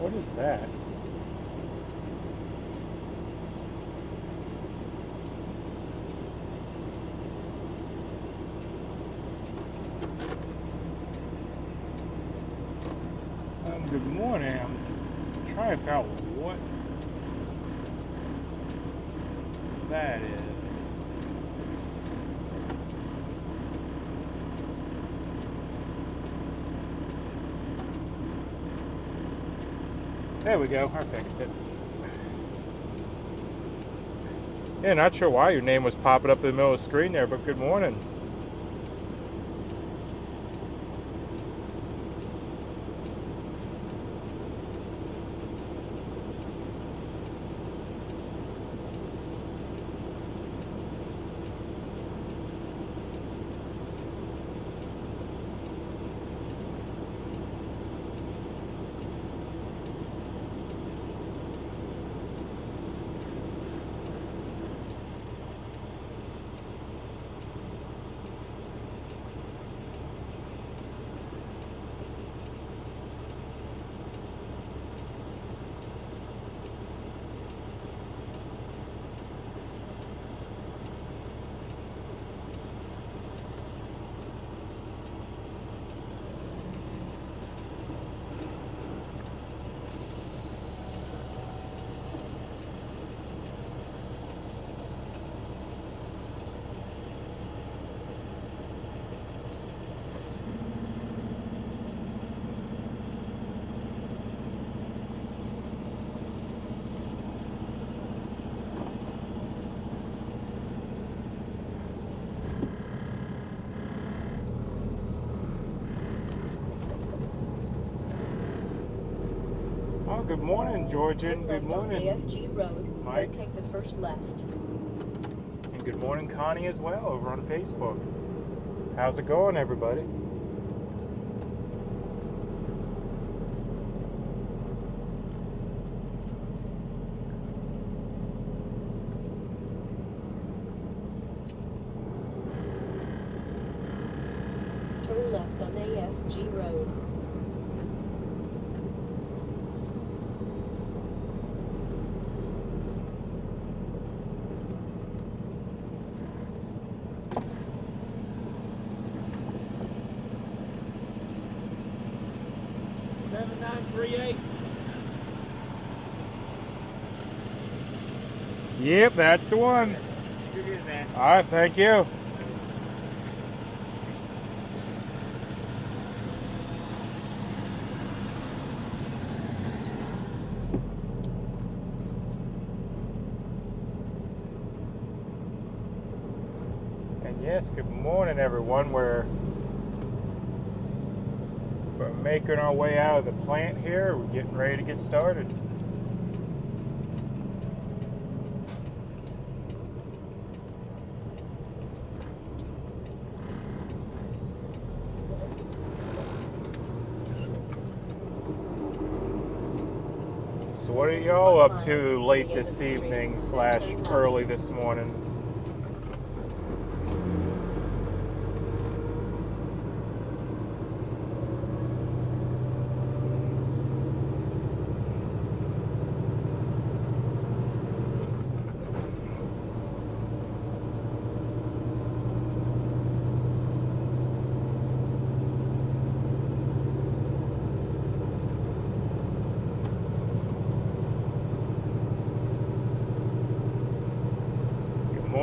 What is that? Good morning. I'm trying to figure out what that is. There we go. I fixed it. Yeah, not sure why your name was popping up in the middle of the screen there, but good morning. Good morning, Georgian. Good morning, AFG Road, Mike. then take the first left. And good morning, Connie, as well, over on Facebook. How's it going, everybody? Turn left on AFG Road. Yep, that's the one. All right, thank you. And yes, good morning, everyone. We're making our way out of the plant here. We're getting ready to get started. So what are y'all up to late this evening / early this morning?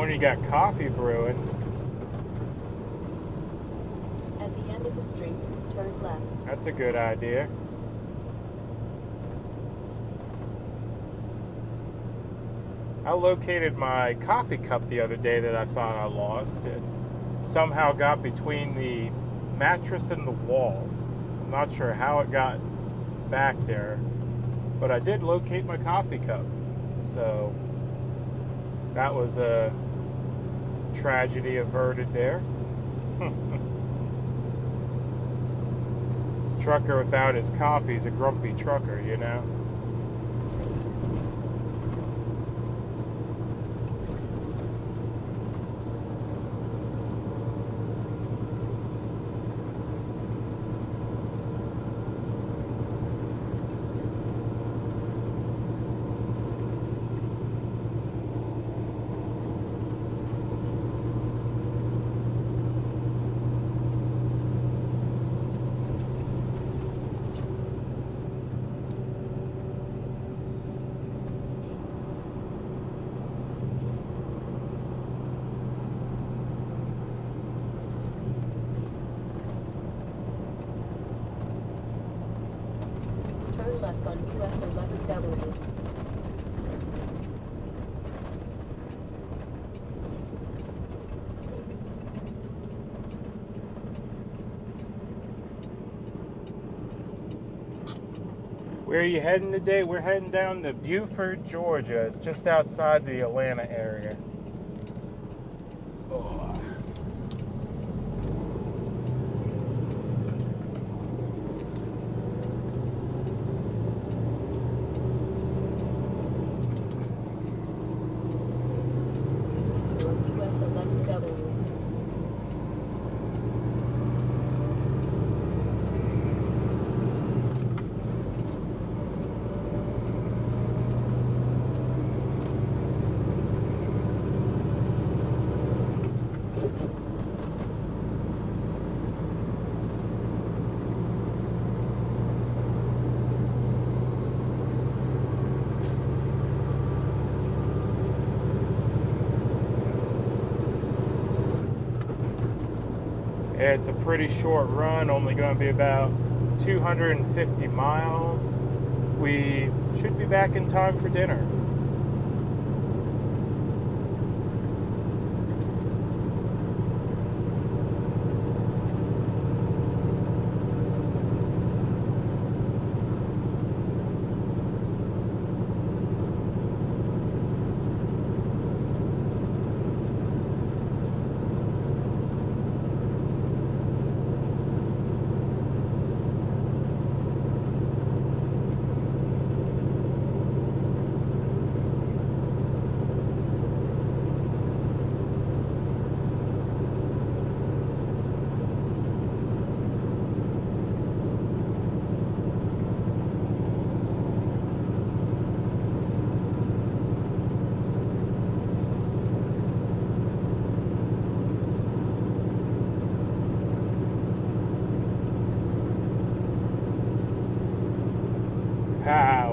You got coffee brewing. At the end of the street, turn left. That's a good idea. I located my coffee cup the other day that I thought I lost. It somehow got between the mattress and the wall. I'm not sure how it got back there, but I did locate my coffee cup. So that was a tragedy averted there. Trucker without his coffee is a grumpy trucker, you know? left on US 11W. Where are you heading today? We're heading down to Buford, Georgia. It's just outside the Atlanta area. Oh. Continue on US 11W. It's a pretty short run, only going to be about 250 miles. We should be back in time for dinner.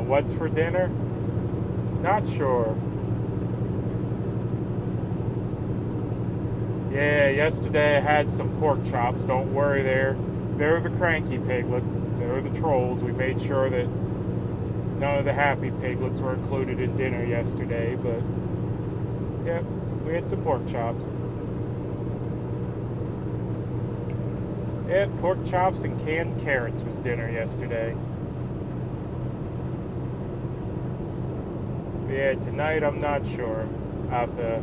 What's for dinner? Not sure. Yeah, yesterday I had some pork chops. Don't worry, they're the cranky piglets. They're the trolls. We made sure that none of the happy piglets were included in dinner yesterday, but yep, we had some pork chops. Yep, pork chops and canned carrots was dinner yesterday. Yeah, tonight I'm not sure. I have to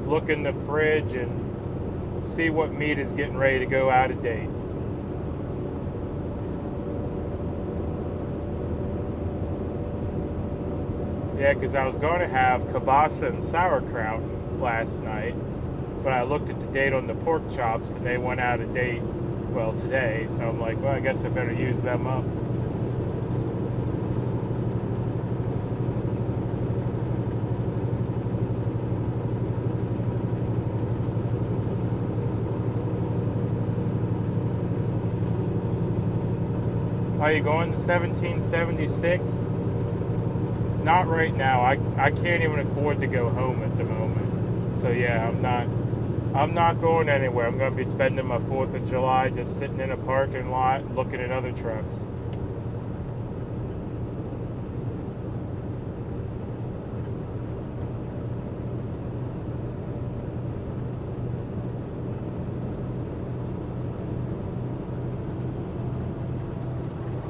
look in the fridge and see what meat is getting ready to go out of date. Yeah, because I was going to have kielbasa and sauerkraut last night, but I looked at the date on the pork chops and they went out of date, well, today, so I'm like, well, I guess I better use them up. Are you going to 1776? Not right now. I can't even afford to go home at the moment. So yeah, I'm not going anywhere. I'm going to be spending my 4th of July just sitting in a parking lot looking at other trucks.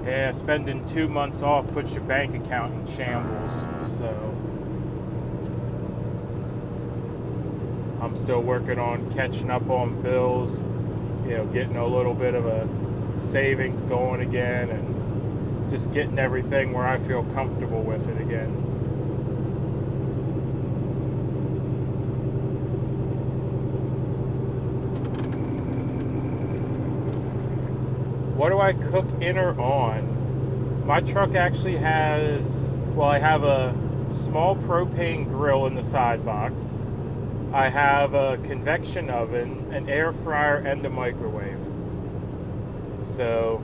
Yeah, spending 2 months off puts your bank account in shambles, so I'm still working on catching up on bills, getting a little bit of a savings going again and just getting everything where I feel comfortable with it again. What do I cook in or on? My truck actually has, I have a small propane grill in the side box. I have a convection oven, an air fryer, and a microwave. So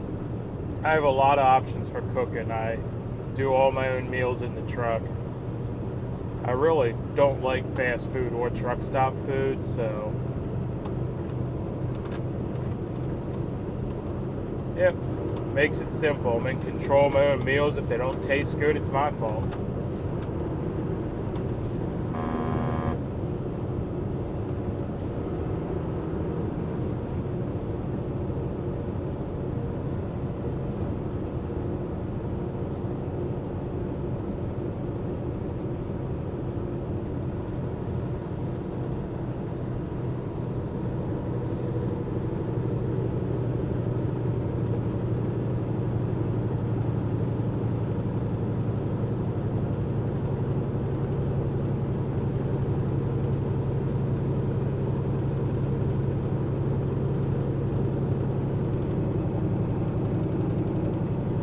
I have a lot of options for cooking. I do all my own meals in the truck. I really don't like fast food or truck stop food, so yep. Makes it simple. I'm in control of my own meals. If they don't taste good, it's my fault.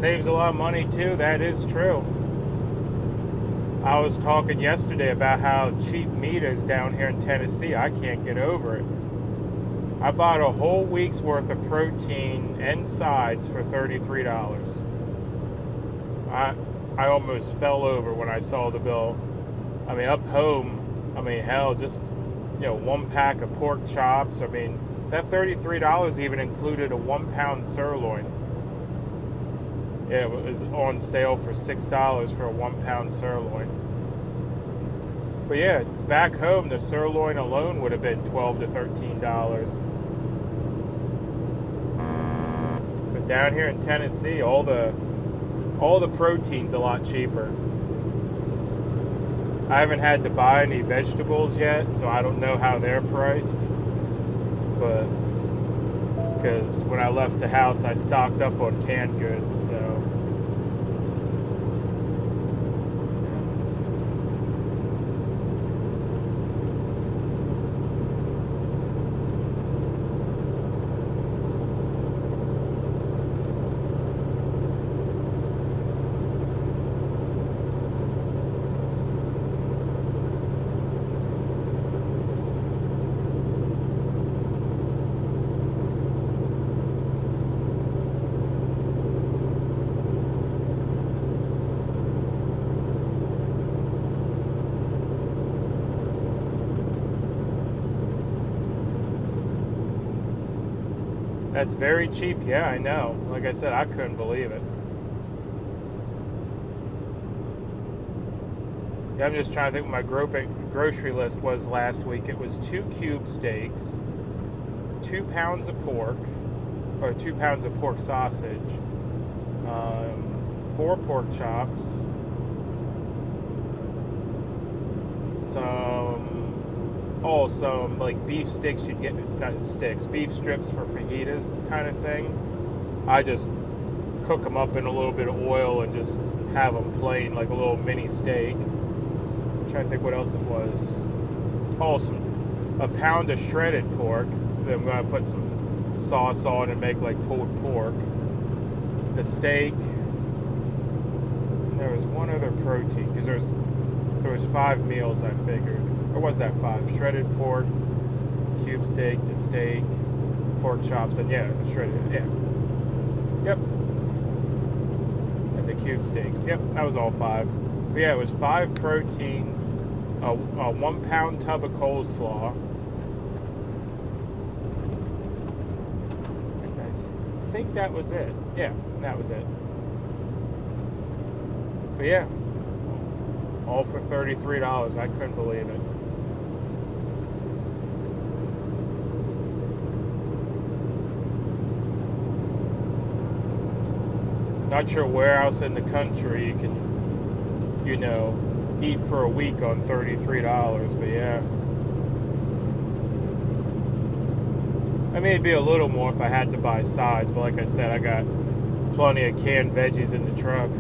Saves a lot of money too, that is true. I was talking yesterday about how cheap meat is down here in Tennessee. I can't get over it. I bought a whole week's worth of protein and sides for $33. I almost fell over when I saw the bill. I mean, up home, I mean, hell, just, you know, 1 pack of pork chops. I mean, that $33 even included a 1 pound sirloin. Yeah, it was on sale for $6 for a 1 pound sirloin. But yeah, back home, the sirloin alone would have been $12 to $13. But down here in Tennessee, all the protein's a lot cheaper. I haven't had to buy any vegetables yet, so I don't know how they're priced. But because when I left the house, I stocked up on canned goods, so. That's very cheap. Yeah, I know. Like I said, I couldn't believe it. Yeah, I'm just trying to think what my grocery list was last week. It was 2 cube steaks, 2 pounds of pork, or 2 pounds of pork sausage, 4 pork chops, some like beef sticks you'd get, not sticks, beef strips for fajitas kind of thing. I just cook them up in a little bit of oil and just have them plain like a little mini steak. I'm trying to think what else it was. A pound of shredded pork that I'm going to put some sauce on and make like pulled pork. The steak. There was one other protein because there was 5 meals I figured. Or was that 5? Shredded pork, cube steak, the steak, pork chops, and yeah, the shredded, yeah. Yep. And the cube steaks. Yep, that was all 5. But yeah, it was 5 proteins, a 1 pound tub of coleslaw. And I think that was it. Yeah, that was it. But yeah, all for $33. I couldn't believe it. Not sure where else in the country you can, you know, eat for a week on $33, but yeah. I mean, it'd be a little more if I had to buy sides, but like I said, I got plenty of canned veggies in the truck.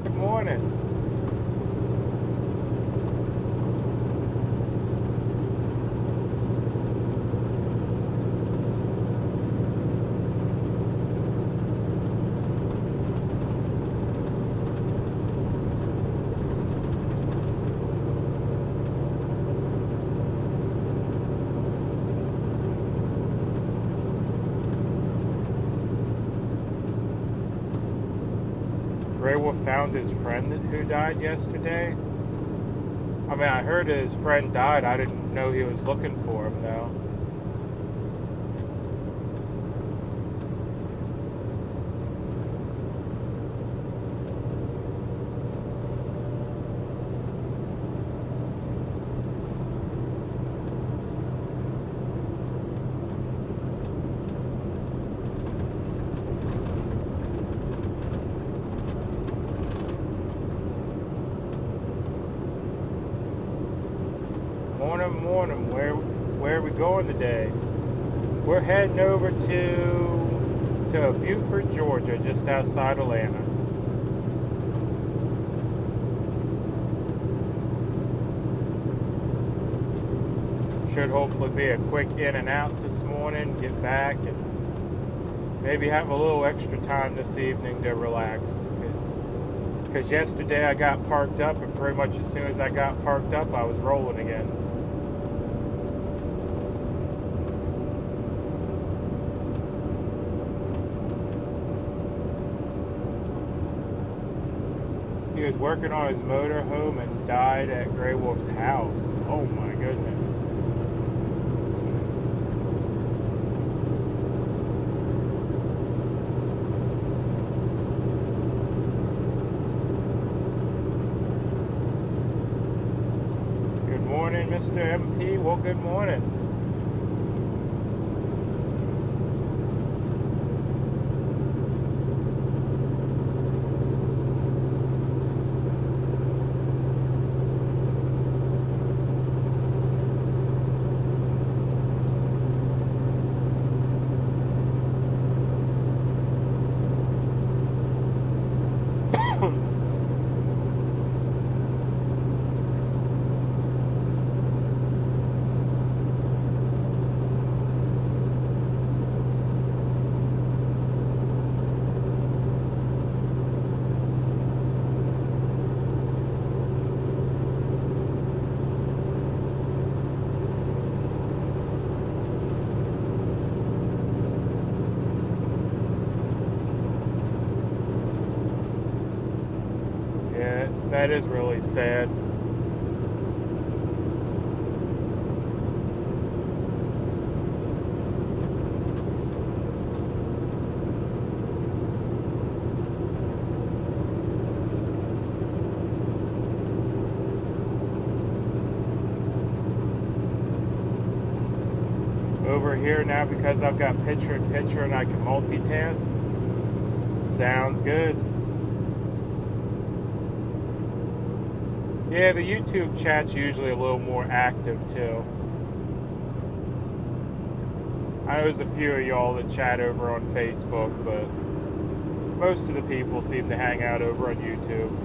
Good morning. Grey Wolf found his friend who died yesterday. I mean, I heard his friend died. I didn't know he was looking for him, though. Morning. Where are we going today? We're heading over to Buford, Georgia, just outside Atlanta. Should hopefully be a quick in and out this morning, get back, and maybe have a little extra time this evening to relax. Because yesterday I got parked up, and pretty much as soon as I got parked up, I was rolling again. He was working on his motorhome and died at Grey Wolf's house. Oh my goodness. Good morning, Mr. MP. Well, good morning. That is really sad. Over here now, because I've got picture-in-picture and I can multitask, sounds good. Yeah, the YouTube chat's usually a little more active too. I know there's a few of y'all that chat over on Facebook, but most of the people seem to hang out over on YouTube.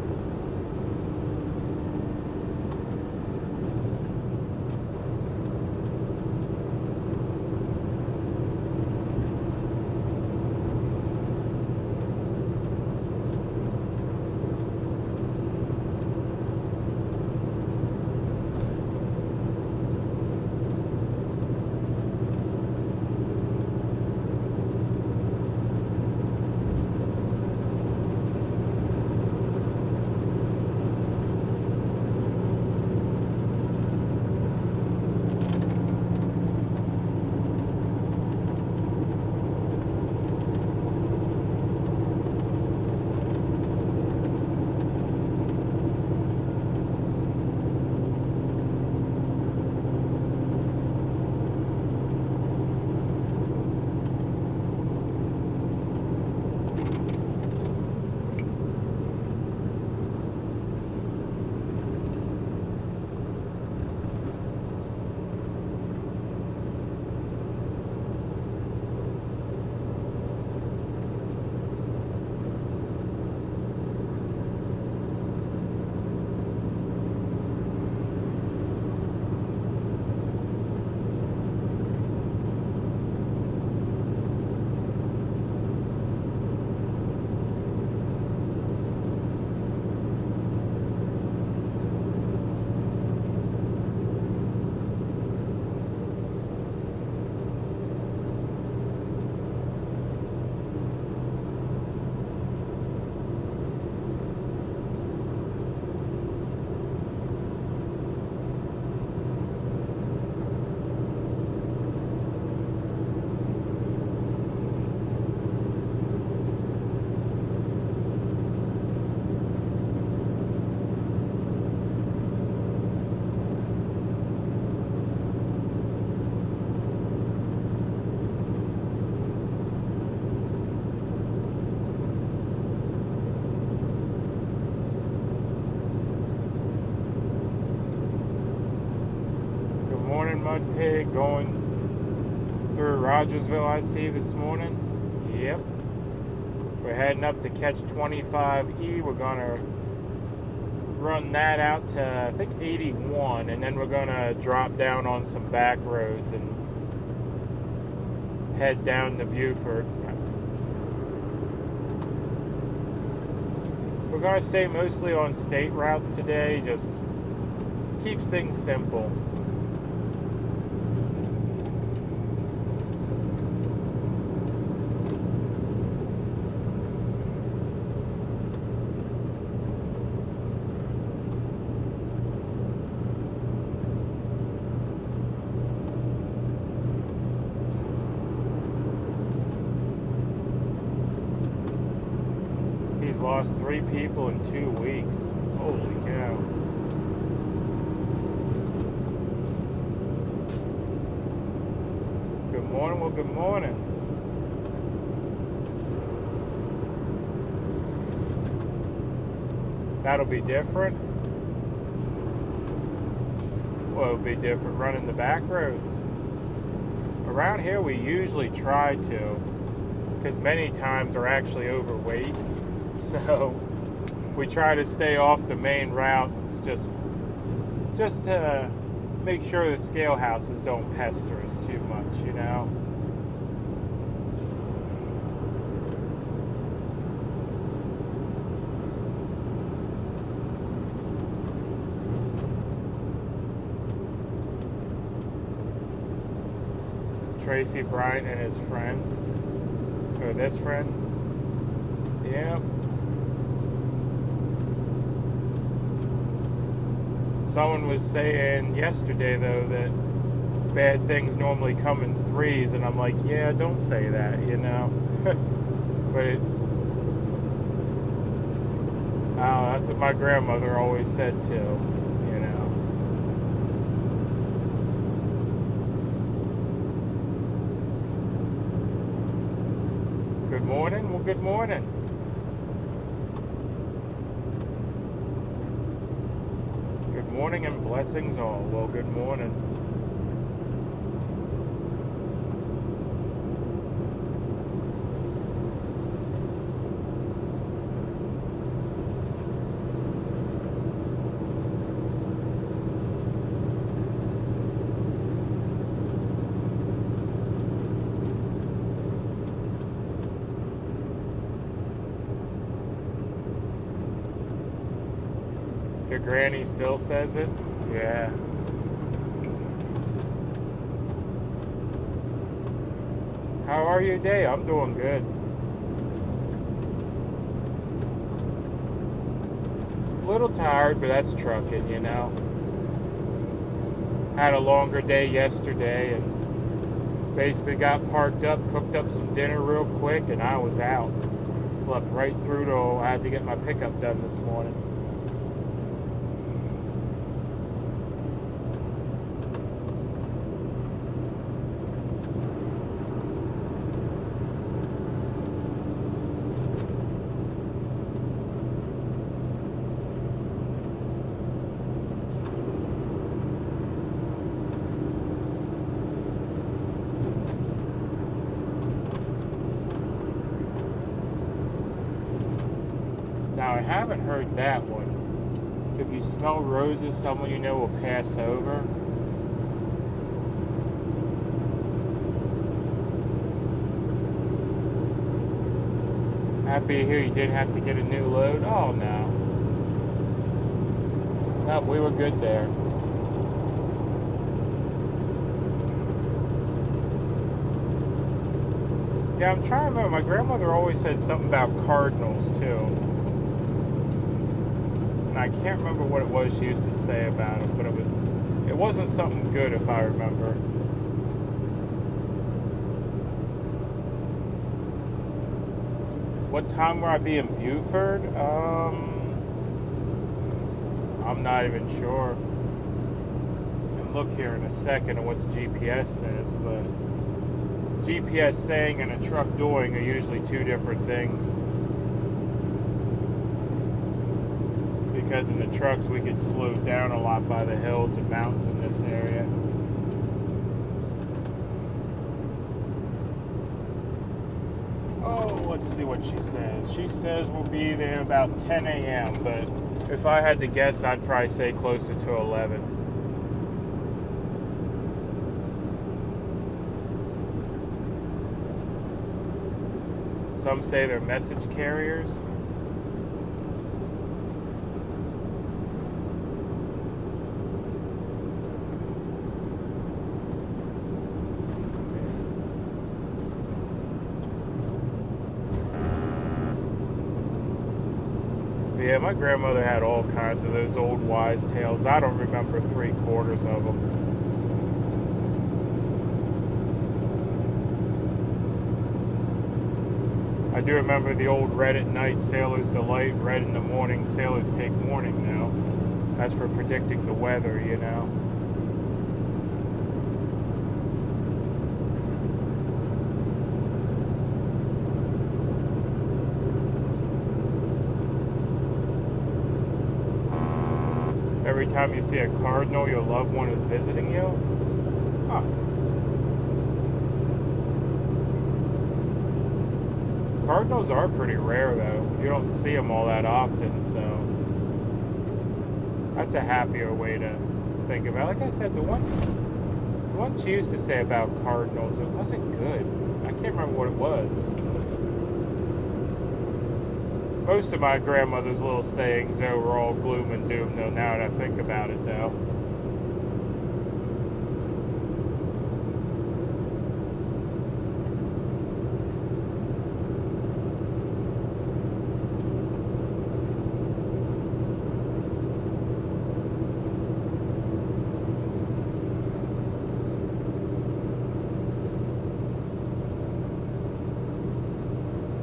MudPig going through Rogersville, I see this morning. Yep. We're heading up to catch 25E. We're gonna run that out to, I think, 81, and then we're gonna drop down on some back roads and head down to Buford. We're gonna stay mostly on state routes today, just keeps things simple. He's lost 3 people in 2 weeks. Holy cow. Good morning, well, good morning. That'll be different. Well, it'll be different running the back roads. Around here, we usually try to, because many times we're actually overweight. So we try to stay off the main route. It's just to make sure the scale houses don't pester us too much, you know. Tracy Bryant and his friend, or this friend. Yep. Someone was saying yesterday, though, that bad things normally come in threes, and I'm like, yeah, don't say that, you know. But that's what my grandmother always said too, you know. Good morning. Well, good morning. Good morning and blessings all. Well, good morning. Your granny still says it? Yeah. How are you today? I'm doing good. A little tired, but that's trucking, you know. Had a longer day yesterday and basically got parked up, cooked up some dinner real quick, and I was out. Slept right through till I had to get my pickup done this morning. Now, I haven't heard that one. If you smell roses, someone you know will pass over. Happy to hear you didn't have to get a new load. Oh, no. No, we were good there. Yeah, I'm trying to remember. My grandmother always said something about cardinals, too. And I can't remember what it was she used to say about them, but it wasn't something good, if I remember. What time will I be in Buford? I'm not even sure. I can look here in a second at what the GPS says, but GPS saying and a truck doing are usually two different things. Because in the trucks we get slowed down a lot by the hills and mountains in this area. Oh, let's see what she says. She says we'll be there about 10 a.m., but if I had to guess, I'd probably say closer to 11. Some say they're message carriers. Yeah, my grandmother had all kinds of those old wise tales. I don't remember 3/4 of them. I do remember the old red at night, sailor's delight, red in the morning, sailors take warning now. That's for predicting the weather, you know. Every time you see a cardinal, your loved one is visiting you? Huh. Cardinals are pretty rare, though. You don't see them all that often, so that's a happier way to think about it. Like I said, the one she used to say about cardinals, it wasn't good. I can't remember what it was. Most of my grandmother's little sayings, though, were all gloom and doom, though, now that I think about it, though.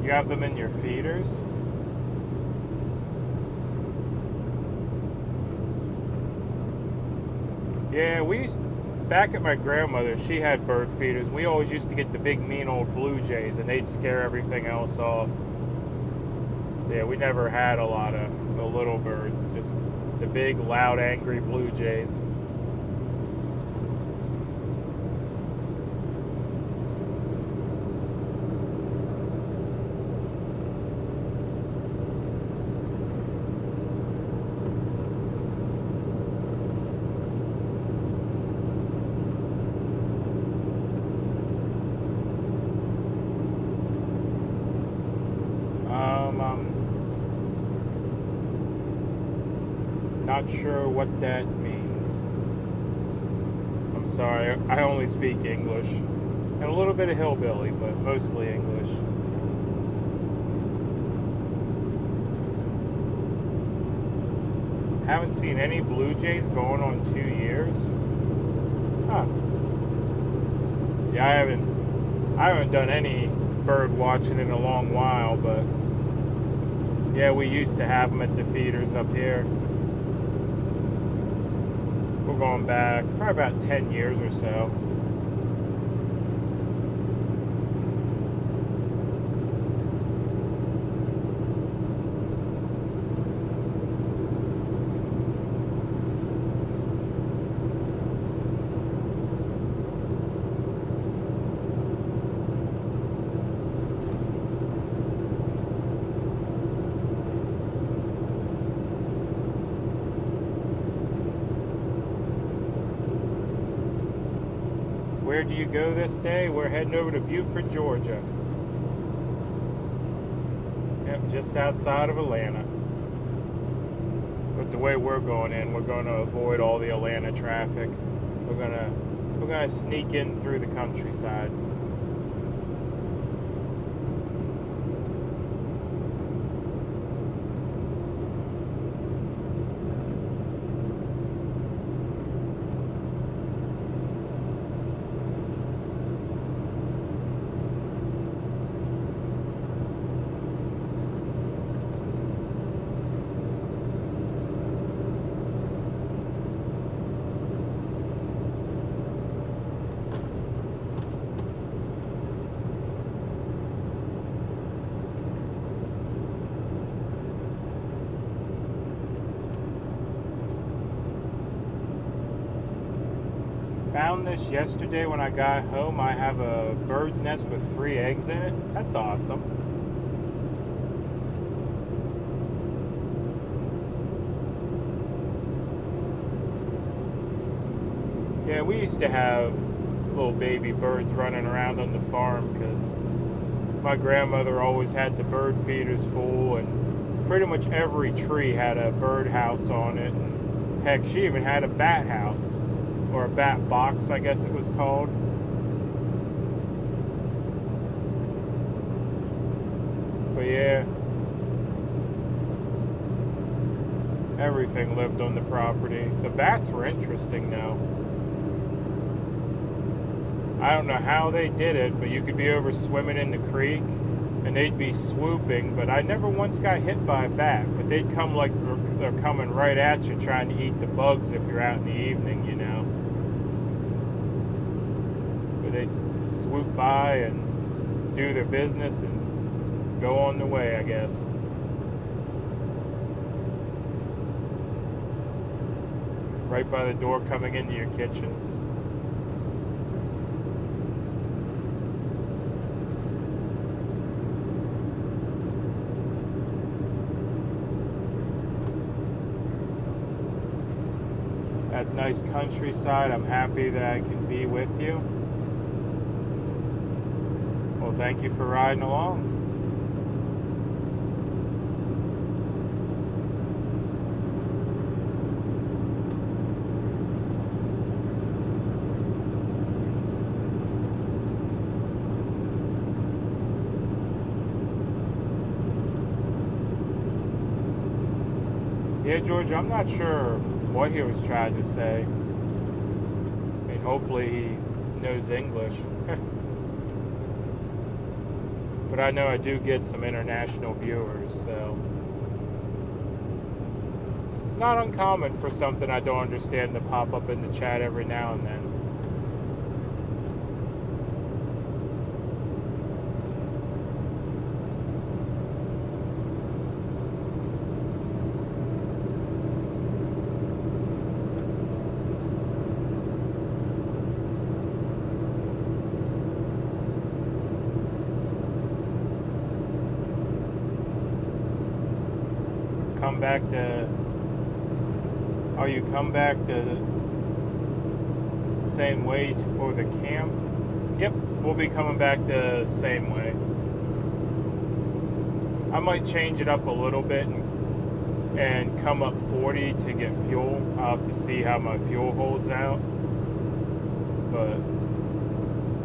You have them in your feeders? Yeah, back at my grandmother's, she had bird feeders. We always used to get the big mean old blue jays, and they'd scare everything else off. So yeah, we never had a lot of the little birds, just the big, loud, angry blue jays. Not sure what that means. I'm sorry, I only speak English. And a little bit of hillbilly, but mostly English. Haven't seen any blue jays going on 2 years. Huh. Yeah, I haven't done any bird watching in a long while, but yeah, we used to have them at the feeders up here. We're going back probably about 10 years or so. Where do you go this day? We're heading over to Buford, Georgia. Yep, just outside of Atlanta. But the way we're going in, we're going to avoid all the Atlanta traffic. We're gonna sneak in through the countryside. Found this yesterday when I got home. I have a bird's nest with 3 eggs in it. That's awesome. Yeah, we used to have little baby birds running around on the farm because my grandmother always had the bird feeders full, and pretty much every tree had a bird house on it. And heck, she even had a bat house, or a bat box, I guess it was called. But yeah, everything lived on the property. The bats were interesting though. I don't know how they did it, but you could be over swimming in the creek and they'd be swooping, but I never once got hit by a bat. But they'd come like they're coming right at you trying to eat the bugs if you're out in the evening, you know. But they'd swoop by and do their business and go on their way, I guess. Right by the door coming into your kitchen. That's nice countryside. I'm happy that I can be with you. Well, thank you for riding along. Yeah, George, I'm not sure what he was trying to say. I mean, hopefully he knows English. But I know I do get some international viewers, so it's not uncommon for something I don't understand to pop up in the chat every now and then. You come back the same way for the camp? Yep, we'll be coming back the same way. I might change it up a little bit and come up 40 to get fuel. I'll have to see how my fuel holds out, but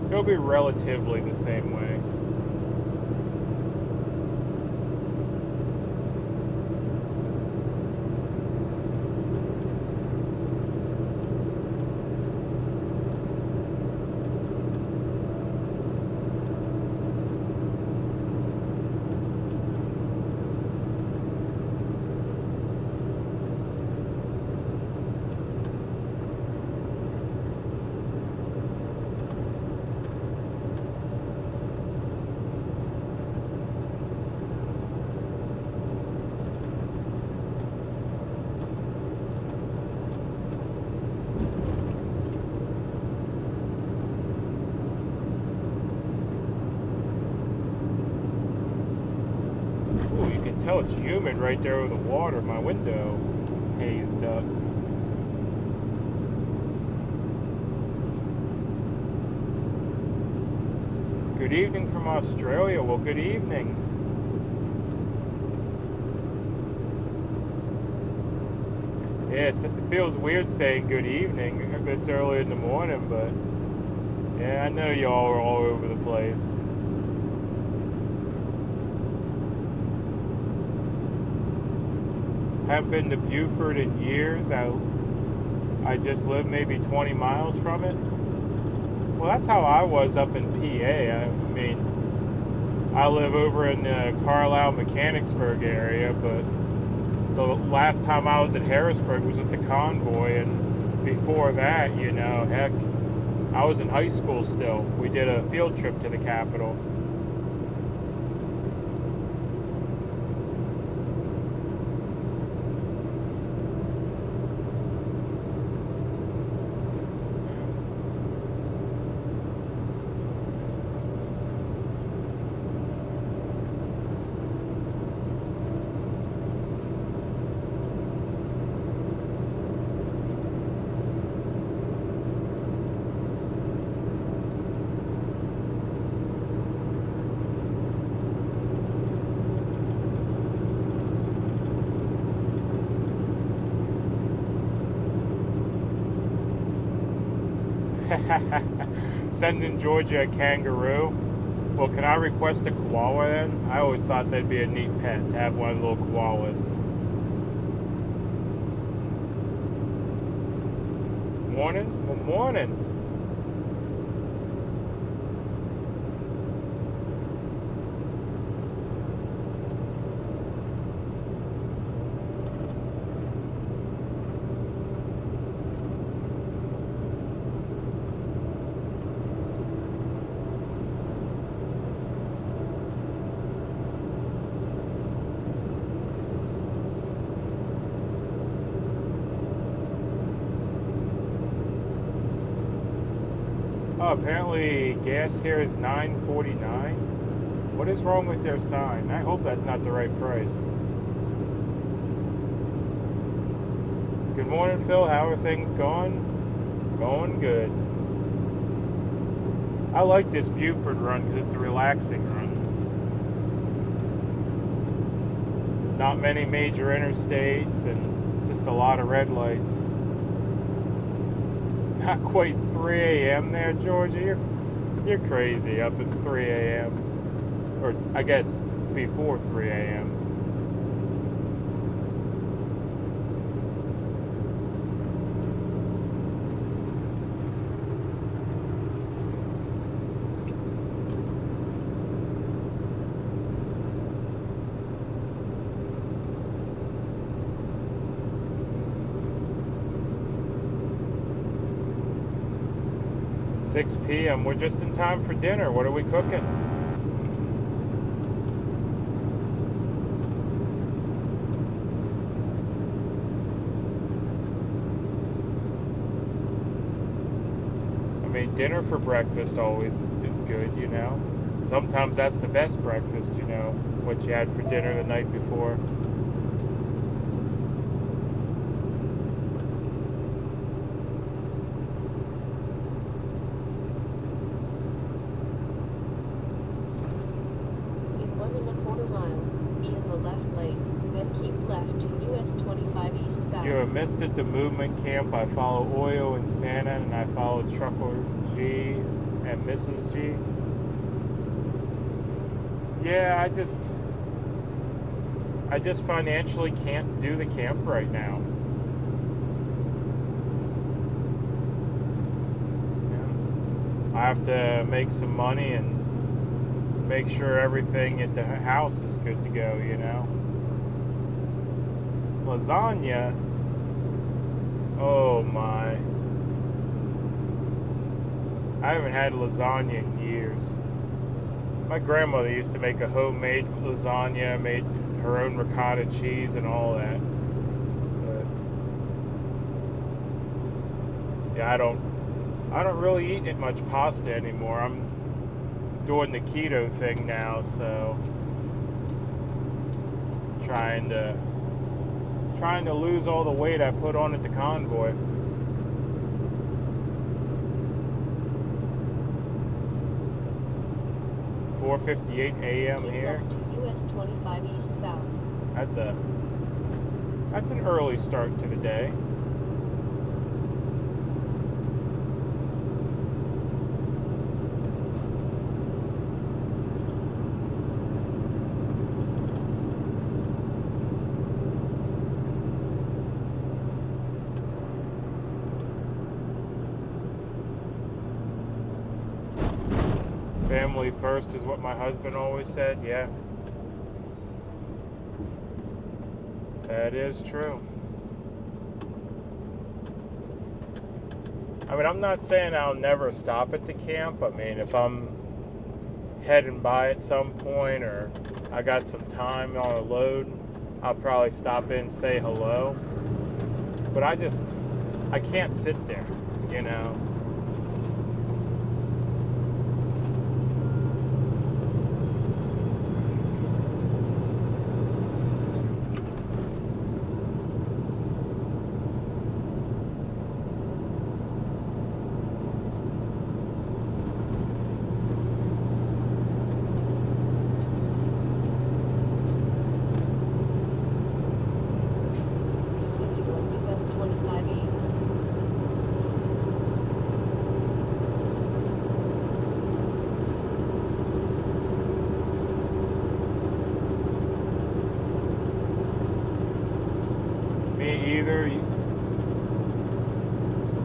it'll be relatively the same way. Tell it's humid right there over the water. My window hazed up. Good evening from Australia. Well, good evening. Yes, it feels weird saying good evening this early in the morning, but yeah, I know y'all are all over the place. Haven't been to Buford in years. I just live maybe 20 miles from it. Well, that's how I was up in PA. I mean, I live over in the Carlisle, Mechanicsburg area, but the last time I was at Harrisburg was with the convoy, and before that, you know, heck, I was in high school still. We did a field trip to the Capitol. Sending Georgia a kangaroo. Well, can I request a koala then? I always thought that'd be a neat pet to have one of the little koalas. Morning? Well, morning. Oh, apparently gas here is $9.49. What is wrong with their sign? I hope that's not the right price. Good morning, Phil. How are things going? Going good. I like this Buford run because it's a relaxing run. Not many major interstates and just a lot of red lights. Not quite 3 a.m. there, Georgia. You're crazy up at 3 a.m. Or I guess before 3 a.m. Six p.m. We're just in time for dinner. What are we cooking? I mean, dinner for breakfast always is good, you know. Sometimes that's the best breakfast, you know, what you had for dinner the night before. Missed at the movement camp. I follow Oyo and Santa, and I follow Trucker G and Mrs. G. Yeah, I just financially can't do the camp right now. Yeah. I have to make some money and make sure everything at the house is good to go, you know. Lasagna. Oh my. I haven't had lasagna in years. My grandmother used to make a homemade lasagna, made her own ricotta cheese and all that. But yeah, I don't really eat much pasta anymore. I'm doing the keto thing now, so trying to lose all the weight I put on at the convoy. $4:58 a.m. here. To US 25 East South. That's an early start to the day. Family first is what my husband always said. Yeah, that is true. I mean, I'm not saying I'll never stop at the camp. I mean, if I'm heading by at some point or I got some time on a load, I'll probably stop in and say hello. But I can't sit there, you know. either.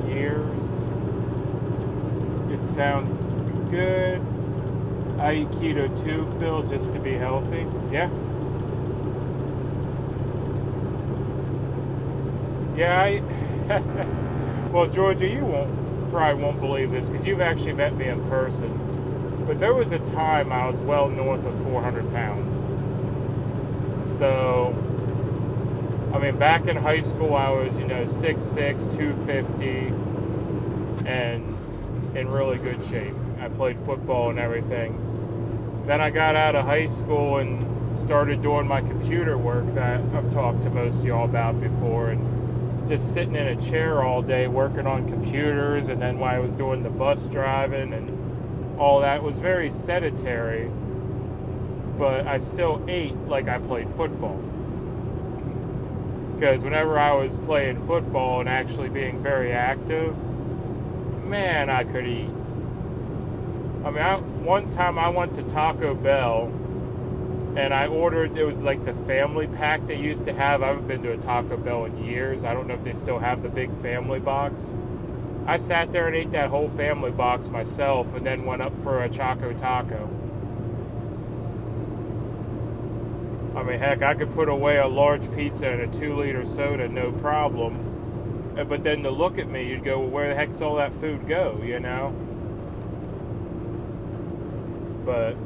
Years. It sounds good. I eat keto too, Phil, just to be healthy. Yeah. Yeah, well, Georgia, you probably won't believe this because you've actually met me in person. But there was a time I was well north of 400 pounds. So, I mean, back in high school, I was, 6'6", 250, and in really good shape. I played football and everything. Then I got out of high school and started doing my computer work that I've talked to most of y'all about before, and just sitting in a chair all day working on computers, and then when I was doing the bus driving and all that, was very sedentary, but I still ate like I played football. Because whenever I was playing football and actually being very active, man, I could eat. I mean, one time I went to Taco Bell and I ordered, it was like the family pack they used to have. I haven't been to a Taco Bell in years. I don't know if they still have the big family box. I sat there and ate that whole family box myself and then went up for a Choco Taco. I mean, heck, I could put away a large pizza and a 2-liter soda, no problem. But then to look at me, you'd go, well, where the heck's all that food go, But,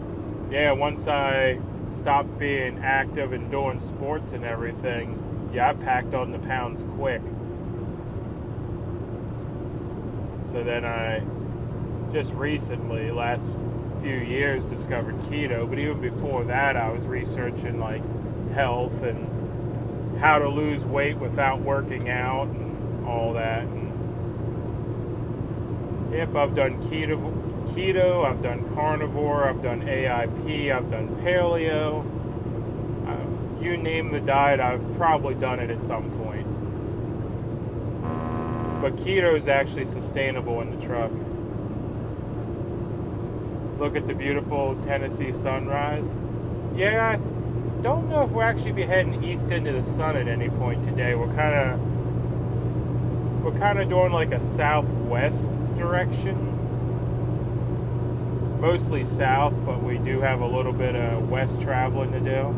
yeah, once I stopped being active and doing sports and everything, yeah, I packed on the pounds quick. So then I just recently, last few years, discovered keto. But even before that, I was researching like health and how to lose weight without working out and all that. And yep, I've done keto, I've done carnivore, I've done AIP, I've done paleo. You name the diet, I've probably done it at some point. But keto is actually sustainable in the truck. Look at the beautiful Tennessee sunrise. Yeah, I don't know if we'll actually be heading east into the sun at any point today. We're kind of doing like a southwest direction. Mostly south, but we do have a little bit of west traveling to do.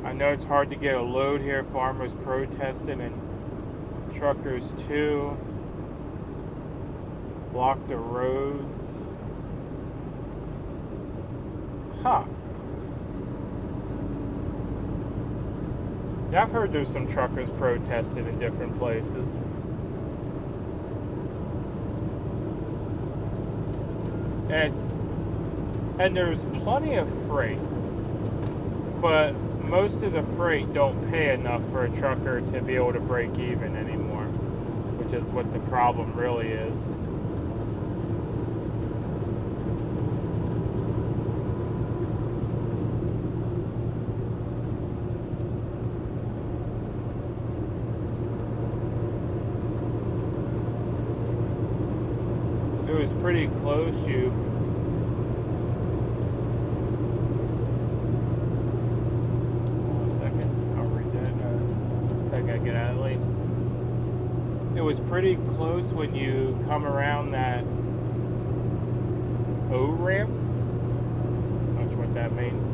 I know it's hard to get a load here. Farmers protesting and truckers too. Block the roads. Huh. Yeah, I've heard there's some truckers protesting in different places. And there's plenty of freight, but most of the freight don't pay enough for a trucker to be able to break even anymore, which is what the problem really is. It was pretty close, It was pretty close when you come around that O-ramp. Not sure what that means.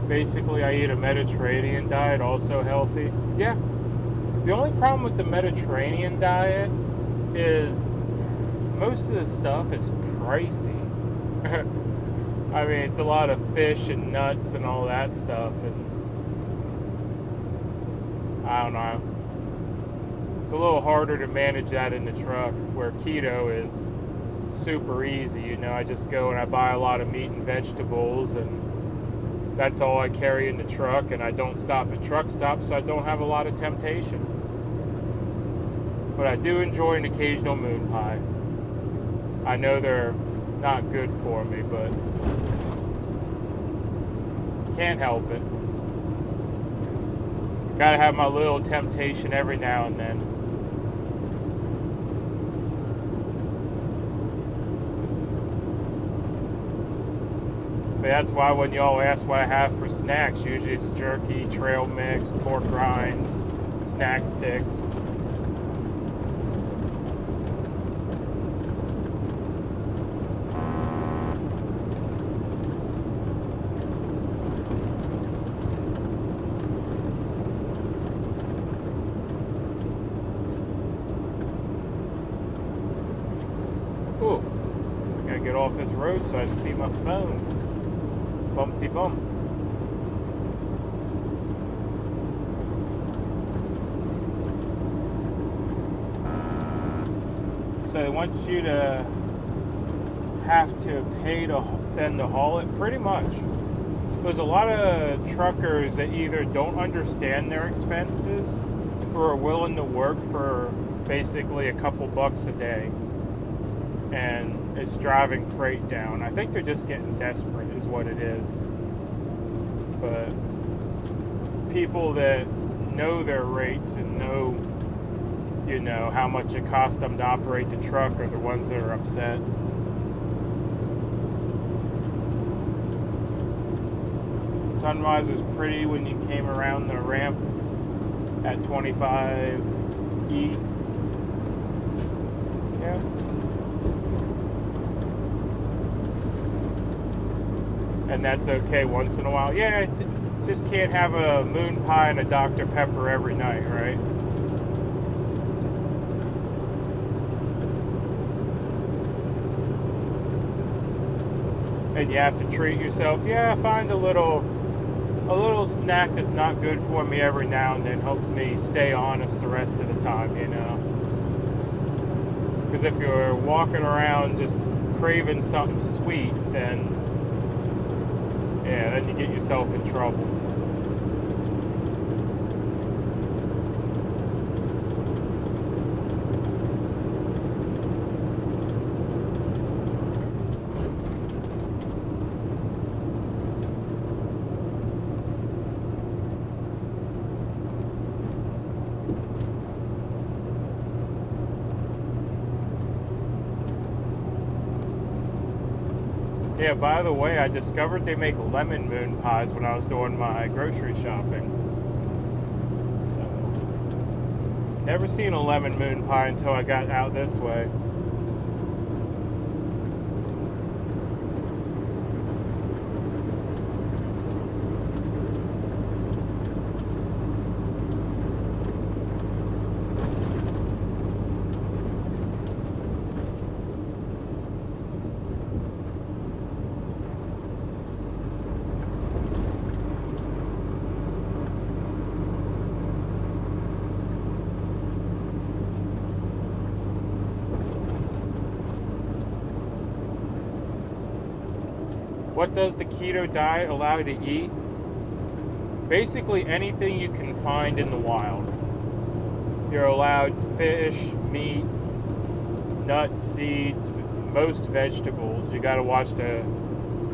Basically, I eat a Mediterranean diet, also healthy. Yeah. The only problem with the Mediterranean diet is most of the stuff is pricey. I mean, it's a lot of fish and nuts and all that stuff, and I don't know. It's a little harder to manage that in the truck, where keto is super easy. I just go and I buy a lot of meat and vegetables, and that's all I carry in the truck, and I don't stop at truck stops, so I don't have a lot of temptation. But I do enjoy an occasional moon pie. I know they're not good for me, but can't help it. Gotta have my little temptation every now and then. But that's why when y'all ask what I have for snacks, usually it's jerky, trail mix, pork rinds, snack sticks. Oof. I gotta get off this road so I can see my phone. Bumpty bump. So they want you to have to pay to them to haul it, pretty much. There's a lot of truckers that either don't understand their expenses or are willing to work for basically a couple bucks a day, and it's driving freight down. I think they're just getting desperate is what it is. But people that know their rates and know, you know, how much it costs them to operate the truck are the ones that are upset. Sunrise was pretty when you came around the ramp at 25E. Yeah. And that's okay once in a while. Yeah, just can't have a moon pie and a Dr. Pepper every night, right? And you have to treat yourself. Yeah, find a little snack that's not good for me every now and then helps me stay honest the rest of the time, you know. Because if you're walking around just craving something sweet, then you get yourself in trouble. Yeah, by the way, I discovered they make lemon moon pies when I was doing my grocery shopping. So, never seen a lemon moon pie until I got out this way. What does the keto diet allow you to eat? Basically anything you can find in the wild. You're allowed fish, meat, nuts, seeds, most vegetables. You gotta watch the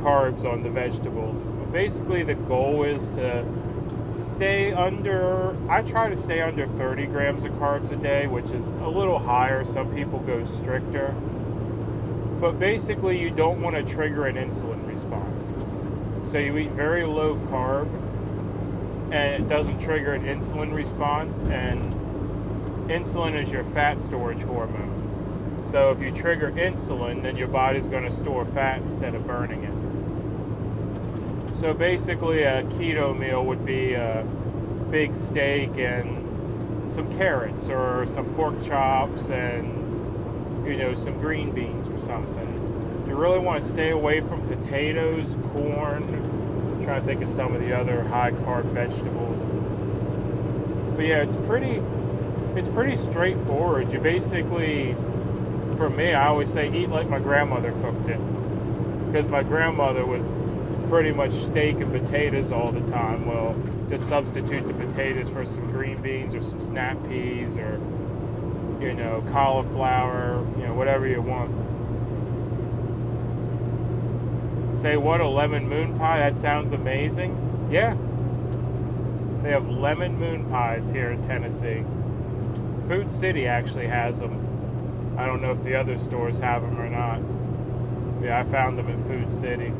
carbs on the vegetables. But basically the goal is to I try to stay under 30 grams of carbs a day, which is a little higher. Some people go stricter. But basically, you don't want to trigger an insulin response. So you eat very low carb, and it doesn't trigger an insulin response, and insulin is your fat storage hormone. So if you trigger insulin, then your body's going to store fat instead of burning it. So basically, a keto meal would be a big steak and some carrots or some pork chops and some green beans or something. You really want to stay away from potatoes, corn. I'm trying to think of some of the other high carb vegetables. But yeah, it's pretty straightforward. You basically, for me, I always say eat like my grandmother cooked it. Because my grandmother was pretty much steak and potatoes all the time. Well, just substitute the potatoes for some green beans or some snap peas or cauliflower, whatever you want. Say what, a lemon moon pie? That sounds amazing. Yeah. They have lemon moon pies here in Tennessee. Food City actually has them. I don't know if the other stores have them or not. Yeah, I found them in Food City.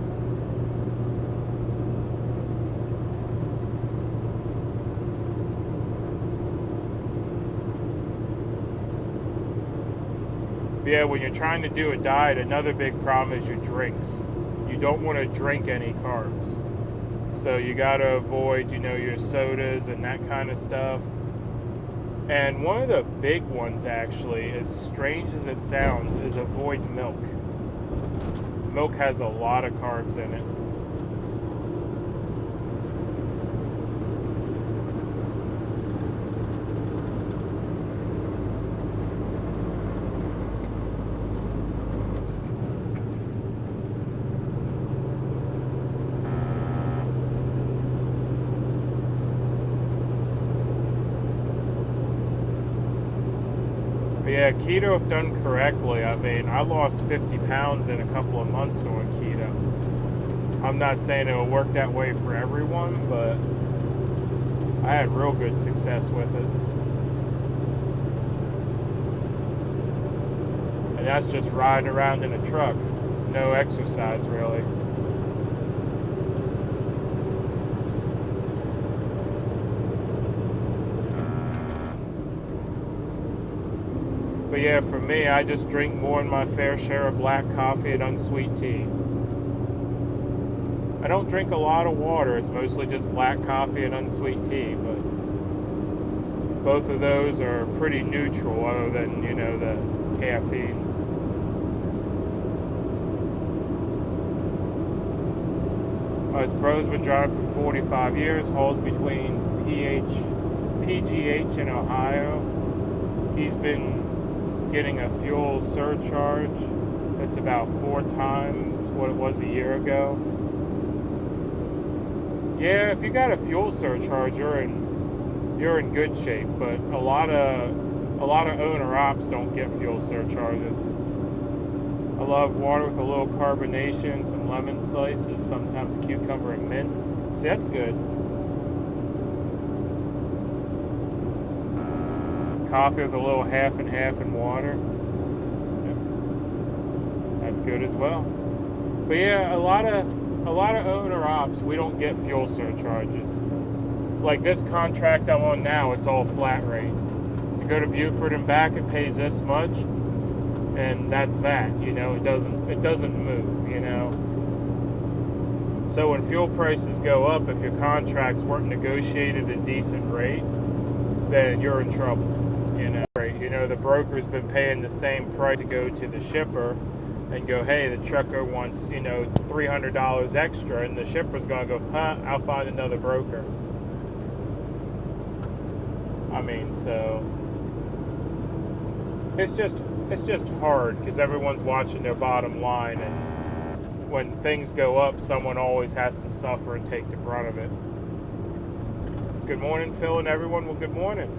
But yeah, when you're trying to do a diet, another big problem is your drinks. You don't want to drink any carbs. So you got to avoid, your sodas and that kind of stuff. And one of the big ones, actually, as strange as it sounds, is avoid milk. Milk has a lot of carbs in it. Yeah, keto, if done correctly, I mean, I lost 50 pounds in a couple of months doing keto. I'm not saying it will work that way for everyone, but I had real good success with it. And that's just riding around in a truck. No exercise, really. But yeah, for me, I just drink more than my fair share of black coffee and unsweet tea. I don't drink a lot of water. It's mostly just black coffee and unsweet tea. But both of those are pretty neutral other than, the caffeine. His bro's been driving for 45 years, hauls between PGH and Ohio. He's been getting a fuel surcharge that's about 4 times what it was a year ago. Yeah, if you got a fuel surcharge, you're in good shape. But a lot of owner ops don't get fuel surcharges. I love water with a little carbonation, some lemon slices, sometimes cucumber and mint. See, that's good. Coffee with a little half and half in water. Yep. That's good as well. But yeah, a lot of owner ops, we don't get fuel surcharges. Like this contract I'm on now, it's all flat rate. You go to Buford and back, it pays this much, and that's that. It doesn't move. So when fuel prices go up, if your contracts weren't negotiated at a decent rate, then you're in trouble. The broker's been paying the same price to go to the shipper and go, hey, the trucker wants, $300 extra, and the shipper's going to go, I'll find another broker. I mean, so it's just hard because everyone's watching their bottom line, and when things go up, someone always has to suffer and take the brunt of it. Good morning, Phil and everyone. Well, good morning.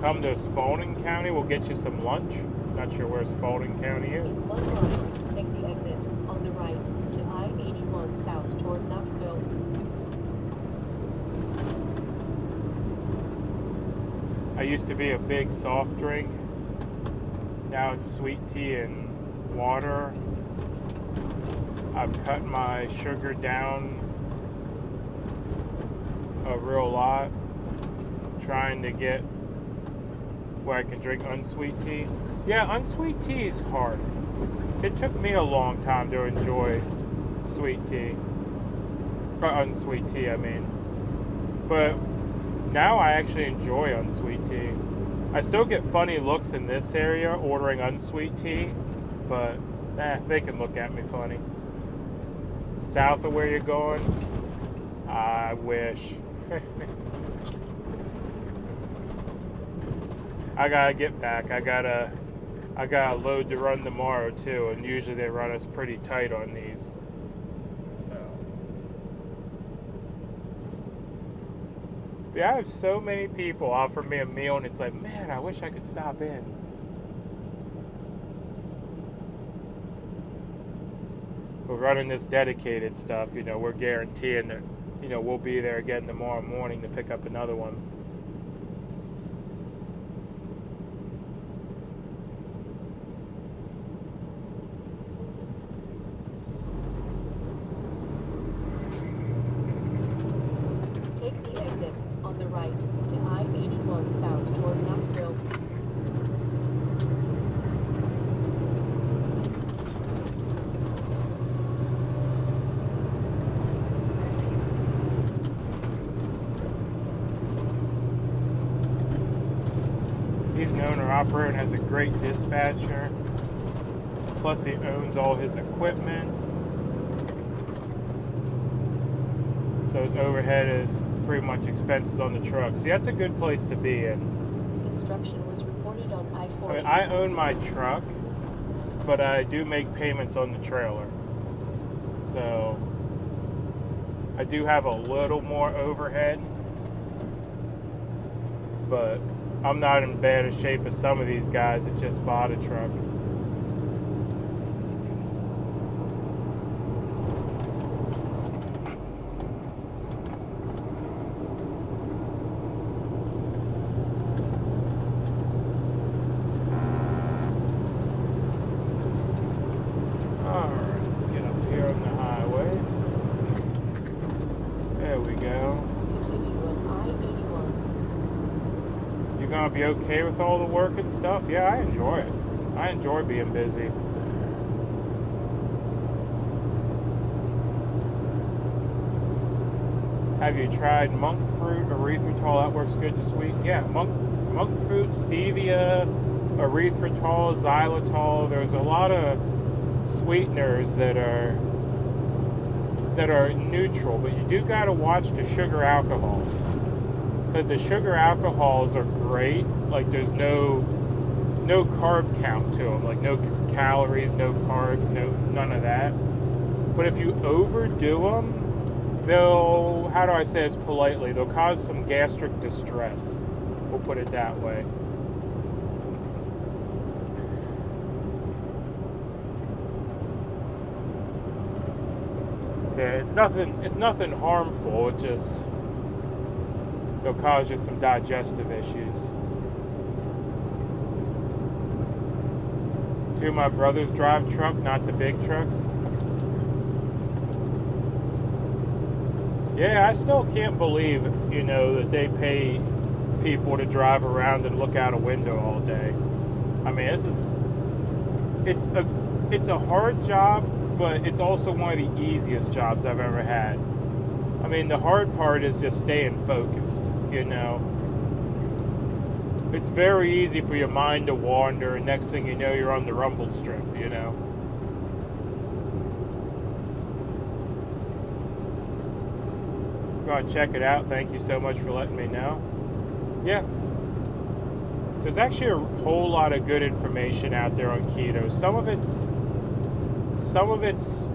Come to Spalding County, we'll get you some lunch. Not sure where Spalding County is. One line, take the exit on the right to I-81 south toward Knoxville. I used to be a big soft drink. Now it's sweet tea and water. I've cut my sugar down a real lot. I'm trying to get where I can drink unsweet tea. Yeah, unsweet tea is hard. It took me a long time to enjoy sweet tea. Unsweet tea, I mean. But now I actually enjoy unsweet tea. I still get funny looks in this area ordering unsweet tea, but they can look at me funny. South of where you're going? I wish. I gotta get back. I got a load to run tomorrow too, and usually they run us pretty tight on these. So yeah, I have so many people offer me a meal, and it's like, man, I wish I could stop in. we're running this dedicated stuff, we're guaranteeing that, we'll be there again tomorrow morning to pick up another one. Take the exit on the right to I-81 south toward Knoxville. He's an owner-operator and has a great dispatcher. Plus, he owns all his equipment. So his overhead is pretty much expenses on the truck. See, that's a good place to be in. Construction was reported on I-40. I mean, I own my truck, but I do make payments on the trailer. So I do have a little more overhead, but I'm not in bad a shape as some of these guys that just bought a truck. Alright, let's get up here on the highway. There we go. Continue on I-81. You gonna be okay with all the work and stuff? Yeah, I enjoy it. I enjoy being busy. Have you tried monk fruit, erythritol? That works good to sweeten. Yeah, monk fruit, stevia, erythritol, xylitol. There's a lot of sweeteners that are neutral, but you do gotta watch the sugar alcohols. Because the sugar alcohols are great, like there's no carb count to them, like no calories, no carbs, none of that. But if you overdo them, they'll, how do I say this politely, they'll cause some gastric distress. We'll put it that way. Yeah, it's nothing harmful, it just, it'll cause you some digestive issues. Two of my brothers drive truck, not the big trucks. Yeah, I still can't believe, that they pay people to drive around and look out a window all day. I mean, it's a hard job, but it's also one of the easiest jobs I've ever had. I mean, the hard part is just staying focused, It's very easy for your mind to wander, and next thing you know, you're on the rumble strip, Go and check it out. Thank you so much for letting me know. Yeah. There's actually a whole lot of good information out there on keto. Some of it's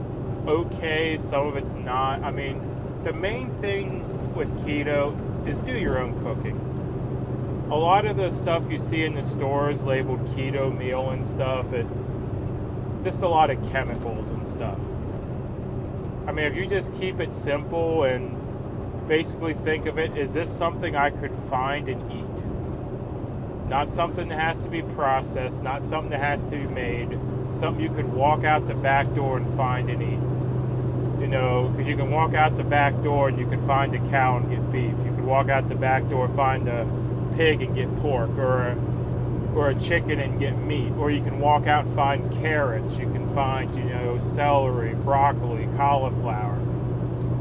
okay, some of it's not. I mean, the main thing with keto is do your own cooking. A lot of the stuff you see in the stores labeled keto meal and stuff, it's just a lot of chemicals and stuff. I mean, if you just keep it simple and basically think of it, is this something I could find and eat? Not something that has to be processed, not something that has to be made, something you could walk out the back door and find and eat. Because you can walk out the back door and you can find a cow and get beef. You can walk out the back door, find a pig and get pork, or a chicken and get meat. Or you can walk out and find carrots. You can find, celery, broccoli, cauliflower.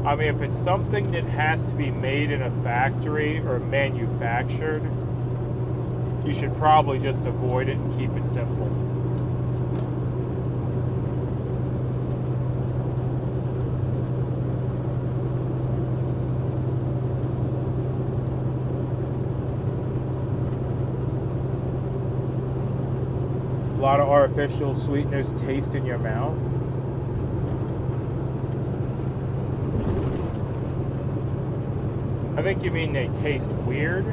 I mean, if it's something that has to be made in a factory or manufactured, you should probably just avoid it and keep it simple. A lot of artificial sweeteners taste in your mouth. I think you mean they taste weird.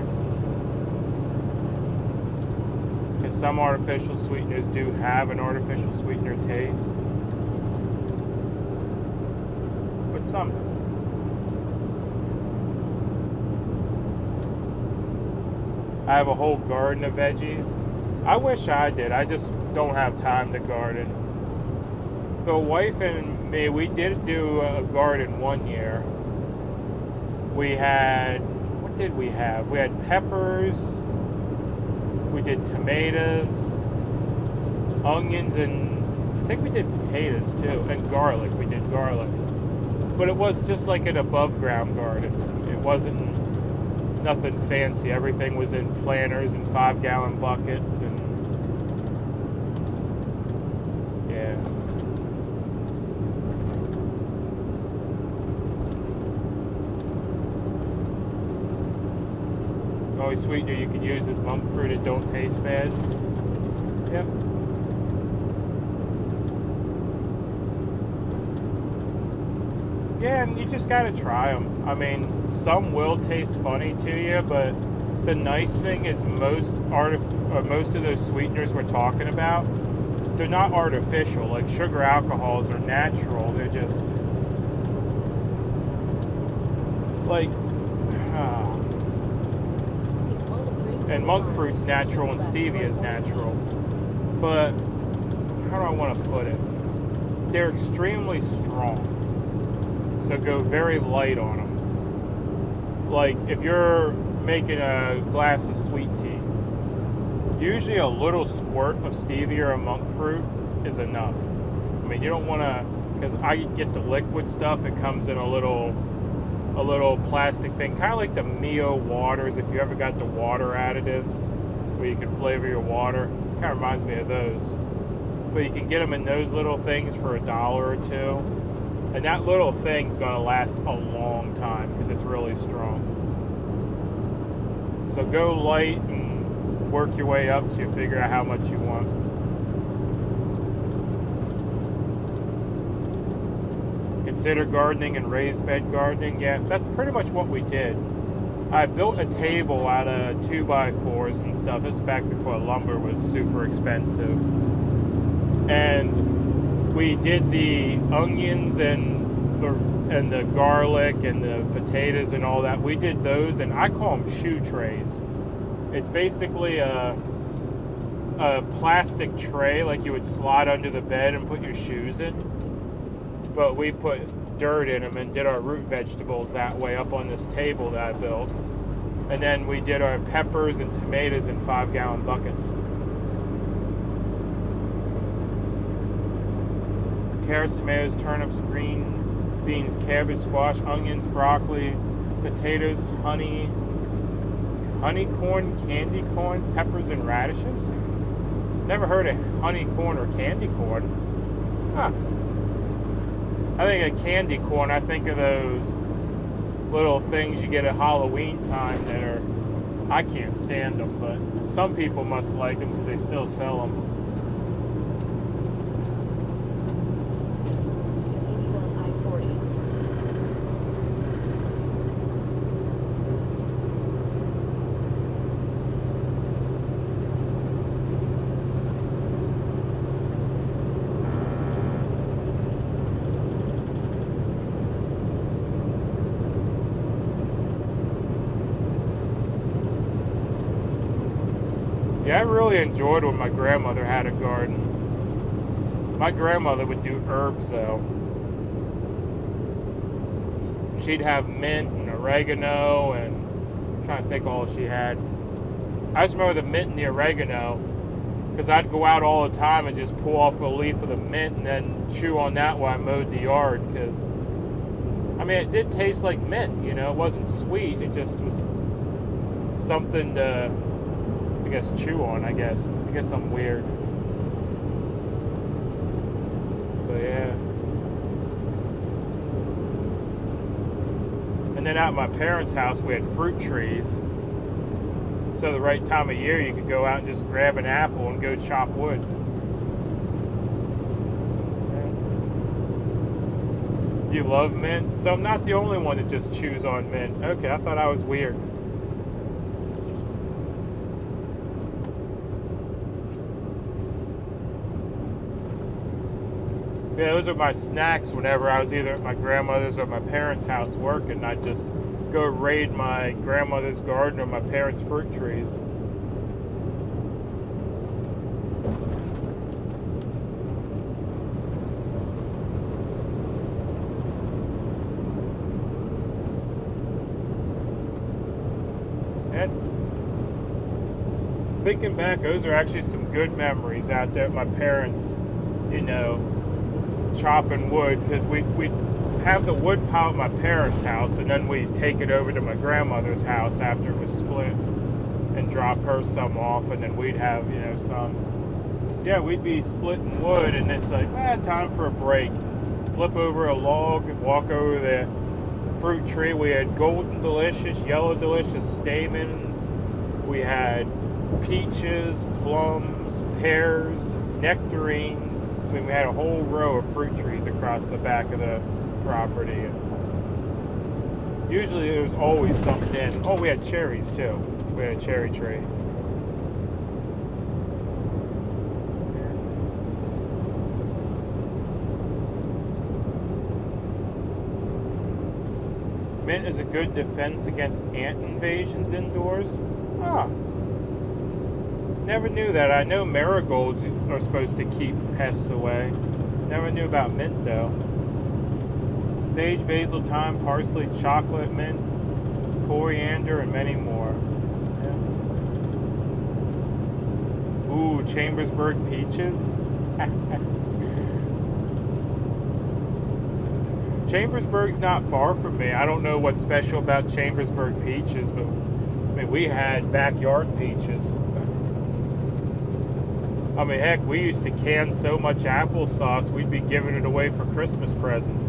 Because some artificial sweeteners do have an artificial sweetener taste. but some. I have a whole garden of veggies. I wish I did. I just don't have time to garden. The wife and me, we did do a garden one year. We had, what did we have? We had peppers. We did tomatoes, onions, and I think we did potatoes too, and garlic. We did garlic. But it was just like an above ground garden. It wasn't nothing fancy. Everything was in planters and 5-gallon buckets, and yeah. Always sweetener you can use as monk fruit. It don't taste bad. Yep. Yeah, and you just gotta try them. I mean, some will taste funny to you, but the nice thing is most of those sweeteners we're talking about, they're not artificial. Like sugar alcohols are natural. They're just like, and monk fruit's natural and stevia is natural. But how do I want to put it? They're extremely strong. So go very light on them. Like if you're making a glass of sweet tea, usually a little squirt of stevia or monk fruit is enough. I mean, you don't want to, because I get the liquid stuff. It comes in a little plastic thing, kind of like the Mio waters. If you ever got the water additives where you can flavor your water, kind of reminds me of those. But you can get them in those little things for $1 or $2. And that little thing's going to last a long time because it's really strong. So go light and work your way up to figure out how much you want. Consider gardening and raised bed gardening. Yeah, that's pretty much what we did. I built a table out of 2x4s and stuff. This is back before lumber was super expensive. And we did the onions and the garlic and the potatoes and all that. We did those, and I call them shoe trays. It's basically a plastic tray like you would slide under the bed and put your shoes in. But we put dirt in them and did our root vegetables that way up on this table that I built. And then we did our peppers and tomatoes in 5-gallon buckets. Carrots, tomatoes, turnips, green beans, cabbage, squash, onions, broccoli, potatoes, honey corn, candy corn, peppers, and radishes. Never heard of honey corn or candy corn. Huh. I think of candy corn, I think of those little things you get at Halloween time that are, I can't stand them, but some people must like them because they still sell them. Yeah, I really enjoyed when my grandmother had a garden. My grandmother would do herbs though. She'd have mint and oregano and I'm trying to think all she had. I just remember the mint and the oregano because I'd go out all the time and just pull off a leaf of the mint and then chew on that while I mowed the yard because, I mean, it did taste like mint, you know, it wasn't sweet, it just was something to, I guess, chew on, I guess I'm weird. But yeah. And then out at my parents' house we had fruit trees. So the right time of year you could go out and just grab an apple and go chop wood. You love mint? So I'm not the only one that just chews on mint. Okay, I thought I was weird. Yeah, those are my snacks whenever I was either at my grandmother's or my parents' house working. I'd just go raid my grandmother's garden or my parents' fruit trees. That's, thinking back, those are actually some good memories out there at my parents, chopping wood, because we'd have the wood pile at my parents' house, and then we'd take it over to my grandmother's house after it was split and drop her some off, and then we'd have, some. Yeah, we'd be splitting wood, and it's like, time for a break. Flip over a log and walk over the fruit tree. We had golden delicious, yellow delicious stamens. We had peaches, plums, pears, nectarines. I mean, we had a whole row of fruit trees across the back of the property. And usually there was always something in. Oh, we had cherries too. We had a cherry tree. Mint is a good defense against ant invasions indoors. Never knew that. I know marigolds are supposed to keep pests away. Never knew about mint though. Sage, basil, thyme, parsley, chocolate mint, coriander, and many more. Yeah. Ooh, Chambersburg peaches. Chambersburg's not far from me. I don't know what's special about Chambersburg peaches, but we had backyard peaches. Heck, we used to can so much applesauce, we'd be giving it away for Christmas presents.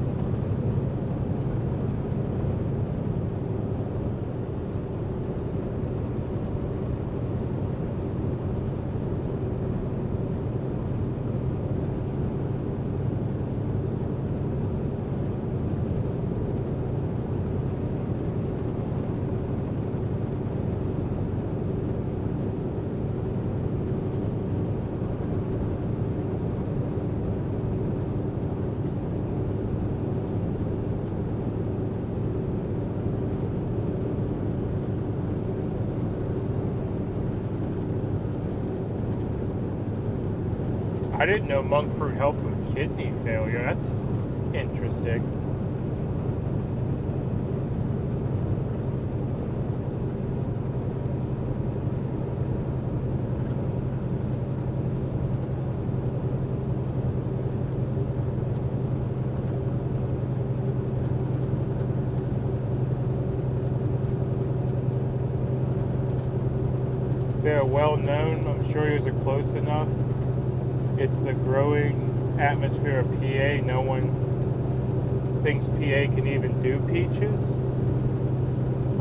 I didn't know monk fruit helped with kidney failure. That's interesting. They're well known. I'm sure yours are close enough. It's the growing atmosphere of PA. No one thinks PA can even do peaches.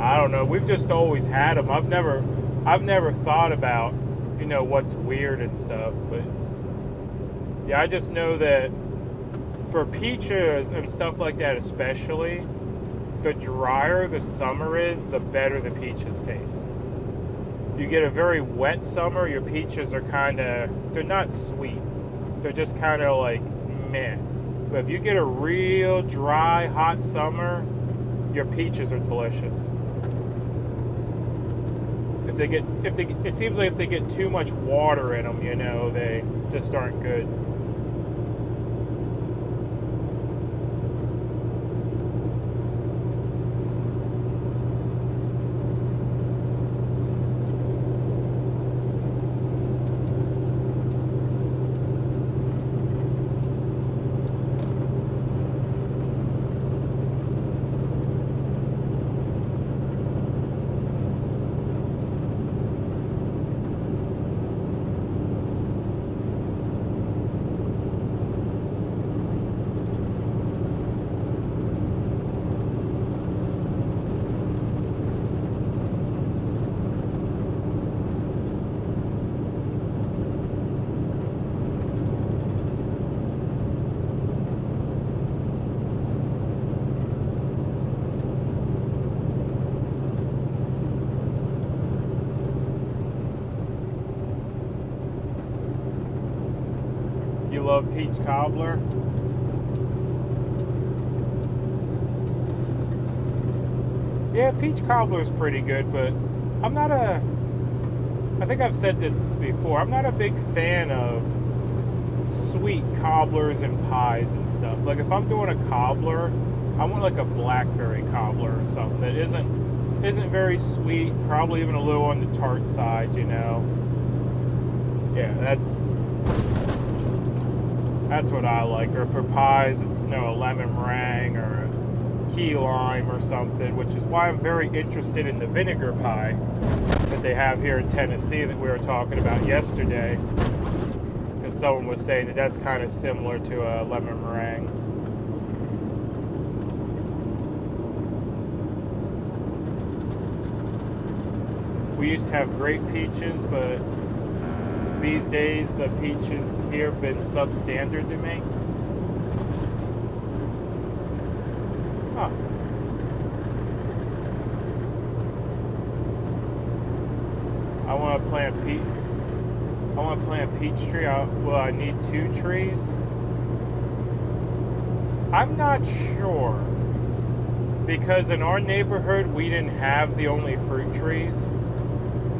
I don't know. We've just always had them. I've never thought about, what's weird and stuff. But yeah, I just know that for peaches and stuff like that, especially, the drier the summer is, the better the peaches taste. You get a very wet summer, your peaches are they're not sweet. They're just kind of like meh. But if you get a real dry, hot summer, your peaches are delicious. It seems like if they get too much water in them, they just aren't good. You love peach cobbler? Yeah, peach cobbler is pretty good, but I'm not a... I think I've said this before. I'm not a big fan of sweet cobblers and pies and stuff. Like, if I'm doing a cobbler, I want like a blackberry cobbler or something that isn't very sweet, probably even a little on the tart side, you know. Yeah, that's what I like. Or for pies, it's, you know, a lemon meringue or a key lime or something, which is why I'm very interested in the vinegar pie that they have here in Tennessee that we were talking about yesterday. Because someone was saying that that's kind of similar to a lemon meringue. We used to have great peaches, but these days the peaches here have been substandard to me. Huh. I want to plant a peach tree. Well, I need 2 trees. I'm not sure, because in our neighborhood we didn't have the only fruit trees.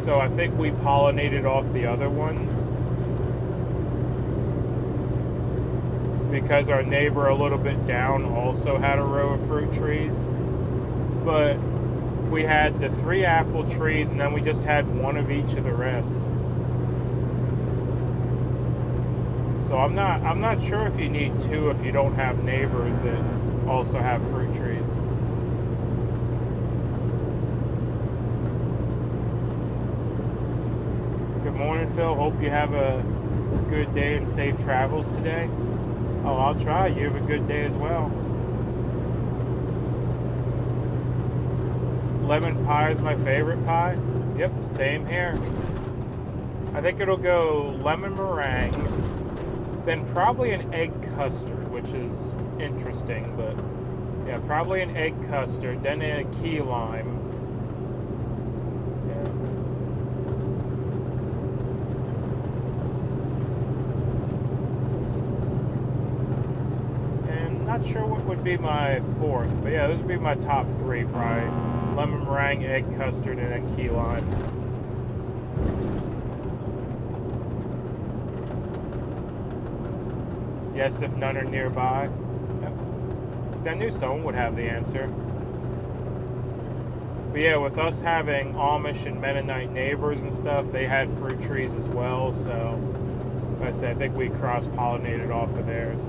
So I think we pollinated off the other ones. Because our neighbor a little bit down also had a row of fruit trees. But we had the 3 apple trees, and then we just had 1 of each of the rest. So I'm not sure if you need 2 if you don't have neighbors that also have fruit trees. Good morning, Phil. Hope you have a good day and safe travels today. Oh, I'll try. You have a good day as well. Lemon pie is my favorite pie. Yep, same here. I think it'll go lemon meringue, then probably an egg custard, which is interesting, but yeah, probably an egg custard, then a key lime. Not sure what would be my 4th, but yeah, those would be my top 3 probably. Lemon meringue, egg custard, and then key lime. Yes, if none are nearby. Yep. See, I knew someone would have the answer. But yeah, with us having Amish and Mennonite neighbors and stuff, they had fruit trees as well, so like I said, I think we cross-pollinated off of theirs.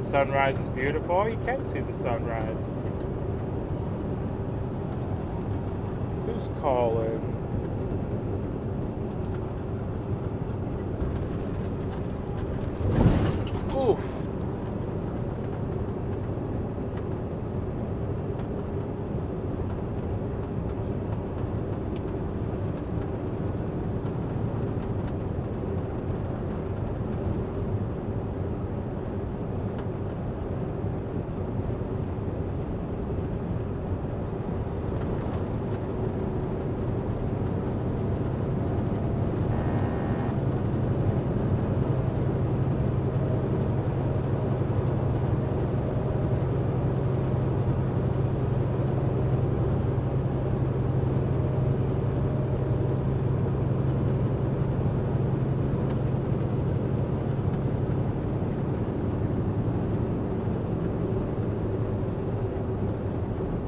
Sunrise is beautiful. Oh, you can see the sunrise. Who's calling? Oof.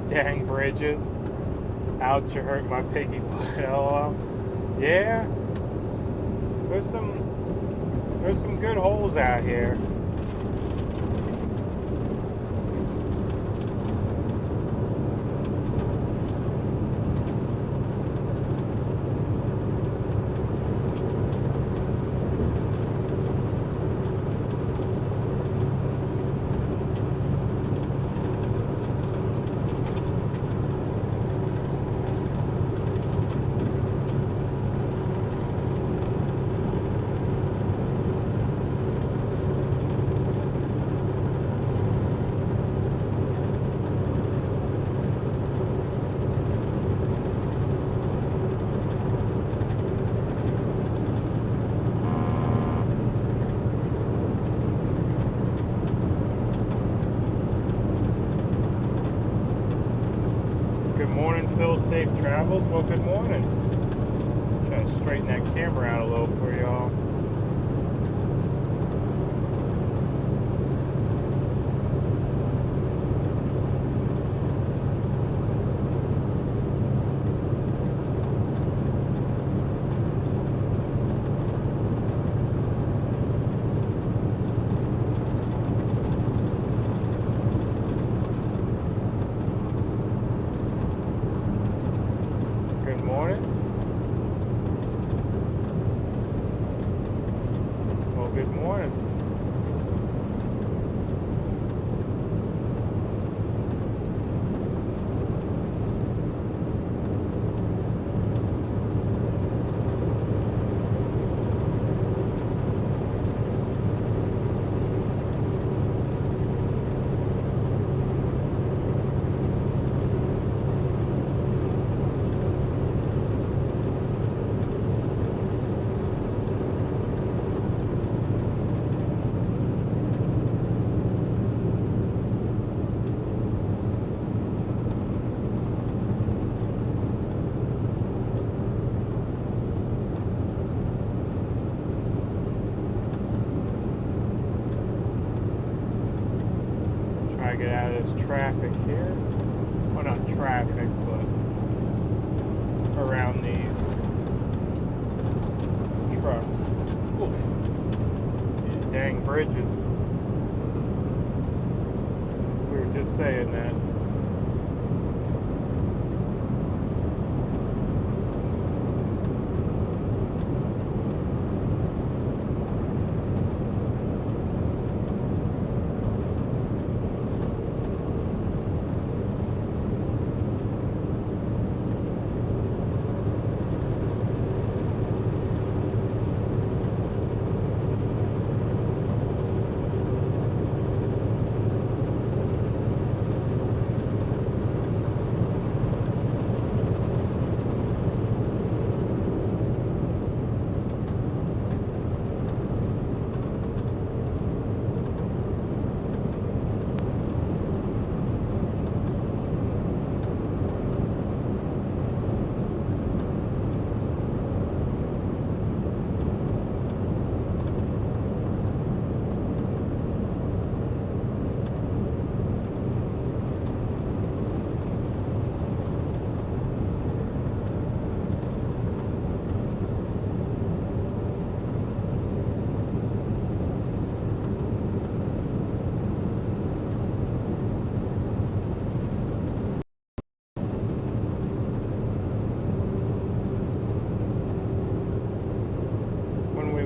Dang bridges. Ouch, you hurt my piggy butt. LOL. Yeah. There's some good holes out here. morning, Phil. Safe travels. Well, good morning. Try to straighten that camera out a little for y'all. Good morning. Well, good morning. Try to get out of this traffic here. Well, not traffic, but around these trucks. Oof. These dang bridges. We were just saying that.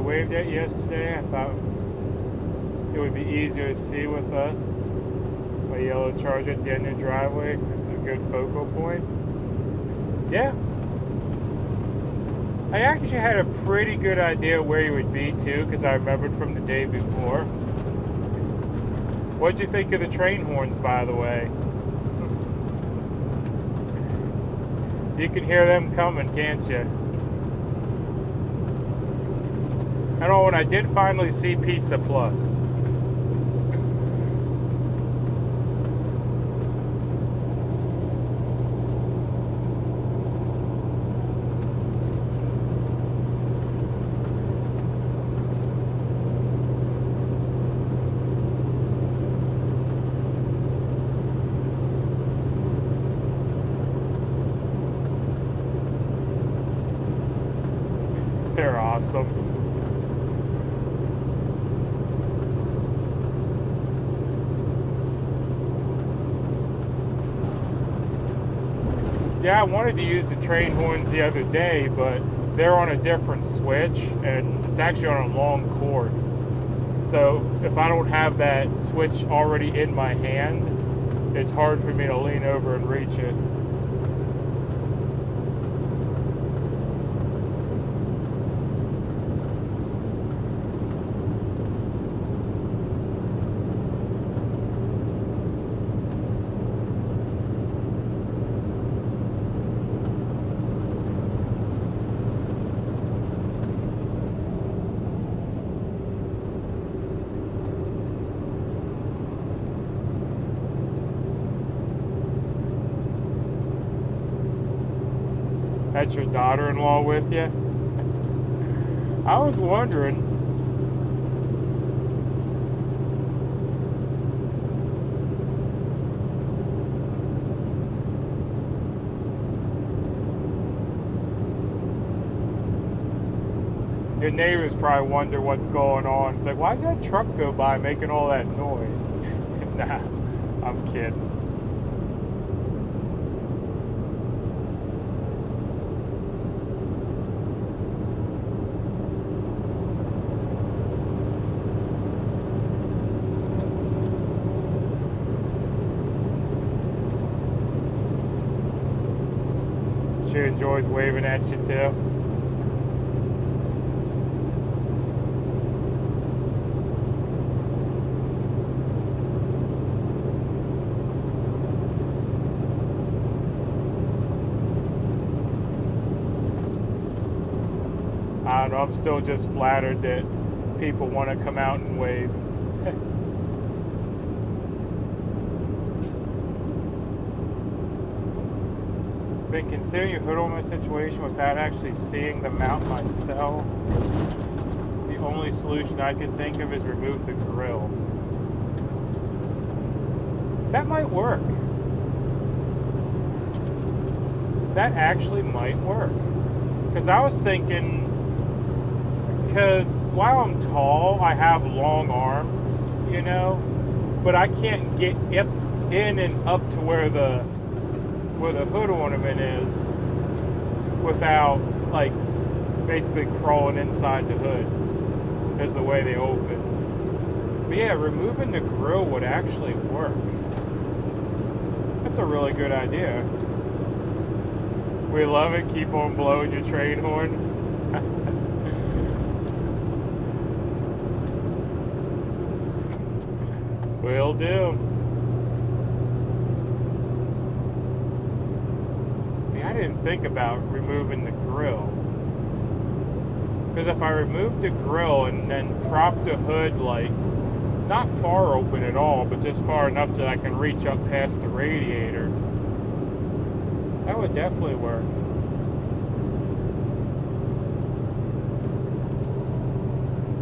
Waved at yesterday, I thought it would be easier to see with us. My yellow Charger at the end of the driveway, a good focal point. Yeah. I actually had a pretty good idea where you would be too, because I remembered from the day before. What'd you think of the train horns, by the way? You can hear them coming, can't you? I know when I did finally see Pizza Plus. They're awesome. Yeah, I wanted to use the train horns the other day, but they're on a different switch, and it's actually on a long cord. So if I don't have that switch already in my hand, it's hard for me to lean over and reach it. That's your daughter-in-law with you? I was wondering. Your neighbors probably wonder what's going on. It's like, why does that truck go by making all that noise? Nah, I'm kidding. She enjoys waving at you too. I don't know, I'm still just flattered that people want to come out and wave. Been considering a hood on my situation without actually seeing the mount myself. The only solution I can think of is remove the grill. That might work. That actually might work. Because I was thinking, because while I'm tall, I have long arms, you know, but I can't get in and up to where the hood ornament is without, like, basically crawling inside the hood because the way they open. But yeah, removing the grill would actually work. That's a really good idea. We love it. Keep on blowing your train horn. Will do. I didn't think about removing the grill. Because if I removed the grill and then propped the hood, like, not far open at all, but just far enough that I can reach up past the radiator, that would definitely work.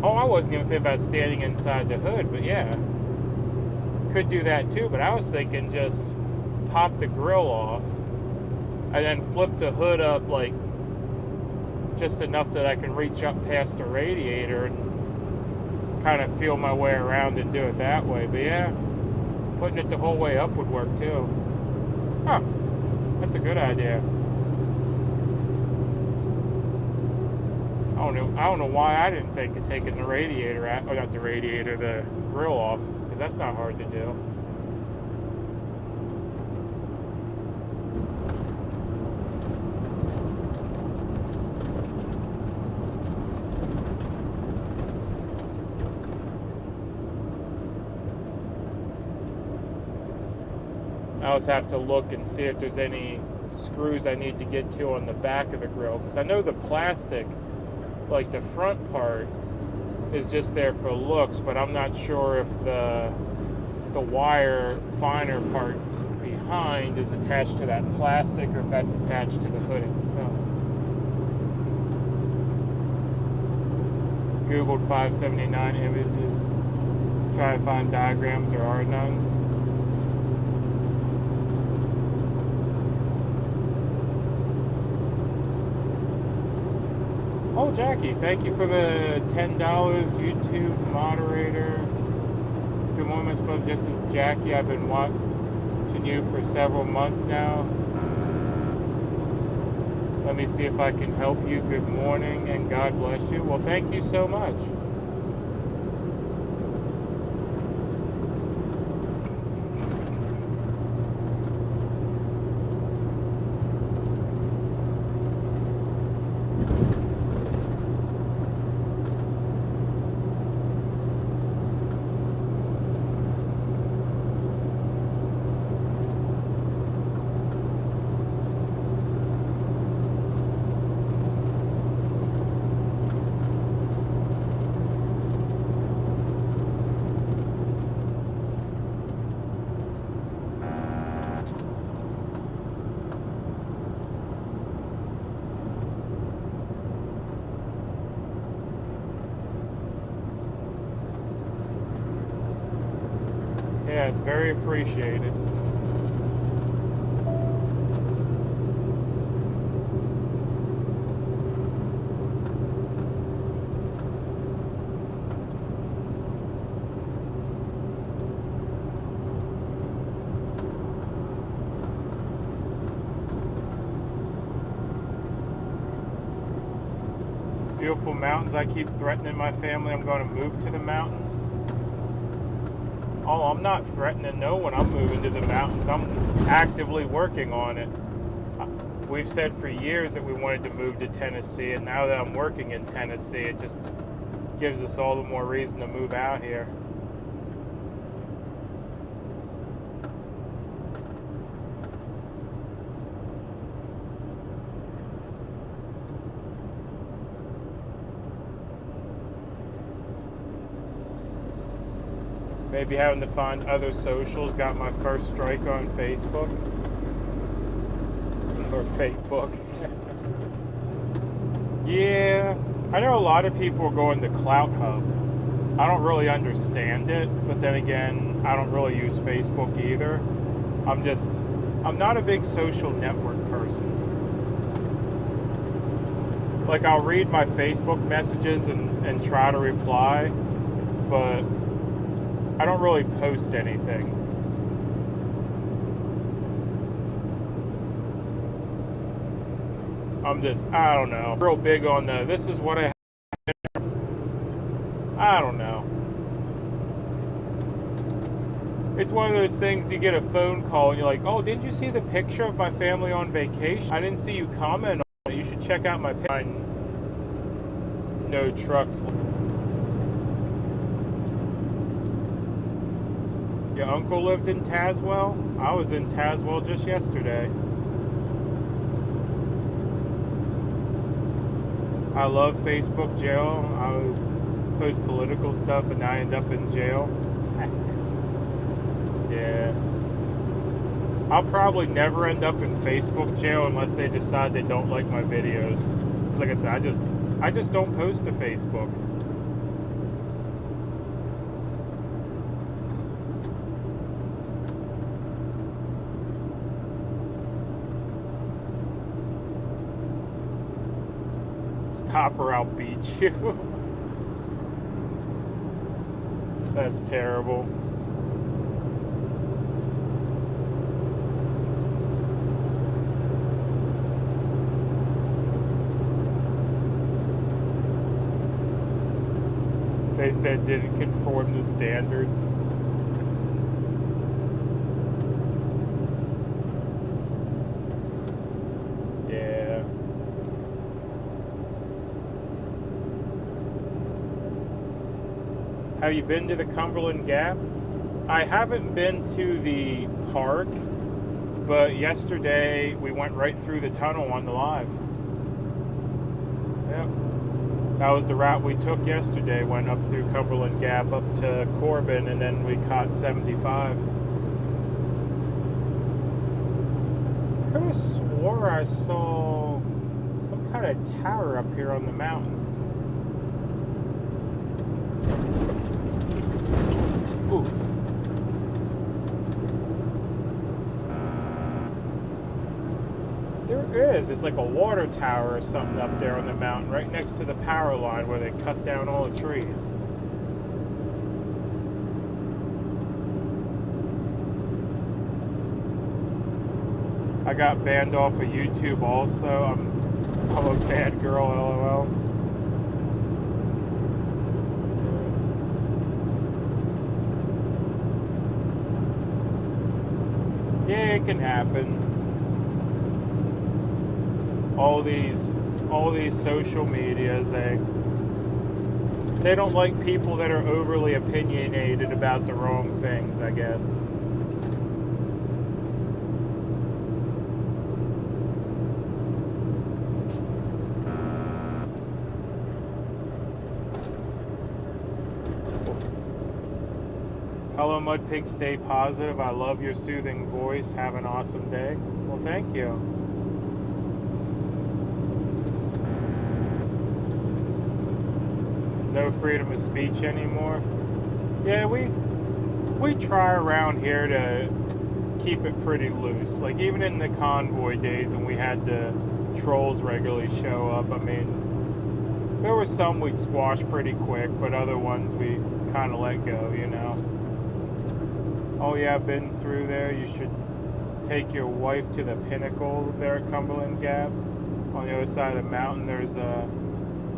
Oh, I wasn't even thinking about standing inside the hood, but yeah. Could do that too, but I was thinking just pop the grill off and then flip the hood up, like, just enough that I can reach up past the radiator and kind of feel my way around and do it that way. But yeah, putting it the whole way up would work too. Huh, that's a good idea. I don't know why I didn't think of taking the radiator out, or not the radiator, the grill off, because that's not hard to do. I also have to look and see if there's any screws I need to get to on the back of the grill, because I know the plastic, like the front part, is just there for looks, but I'm not sure if the wire finer part behind is attached to that plastic or if that's attached to the hood itself. Googled 579 images, try to find diagrams, there are none. Oh, Jackie, thank you for the $10 YouTube moderator. Good morning, Miss Bub. This is Jackie. I've been watching you for several months now. Let me see if I can help you. Good morning, and God bless you. Well, thank you so much. it's very appreciated. Beautiful mountains. I keep threatening my family I'm going to move to the mountains. Oh, I'm not threatening no one. I'm moving to the mountains. I'm actively working on it. We've said for years that we wanted to move to Tennessee, and now that I'm working in Tennessee, it just gives us all the more reason to move out here. Maybe having to find other socials. Got my first strike on Facebook. Or Fakebook. Yeah, I know a lot of people are going to Clout Hub. I don't really understand it, but then again, I don't really use Facebook either. I'm not a big social network person. Like, I'll read my Facebook messages and try to reply, but I don't really post anything. I don't know, real big on this is what I don't know. It's one of those things, you get a phone call and you're like, oh, did you see the picture of my family on vacation? I didn't see you comment on it. You should check out my picture. No trucks. Your uncle lived in Tazewell? I was in Tazewell just yesterday. I love Facebook jail. I was post political stuff and I end up in jail. Yeah. I'll probably never end up in Facebook jail unless they decide they don't like my videos. 'Cause like I said, I just don't post to Facebook. Stop or I'll beat you. That's terrible. They said didn't conform to standards. Yeah. Have you been to the Cumberland Gap? I haven't been to the park, but yesterday we went right through the tunnel on the live. Yep. That was the route we took yesterday, went up through Cumberland Gap up to Corbin, and then we caught 75. Could have swore I saw some kind of tower up here on the mountain. Oof. There is. It's like a water tower or something up there on the mountain, right next to the power line where they cut down all the trees. I got banned off of YouTube also. I'm a bad girl, LOL. Yeah, it can happen. All these social medias, they don't like people that are overly opinionated about the wrong things, I guess. Hello, MudPig. Stay positive. I love your soothing voice. Have an awesome day. Well, thank you. No freedom of speech anymore. Yeah, we try around here to keep it pretty loose. Like even in the convoy days when we had the trolls regularly show up, I mean, there were some we'd squash pretty quick, but other ones we kind of let go, you know. Oh yeah, I've been through there. You should take your wife to the pinnacle there at Cumberland Gap. On the other side of the mountain, there's a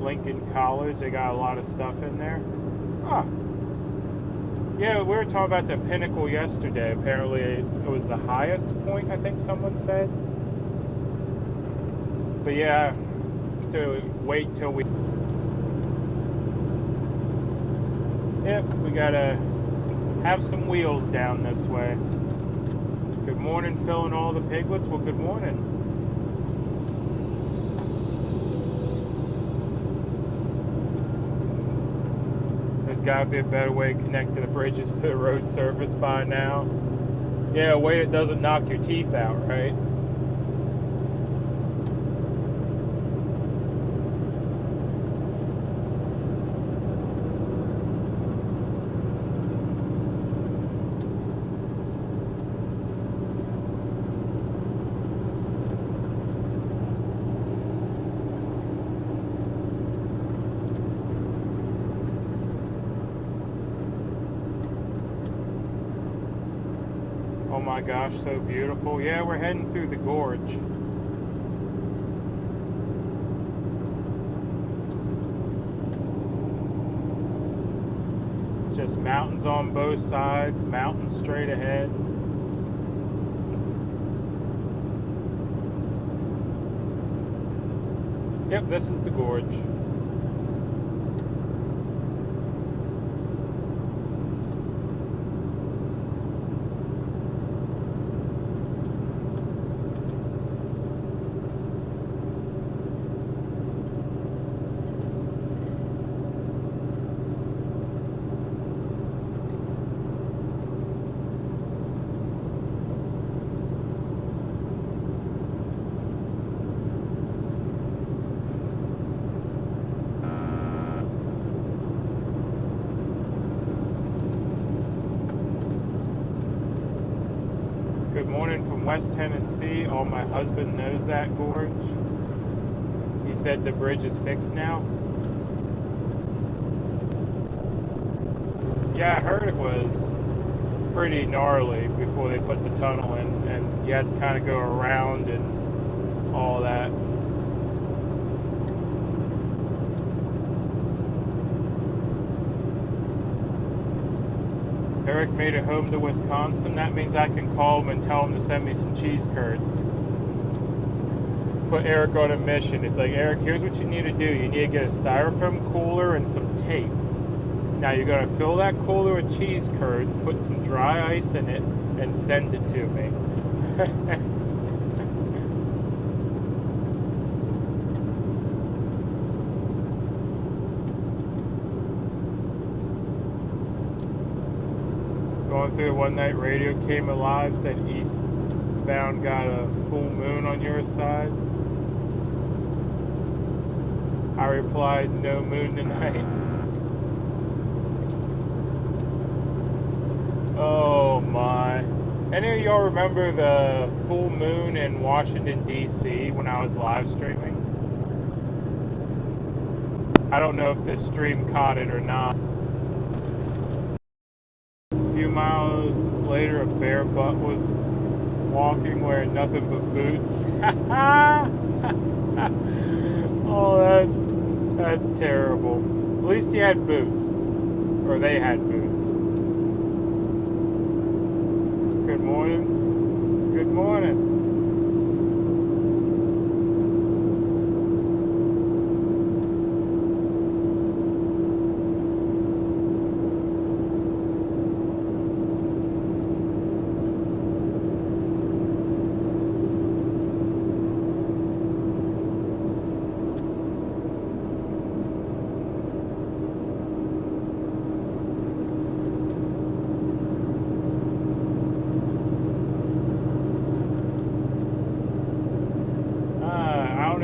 Lincoln College. They got a lot of stuff in there. Huh. Yeah, we were talking about the pinnacle yesterday. Apparently, it was the highest point, I think someone said. But yeah, to wait till we... Yep, we gotta have some wheels down this way. Good morning, Phil and all the piglets. Well, good morning. There's gotta be a better way to connect to the bridges to the road surface by now. Yeah, a way that doesn't knock your teeth out, right? Oh my gosh, so beautiful. Yeah, we're heading through the gorge. Just mountains on both sides, mountains straight ahead. Yep, this is the gorge. Good morning from West Tennessee. Oh, my husband knows that gorge. He said the bridge is fixed now. Yeah, I heard it was pretty gnarly before they put the tunnel in, and you had to kind of go around and all that. Eric made it home to Wisconsin. That means I can call him and tell him to send me some cheese curds. Put Eric on a mission. It's like, Eric, here's what you need to do. You need to get a styrofoam cooler and some tape. Now you're going to fill that cooler with cheese curds, put some dry ice in it, and send it to me. Going through one night, radio came alive, said eastbound got a full moon on your side. I replied, no moon tonight. Oh my. Any of y'all remember the full moon in Washington, D.C. when I was live streaming? I don't know if this stream caught it or not. A few miles later, a bare butt was walking wearing nothing but boots. Oh, that's terrible. At least he had boots. Or they had boots. Good morning. Good morning.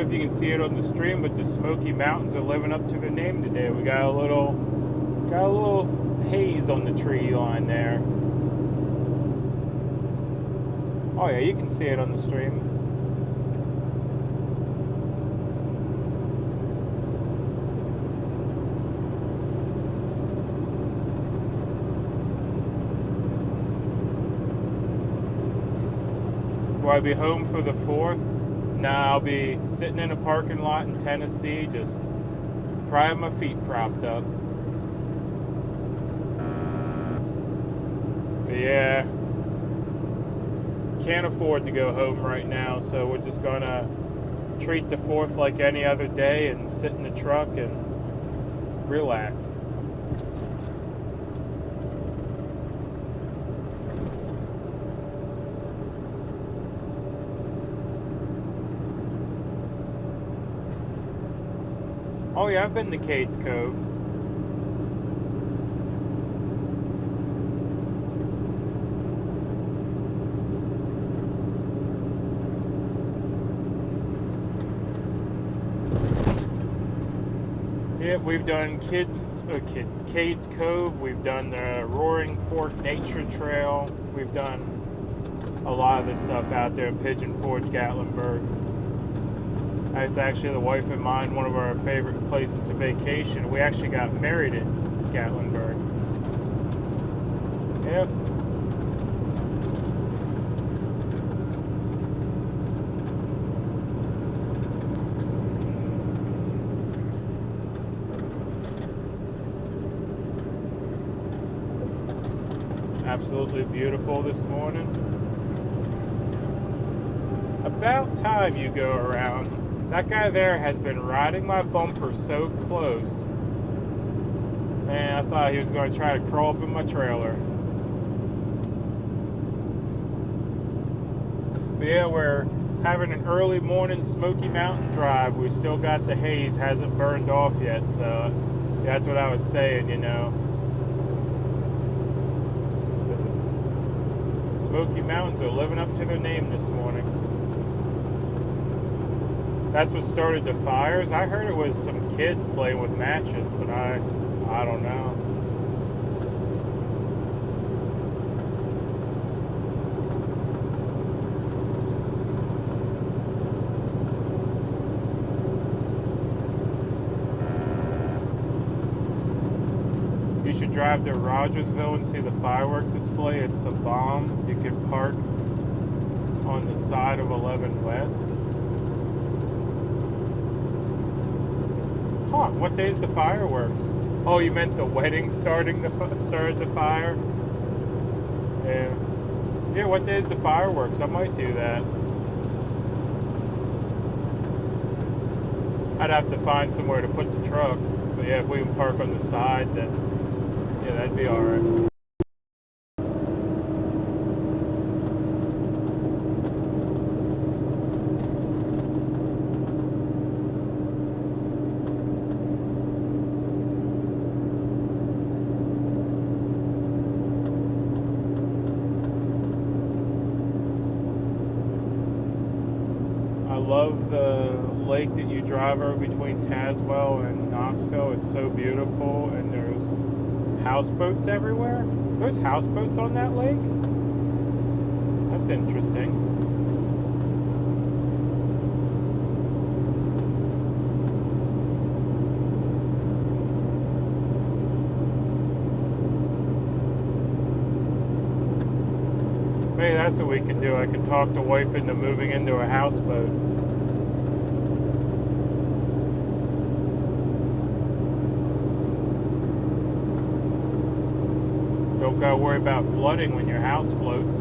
If you can see it on the stream, but the Smoky Mountains are living up to their name today. We got a little Got a little haze on the tree line there. Oh yeah, you can see it on the stream. Will I be home for the 4th? Nah, I'll be sitting in a parking lot in Tennessee, just probably have my feet propped up. But yeah, can't afford to go home right now, so we're just gonna treat the 4th like any other day and sit in the truck and relax. Oh yeah, I've been to Cades Cove. Yeah, we've done Cades Cove. We've done the Roaring Fork Nature Trail. We've done a lot of the stuff out there in Pigeon Forge, Gatlinburg. That's actually the wife and mine, one of our favorite places to vacation. We actually got married in Gatlinburg. Yep. Absolutely beautiful this morning. About time you go around. That guy there has been riding my bumper so close. Man, I thought he was going to try to crawl up in my trailer. But yeah, we're having an early morning Smoky Mountain drive. We still got the haze, hasn't burned off yet, so that's what I was saying, you know. The Smoky Mountains are living up to their name this morning. That's what started the fires. I heard it was some kids playing with matches, but I don't know. You should drive to Rogersville and see the firework display. It's the bomb. You can park on the side of 11 West. Huh, what day's the fireworks? Oh, you meant the wedding started the fire? Yeah. Yeah, what day's the fireworks? I might do that. I'd have to find somewhere to put the truck. But yeah, if we can park on the side, then yeah, that'd be alright. Love the lake that you drive over between Tazewell and Knoxville. It's so beautiful, and there's houseboats everywhere. There's houseboats on that lake? That's interesting. Maybe that's what we can do. I can talk the wife into moving into a houseboat. Don't gotta worry about flooding when your house floats.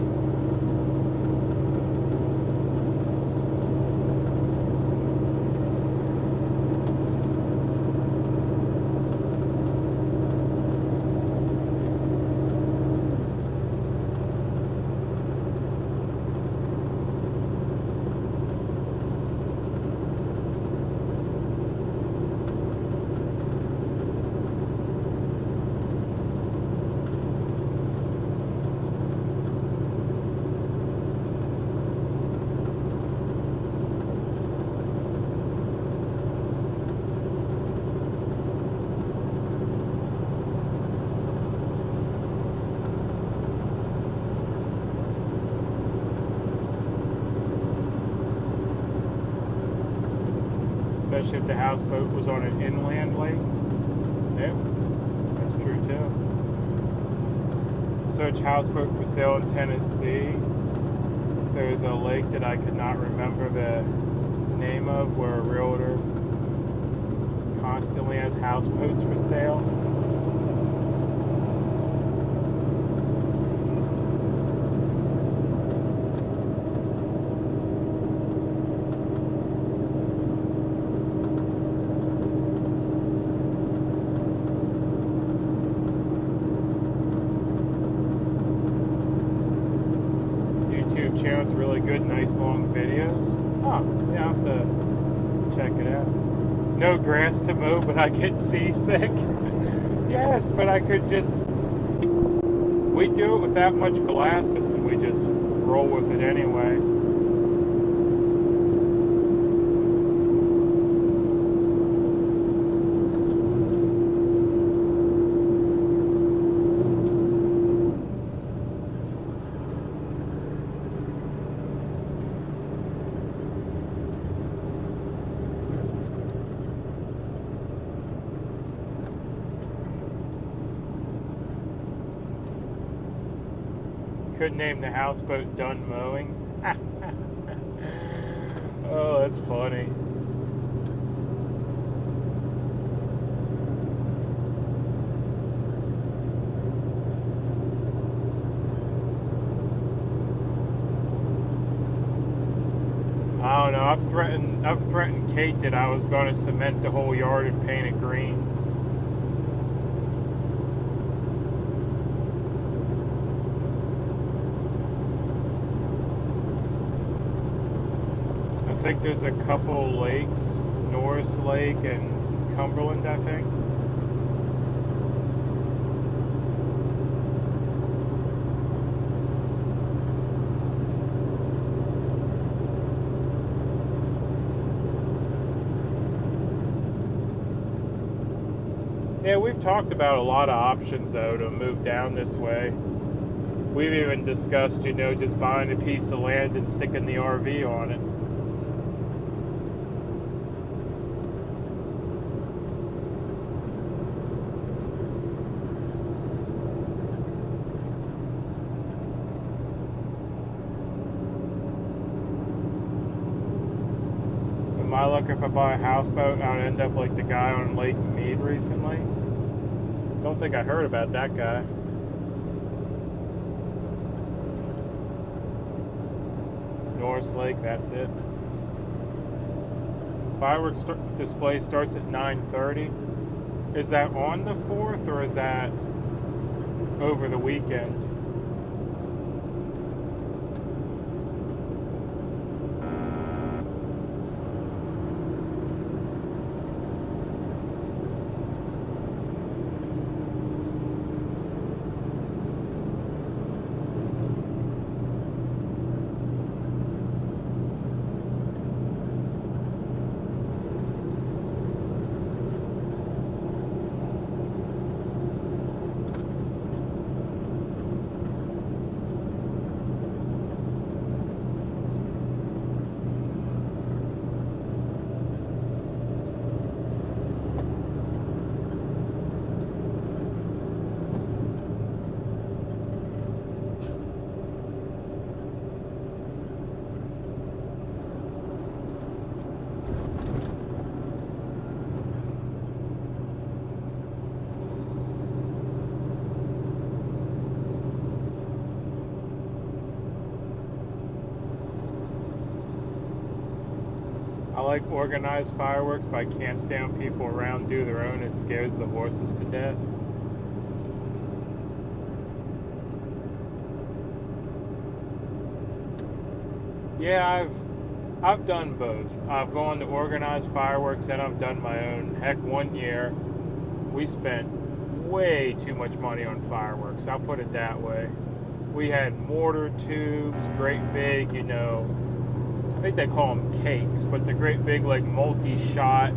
especially if the houseboat was on an inland lake. Yeah, that's true too. Search houseboat for sale in Tennessee. There's a lake that I could not remember the name of where a realtor constantly has houseboats for sale. Channel's really good, nice long videos. Oh, yeah, I'll have to check it out. No grass to mow, but I get seasick. Yes, but I could just... We do it without much glasses, and we just roll with it anyway. Could name the houseboat Done Mowing. Oh, that's funny. I don't know. I've threatened Kate that I was going to cement the whole yard and paint it green. I think there's a couple lakes, Norris Lake and Cumberland, I think. Yeah, we've talked about a lot of options though to move down this way. We've even discussed, you know, just buying a piece of land and sticking the RV on it. My luck, if I buy a houseboat, I'll end up like the guy on Lake Mead recently. Don't think I heard about that guy. Norris Lake, that's it. Fireworks display starts at 9:30. Is that on the 4th or is that over the weekend? I like organized fireworks, but I can't stand people around do their own. It scares the horses to death. Yeah, I've done both. I've gone to organized fireworks and I've done my own. Heck, one year we spent way too much money on fireworks. I'll put it that way. We had mortar tubes, great big, you know, I think they call them cakes, but the great big like multi-shot,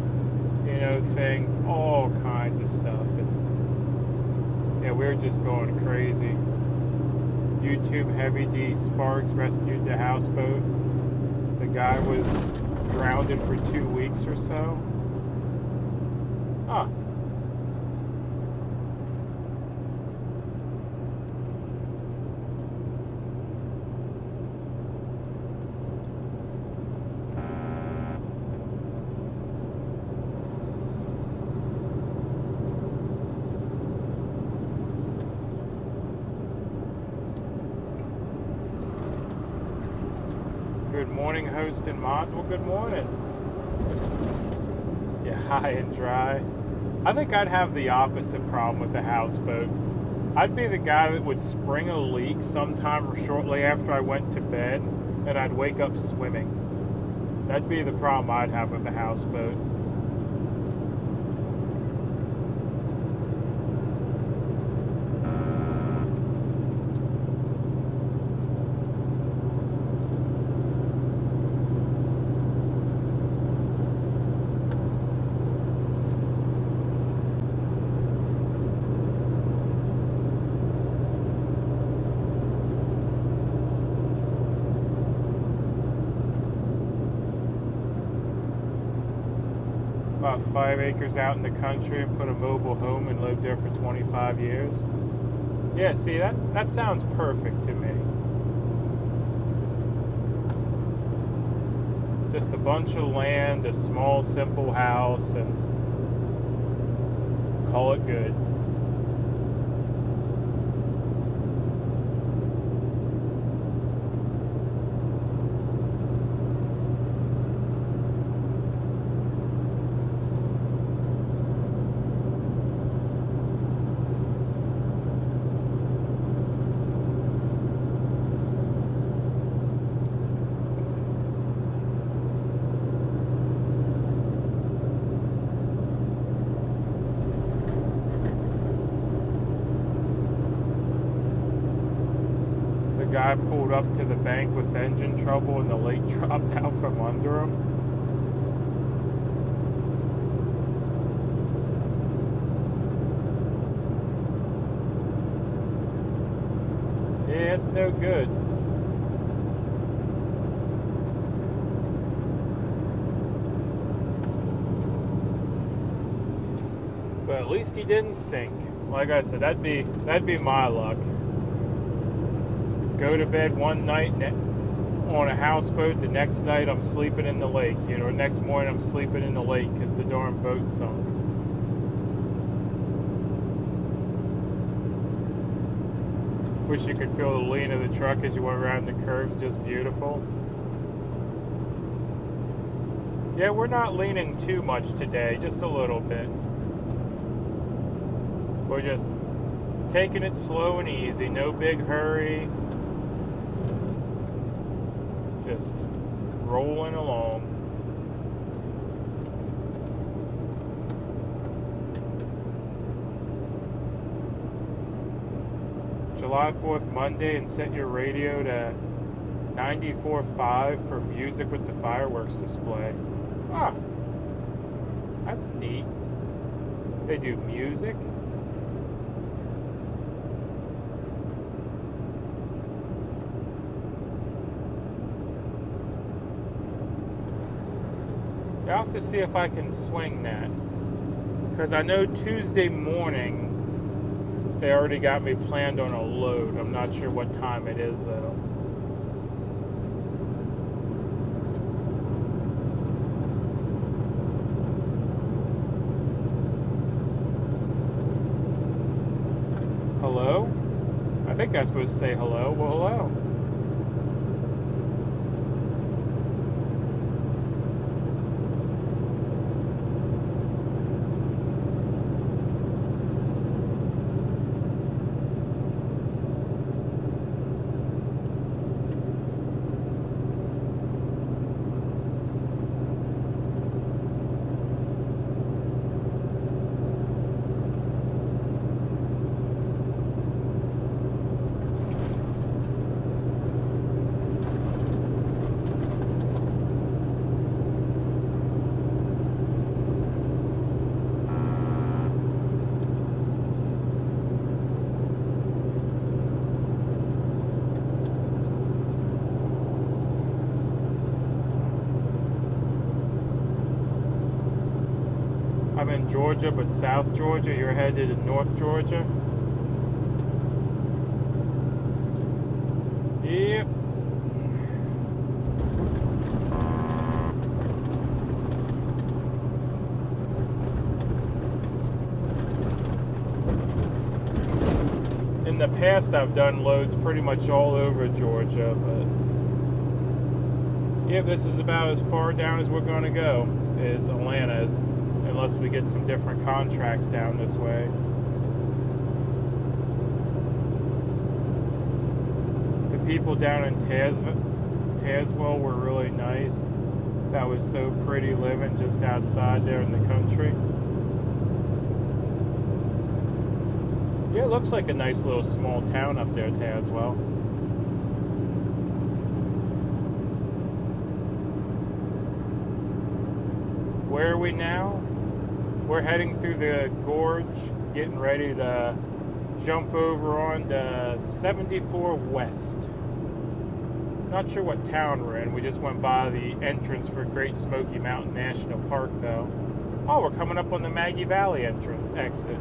you know, things, all kinds of stuff. And yeah, we were just going crazy. YouTube Heavy D Sparks rescued the houseboat. The guy was grounded for 2 weeks or so. Huh. Good morning, host and mods. Well, good morning. Yeah, high and dry. I think I'd have the opposite problem with the houseboat. I'd be the guy that would spring a leak sometime shortly after I went to bed, and I'd wake up swimming. That'd be the problem I'd have with the houseboat. About 5 acres out in the country and put a mobile home and lived there for 25 years. Yeah, see, that sounds perfect to me. Just a bunch of land, a small, simple house, and call it good. Guy pulled up to the bank with engine trouble and the lake dropped out from under him. Yeah, it's no good. But at least he didn't sink. Like I said, that'd be my luck. Go to bed one night on a houseboat, the next night I'm sleeping in the lake, next morning I'm sleeping in the lake because the darn boat sunk. Wish you could feel the lean of the truck as you went around the curves, just beautiful. Yeah, we're not leaning too much today, just a little bit. We're just taking it slow and easy, no big hurry. Just rolling along. July 4th, Monday, and set your radio to 94.5 for music with the fireworks display. Ah, that's neat. They do music. I'll have to see if I can swing that, because I know Tuesday morning they already got me planned on a load. I'm not sure what time it is though. Hello? I think I'm supposed to say hello. Well, hello. I'm in Georgia, but South Georgia. You're headed to North Georgia. Yep. In the past, I've done loads pretty much all over Georgia, but yeah, this is about as far down as we're going to go, is Atlanta, unless we get some different contracts down this way. The people down in Tazewell were really nice. That was so pretty living just outside there in the country. Yeah, it looks like a nice little small town up there, Tazewell. Where are we now? We're heading through the gorge, getting ready to jump over on to 74 West. Not sure what town we're in. We just went by the entrance for Great Smoky Mountain National Park, though. Oh, we're coming up on the Maggie Valley exit.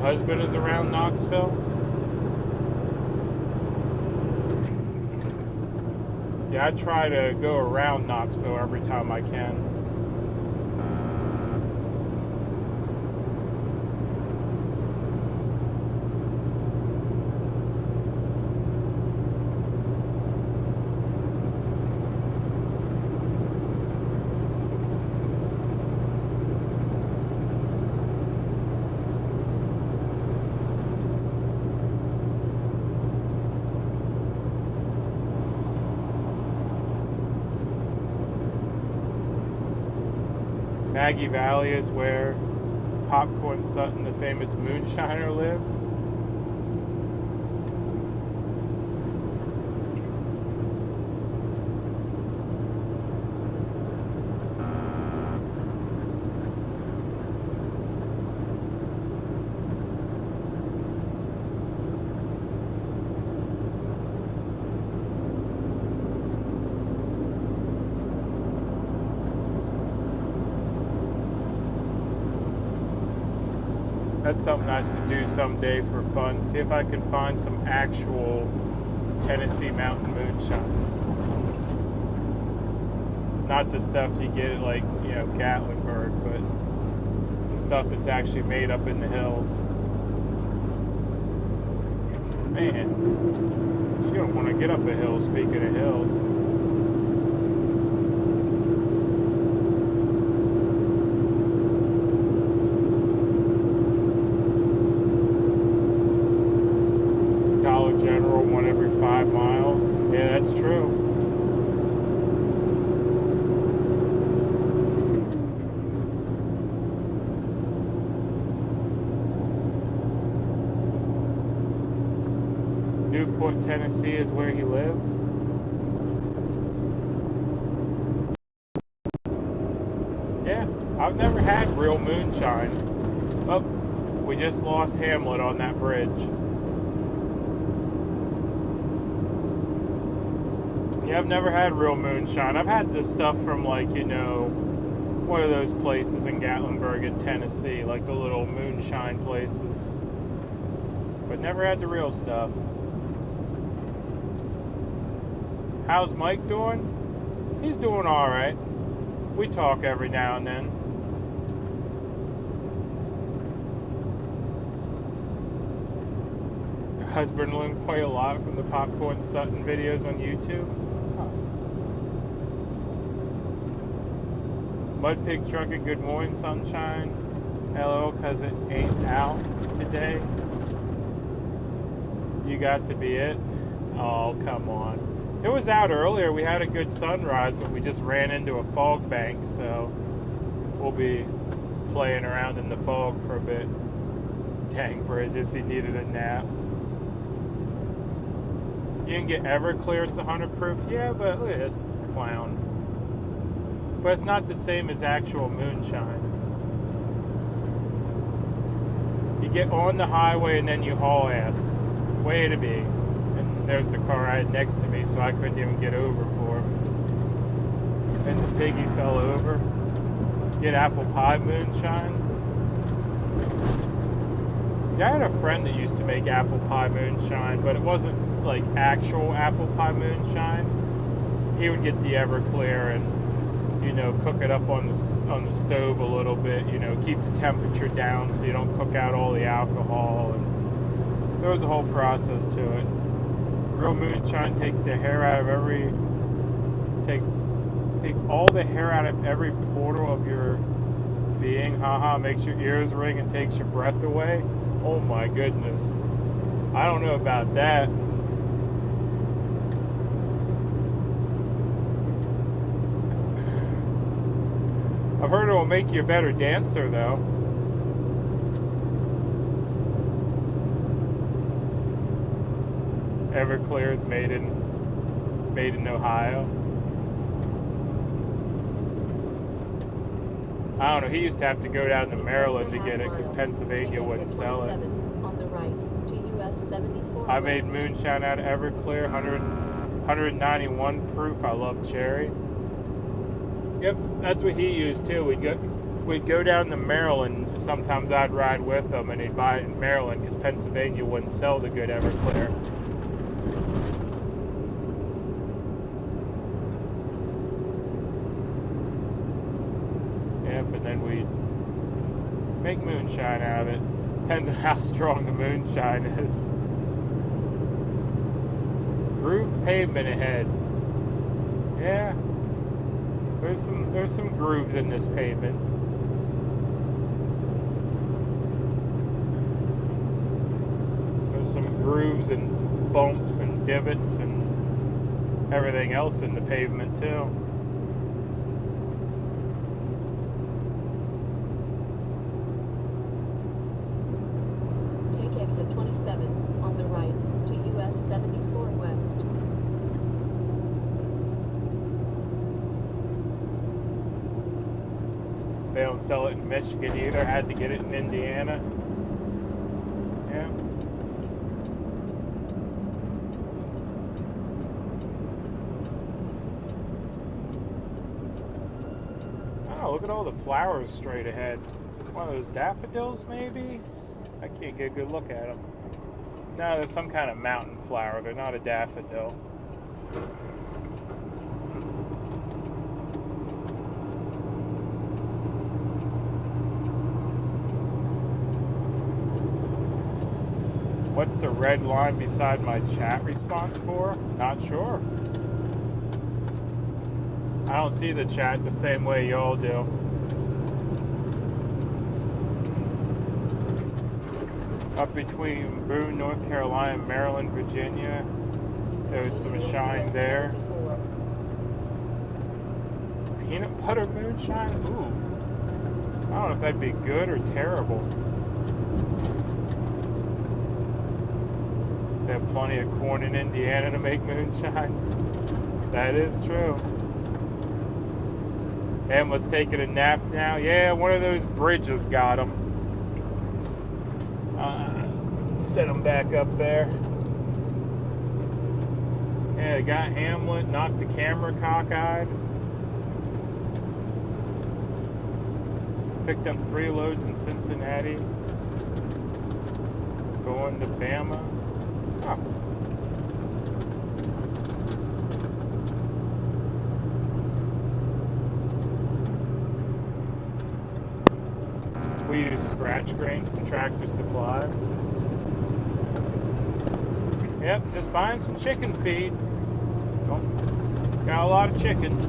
Husband is around Knoxville. Yeah, I try to go around Knoxville every time I can. Maggie Valley is where Popcorn Sutton, the famous moonshiner, lived. That's something I should do someday for fun. See if I can find some actual Tennessee mountain moonshine. Not the stuff you get at, like, you know, Gatlinburg, but the stuff that's actually made up in the hills. Man, she don't want to get up a hill, speaking of hills. General, one every 5 miles. Yeah, that's true. Newport, Tennessee is where he lived. Yeah, I've never had real moonshine. Oh, we just lost Hamlet on that bridge. Yeah, I've never had real moonshine. I've had this stuff from, like, you know, one of those places in Gatlinburg in Tennessee, like the little moonshine places. But never had the real stuff. How's Mike doing? He's doing alright. We talk every now and then. Your husband learned quite a lot from the Popcorn Sutton videos on YouTube. MudPigTrucking, good morning, sunshine. Hello, cause it ain't out today. You got to be it. Oh, come on. It was out earlier. We had a good sunrise, but we just ran into a fog bank, so we'll be playing around in the fog for a bit. Dang, Bridges, he needed a nap. You can get Everclear, it's 100 proof. Yeah, but look at this clown. But it's not the same as actual moonshine. You get on the highway and then you haul ass. Way to be. And there's the car I had next to me, so I couldn't even get over for him. And the piggy fell over. Get apple pie moonshine. Yeah, I had a friend that used to make apple pie moonshine, but it wasn't like actual apple pie moonshine. He would get the Everclear and, you know, cook it up on the stove a little bit, you know, keep the temperature down so you don't cook out all the alcohol, and there was a whole process to it. Real moonshine takes the hair out of takes all the hair out of every portal of your being, makes your ears ring and takes your breath away. Oh my goodness. I don't know about that. I've heard it will make you a better dancer, though. Everclear is made in Ohio. I don't know. He used to have to go down to Maryland to get it because Pennsylvania wouldn't sell it. On the right to US 74 I made moonshine out of Everclear, 191 proof. I love cherry. Yep, that's what he used too. We'd go down to Maryland. Sometimes I'd ride with him, and he'd buy it in Maryland because Pennsylvania wouldn't sell the good Everclear. Yep, and then we'd make moonshine out of it. Depends on how strong the moonshine is. Groove pavement ahead. Yeah. There's some grooves in this pavement. There's some grooves and bumps and divots and everything else in the pavement too. Take exit 27 on the right to US 74 West. They don't sell it in Michigan either. Had to get it in Indiana. Yeah. Oh, look at all the flowers straight ahead. One of those daffodils, maybe? I can't get a good look at them. No, there's some kind of mountain flower. They're not a daffodil. What's the red line beside my chat response for? Not sure. I don't see the chat the same way y'all do. Up between Boone, North Carolina, Maryland, Virginia, there's some shine there. Peanut butter moonshine? Ooh. I don't know if that'd be good or terrible. They have plenty of corn in Indiana to make moonshine. That is true. Emma's taking a nap now. Yeah, one of those bridges got him. Set him back up there. Yeah, they got Hamlet, knocked the camera cockeyed. Picked up 3 loads in Cincinnati. Going to Bama. Oh. We use scratch grain from Tractor Supply. Yep, just buying some chicken feed. Oh, got a lot of chickens.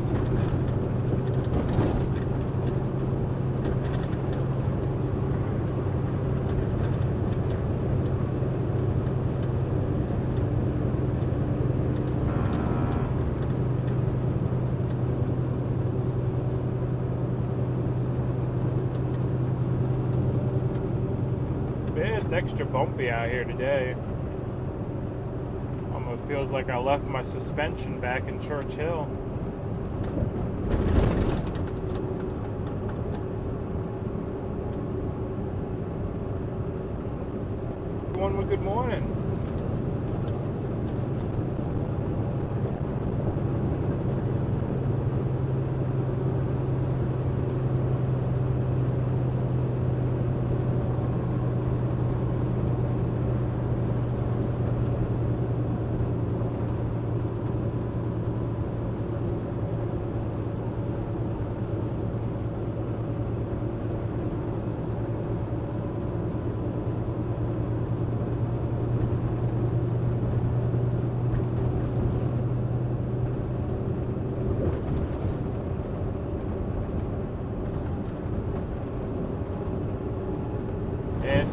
Yeah, it's extra bumpy out here today. Almost feels like I left my suspension back in Church Hill. Good morning.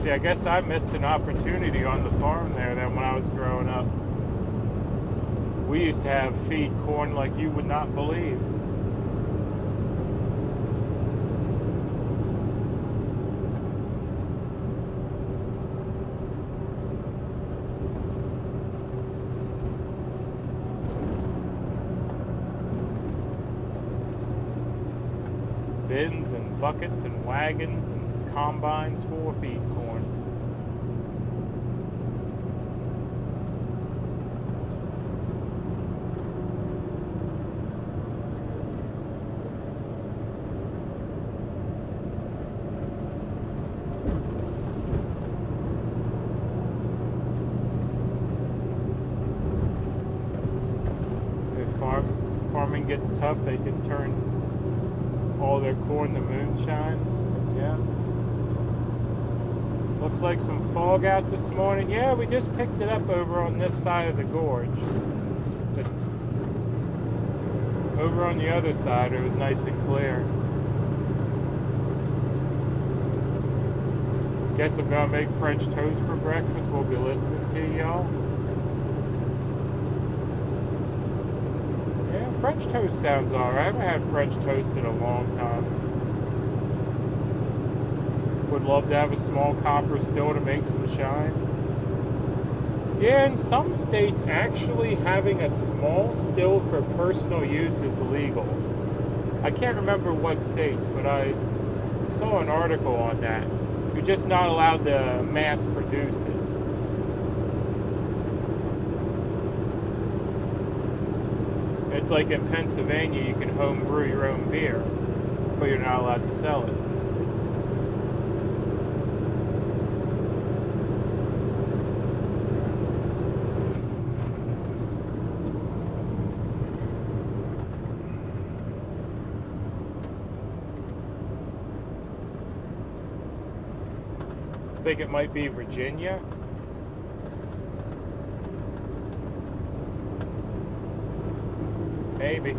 See, I guess I missed an opportunity on the farm there that when I was growing up. We used to have feed corn like you would not believe. Bins and buckets and wagons and combines full of feed corn. If farming gets tough, they can turn all their corn to moonshine. Yeah. Looks like some fog out this morning. Yeah, we just picked it up over on this side of the gorge. But over on the other side, it was nice and clear. Guess I'm gonna make French toast for breakfast. We'll be listening to y'all. Yeah, French toast sounds alright. I haven't had French toast in a long time. Would love to have a small copper still to make some shine. Yeah, in some states, actually having a small still for personal use is legal. I can't remember what states, but I saw an article on that. You're just not allowed to mass produce it. It's like in Pennsylvania, you can home brew your own beer, but you're not allowed to sell it. I think it might be Virginia. Maybe.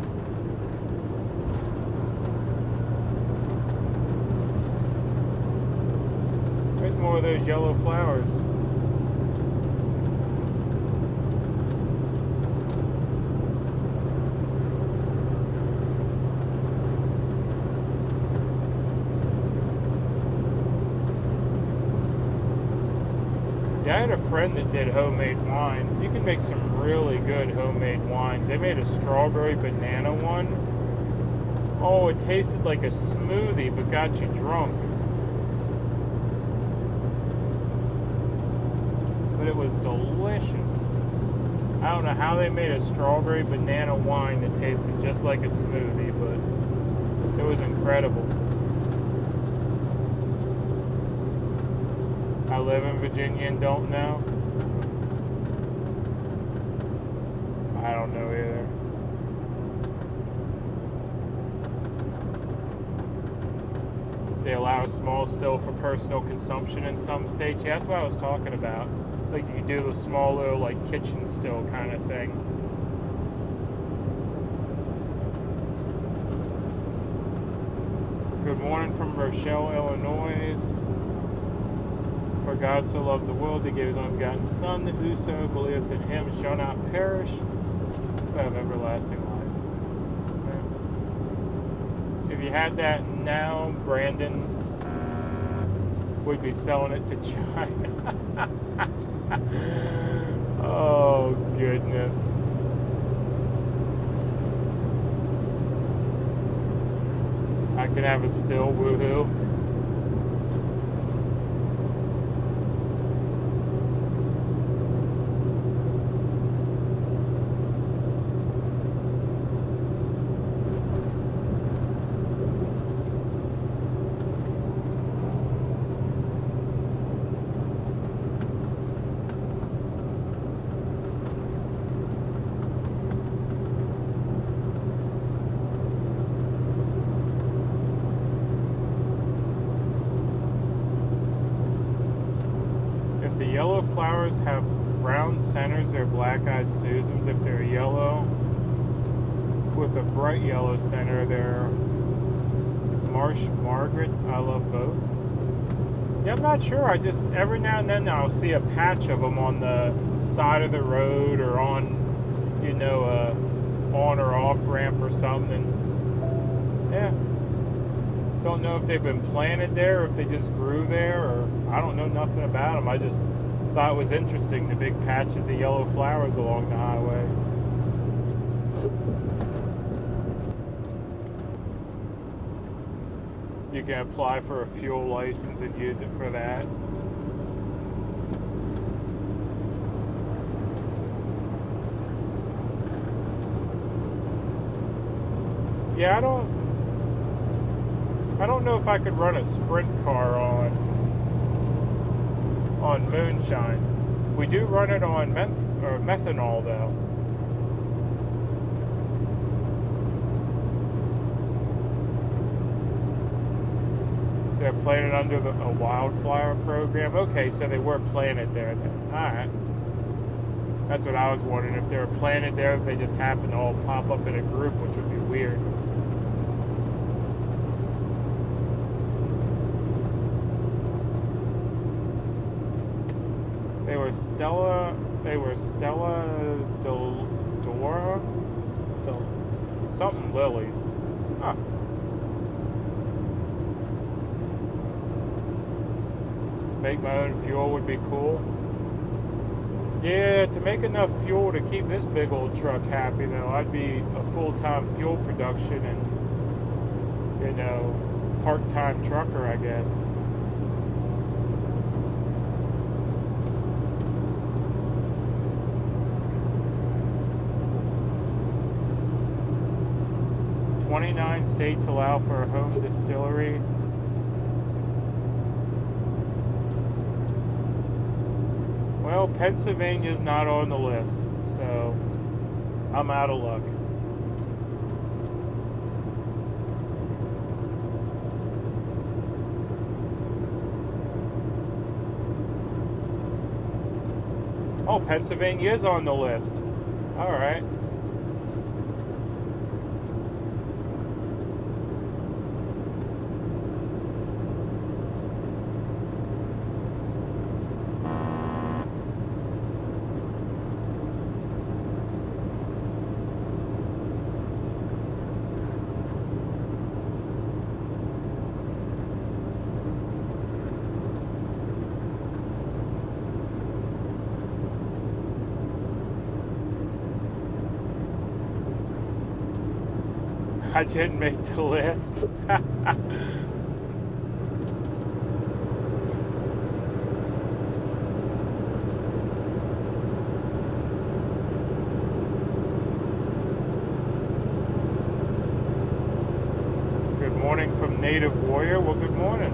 There's more of those yellow flowers. Yeah, I had a friend that did homemade wine. You can make some really good homemade wines. They made a strawberry banana one. Oh, it tasted like a smoothie, but got you drunk. But it was delicious. I don't know how they made a strawberry banana wine that tasted just like a smoothie, but it was incredible. I live in Virginia and don't know. I don't know either. They allow a small still for personal consumption in some states. Yeah, that's what I was talking about. Like you can do a small little like kitchen still kind of thing. Good morning from Rochelle, Illinois. For God so loved the world, He gave His only begotten Son, that whoso believeth in Him shall not perish, but have everlasting life. If you had that now, Brandon we'd be selling it to China. Oh, goodness. I could have a still, woohoo. The yellow flowers have brown centers, they're black-eyed Susans. If they're yellow with a bright yellow center, they're Marsh Margarets. I love both. Yeah, I'm not sure. I just, every now and then I'll see a patch of them on the side of the road or on, you know, a on or off ramp or something. And yeah. Don't know if they've been planted there or if they just grew there, or I don't know nothing about them. I just thought it was interesting, the big patches of yellow flowers along the highway. You can apply for a fuel license and use it for that. Yeah, I don't know if I could run a sprint car on Moonshine. We do run it on methanol though. They're planted under a wildflower program. Okay, so they were planted there then. Alright. That's what I was wondering. If they were planted there, they just happened to all pop up in a group, which would be weird. They were Stella Dora? Something lilies. Huh. Make my own fuel would be cool. Yeah, to make enough fuel to keep this big old truck happy though, I'd be a full-time fuel production and, you know, part-time trucker, I guess. "29 states allow for a home distillery." Well, Pennsylvania's not on the list, so I'm out of luck. Oh, Pennsylvania is on the list. All right. I didn't make the list. Good morning from Native Warrior. Well, good morning.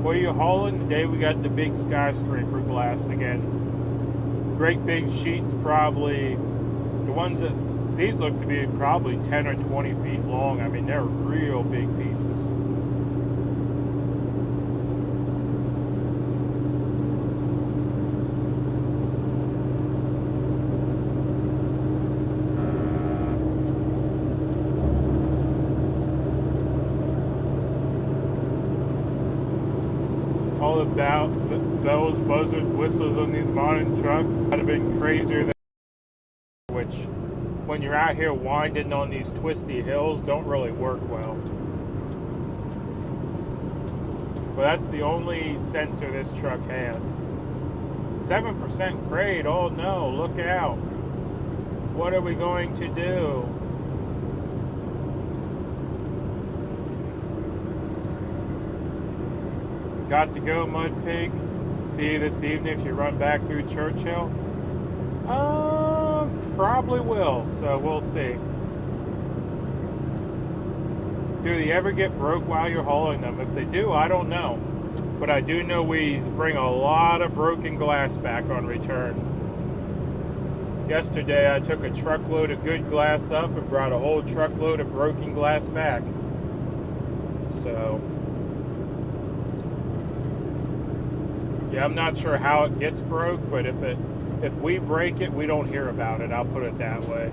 What are you hauling? Today we got the big skyscraper glass again. Great big sheets, probably the ones that these look to be probably 10 or 20 feet long. I mean, they're real big pieces. All about the bells, buzzers, whistles on these modern trucks would have been crazier than which, when you're out here winding on these twisty hills, don't really work well. But that's the only sensor this truck has. 7% grade. Oh no, look out. What are we going to do? Got to go, Mud Pig. See you this evening if you run back through Churchill. Probably will, so we'll see. Do they ever get broke while you're hauling them? If they do, I don't know. But I do know we bring a lot of broken glass back on returns. Yesterday I took a truckload of good glass up and brought a whole truckload of broken glass back. So yeah, I'm not sure how it gets broke, but if we break it, we don't hear about it. I'll put it that way.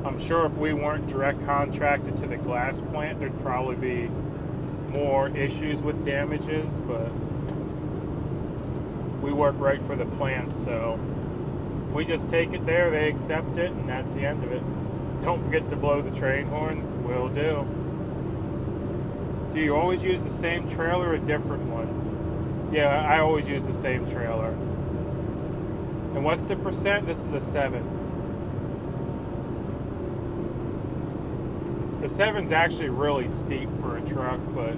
I'm sure if we weren't direct contracted to the glass plant, there'd probably be more issues with damages, but we work right for the plant, so we just take it there, they accept it, and that's the end of it. Don't forget to blow the train horns. Will do. Do you always use the same trailer or different ones? Yeah, I always use the same trailer. And what's the percent? This is a 7. The 7's actually really steep for a truck, but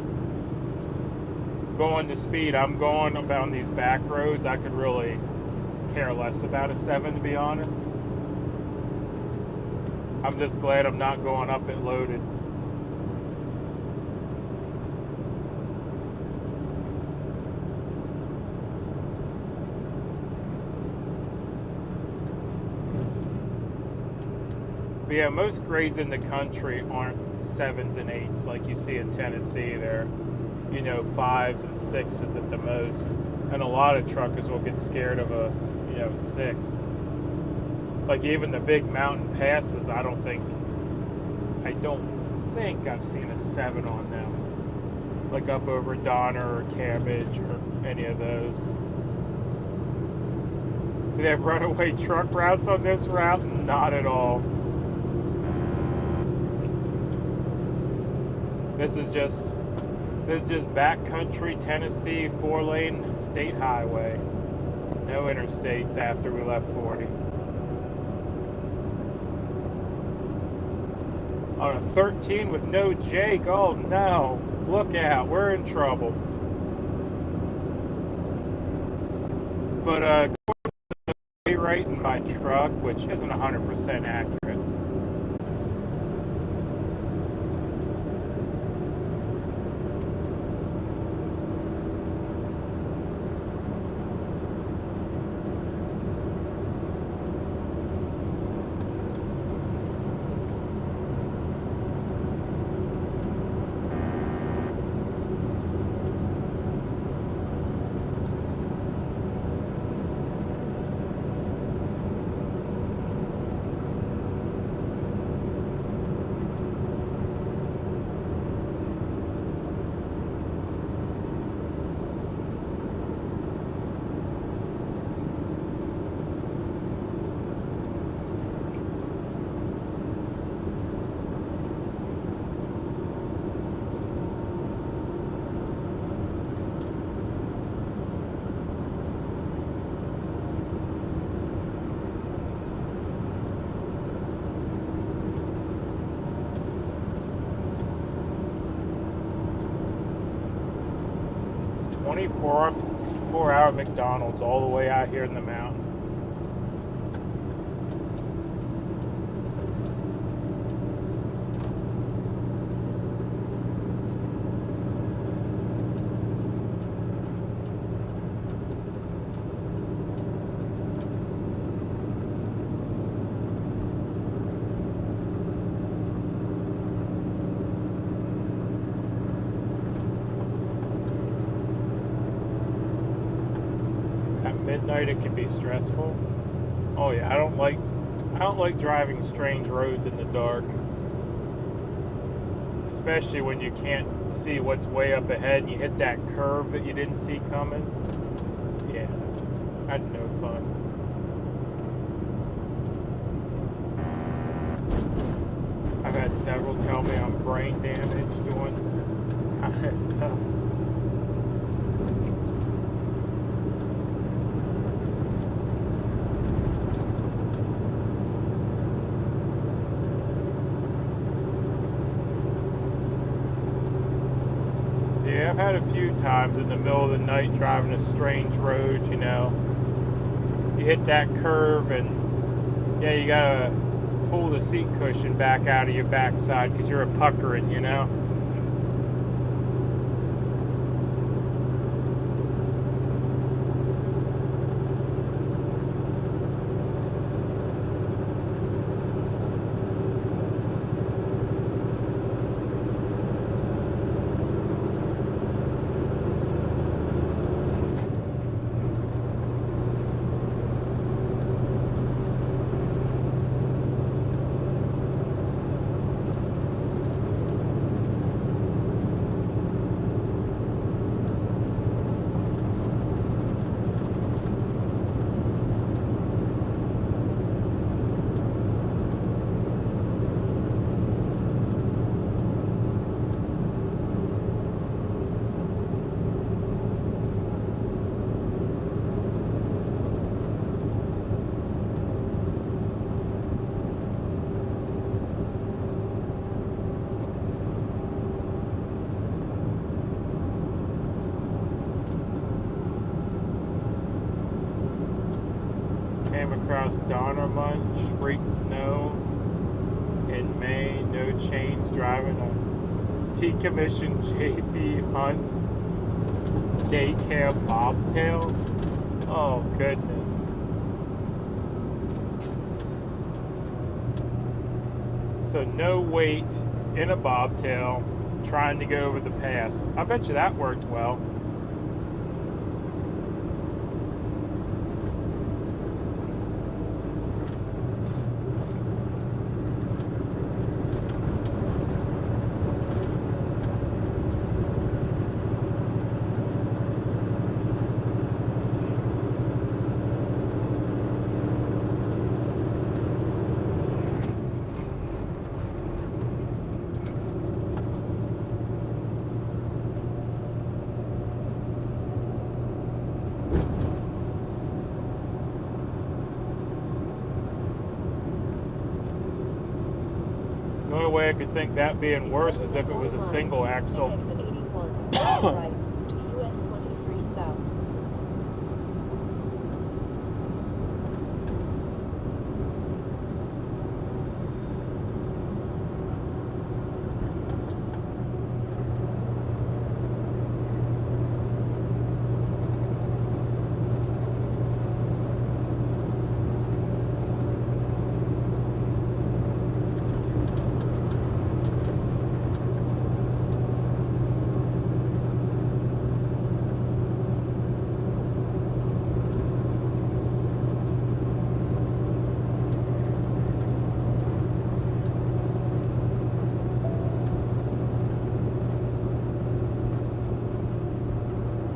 going the speed I'm going about these back roads, I could really care less about a 7, to be honest. I'm just glad I'm not going up it loaded. But yeah, most grades in the country aren't 7s and 8s like you see in Tennessee. They're, 5s and 6s at the most. And a lot of truckers will get scared of a, 6. Like even the big mountain passes, I don't think I've seen a 7 on them. Like up over Donner or Cabbage or any of those. Do they have runaway truck routes on this route? Not at all. This is just backcountry Tennessee 4-lane state highway. No interstates after we left 40. On a 13 with no Jake. Oh no! Look out! We're in trouble. But right in my truck, which isn't 100% accurate. Four-hour McDonald's all the way out here in the mountains. midnight it can be stressful. Oh yeah, I don't like driving strange roads in the dark. Especially when you can't see what's way up ahead and you hit that curve that you didn't see coming. Yeah, that's no fun. I've had several tell me I'm brain damaged doing that kind of stuff. Yeah, I've had a few times in the middle of the night driving a strange road, you know. You hit that curve and, yeah, you gotta pull the seat cushion back out of your backside because you're a puckering, you know. Across Donnermunch, freak snow in May, no chains, driving a T-commission JP Hunt day cab bobtail. Oh goodness. So no weight in a bobtail trying to go over the pass. I bet you that worked well. The only way I could think that being worse is if it was a single axle. Exit 81, right to US 23 south.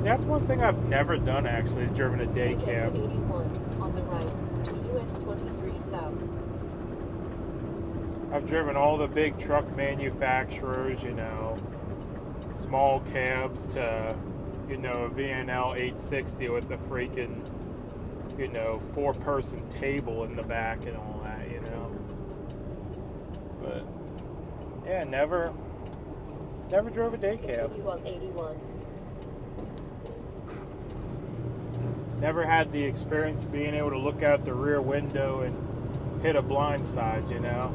That's one thing I've never done actually, is driven a day Take cab. exit 81 on the right to US 23 south. I've driven all the big truck manufacturers, you know, small cabs to, you know, a VNL 860 with the freaking, you know, 4-person table in the back and all that, you know. But yeah, never drove a day cab. Continue on 81. Never had the experience of being able to look out the rear window and hit a blind side, you know.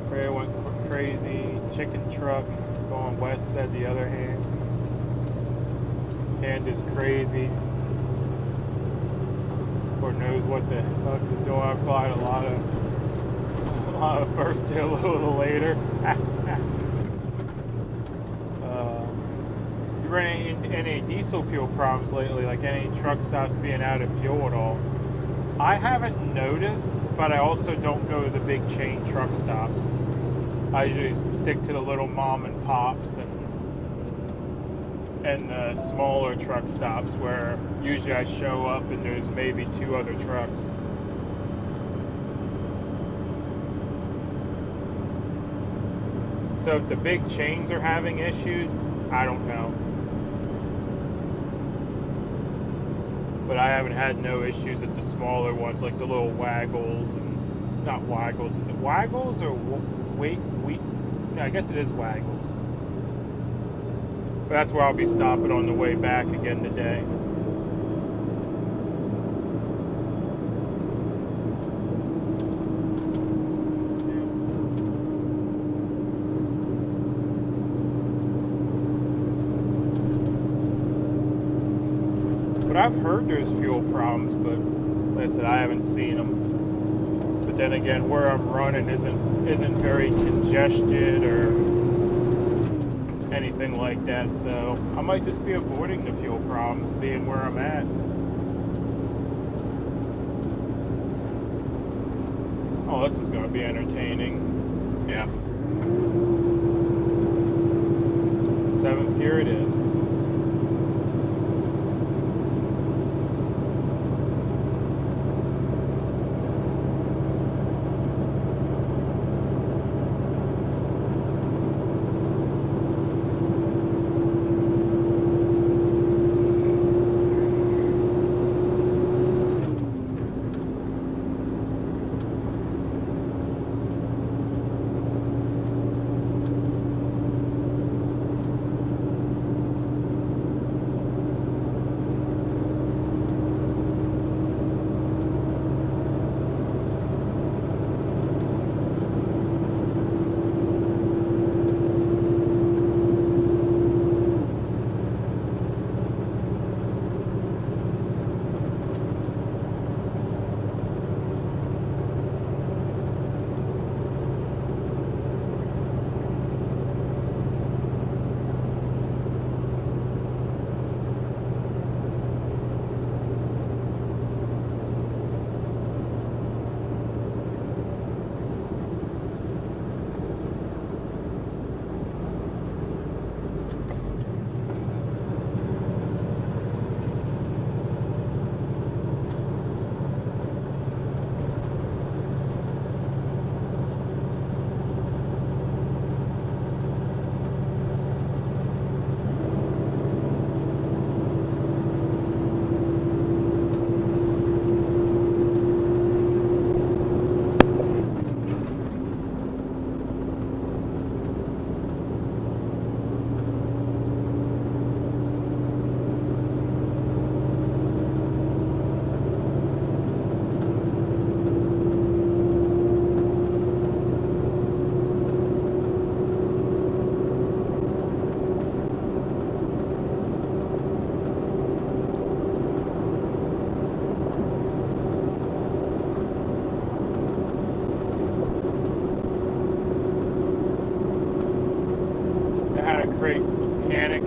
Ray went crazy, chicken truck going west, said the other hand. Hand is crazy. Lord knows what the fuck is going on. Applied a lot of first hill a little later. run into any diesel fuel problems lately, like any truck stops being out of fuel at all? I haven't noticed, but I also don't go to the big chain truck stops. I usually stick to the little mom and pops and the smaller truck stops where usually I show up and there's maybe 2 other trucks. So if the big chains are having issues, I don't know. But I haven't had no issues at the smaller ones, like the little Waggles and not Waggles. Is it Waggles or wait? No, I guess it is Waggles. But that's where I'll be stopping on the way back again today. But I've heard there's fuel problems, but like I said, I haven't seen them. But then again, where I'm running isn't very congested or anything like that, so I might just be avoiding the fuel problems being where I'm at. Oh, this is going to be entertaining. Yeah. 7th gear it is.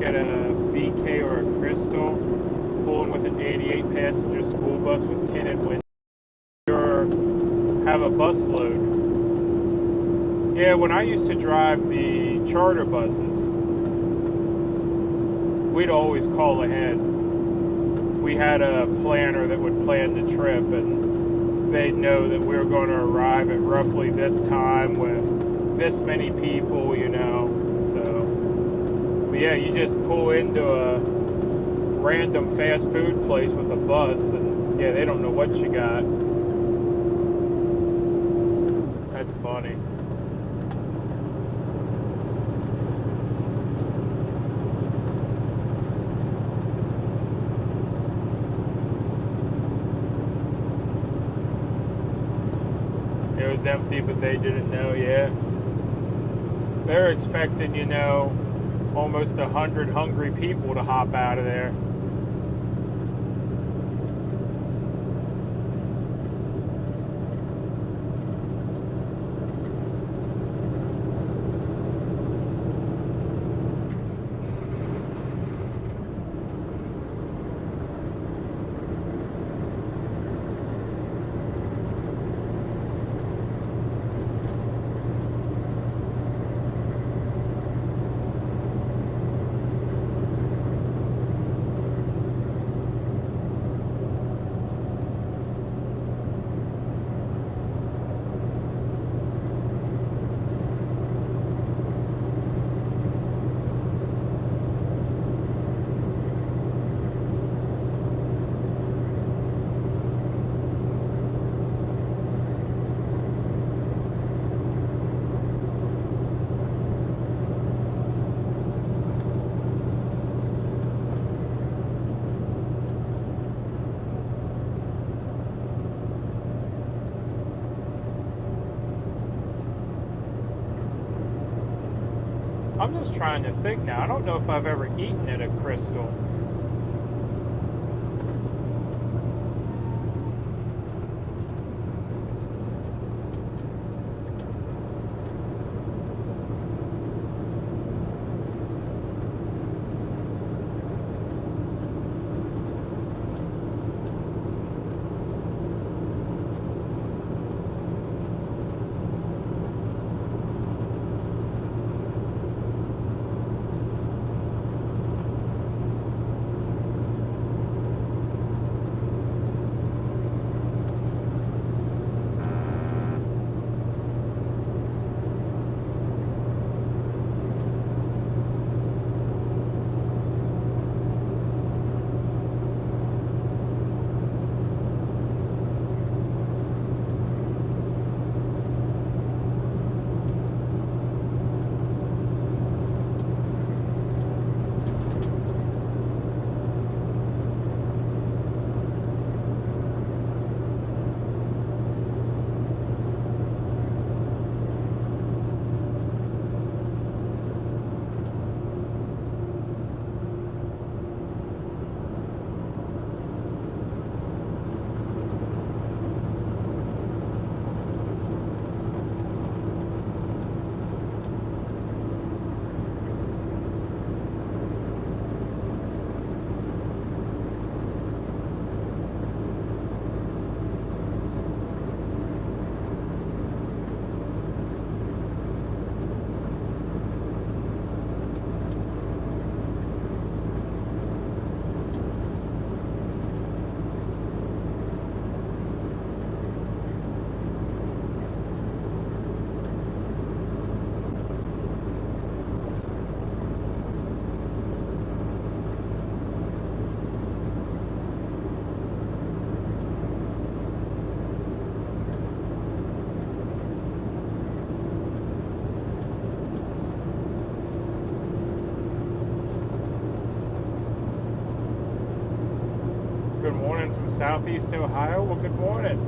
At a BK or a Crystal, pulling with an 88 passenger school bus with tinted windows, or have a bus load. Yeah, when I used to drive the charter buses, we'd always call ahead. We had a planner that would plan the trip, and they'd know that we were going to arrive at roughly this time with this many people, you know, so. But yeah, you just pull into a random fast food place with a bus, and yeah, they don't know what you got. That's funny. It was empty, but they didn't know, yeah. They're expecting, you know, almost 100 hungry people to hop out of there. I'm just trying to think now. I don't know if I've ever eaten at a Crystal. Good morning from Southeast Ohio. Well, good morning.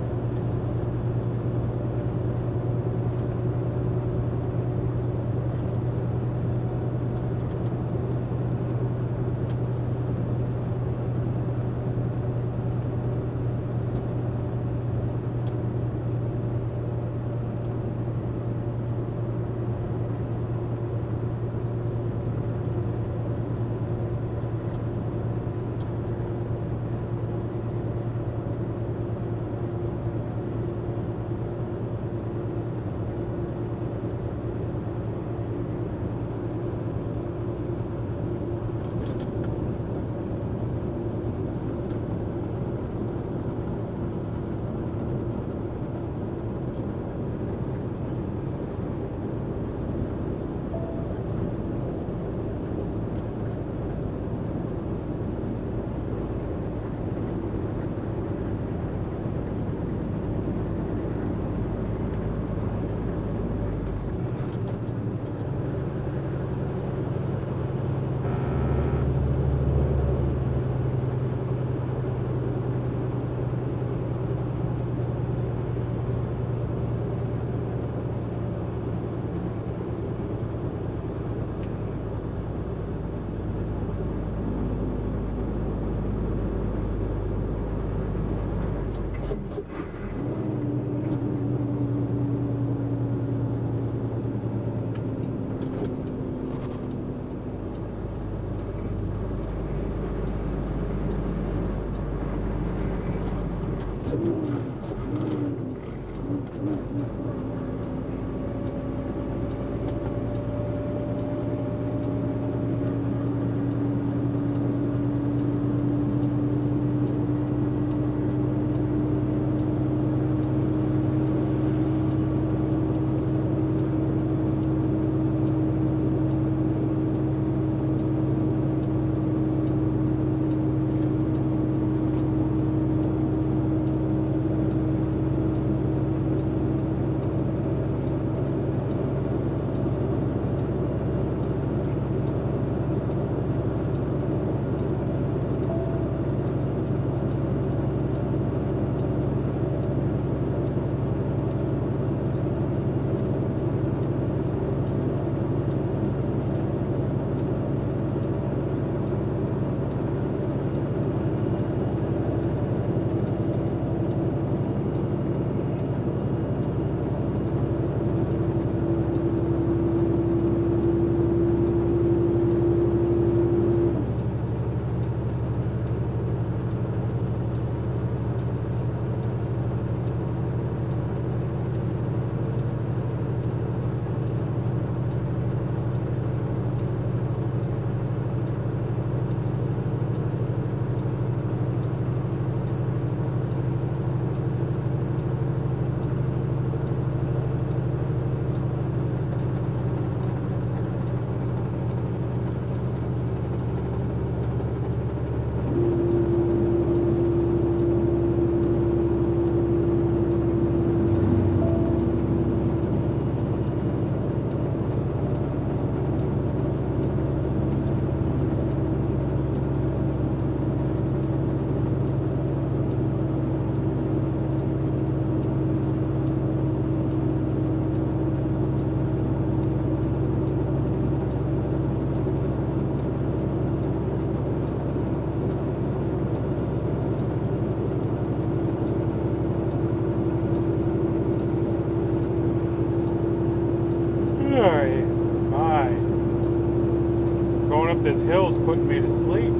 Going up this hill is putting me to sleep.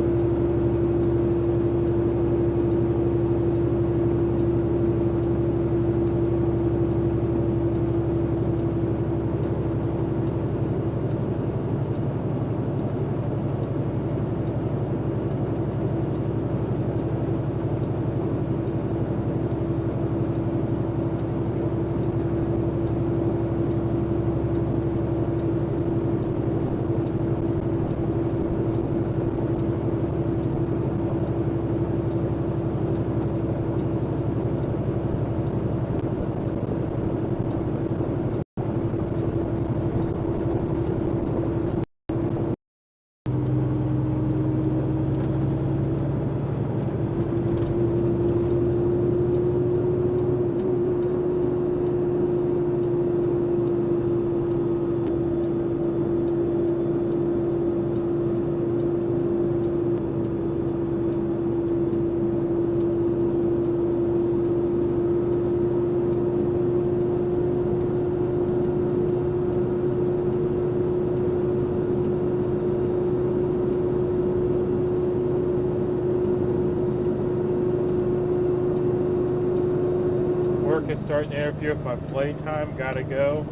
Is starting to interfere with my playtime. Gotta go.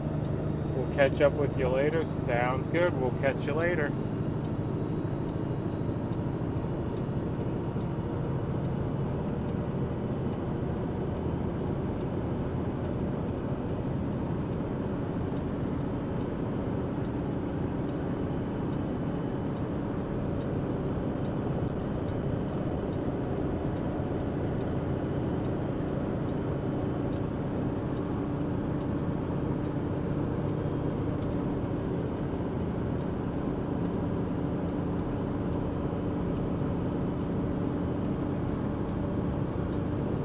We'll catch up with you later. Sounds good. We'll catch you later.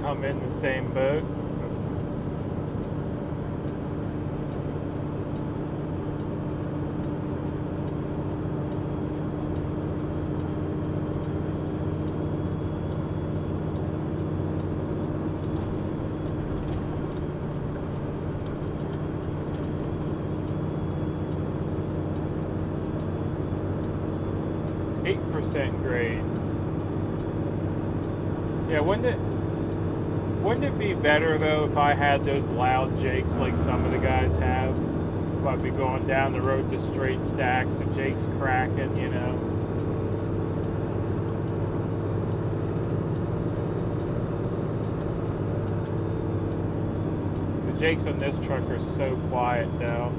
I'm in the same boat. %, grade. Yeah, wouldn't it be better though if I had those loud jakes like some of the guys have? If I'd be going down the road to straight stacks, the jakes cracking, you know. The jakes on this truck are so quiet though.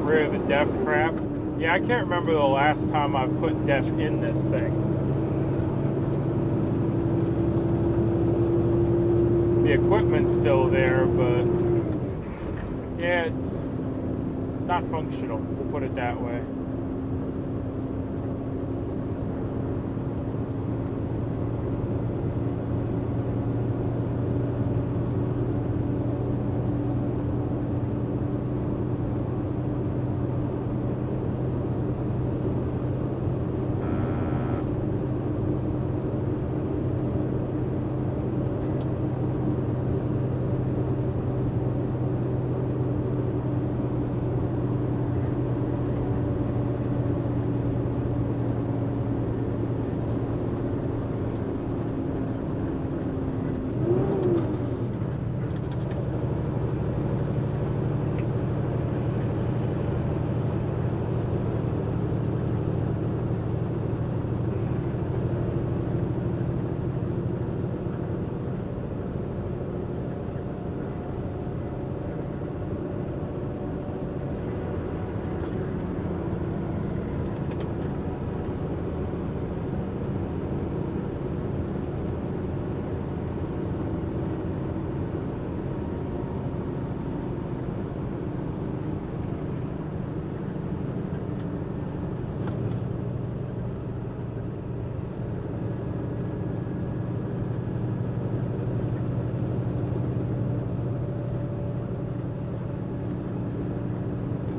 Rid of the def crap. Yeah, I can't remember the last time I've put def in this thing. The equipment's still there, but yeah, it's not functional. We'll put it that way.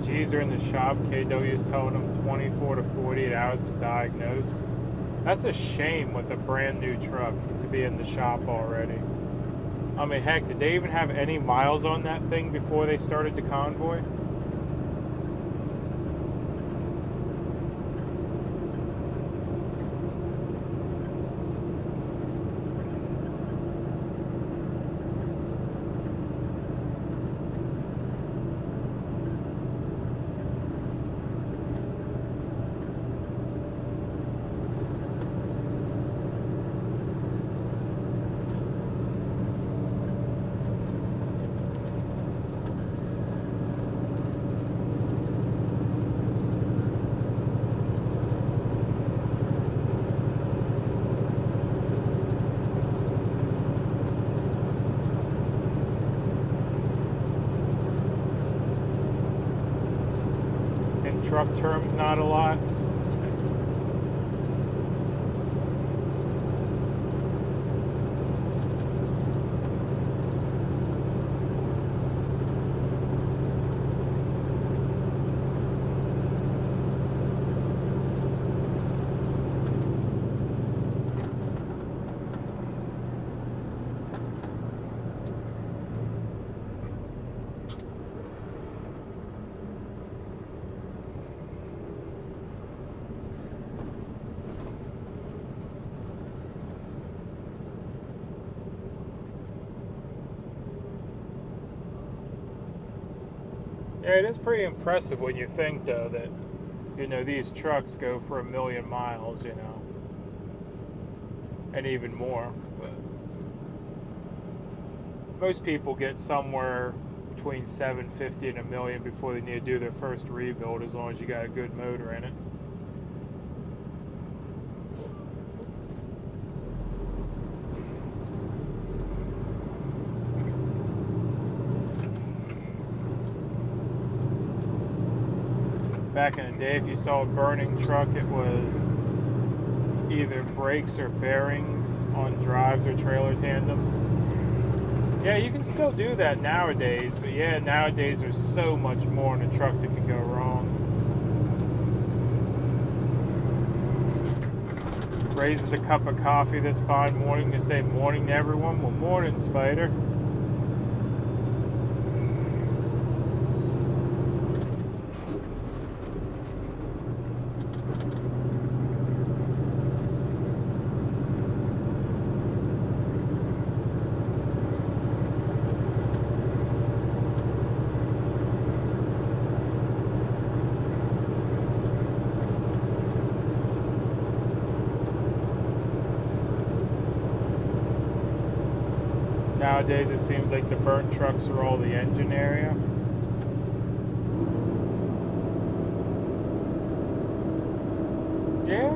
EKGs are in the shop. KW is telling them 24 to 48 hours to diagnose. That's a shame with a brand new truck to be in the shop already. I mean, heck, did they even have any miles on that thing before they started the convoy? Truck terms, not a lot. Yeah, it is pretty impressive when you think, though, that, you know, these trucks go for 1 million miles, you know, and even more. But most people get somewhere between 750 and 1 million before they need to do their first rebuild, as long as you got a good motor in it. Back in the day, if you saw a burning truck, it was either brakes or bearings on drives or trailer tandems. Yeah, you can still do that nowadays, but yeah, nowadays there's so much more in a truck that can go wrong. Raises a cup of coffee this fine morning to say morning to everyone. Well, morning, Spider. Nowadays, it seems like the burnt trucks are all the engine area. Yeah.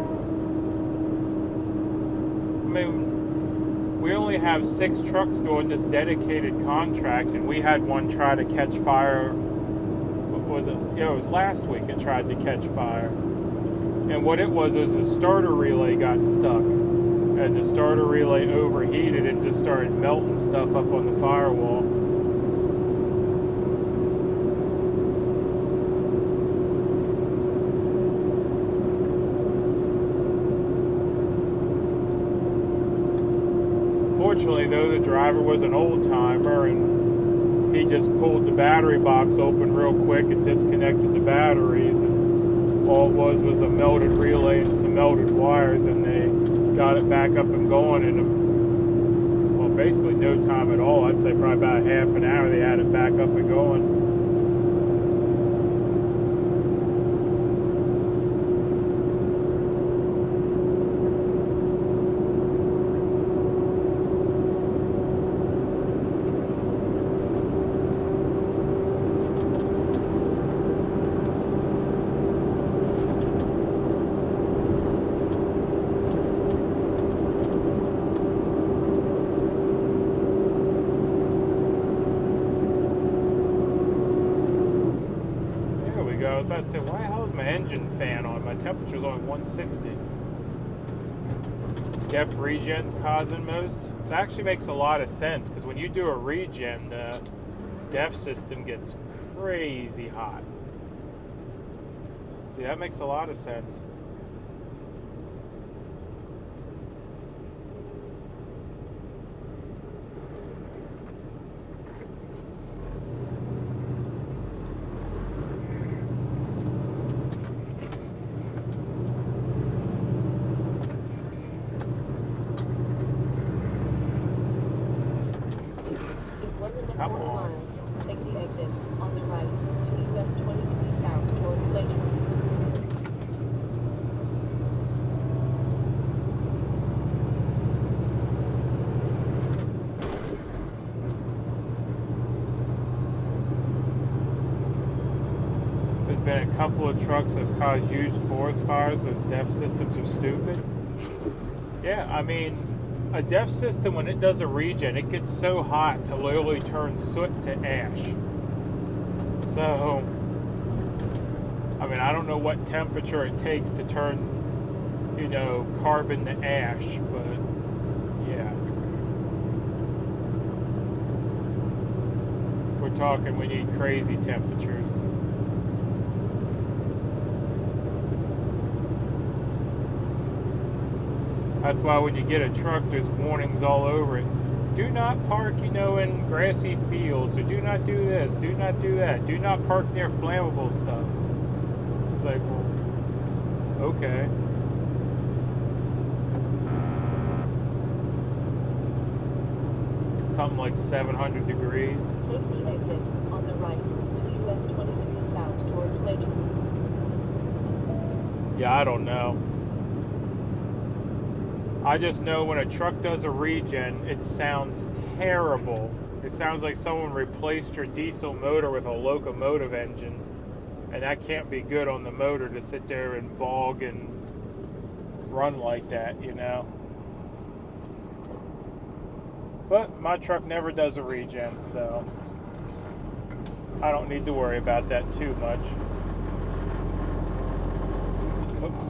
I mean, we only have 6 trucks doing this dedicated contract, and we had one try to catch fire. What was it? Yeah, it was last week it tried to catch fire. And what it was the starter relay got stuck. And the starter relay overheated and just started melting stuff up on the firewall. Fortunately, though, the driver was an old timer and he just pulled the battery box open real quick and disconnected the batteries, and all it was a melted relay and some melted wires, and they got it back up and going in, well, basically no time at all. I'd say probably about half an hour they had it back up and going. I was about to say, why the hell is my engine fan on? My temperature's only 160. Def regen's causing most. That actually makes a lot of sense, because when you do a regen, the def system gets crazy hot. See, that makes a lot of sense. Come on. Miles, take the exit on the right to US 23 South toward Lakeland. There's been a couple of trucks that have caused huge forest fires. Those DEF systems are stupid. Yeah, I mean, a DEF system, when it does a regen, it gets so hot to literally turn soot to ash. So, I mean, I don't know what temperature it takes to turn, you know, carbon to ash, but yeah. We're talking, we need crazy temperatures. That's why when you get a truck, there's warnings all over it. Do not park, you know, in grassy fields, or do not do this, do not do that. Do not park near flammable stuff. It's like, well, okay. Something like 700 degrees. Take the exit on the right to US 23 South toward Lakeland. Yeah, I don't know. I just know when a truck does a regen, it sounds terrible. It sounds like someone replaced your diesel motor with a locomotive engine, and that can't be good on the motor to sit there and bog and run like that, you know. But my truck never does a regen, so I don't need to worry about that too much. Oops.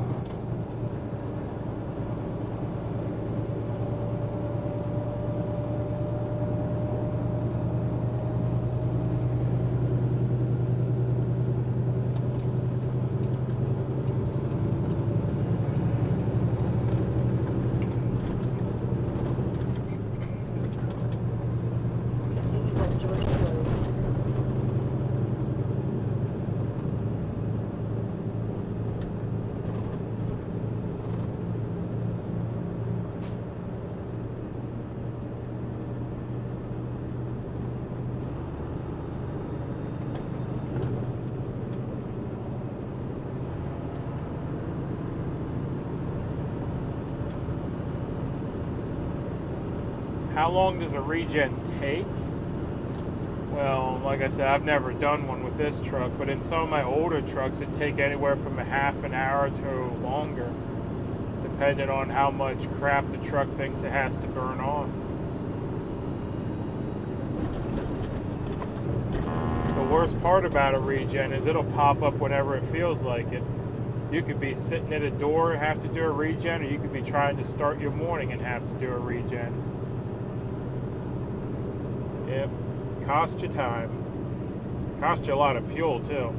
How long does a regen take? Well, like I said, I've never done one with this truck, but in some of my older trucks, it take anywhere from a half an hour to longer, depending on how much crap the truck thinks it has to burn off. The worst part about a regen is it'll pop up whenever it feels like it. You could be sitting at a door and have to do a regen, or you could be trying to start your morning and have to do a regen. Yep, cost you time. Cost you a lot of fuel too.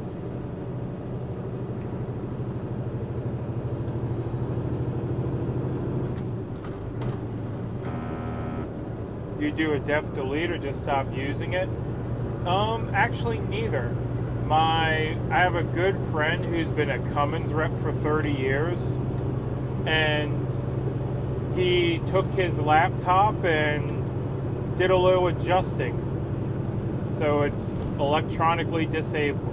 You do a def delete or just stop using it? Actually neither. I have a good friend who's been a Cummins rep for 30 years, and he took his laptop and did a little adjusting, so it's electronically disabled.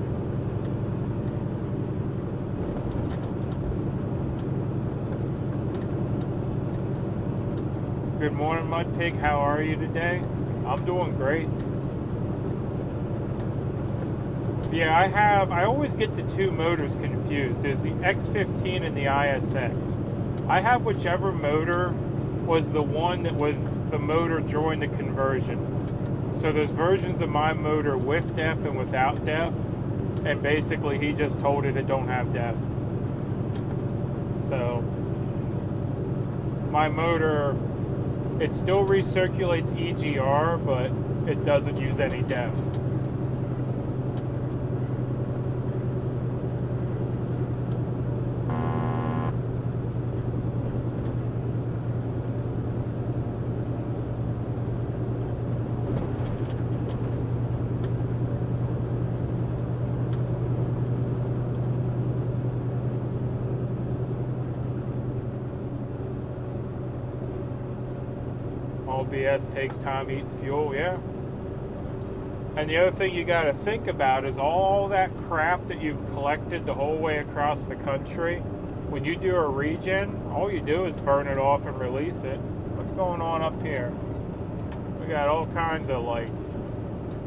Good morning, MudPig. How are you today? I'm doing great. Yeah, I always get the two motors confused. There's the X15 and the ISX. I have whichever motor was the one that was the motor during the conversion. So there's versions of my motor with DEF and without DEF, and basically he just told it don't have DEF. So my motor, it still recirculates EGR, but it doesn't use any DEF. BS, takes time, eats fuel, yeah. And the other thing you got to think about is all that crap that you've collected the whole way across the country. When you do a regen, all you do is burn it off and release it. What's going on up here? We got all kinds of lights.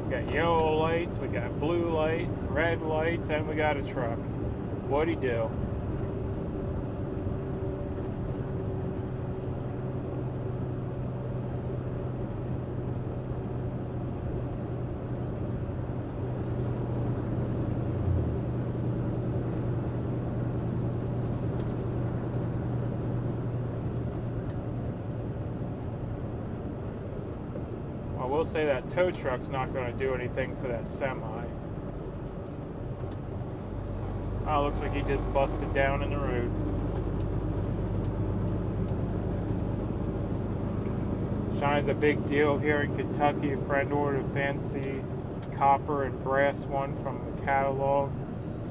We got yellow lights, we got blue lights, red lights, and we got a truck. What'd he do? I will say that tow truck's not going to do anything for that semi. Oh, looks like he just busted down in the road. Shine's a big deal here in Kentucky. A friend ordered a fancy copper and brass one from the catalog.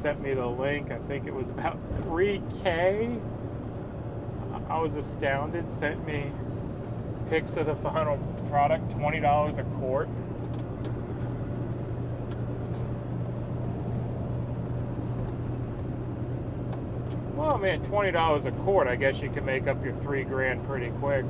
Sent me the link. I think it was about $3K. I was astounded. Sent me pics of the final product, $20 a quart. Well, I mean, $20 a quart, I guess you can make up your $3,000 pretty quick.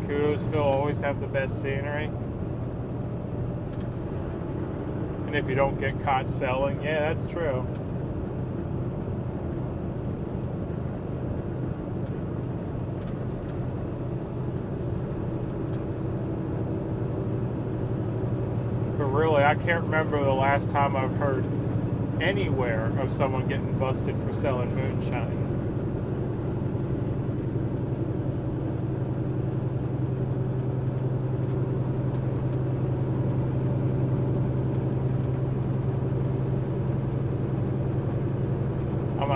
Kudos, always have the best scenery. And if you don't get caught selling, yeah, that's true. But really, I can't remember the last time I've heard anywhere of someone getting busted for selling moonshine.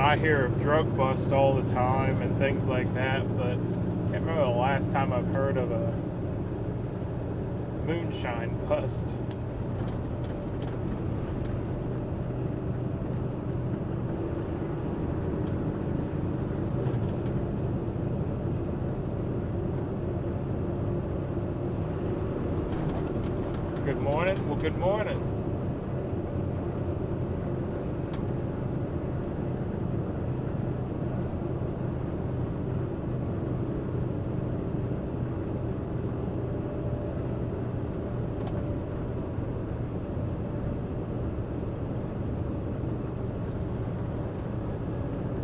I hear of drug busts all the time and things like that, but I can't remember the last time I've heard of a moonshine bust. Good morning. Well, good morning.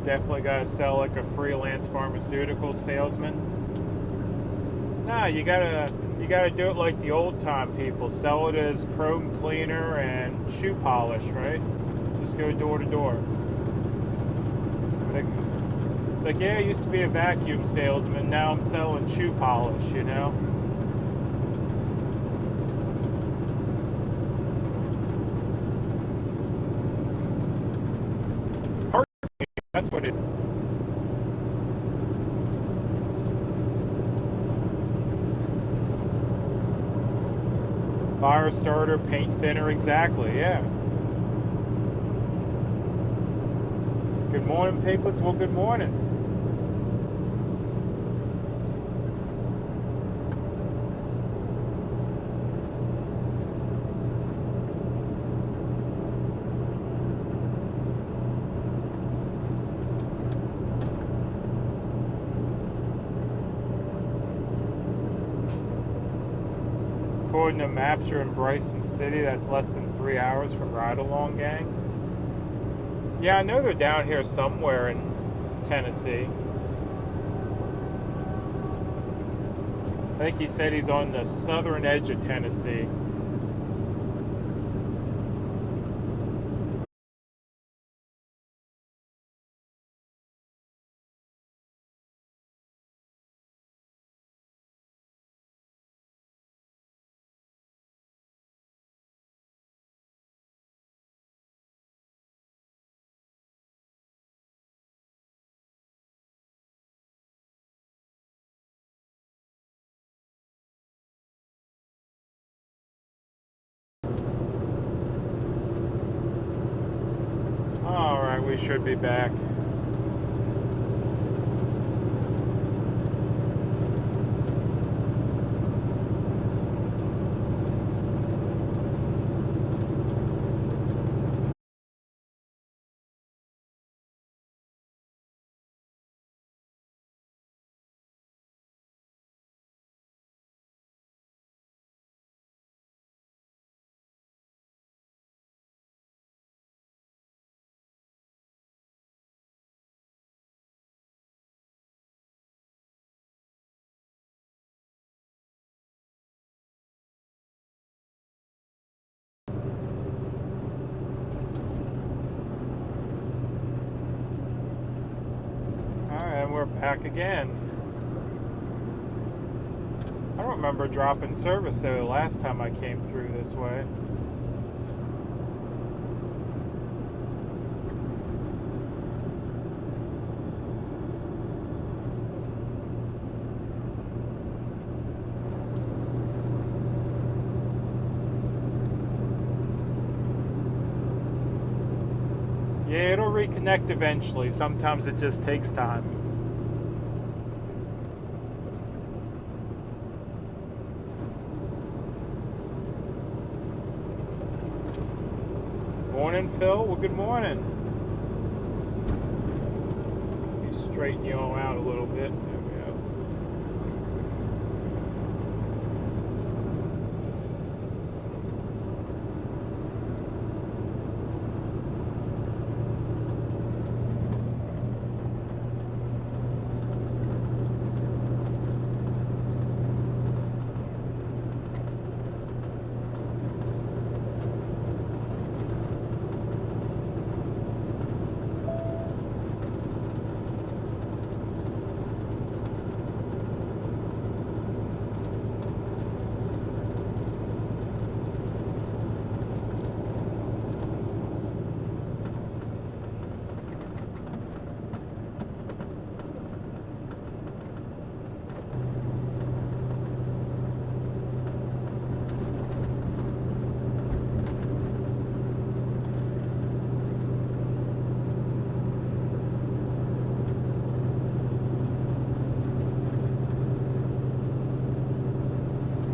Definitely got to sell like a freelance pharmaceutical salesman. Nah, you gotta do it like the old time people. Sell it as chrome cleaner and shoe polish, right? Just go door to door. It's like, yeah, I used to be a vacuum salesman. Now I'm selling shoe polish, you know? That's what it is. Fire starter, paint thinner, exactly, yeah. Good morning, Paplets. Well, good morning. According to maps, you're in Bryson City. That's less than 3 hours from Ride Along Gang. Yeah, I know they're down here somewhere in Tennessee. I think he said he's on the southern edge of Tennessee. we should be back. And we're back again. I don't remember dropping service there the last time I came through this way. Yeah, it'll reconnect eventually. Sometimes it just takes time. Morning, Phil. Well, good morning. Let me straighten you all out a little bit. There we go.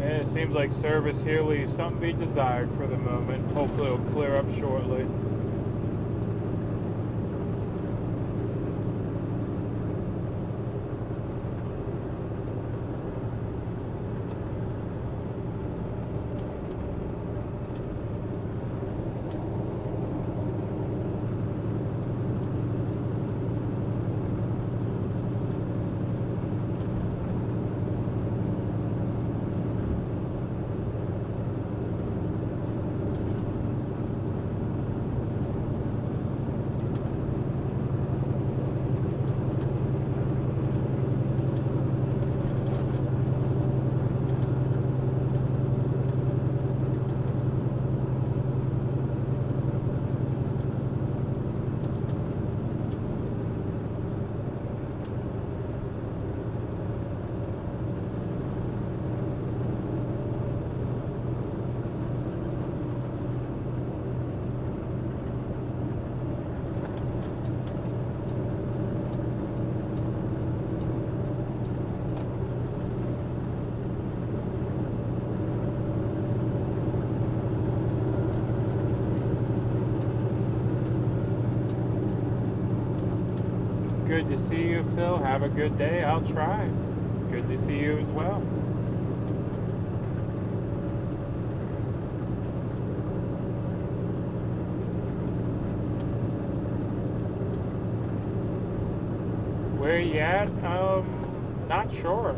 It seems like service here leaves something to be desired for the moment. Hopefully it'll clear up shortly. Good to see you, Phil. Have a good day. I'll try. Good to see you as well. Where you at? Not sure.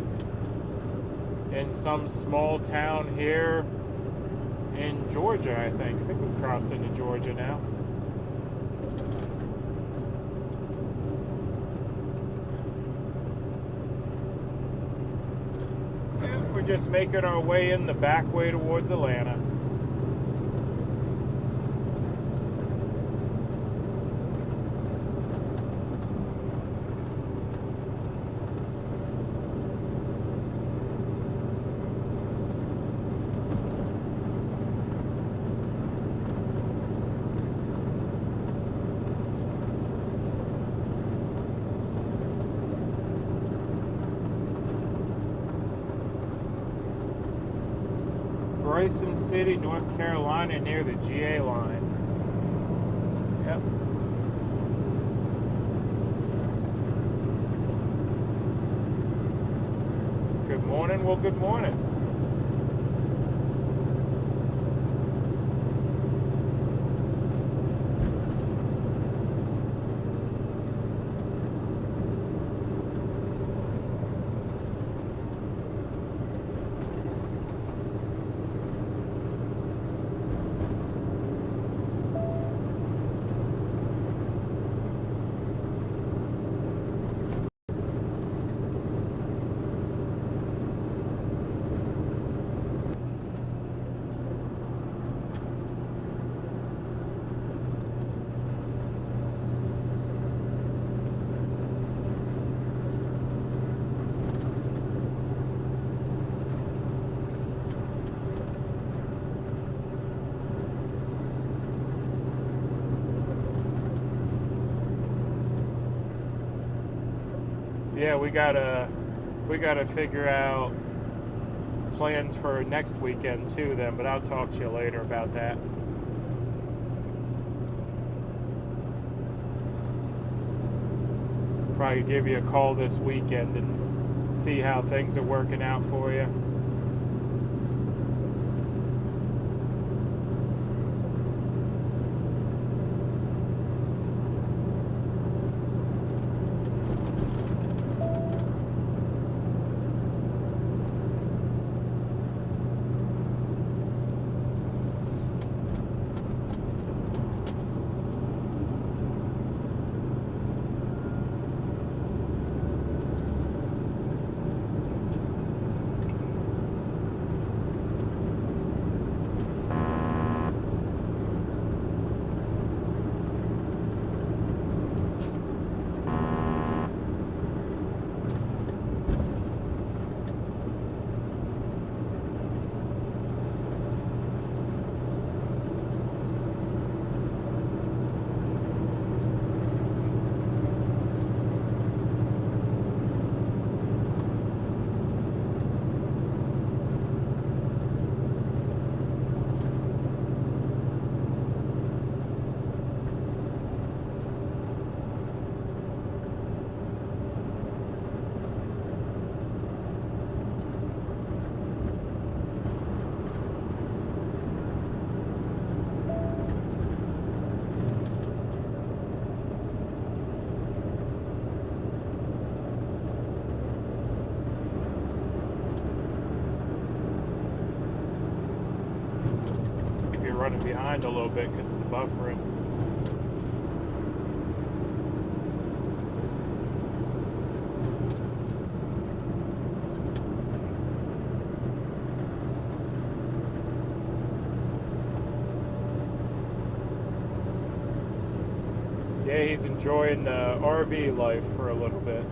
In some small town here in Georgia, I think. I think we've crossed into Georgia now. We're just making our way in the back way towards Atlanta. Bryson City, North Carolina, near the GA line. Yep. Good morning. Well, good morning. Yeah, we gotta figure out plans for next weekend too then, but I'll talk to you later about that. Probably give you a call this weekend and see how things are working out for you. Running behind a little bit because of the buffering. Yeah, he's enjoying the RV life for a little bit.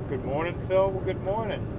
Good morning, Phil. Well, good morning.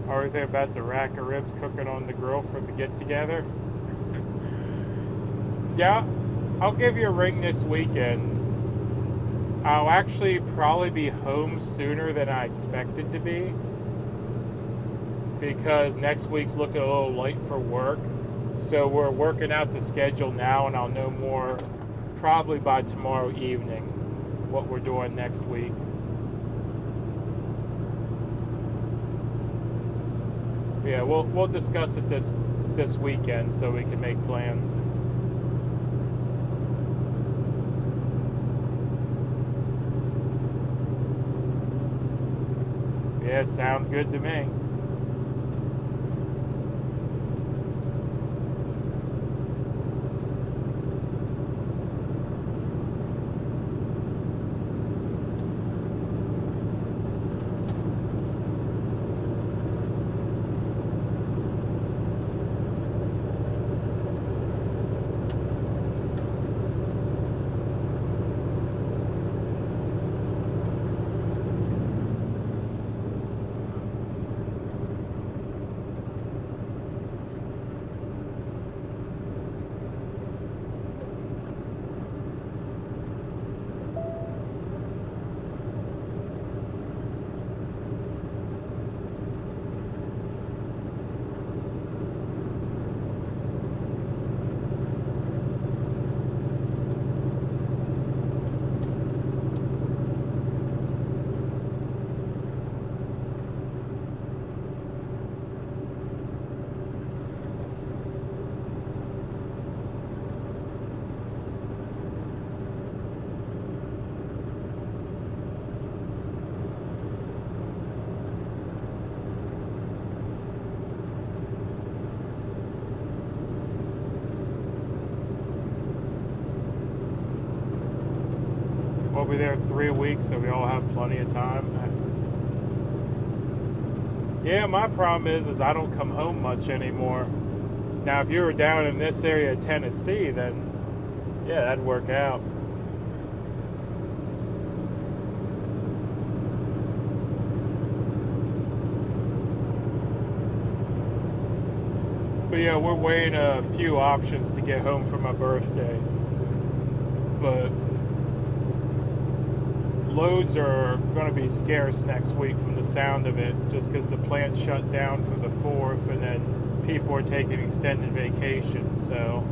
Are they about the rack of ribs cooking on the grill for the get-together? Yeah, I'll give you a ring this weekend. I'll actually probably be home sooner than I expected to be, because next week's looking a little late for work. So we're working out the schedule now, and I'll know more probably by tomorrow evening what we're doing next week. Yeah, we'll discuss it this weekend so we can make plans. Yeah, sounds good to me. We'll be there 3 weeks, so we all have plenty of time. Yeah, my problem is I don't come home much anymore. Now, if you were down in this area of Tennessee, then yeah, that'd work out. But yeah, we're weighing a few options to get home for my birthday. But loads are going to be scarce next week from the sound of it, just because the plant shut down for the 4th, and then people are taking extended vacations. So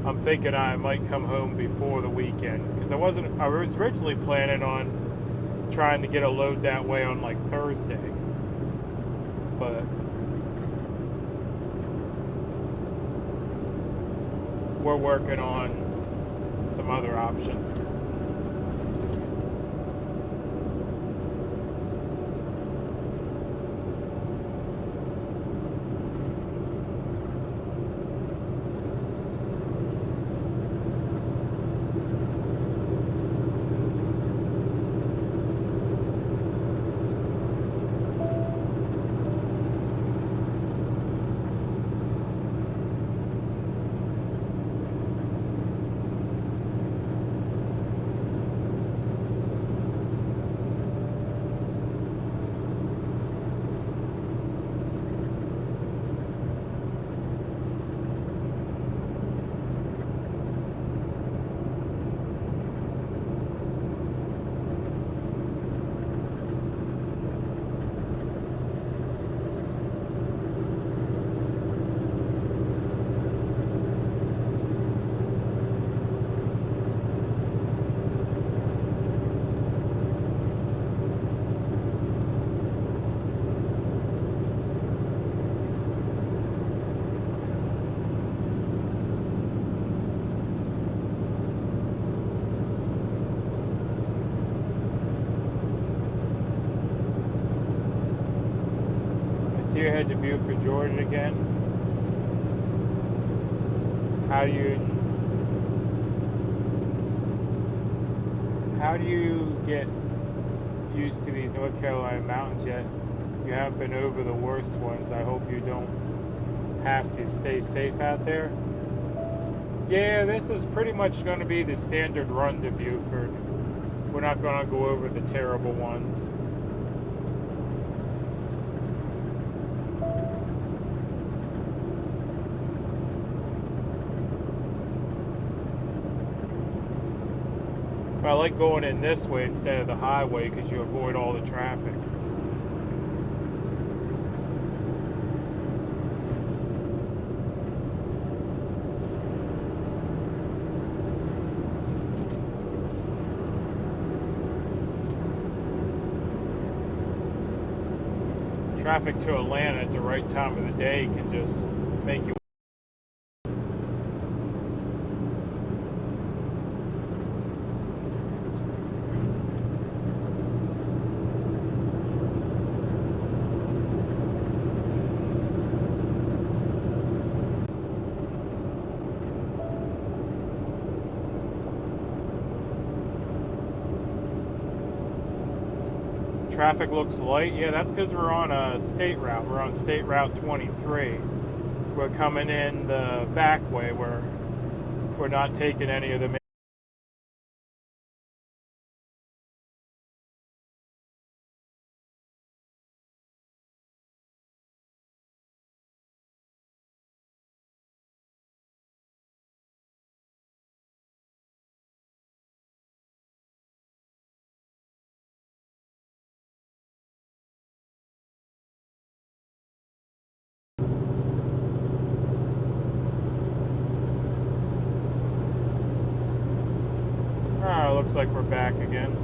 I'm thinking I might come home before the weekend, because I was originally planning on trying to get a load that way on like Thursday, but we're working on some other options. You head to Buford, Georgia again. How do you get used to these North Carolina mountains yet? You haven't been over the worst ones. I hope you don't have to. Stay safe out there. Yeah, this is pretty much going to be the standard run to Buford. We're not going to go over the terrible ones. But I like going in this way instead of the highway because you avoid all the traffic. Traffic to Atlanta at the right time of the day can just make you. Traffic looks light. Yeah, that's because we're on a state route. We're on State Route 23. We're coming in the back way. We're not taking any of the main. Looks like we're back again.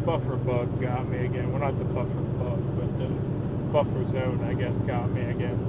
Buffer bug got me again. Well, not the buffer bug, but the buffer zone, I guess, got me again.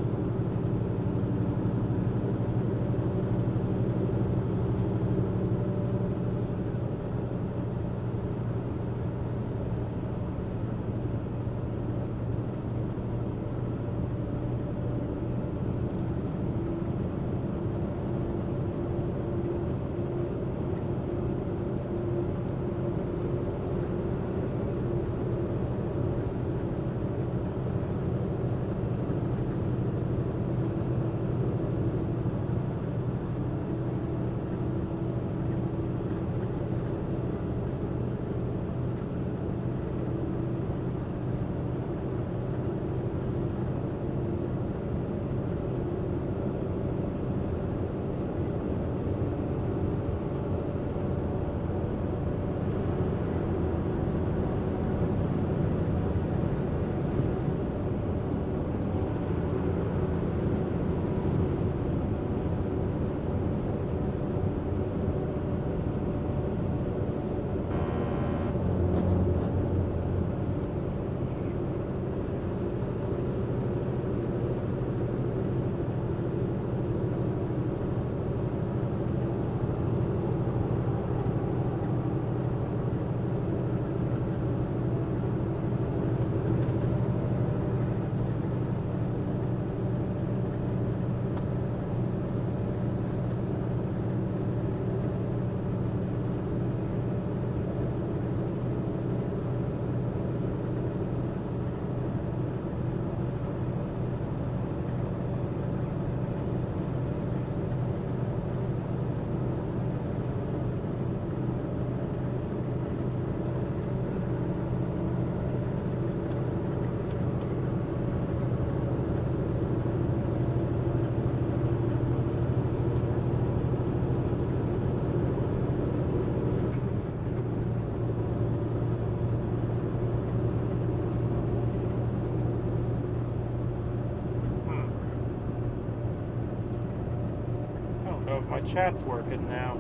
My chat's working now.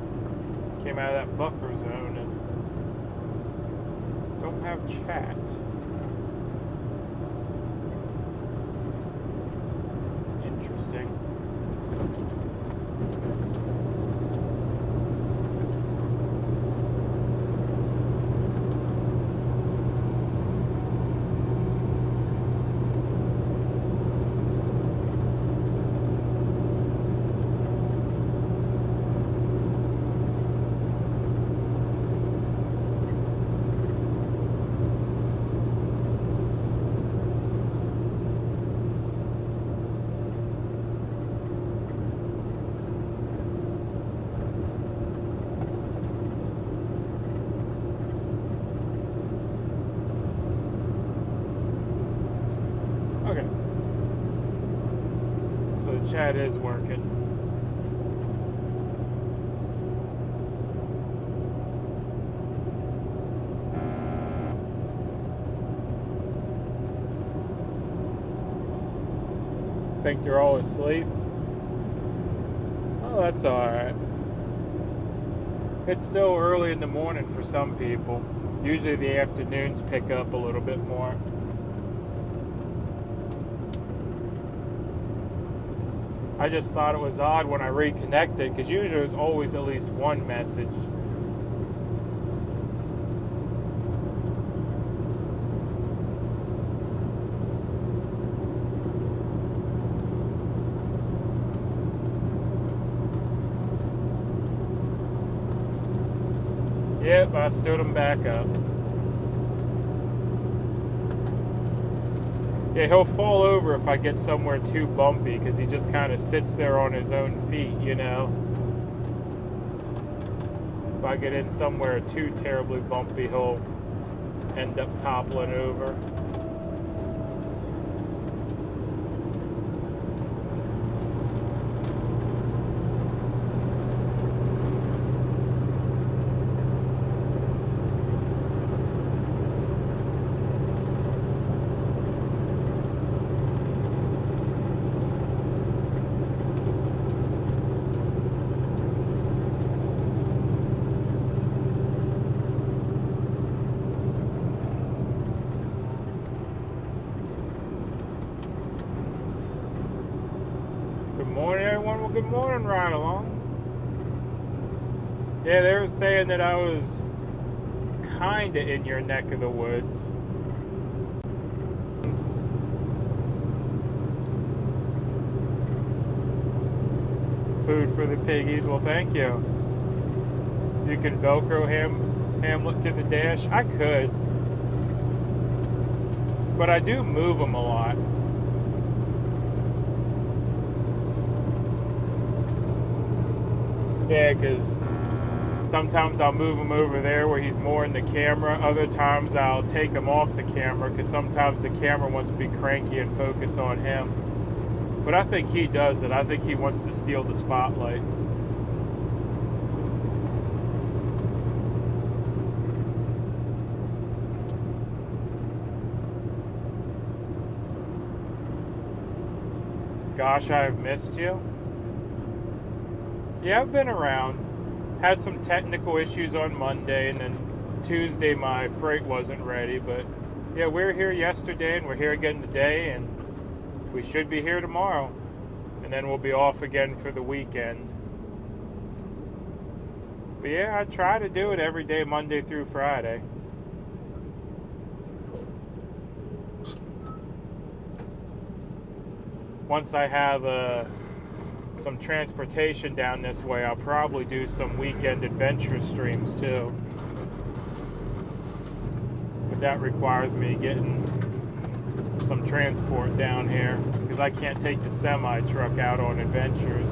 Came out of that buffer zone and don't have chat. Interesting. Okay. So the chat is working. Think they're all asleep? Oh, that's alright. It's still early in the morning for some people. Usually the afternoons pick up a little bit more. I just thought it was odd when I reconnected, because usually there's always at least one message. Yep, I stood him back up. Yeah, he'll fall over if I get somewhere too bumpy, because he just kind of sits there on his own feet, you know. If I get in somewhere too terribly bumpy, he'll end up toppling over. Good morning, Ride Along. Yeah, they were saying that I was kinda in your neck of the woods. Food for the piggies. Well, thank you. You can Velcro Hamlet to the dash. I could, but I do move them a lot. Yeah, because sometimes I'll move him over there where he's more in the camera. Other times I'll take him off the camera, because sometimes the camera wants to be cranky and focus on him. But I think he does it. I think he wants to steal the spotlight. Gosh, I have missed you. Yeah, I've been around. Had some technical issues on Monday, and then Tuesday my freight wasn't ready. But yeah, we were here yesterday, and we're here again today, and we should be here tomorrow. And then we'll be off again for the weekend. But yeah, I try to do it every day, Monday through Friday. Once I have some transportation down this way, I'll probably do some weekend adventure streams too. But that requires me getting some transport down here, because I can't take the semi truck out on adventures.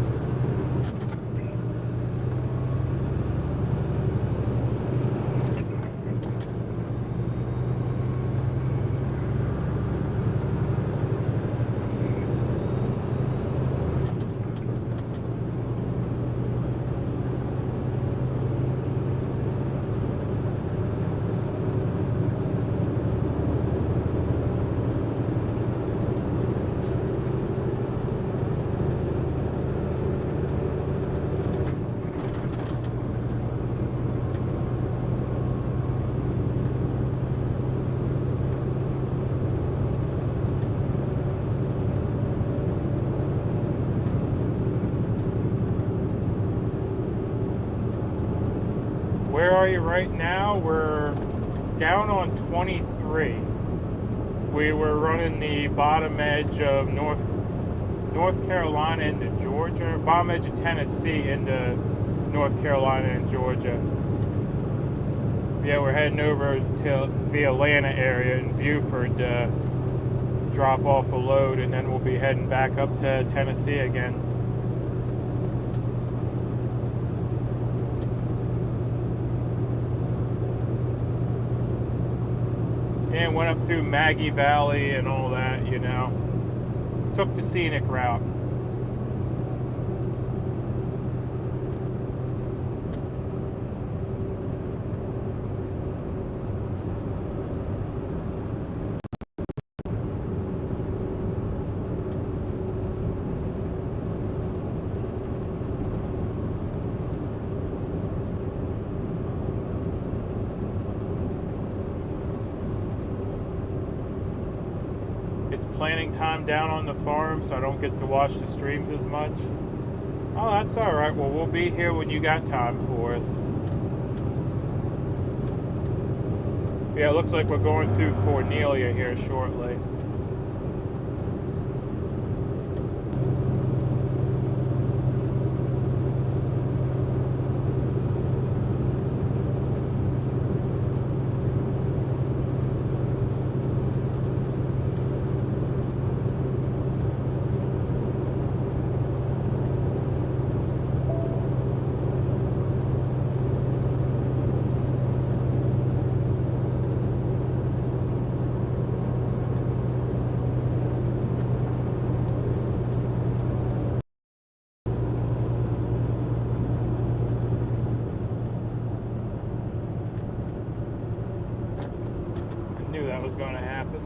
Where are you right now? We're down on 23. We were running the bottom edge of North Carolina into Georgia, bottom edge of Tennessee into North Carolina and Georgia. Yeah, we're heading over to the Atlanta area in Buford to drop off a load, and then we'll be heading back up to Tennessee again. And went up through Maggie Valley and all that, you know. Took the scenic route. Planting time down on the farm, so I don't get to watch the streams as much. Oh, that's all right. Well, we'll be here when you got time for us. Yeah, it looks like we're going through Cornelia here shortly. Was going to happen.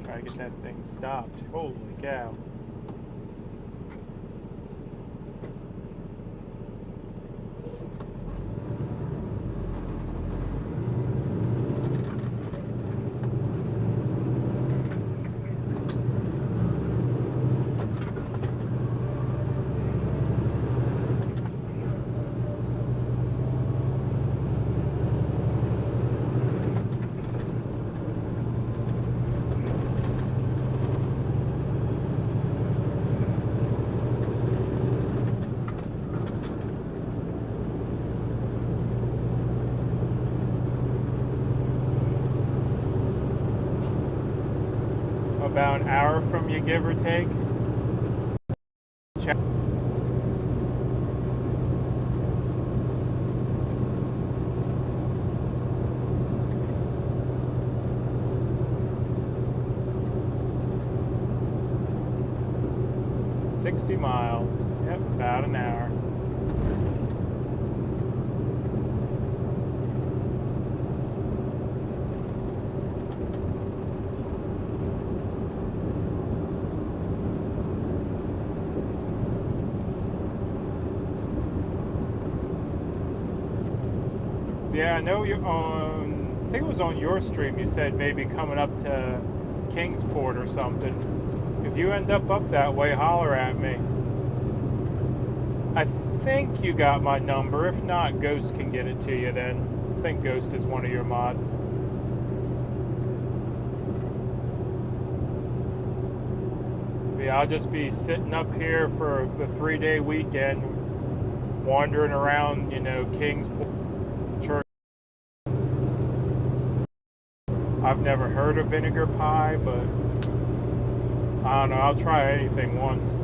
Try to get that thing stopped. Holy cow. About an hour from you, give or take. Check. $60 miles. Yep, about an hour. Yeah, I know you're on, I think it was on your stream, you said maybe coming up to Kingsport or something. If you end up that way, holler at me. I think you got my number. If not, Ghost can get it to you then. I think Ghost is one of your mods. Yeah, I'll just be sitting up here for the 3-day weekend, wandering around, you know, Kingsport. I've never heard of vinegar pie, but I don't know, I'll try anything once.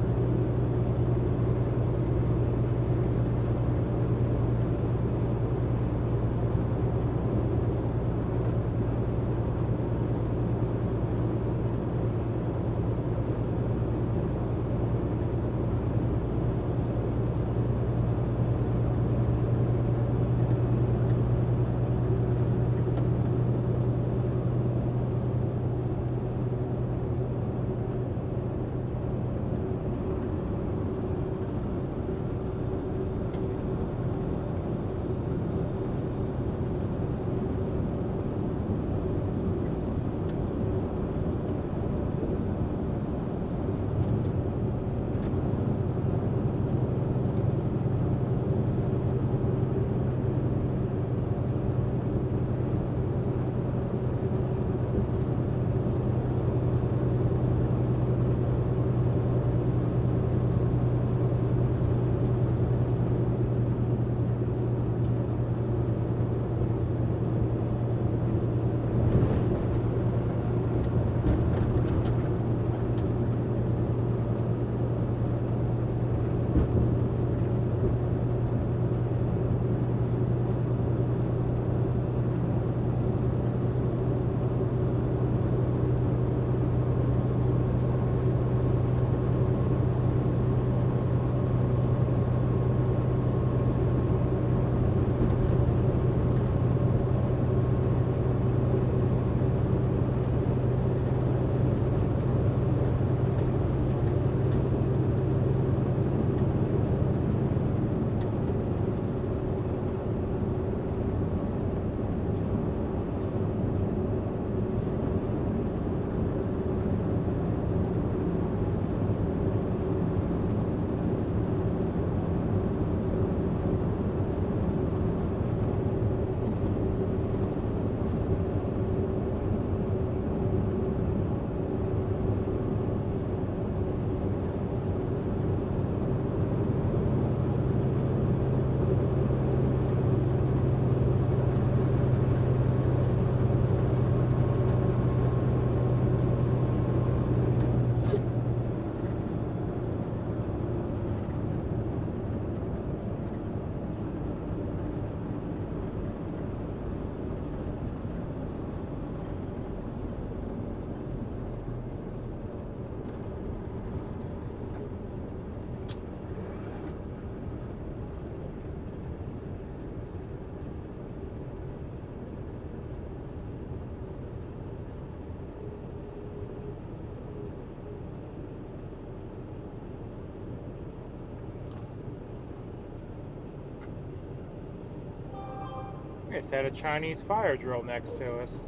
We just had a Chinese fire drill next to us.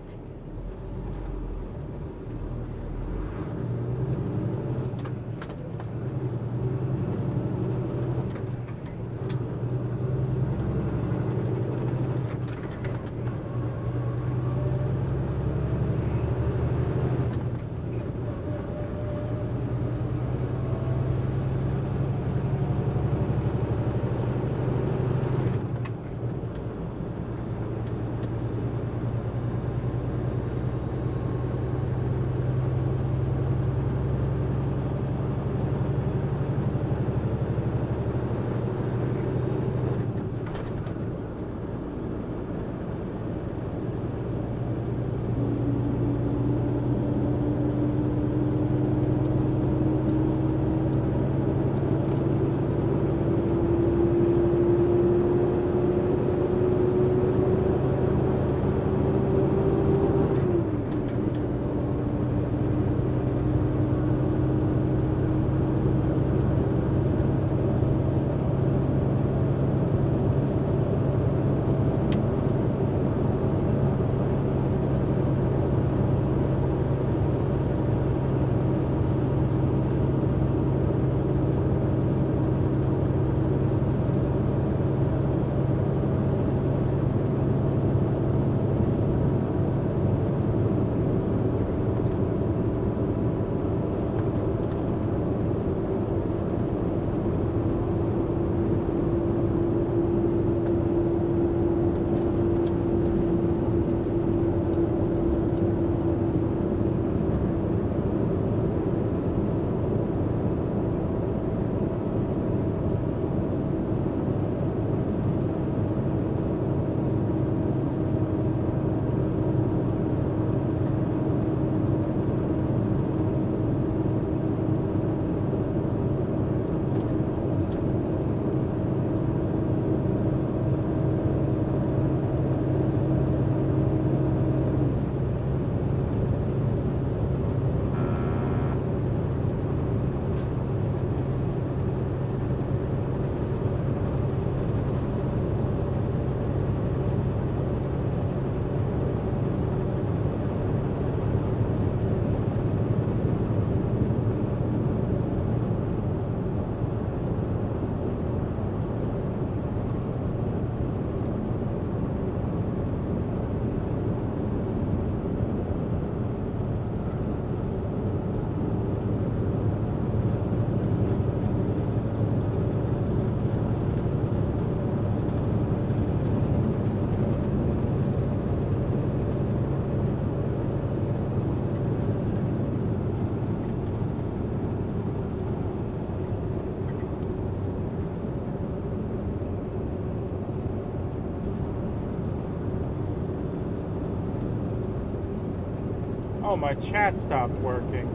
Oh, my chat stopped working.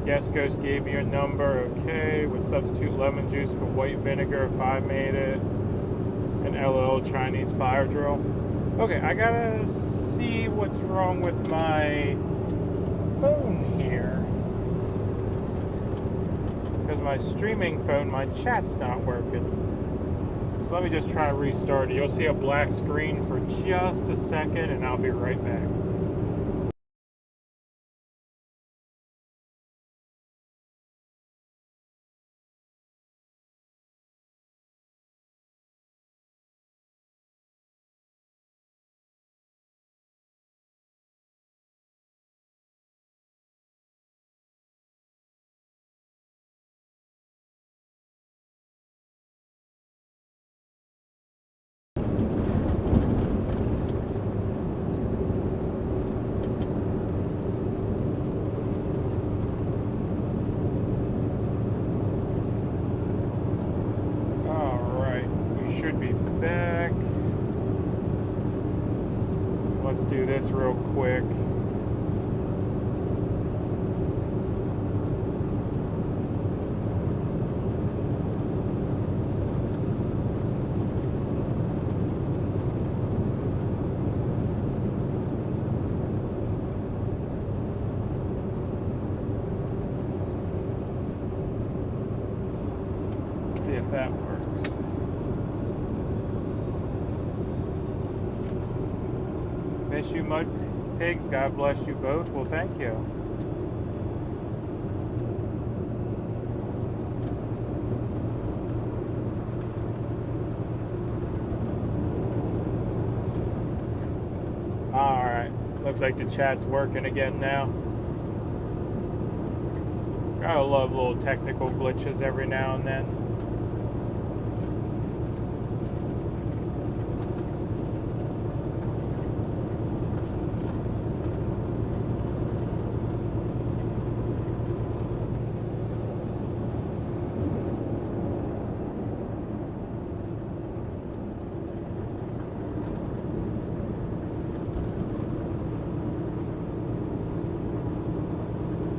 Yes, Ghost gave me a number. Okay, would substitute lemon juice for white vinegar if I made it. An LL Chinese fire drill. Okay, I gotta see what's wrong with my phone here. Because my streaming phone, my chat's not working. So let me just try to restart it. You'll see a black screen for just a second, and I'll be right back. Let's do this real quick. See if that works. Miss you, Mud Pigs. God bless you both. Well, thank you. Alright. Looks like the chat's working again now. Gotta love little technical glitches every now and then.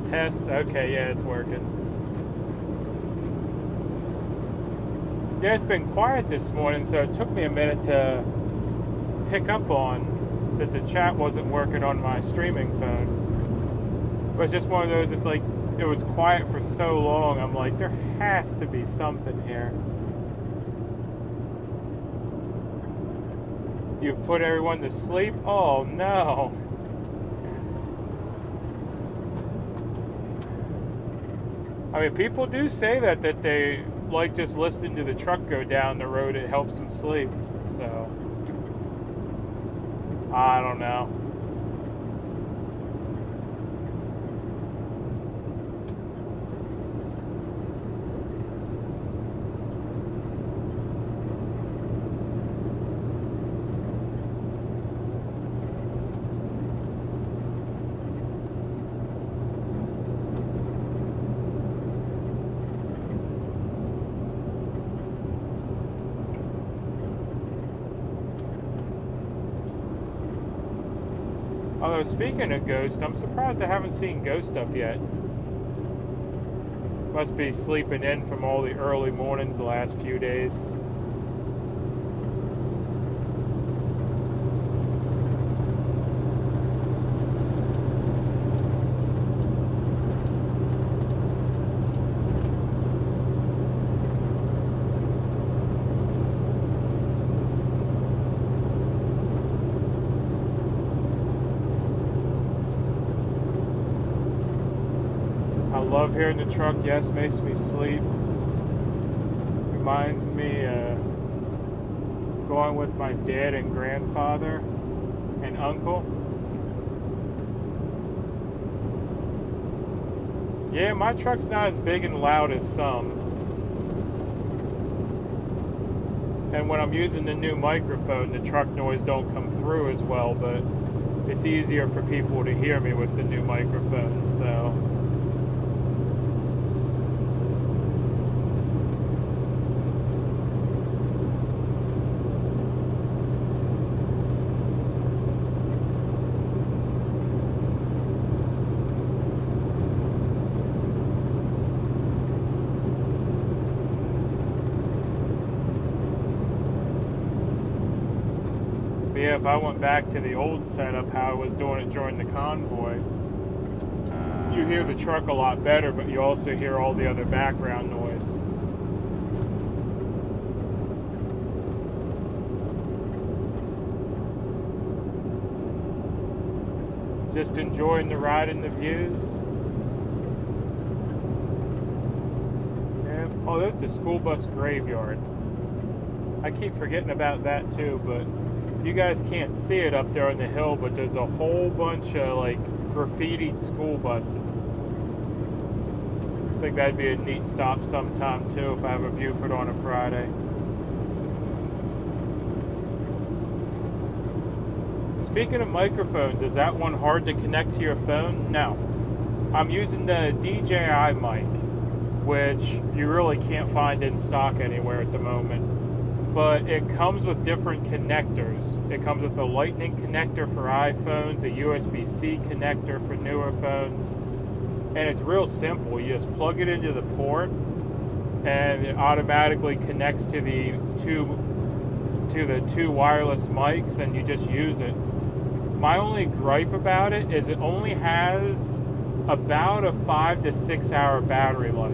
Test. Okay, yeah, it's working. Yeah, it's been quiet this morning, so it took me a minute to pick up on that the chat wasn't working on my streaming phone. But it's just one of those, it's like, it was quiet for so long, I'm like, there has to be something here. You've put everyone to sleep? Oh, no. I mean, people do say that they like just listening to the truck go down the road. It helps them sleep. So, I don't know. Although, speaking of Ghost, I'm surprised I haven't seen Ghost up yet. Must be sleeping in from all the early mornings the last few days. Love hearing the truck. Yes, makes me sleep. Reminds me going with my dad and grandfather and uncle. Yeah, my truck's not as big and loud as some. And when I'm using the new microphone, the truck noise don't come through as well, but it's easier for people to hear me with the new microphone, so. Yeah, if I went back to the old setup, how I was doing it during the convoy, you hear the truck a lot better, but you also hear all the other background noise. Just enjoying the ride and the views. Yeah. Oh, there's the school bus graveyard. I keep forgetting about that too, but you guys can't see it up there on the hill, but there's a whole bunch of like graffitied school buses. I think that'd be a neat stop sometime too if I have a Buford on a Friday. Speaking of microphones, is that one hard to connect to your phone? No. I'm using the DJI mic, which you really can't find in stock anywhere at the moment. But it comes with different connectors. It comes with a lightning connector for iPhones, a USB-C connector for newer phones, and it's real simple. You just plug it into the port, and it automatically connects to the two wireless mics, and you just use it. My only gripe about it is it only has about a 5 to 6 hour battery life,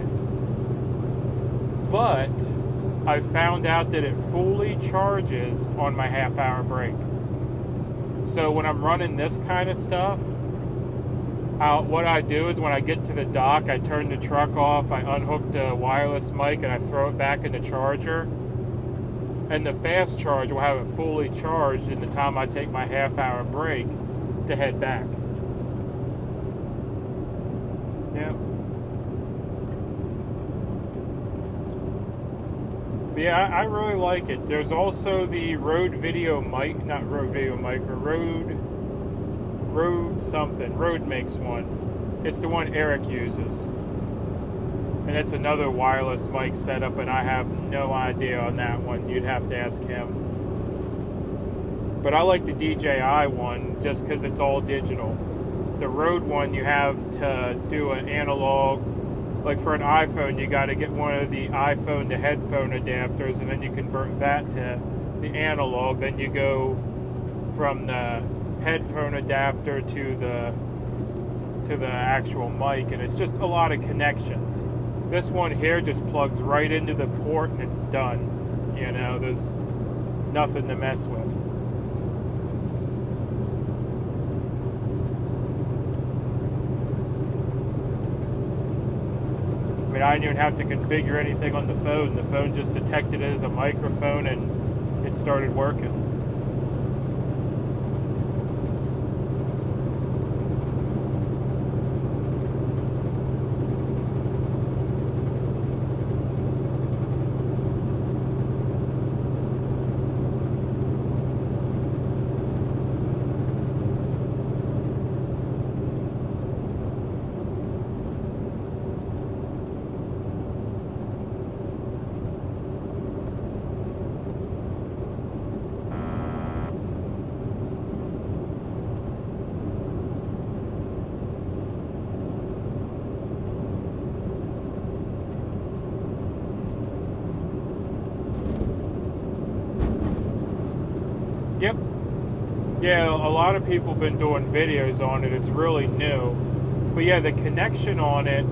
but I found out that it fully charges on my half-hour break. So when I'm running this kind of stuff, what I do is when I get to the dock, I turn the truck off, I unhook the wireless mic, and I throw it back in the charger. And the fast charge will have it fully charged in the time I take my half-hour break to head back. Yeah. But yeah, I really like it. There's also the Rode video mic, not Rode video mic, or Rode something. Rode makes one. It's the one Eric uses. And it's another wireless mic setup, and I have no idea on that one. You'd have to ask him. But I like the DJI one just because it's all digital. The Rode one, you have to do an analog. Like for an iPhone, you got to get one of the iPhone to headphone adapters, and then you convert that to the analog. Then you go from the headphone adapter to the actual mic, and it's just a lot of connections. This one here just plugs right into the port and it's done. You know, there's nothing to mess with. I mean, I didn't even have to configure anything on the phone. The phone just detected it as a microphone and it started working. Yep. Yeah, a lot of people have been doing videos on it. It's really new. But yeah, the connection on it,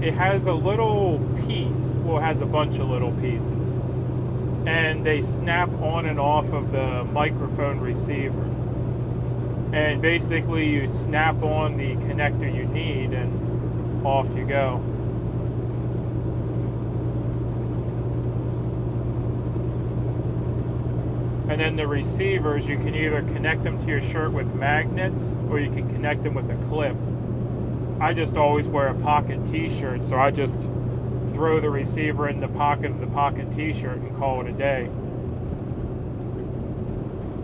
it has a little piece. Well, it has a bunch of little pieces. And they snap on and off of the microphone receiver. And basically you snap on the connector you need and off you go. And then the receivers, you can either connect them to your shirt with magnets or you can connect them with a clip. I just always wear a pocket t-shirt, so I just throw the receiver in the pocket of the pocket t-shirt and call it a day.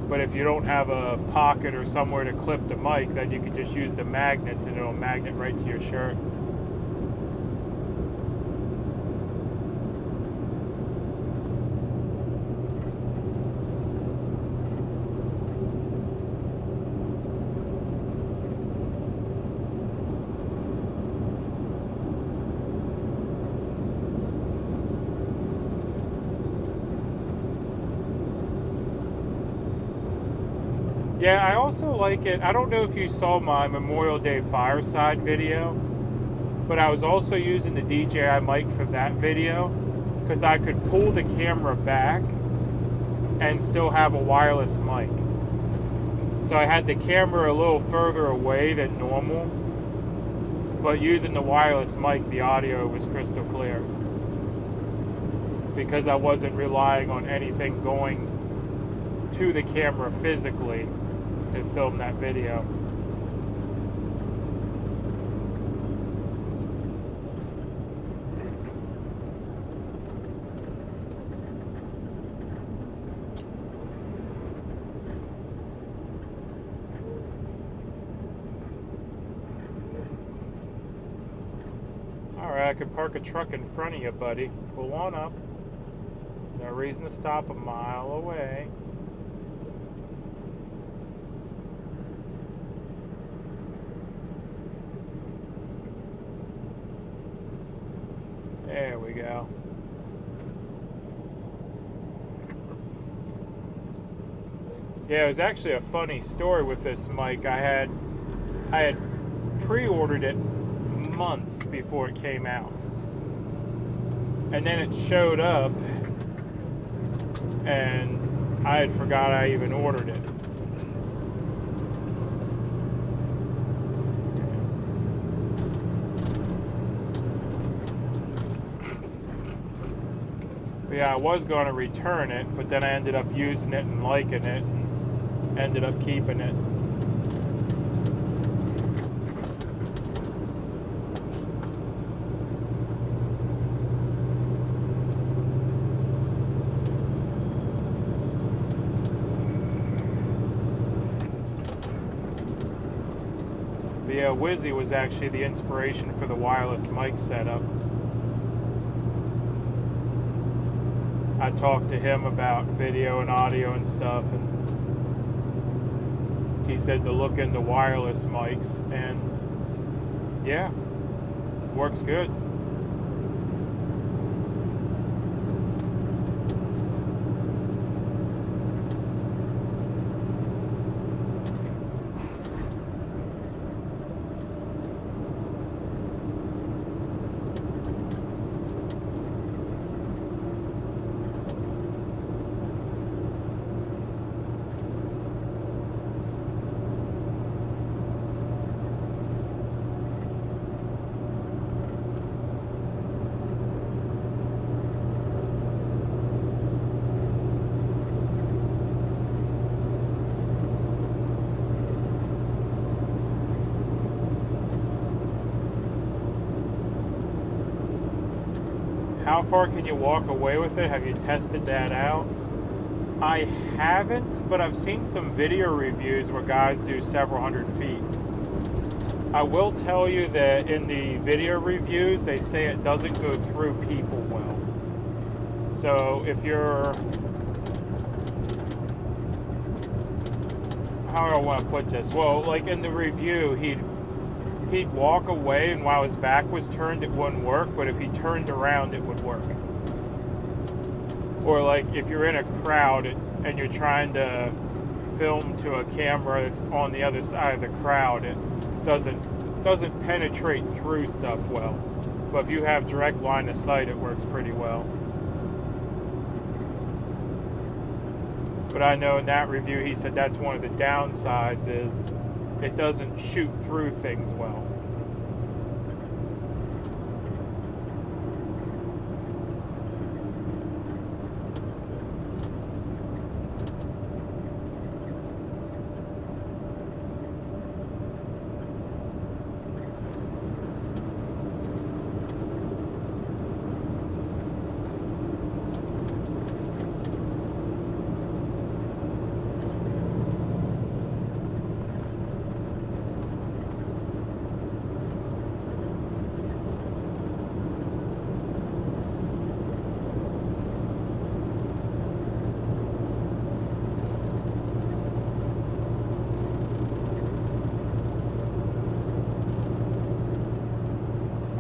But if you don't have a pocket or somewhere to clip the mic, then you can just use the magnets and it'll magnet right to your shirt. Yeah, I also like it. I don't know if you saw my Memorial Day fireside video, but I was also using the DJI mic for that video because I could pull the camera back and still have a wireless mic. So I had the camera a little further away than normal, but using the wireless mic, the audio was crystal clear because I wasn't relying on anything going to the camera physically to film that video. Alright, I could park a truck in front of you, buddy. Pull on up. No reason to stop a mile away. There we go. Yeah, it was actually a funny story with this mic. I had pre-ordered it months before it came out. And then it showed up and I had forgot I even ordered it. But yeah, I was going to return it, but then I ended up using it and liking it, and ended up keeping it. The Wizzy was actually the inspiration for the wireless mic setup. I talked to him about video and audio and stuff, and he said to look into wireless mics, and yeah, works good. How far can you walk away with it? Have you tested that out? I haven't, but I've seen some video reviews where guys do several hundred feet. I will tell you that in the video reviews, they say it doesn't go through people well. So if you're... How do I want to put this? Well, like in the review, he'd walk away, and while his back was turned, it wouldn't work, but if he turned around, it would work. Or like if you're in a crowd and you're trying to film to a camera that's on the other side of the crowd, it doesn't penetrate through stuff well. But if you have direct line of sight, it works pretty well. But I know in that review, he said that's one of the downsides is it doesn't shoot through things well.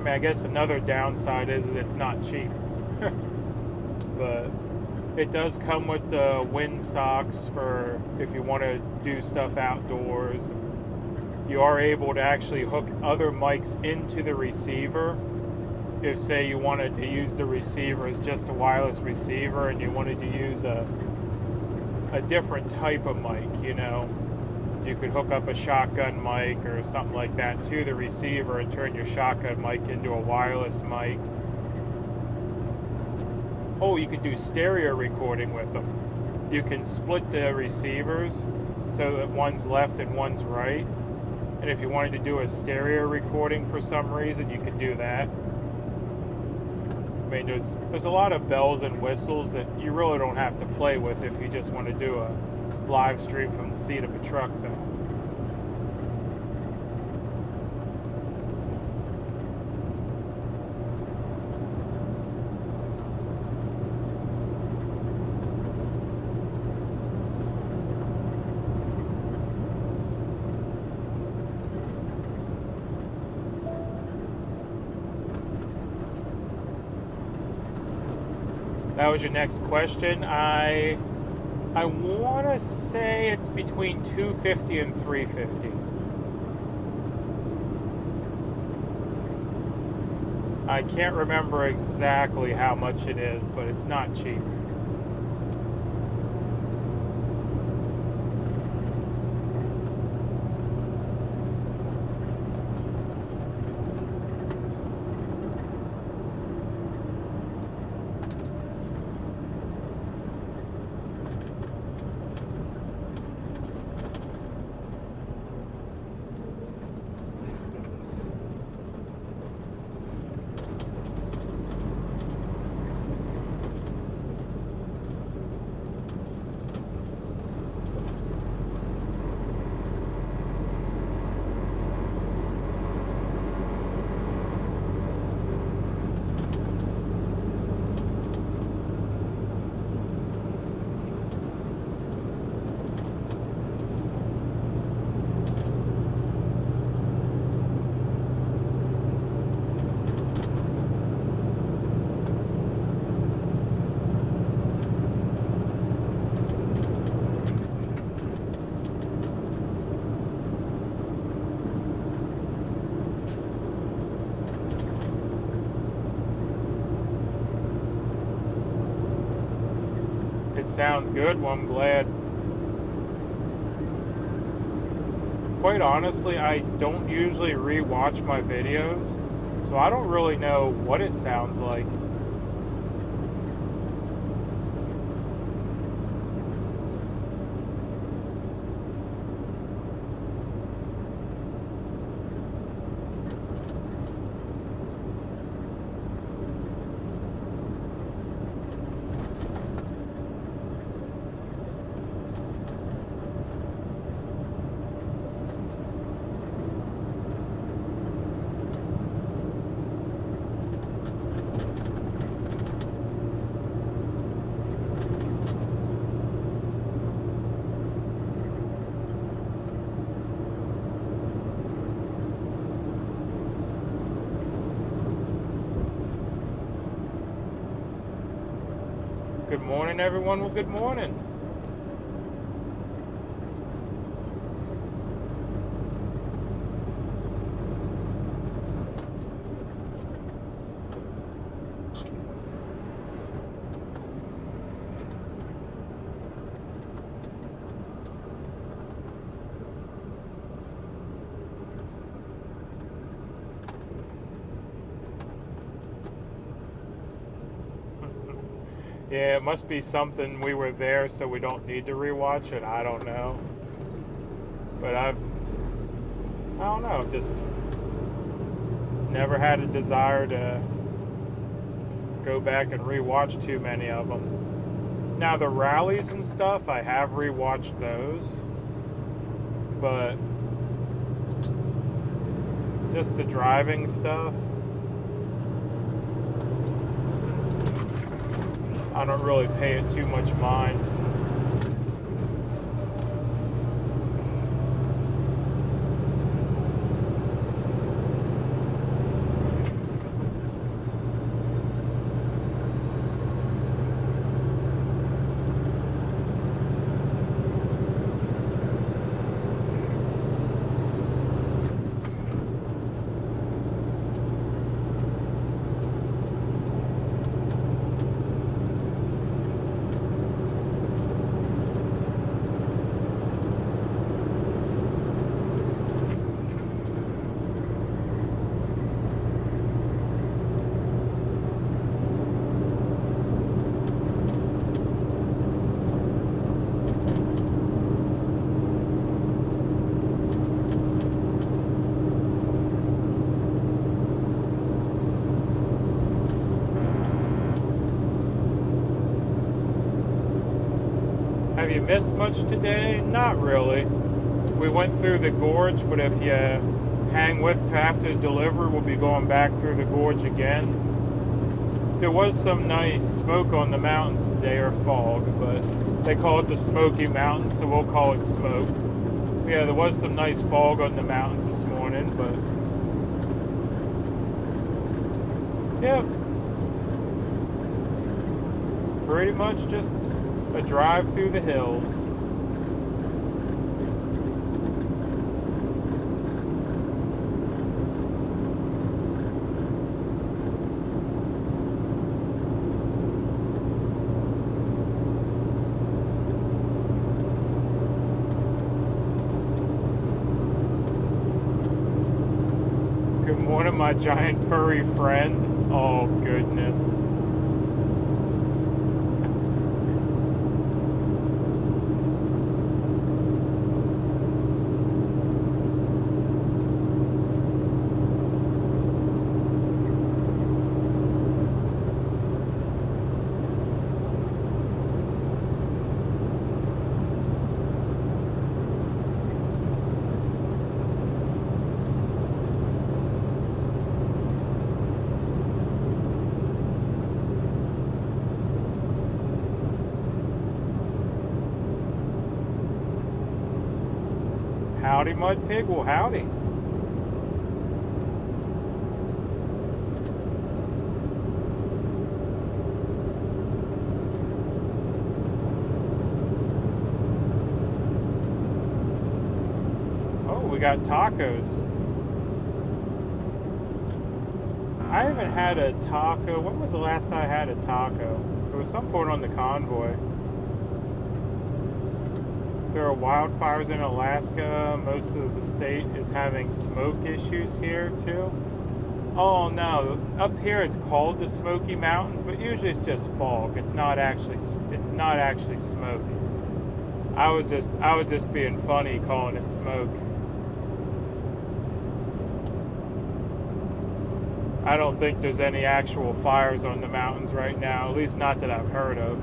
I guess another downside is it's not cheap. But it does come with the wind socks for if you want to do stuff outdoors. You are able to actually hook other mics into the receiver. If, say, you wanted to use the receiver as just a wireless receiver and you wanted to use a different type of mic, you know. You could hook up a shotgun mic or something like that to the receiver and turn your shotgun mic into a wireless mic. Oh, you can do stereo recording with them. You can split the receivers so that one's left and one's right. And if you wanted to do a stereo recording for some reason, you could do that. I mean, there's a lot of bells and whistles that you really don't have to play with if you just want to do a live stream from the seat of a truck though. That was your next question. I want to say it's between $250 and $350. I can't remember exactly how much it is, but it's not cheap. it sounds good, well, I'm glad. Quite honestly, I don't usually re-watch my videos, so I don't really know what it sounds like. Good morning, everyone. Well, good morning. Yeah, it must be something we were there, so we don't need to rewatch it. I don't know. But I don't know, just never had a desire to go back and rewatch too many of them. Now, the rallies and stuff, I have rewatched those. But just the driving stuff, I don't really pay it too much mind. Have you missed much today? Not really. We went through the gorge, but if you hang with after delivery, we'll be going back through the gorge again. There was some nice smoke on the mountains today, or fog, but they call it the Smoky Mountains, so we'll call it smoke. Yeah, there was some nice fog on the mountains this morning, but yeah, pretty much just a drive through the hills. Good morning, my giant furry friend. Oh, goodness. Howdy, Mud Pig. Well, howdy. Oh, we got tacos. I haven't had a taco. When was the last time I had a taco? It was some point on the convoy. There are wildfires in Alaska. Most of the state is having smoke issues here too. Oh no, up here it's called the Smoky Mountains, but usually it's just fog. It's not actually smoke. I was just being funny calling it smoke. I don't think there's any actual fires on the mountains right now, at least not that I've heard of.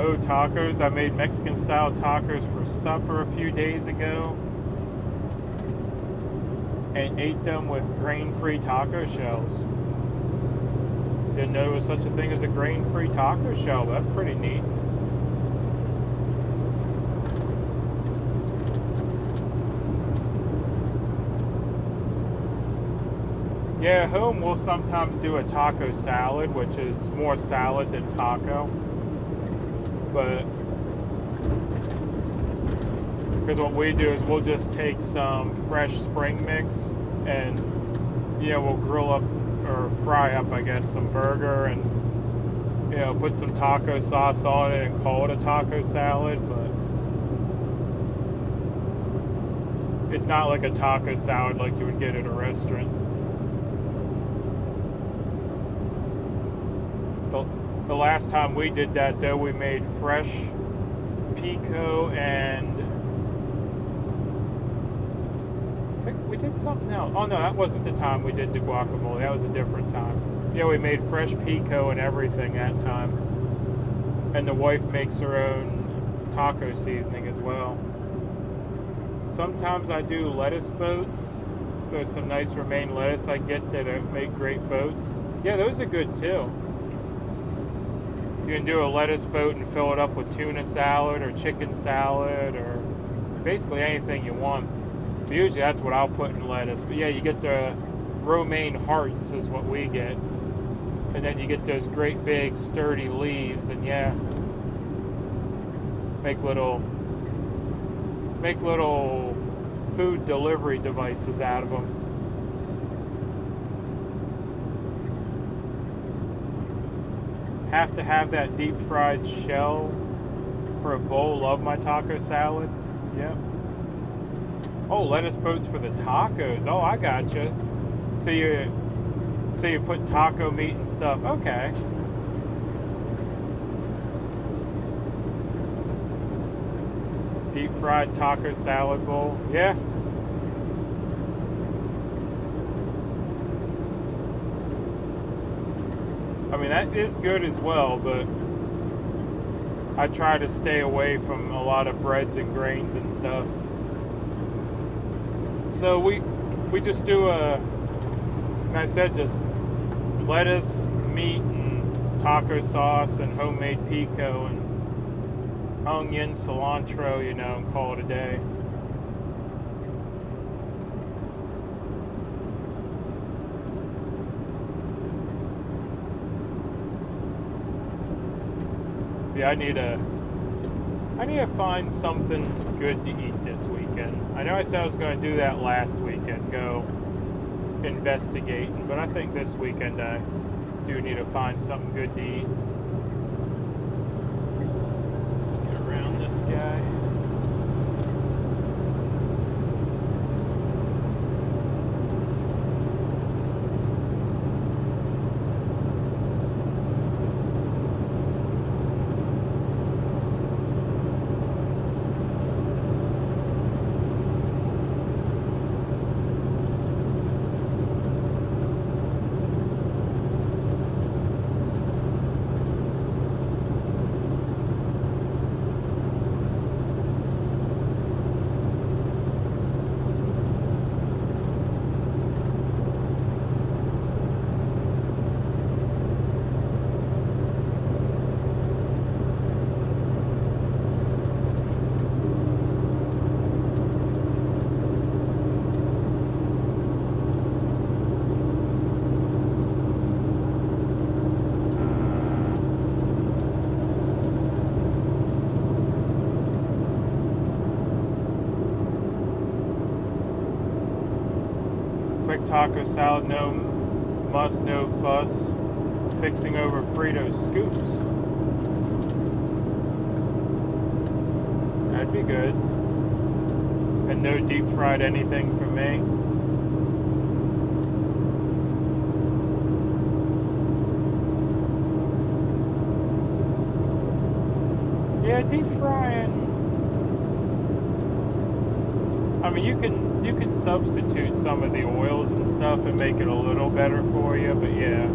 Oh, tacos. I made Mexican style tacos for supper a few days ago and ate them with grain-free taco shells. Didn't know there was such a thing as a grain-free taco shell. That's pretty neat. Yeah, home we'll sometimes do a taco salad, which is more salad than taco. But because what we do is we'll just take some fresh spring mix and we'll grill up or fry up, I guess, some burger and put some taco sauce on it and call it a taco salad. But it's not like a taco salad like you would get at a restaurant. The last time we did that, though, we made fresh pico and I think we did something else. Oh, no, that wasn't the time we did the guacamole. That was a different time. Yeah, we made fresh pico and everything that time. And the wife makes her own taco seasoning as well. Sometimes I do lettuce boats. There's some nice romaine lettuce I get that make great boats. Yeah, those are good, too. You can do a lettuce boat and fill it up with tuna salad or chicken salad or basically anything you want. But usually that's what I'll put in lettuce. But yeah, you get the romaine hearts is what we get. And then you get those great big sturdy leaves and yeah, make little food delivery devices out of them. Have to have that deep fried shell for a bowl of my taco salad. Yep. Oh, lettuce boats for the tacos. Oh, I gotcha. So you put taco meat and stuff. Okay. Deep fried taco salad bowl. Yeah. I mean, that is good as well, but I try to stay away from a lot of breads and grains and stuff. So we just do like I said, just lettuce, meat, and taco sauce, and homemade pico, and onion, cilantro, and call it a day. Yeah, I need to find something good to eat this weekend. I know I said I was going to do that last weekend, go investigating, but I think this weekend I do need to find something good to eat. Let's get around this guy. taco salad, no muss, no fuss. Fixing over Frito scoops. That'd be good. And no deep fried anything for me. Yeah, deep frying. I mean, you can substitute some of the oils and stuff and make it a little better for you, but yeah.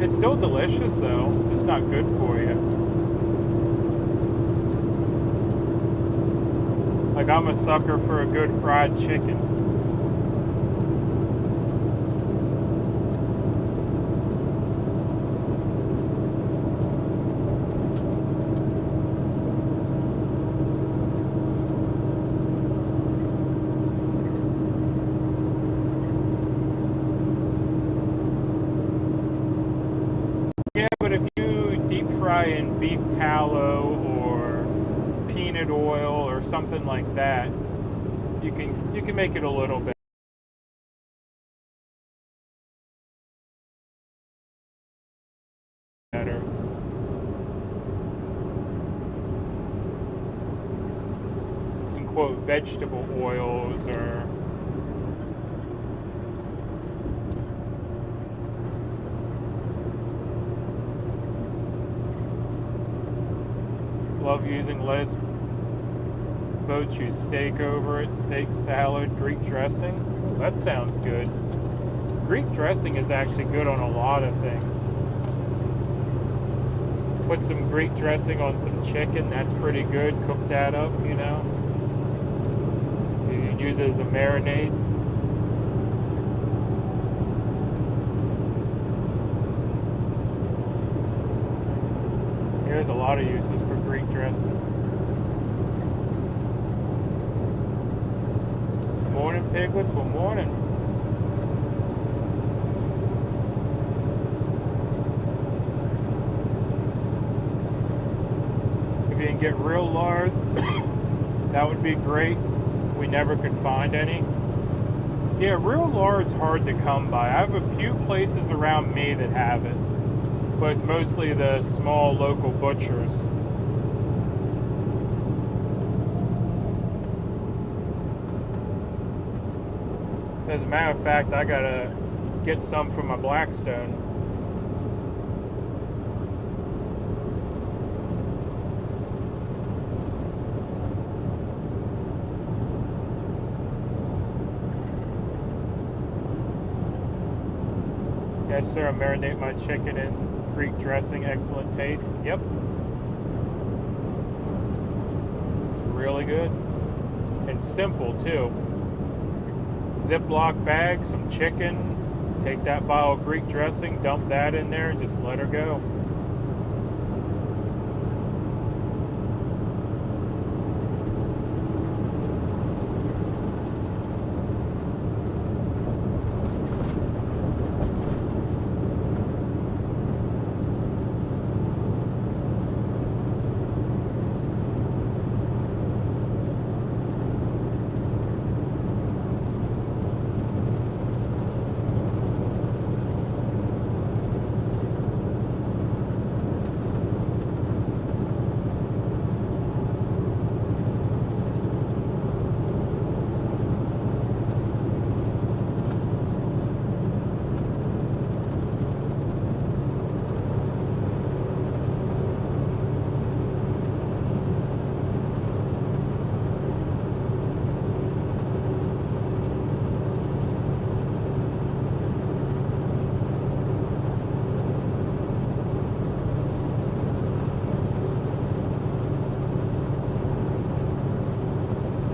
It's still delicious though, just not good for you. Like, I'm a sucker for a good fried chicken. Yeah, but if you deep fry in beef tallow or peanut oil or something like that, you can make it a little bit better. And quote vegetable oils or love using lettuce. Boats use steak over it, steak salad, Greek dressing. That sounds good. Greek dressing is actually good on a lot of things. Put some Greek dressing on some chicken, that's pretty good. Cook that up, you know. You can use it as a marinade. There's a lot of uses for Greek dressing. Morning, piglets. Well, morning. If you can get real lard, that would be great. We never could find any. Yeah, real lard's hard to come by. I have a few places around me that have it, but it's mostly the small local butchers. As a matter of fact, I gotta get some from my Blackstone. Yes, sir. I marinate my chicken in Greek dressing. Excellent taste. Yep. It's really good. And simple, too. Ziploc bag, some chicken, take that bottle of Greek dressing, dump that in there, and just let her go.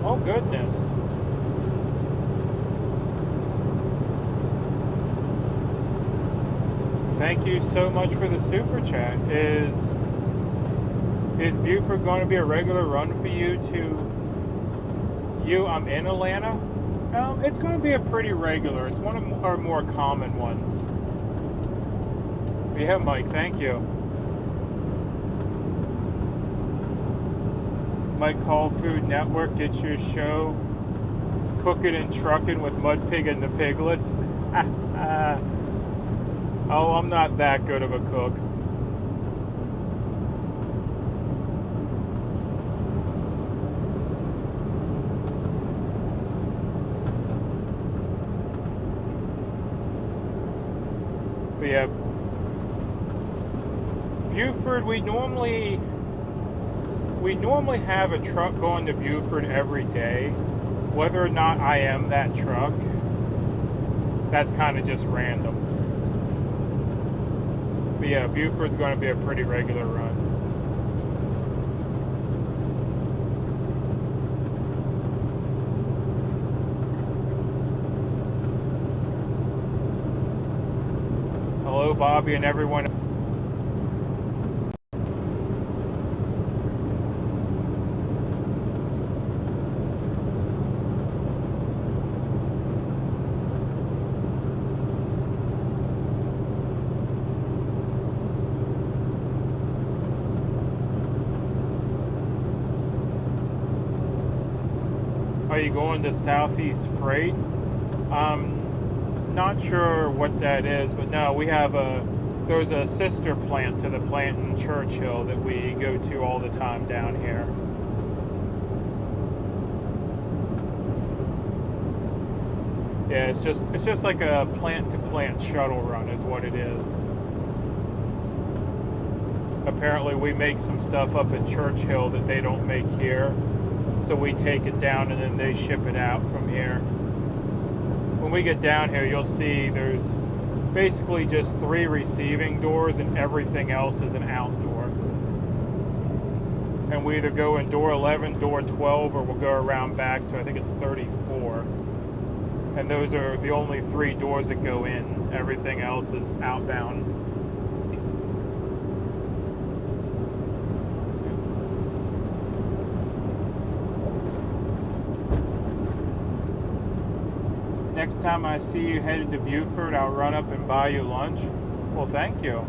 Oh, goodness. Thank you so much for the super chat. Is Buford going to be a regular run for you I'm in Atlanta. It's going to be a pretty regular. It's one of our more common ones. Yeah, Mike, thank you. Mike Call Food Network gets your show Cooking and trucking with Mud Pig and the piglets. Oh, I'm not that good of a cook. But yeah, Buford, we normally have a truck going to Buford every day. Whether or not I am that truck, that's kind of just random. But yeah, Buford's going to be a pretty regular run. Hello, Bobby and everyone. Are you going to Southeast Freight? Not sure what that is, but no, we have there's a sister plant to the plant in Churchill that we go to all the time down here. Yeah, it's just like a plant to plant shuttle run is what it is. Apparently we make some stuff up at Churchill that they don't make here. So we take it down and then they ship it out from here. When we get down here, you'll see there's basically just 3 receiving doors and everything else is an outdoor. And we either go in door 11, door 12, or we'll go around back to, I think it's 34. And those are the only 3 doors that go in. Everything else is outbound. Next time I see you headed to Buford, I'll run up and buy you lunch. Well, thank you.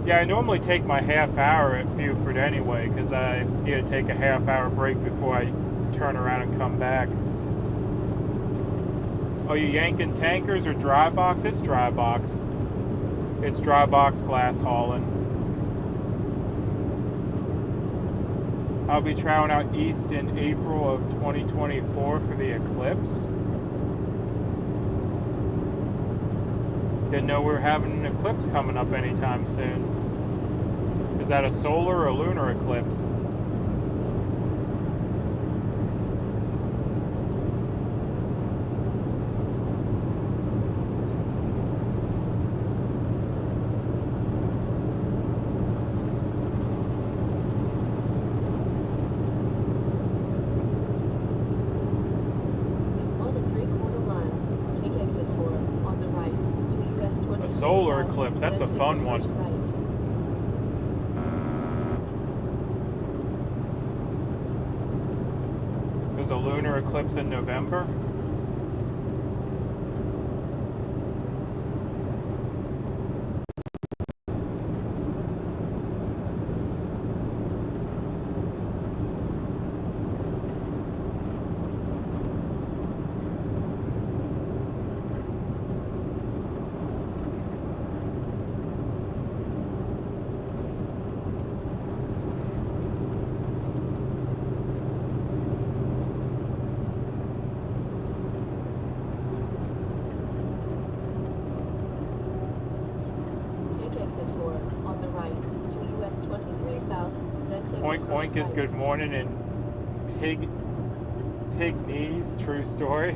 Yeah, I normally take my half hour at Buford anyway, because I need to take a half hour break before I turn around and come back. Oh, you yanking tankers or dry box? It's dry box. It's dry box glass hauling. I'll be traveling out east in April of 2024 for the eclipse. Didn't know we were having an eclipse coming up anytime soon. Is that a solar or a lunar eclipse? Solar eclipse, that's a fun one. There's a lunar eclipse in November. Oink oink is good morning and pig knees, true story.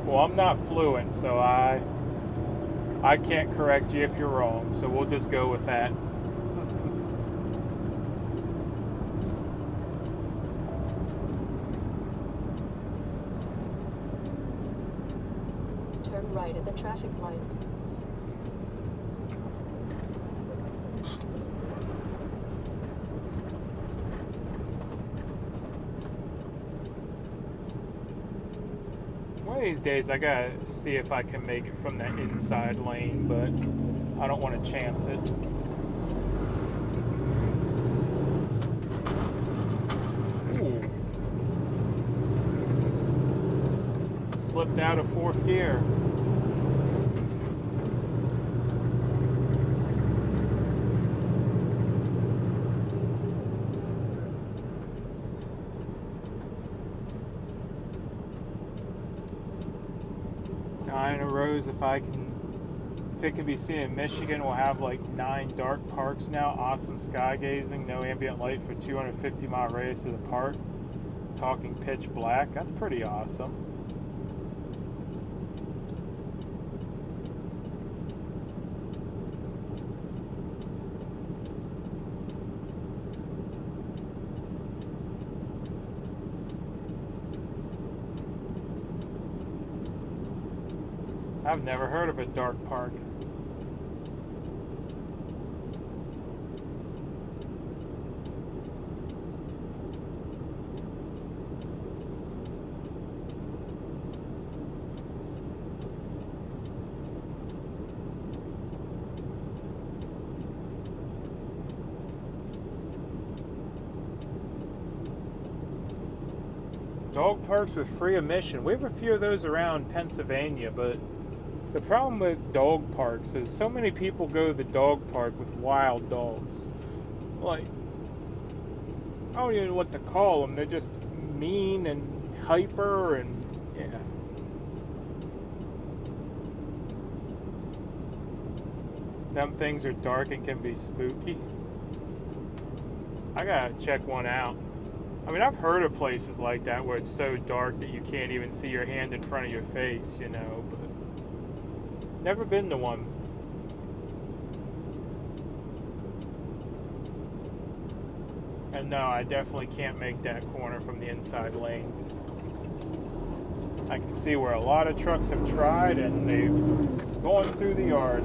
Well, I'm not fluent, so I can't correct you if you're wrong, so we'll just go with that. Turn right at the traffic light. One of these days I gotta see if I can make it from that inside lane, but I don't want to chance it. slipped out of fourth gear. Nine rows if it can be seen in Michigan. We'll have like 9 dark parks now. Awesome sky gazing, no ambient light for 250-mile radius of the park. Talking pitch black. That's pretty awesome. I've never heard of a dark park. Dog parks with free admission. We have a few of those around Pennsylvania, but the problem with dog parks is so many people go to the dog park with wild dogs. Like, I don't even know what to call them. They're just mean and hyper and, yeah. Them things are dark and can be spooky. I gotta check one out. I mean, I've heard of places like that where it's so dark that you can't even see your hand in front of your face, you know, but never been to one. And no, I definitely can't make that corner from the inside lane. I can see where a lot of trucks have tried and they've gone through the yard.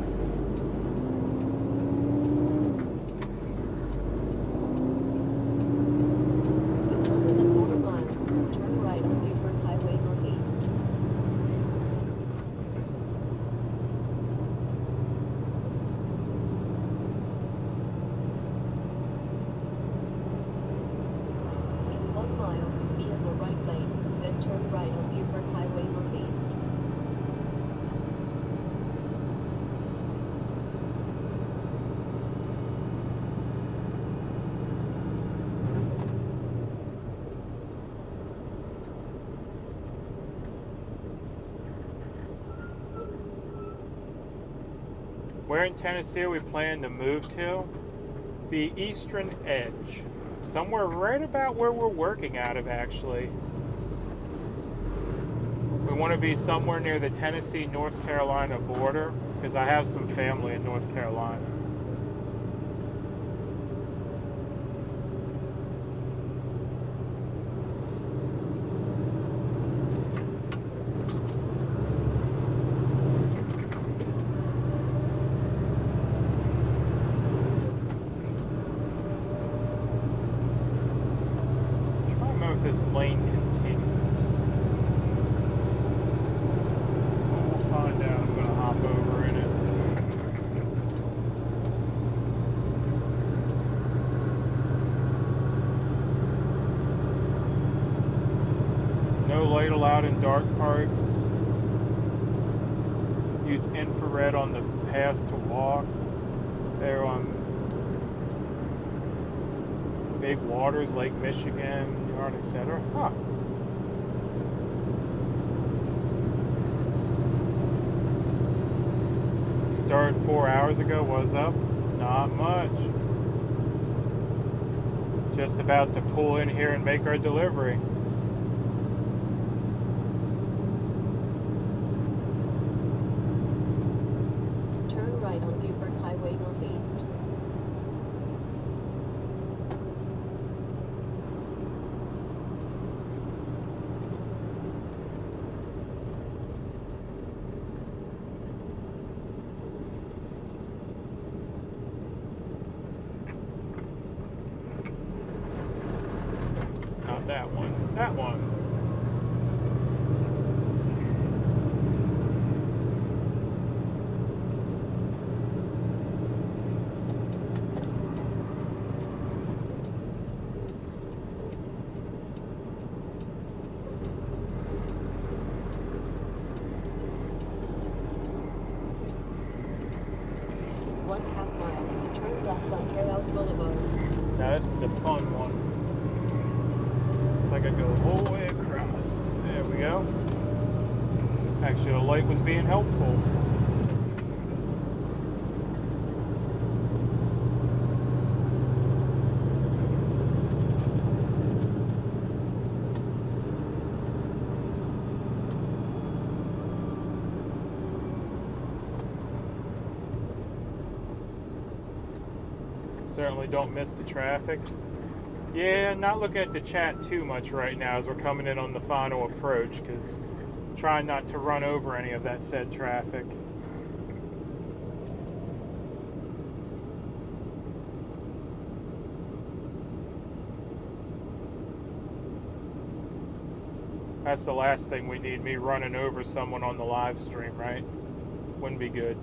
Where in Tennessee are we planning to move to? The eastern edge. Somewhere right about where we're working out of, actually. We want to be somewhere near the Tennessee-North Carolina border, because I have some family in North Carolina. Allowed in dark parks. Use infrared on the paths to walk. They're on big waters, Lake Michigan, Yard, etc. Huh. Started 4 hours ago. What's up? Not much. Just about to pull in here and make our delivery. That one. Turn left on Hairhouse Boulevard. Now this is the fun one. It's like I go the whole way across. There we go. Actually, the light was being helpful. Certainly don't miss the traffic. Yeah, not looking at the chat too much right now as we're coming in on the final approach, because trying not to run over any of that said traffic. That's the last thing we need, me running over someone on the live stream, right? Wouldn't be good.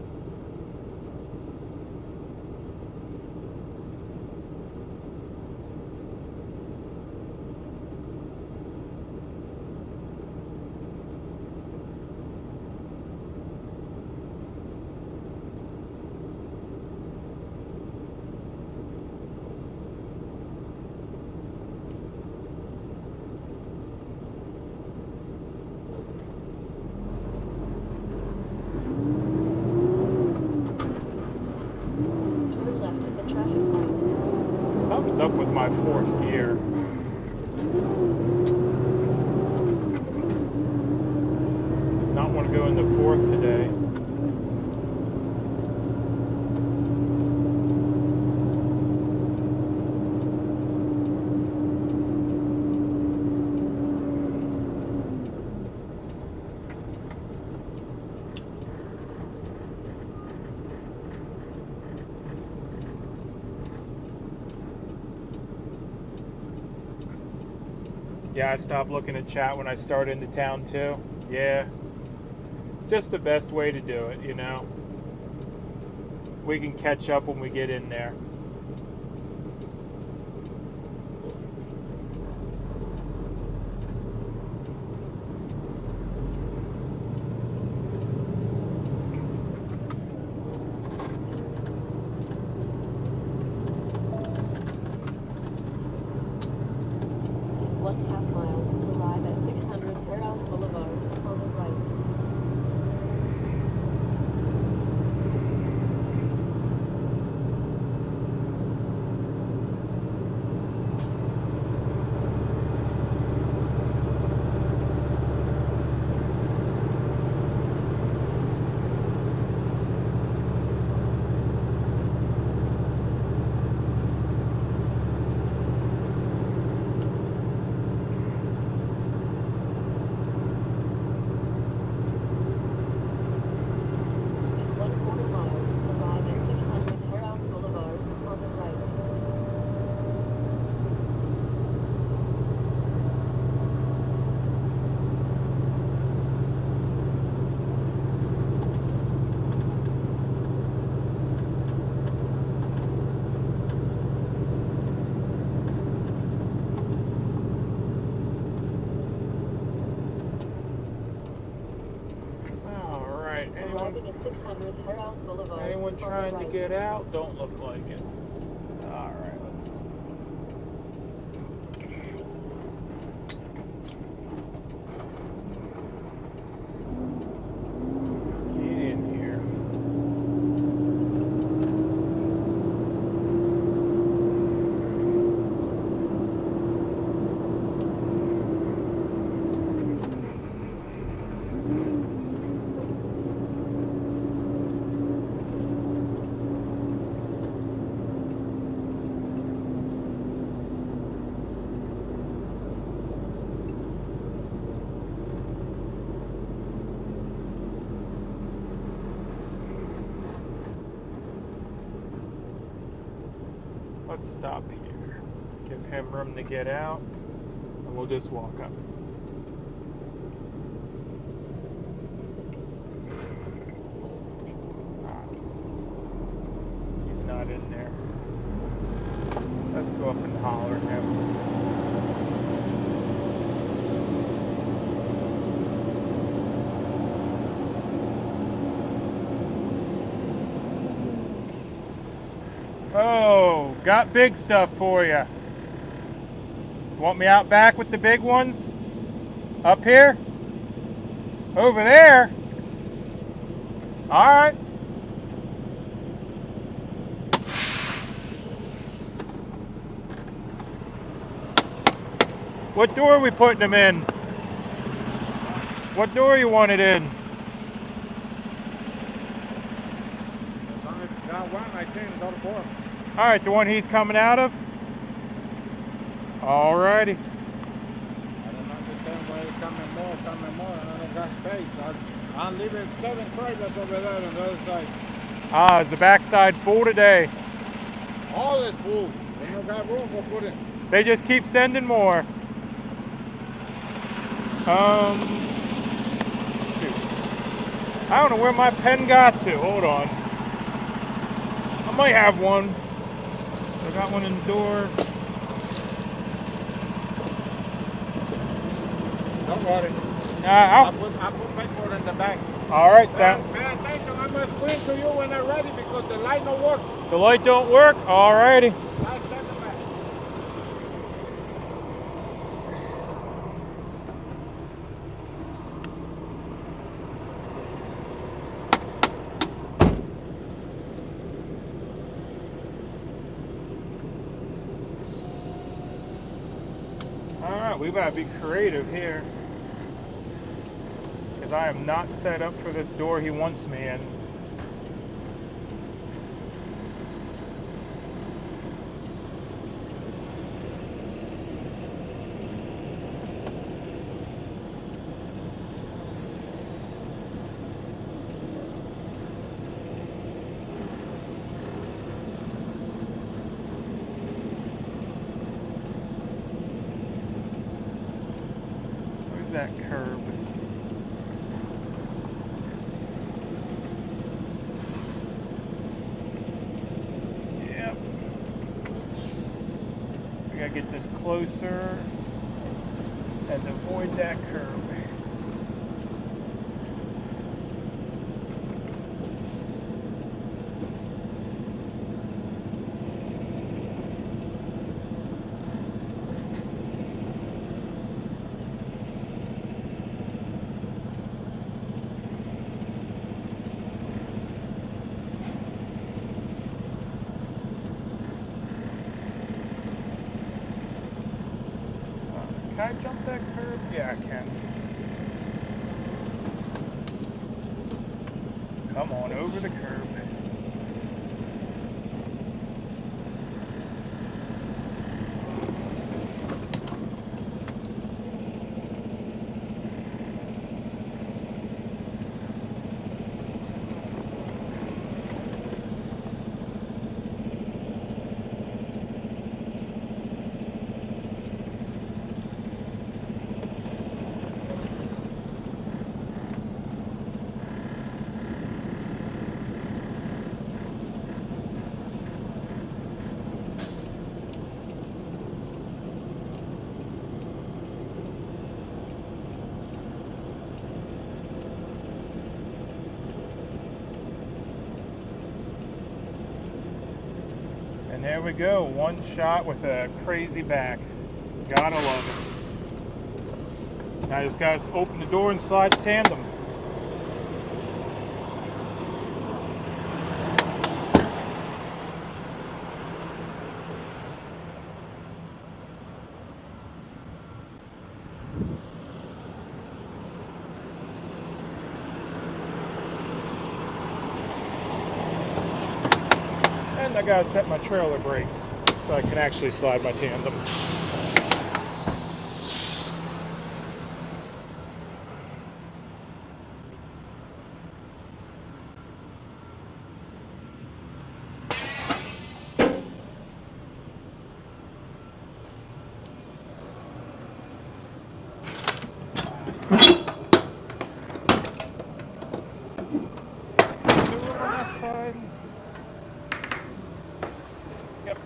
Something's up with my fourth gear. Does not want to go into fourth today. Yeah, I stopped looking at chat when I start into town too. Yeah, just the best way to do it, you know. We can catch up when we get in there. Anyone trying to get out? Don't look like it. Alright, let's get in here. Let's stop here. Give him room to get out, and we'll just walk up. He's not in there. Let's go up and holler at him. Oh, got big stuff for you. Want me out back with the big ones? Up here? Over there? All right. What door are we putting them in? What door you want it in? There's only got one, I think, door 4. All right, the one he's coming out of? All righty. I don't understand why it's coming more, and I don't got space. I'm leaving 7 trailers over there on the other side. Ah, is the backside full today? All is full. There's no got room for putting. They just keep sending more. Shoot. I don't know where my pen got to. Hold on. I might have one. I got one in the door. Don't worry. I'll I put paper in the back. all right, Sam. Pay attention. I must scream to you when I'm ready because the light don't work. The light don't work? All righty. Light in the back. All right, we gotta be creative here. Because I am not set up for this door he wants me in. Where's that curb? Yep. We gotta get this closer and avoid that curb. Can I jump that curb? Yeah, I can. Come on, over the curb. And there we go, one shot with a crazy back. Gotta love it. Now I just gotta open the door and slide the tandems. And I gotta set my trailer brakes so I can actually slide my tandem. Yep.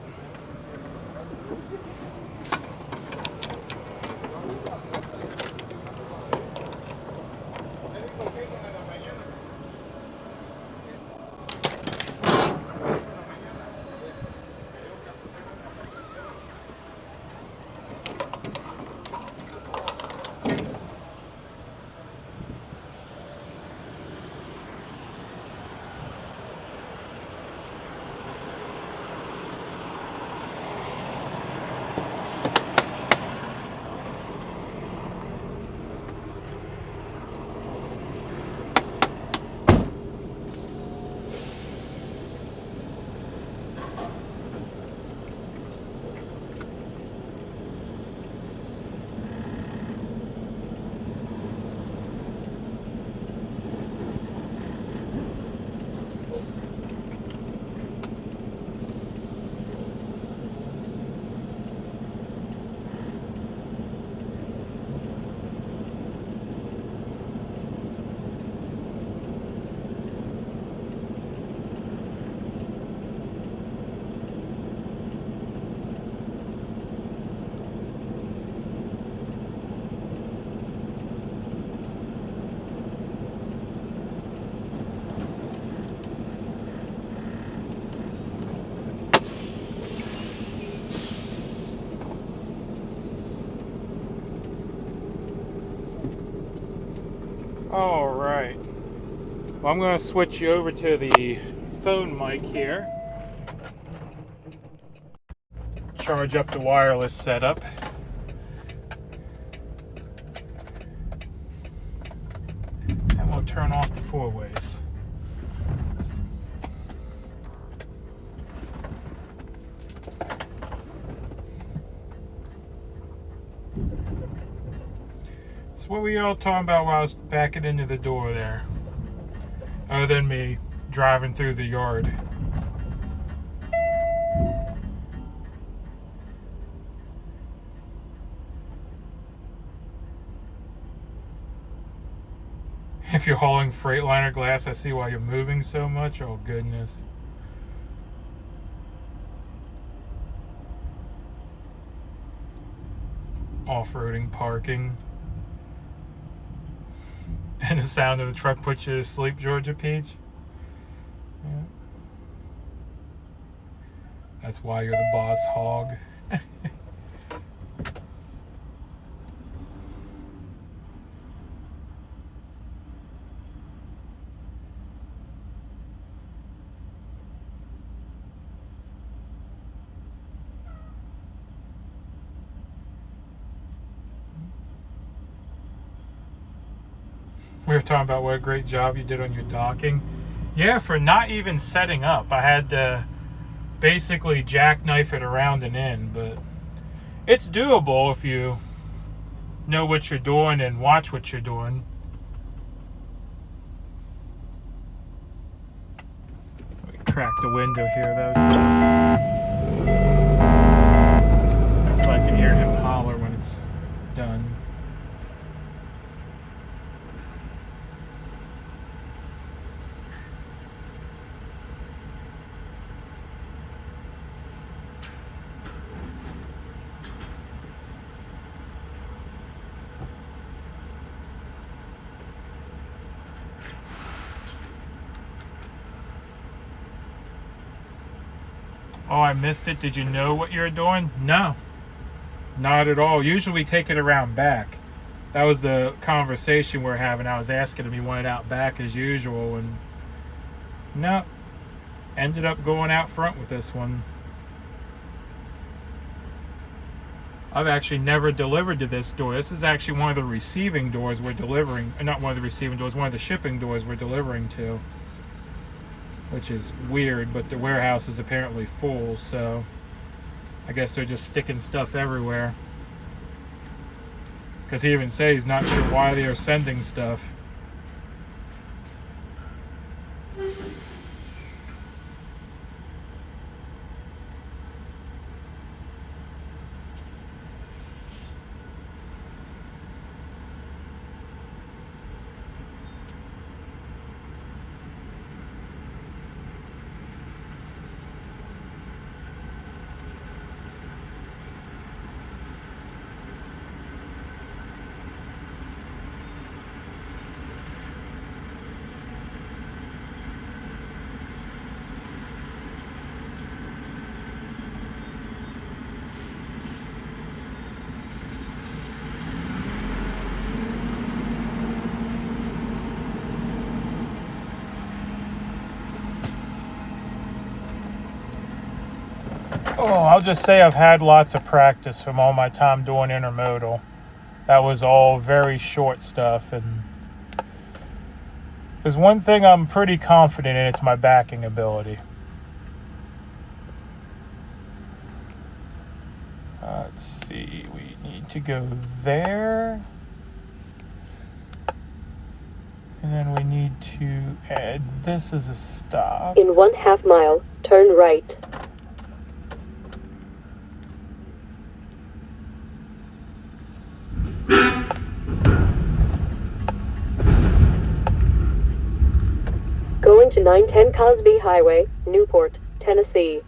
All right. Well, I'm going to switch you over to the phone mic here. Charge up the wireless setup. And we'll turn off the four-ways. So what were you all talking about while I was backing into the door there? Other than me driving through the yard. If you're hauling Freightliner glass, I see why you're moving so much. Oh, goodness. Off-roading parking. And the sound of the truck puts you to sleep, Georgia Peach. Yeah. That's why you're the boss hog. We were talking about what a great job you did on your docking. Yeah, for not even setting up. I had to basically jackknife it around and in, but it's doable if you know what you're doing and watch what you're doing. Let me crack the window here though, so I can hear him holler when it's done. Oh, I missed it. Did you know what you were doing? No, not at all. Usually we take it around back. That was the conversation we're having. I was asking if he wanted out back as usual, and no, ended up going out front with this one. I've actually never delivered to this door. This is actually one of the receiving doors we're delivering. Not one of the receiving doors, one of the shipping doors we're delivering to. Which is weird, but the warehouse is apparently full, so I guess they're just sticking stuff everywhere. Because he even said he's not sure why they are sending stuff. Oh, I'll just say I've had lots of practice from all my time doing intermodal. That was all very short stuff, and there's one thing I'm pretty confident in, it's my backing ability. Let's see, we need to go there. And then we need to add this as a stop. In 1/2 mile, turn right. Going to 910 Cosby Highway, Newport, Tennessee.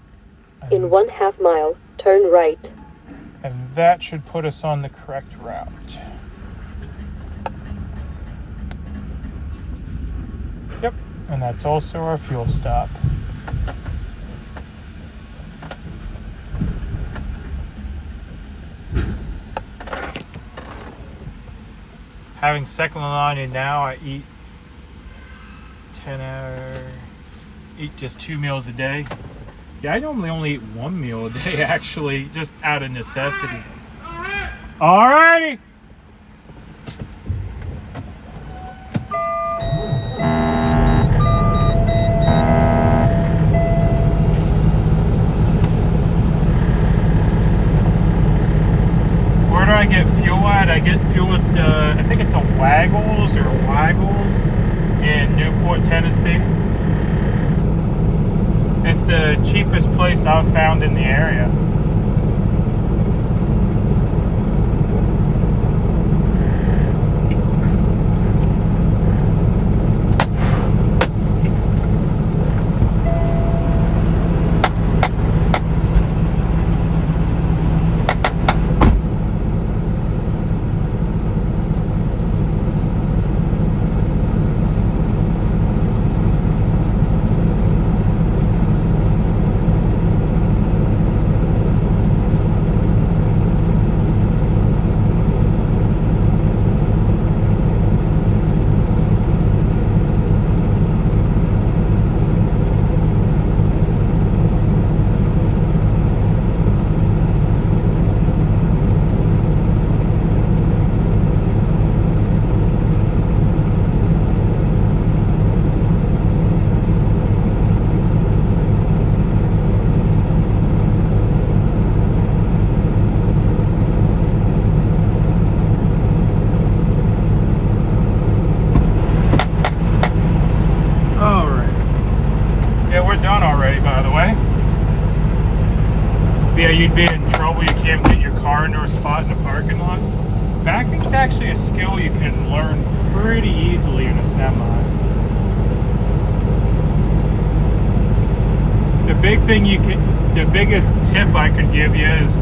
In 1/2 mile, turn right. And that should put us on the correct route. Yep, and that's also our fuel stop. having second lasagna now. I eat eat just 2 meals a day. Yeah, I normally only eat 1 meal a day, actually, just out of necessity. Alrighty. Where do I get fuel at? I get fuel at, I think it's a Waggles in Newport, Tennessee. It's the cheapest place I've found in the area. Yeah, you'd be in trouble. You can't get your car into a spot in the parking lot. Backing is actually a skill you can learn pretty easily in a semi. The biggest tip I could give you is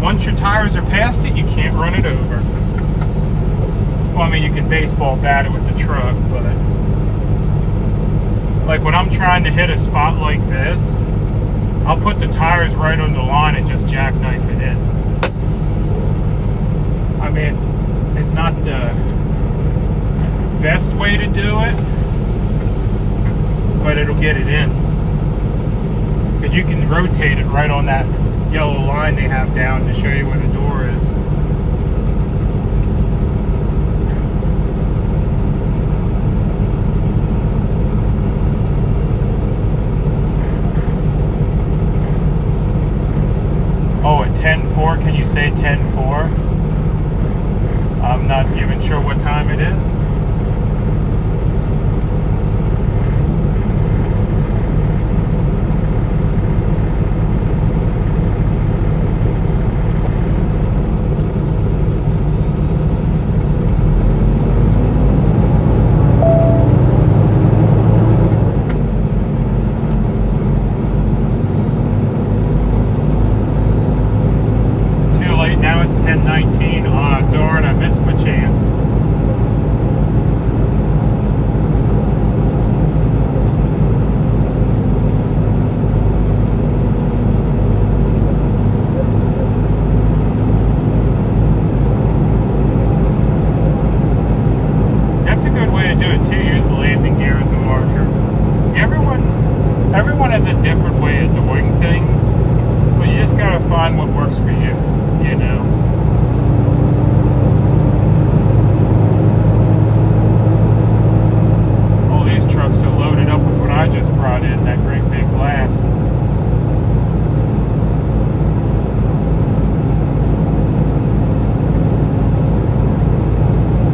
once your tires are past it, you can't run it over. Well, I mean, you can baseball bat it with the truck, but like when I'm trying to hit a spot like this, I'll put the tires right on the line and just jackknife it in. I mean, it's not the best way to do it, but it'll get it in. Because you can rotate it right on that yellow line they have down to show you where the door is. Oh, at 10:04, can you say 10:04? I'm not even sure what time it is. Now it's 10:19. Oh, darn, I missed my chance. That's a good way to do it too. Use the landing gear as a marker. Everyone has a different way of doing things, but you just gotta find what works for you. You know. All these trucks are loaded up with what I just brought in, that great big glass.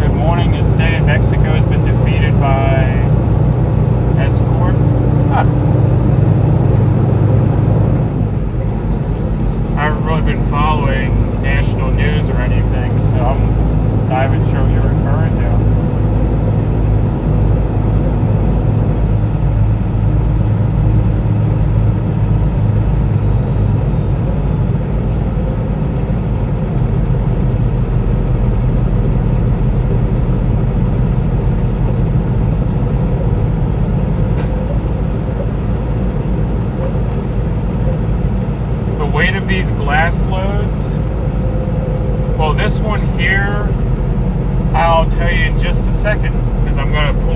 Good morning. This stay in Mexico has been defeated by escort. I haven't really been following national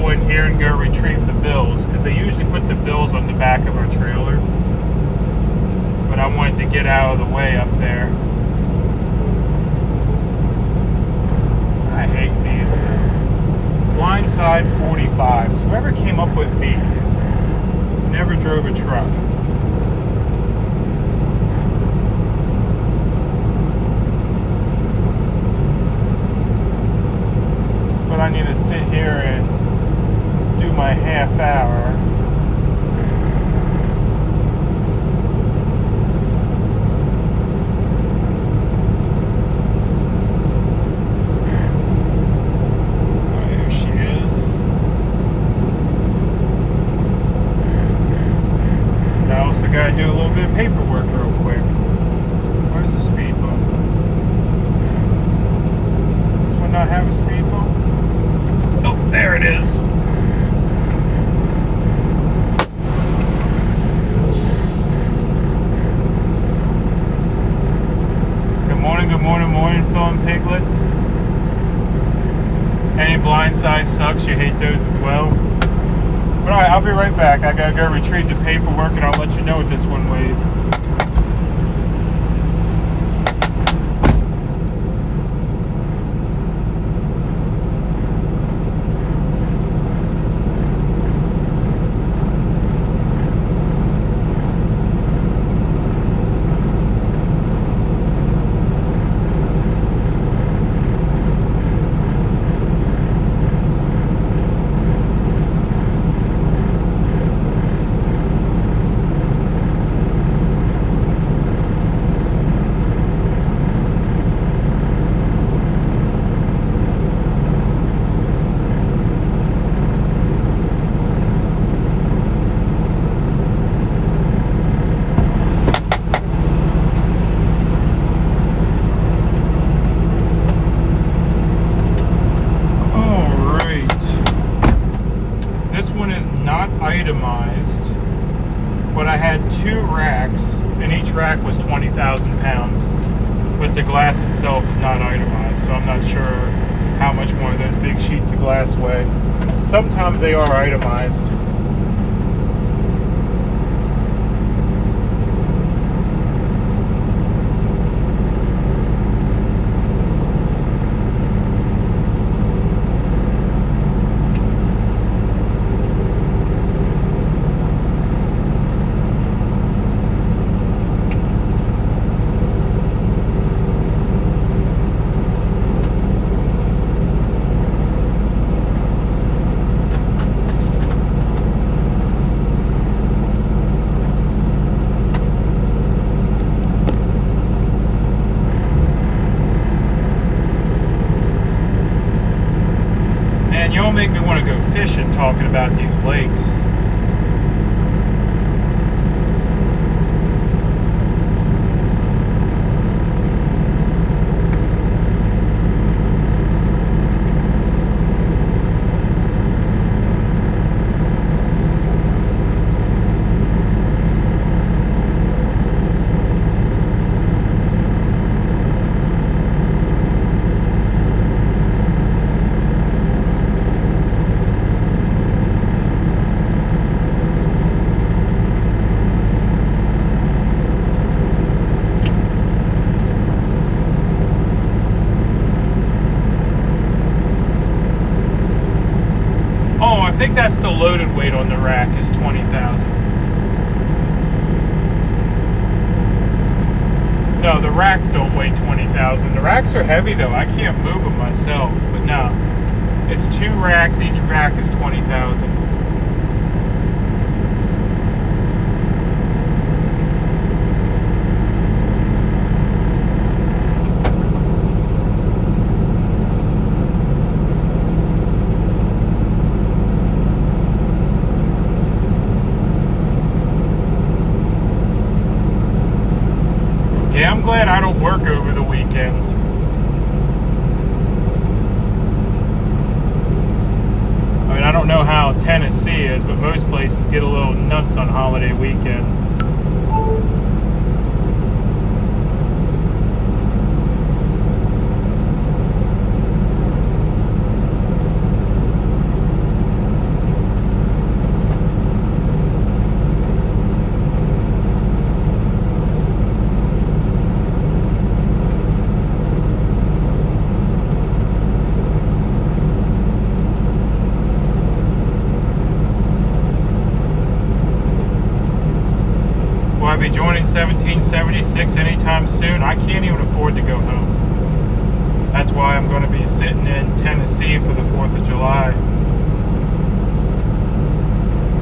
go in here and go retrieve the bills, because they usually put the bills on the back of our trailer. But I wanted to get out of the way up there. I hate these though. Blindside 45s. Whoever came up with these never drove a truck. But I need to sit here and do my half hour. Gotta do a little bit of paperwork real quick. Where's the speed bump? This one not have a speed bump? Oh, there it is. Good morning, film piglets. Any blindside sucks, you hate those as well. But alright, I'll be right back. I gotta go retrieve the paperwork and I'll let you know what this one weighs. Itemized, but I had 2 racks and each rack was 20,000 pounds, but the glass itself is not itemized, so I'm not sure how much more of those big sheets of glass weigh. Sometimes they are itemized. Y'all make me want to go fishing talking about these lakes. I think that's the loaded weight on the rack is 20,000. No, the racks don't weigh 20,000. The racks are heavy though. I can't move them myself. But no, it's 2 racks. Each rack is 20,000. Yeah, I'm glad I don't work over the weekend. I mean, I don't know how Tennessee is, but most places get a little nuts on holiday weekends. I be joining 1776 anytime soon? I can't even afford to go home. That's why I'm going to be sitting in Tennessee for the 4th of July.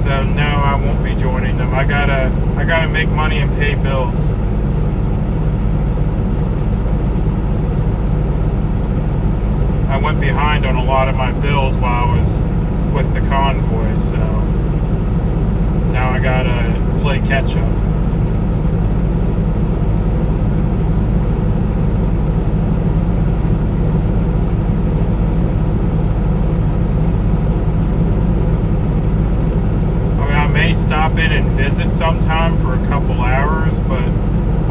So no, I won't be joining them. I gotta make money and pay bills. I went behind on a lot of my bills while I was with the convoy, so now I gotta play catch up. Stop in and visit sometime for a couple hours, but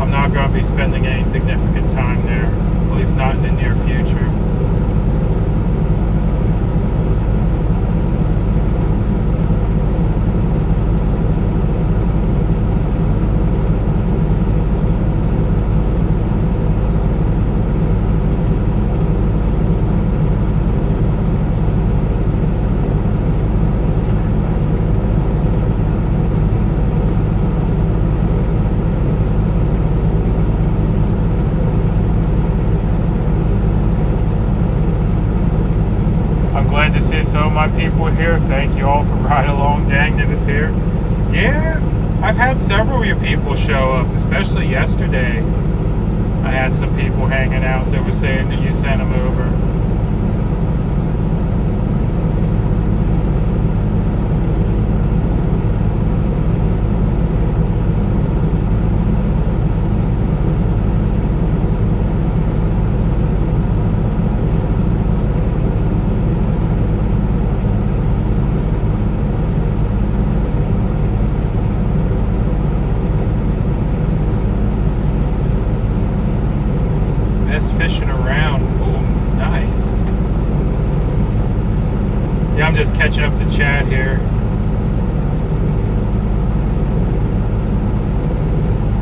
I'm not going to be spending any significant time there, at least not in the near future. To see some of my people here. Thank you all for riding along. Dang, that is here. Yeah, I've had several of you people show up, especially yesterday. I had some people hanging out that were saying that you sent them over. Fishing around. Oh, nice. Yeah, I'm just catching up to chat here.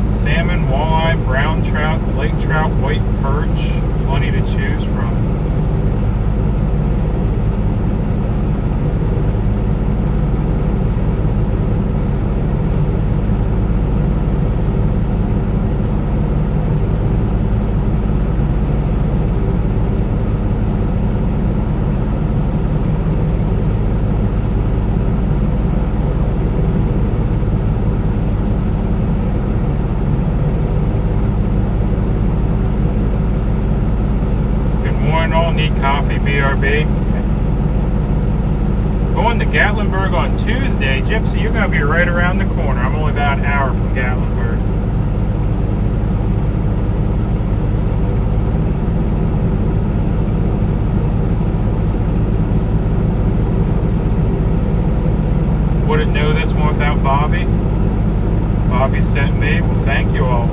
Salmon, walleye, brown trouts, lake trout, white perch. Plenty to choose from. Need coffee, BRB. Going to Gatlinburg on Tuesday. Gypsy, you're going to be right around the corner. I'm only about an hour from Gatlinburg. Wouldn't know this one without Bobby. Bobby sent me. Well, thank you all.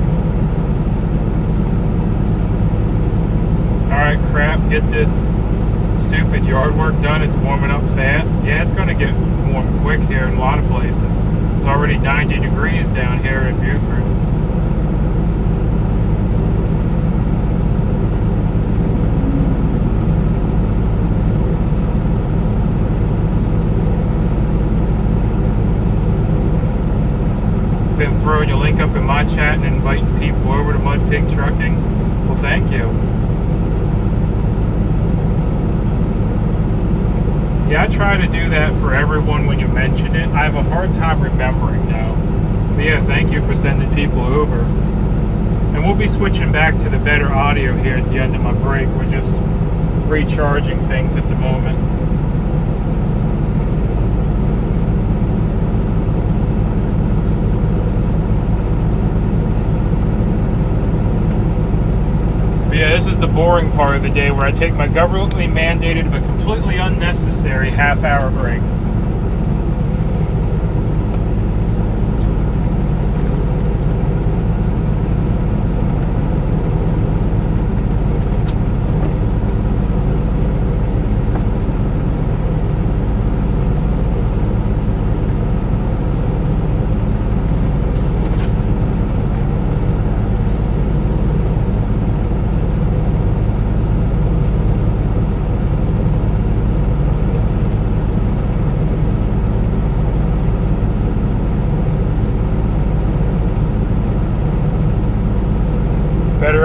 Alright, crap, get this stupid yard work done. It's warming up fast. Yeah, it's going to get warm quick here in a lot of places. It's already 90 degrees down here in Buford. Been throwing your link up in my chat and inviting people over to MudPigTrucking. Well, thank you. Yeah, I try to do that for everyone when you mention it. I have a hard time remembering now. But yeah, thank you for sending people over. And we'll be switching back to the better audio here at the end of my break. We're just recharging things at the moment. But yeah, this is the boring part of the day where I take my governmentally mandated but completely unnecessary half-hour break.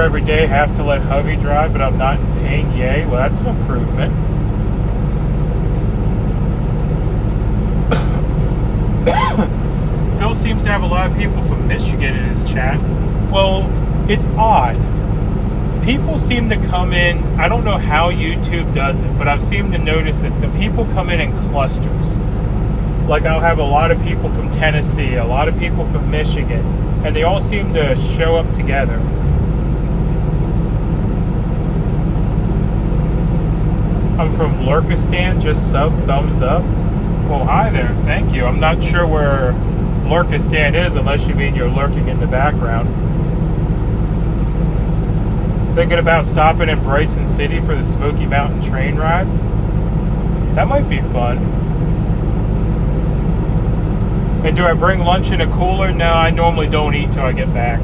every day, have to let hubby drive, but I'm not in pain. Yay. Well, that's an improvement. Phil seems to have a lot of people from Michigan in his chat. Well, it's odd. People seem to come in, I don't know how YouTube does it, but I've seemed to notice that the people come in clusters. Like I'll have a lot of people from Tennessee, a lot of people from Michigan, and they all seem to show up together. I'm from Lurkistan, just sub, thumbs up. Well, hi there, thank you. I'm not sure where Lurkistan is unless you mean you're lurking in the background. Thinking about stopping in Bryson City for the Smoky Mountain train ride? That might be fun. And do I bring lunch in a cooler? No, I normally don't eat till I get back.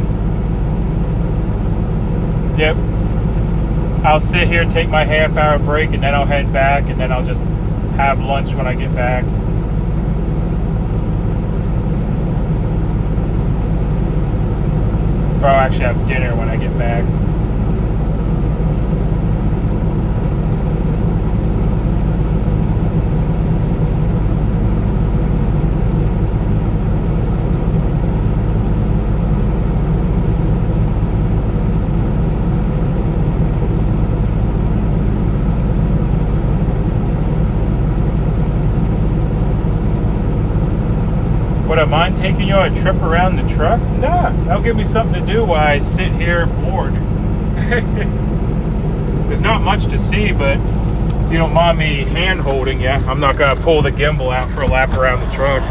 Yep. I'll sit here, take my half-hour break, and then I'll head back, and then I'll just have lunch when I get back. Or I'll actually have dinner when I get back. Would I mind taking you on a trip around the truck? Nah, that'll give me something to do while I sit here bored. There's not much to see, but if you don't mind me hand holding you, I'm not gonna pull the gimbal out for a lap around the truck.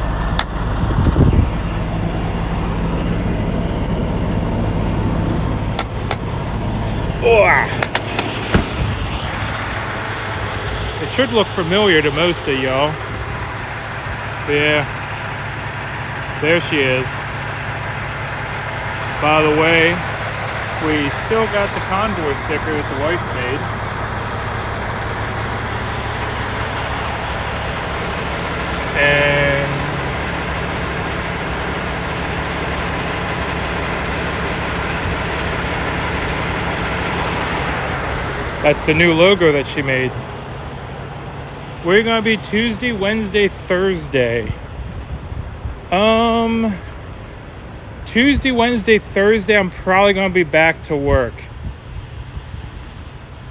Oh. It should look familiar to most of y'all. Yeah. There she is. By the way, we still got the convoy sticker that the wife made. And that's the new logo that she made. We're gonna be Tuesday, Wednesday, Thursday. Tuesday, Wednesday, Thursday, I'm probably going to be back to work.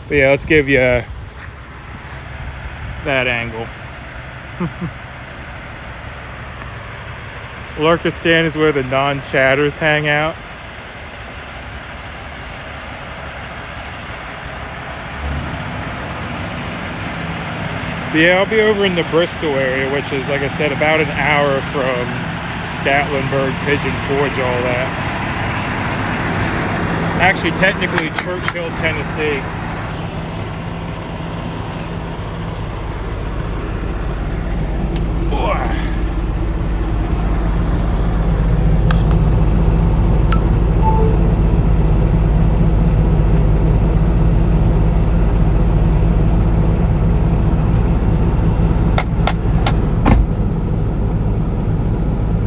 But yeah, let's give you that angle. Lurkistan is where the non-chatters hang out. But yeah, I'll be over in the Bristol area, which is, like I said, about an hour from Gatlinburg, Pigeon Forge, all that. Actually, technically, Churchill, Tennessee.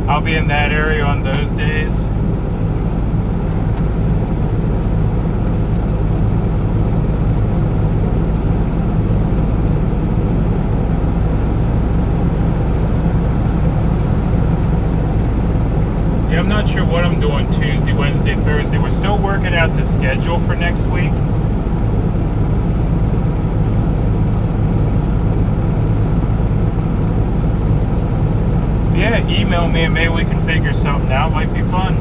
I'll be in that area on those days. Yeah, I'm not sure what I'm doing Tuesday, Wednesday, Thursday. We're still working out the schedule for next week. Yeah, email me and maybe we can figure something out. Might be fun.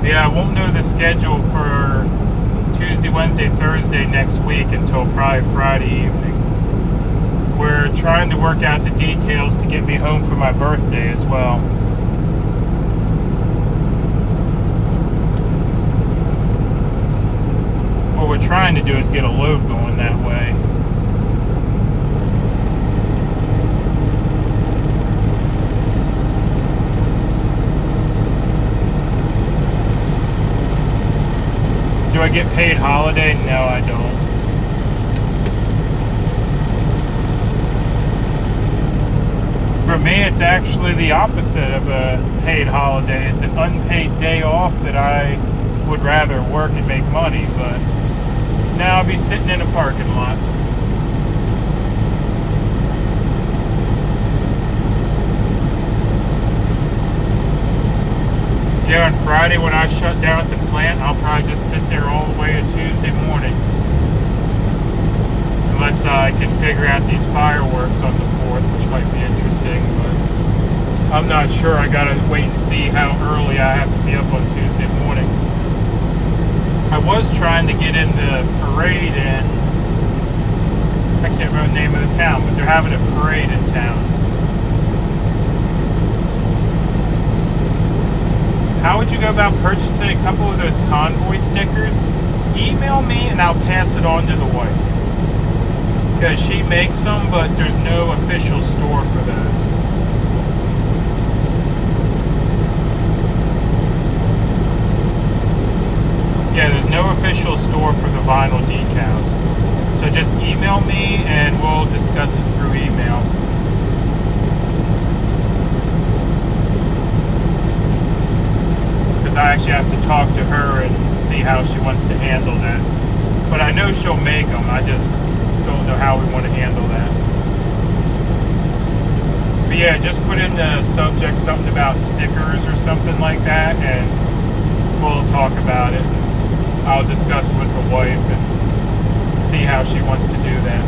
Yeah, I won't know the schedule for Tuesday, Wednesday, Thursday next week until probably Friday evening. We're trying to work out the details to get me home for my birthday as well. What we're trying to do is get a load going that way. Do I get paid holiday? No, I don't. For For me, it's actually the opposite of a paid holiday. It's an unpaid day off that I would rather work and make money, but now I'll be sitting in a parking lot. Yeah, on Friday when I shut down at the plant, I'll probably just sit there all the way to Tuesday morning. Unless I can figure out these fireworks on the 4th, which might be interesting, but I'm not sure. I gotta wait and see how early I have to be up on Tuesday morning. I was trying to get in the parade in, I can't remember the name of the town, but they're having a parade in town. How would you go about purchasing a couple of those convoy stickers? Email me and I'll pass it on to the wife. Because she makes them, but there's no official store for those. Yeah, there's no official store for the vinyl decals. So just email me and we'll discuss it through email. Because I actually have to talk to her and see how she wants to handle that. But I know she'll make them. I just don't know how we want to handle that. But yeah, just put in the subject something about stickers or something like that, and we'll talk about it. I'll discuss it with the wife and see how she wants to do that.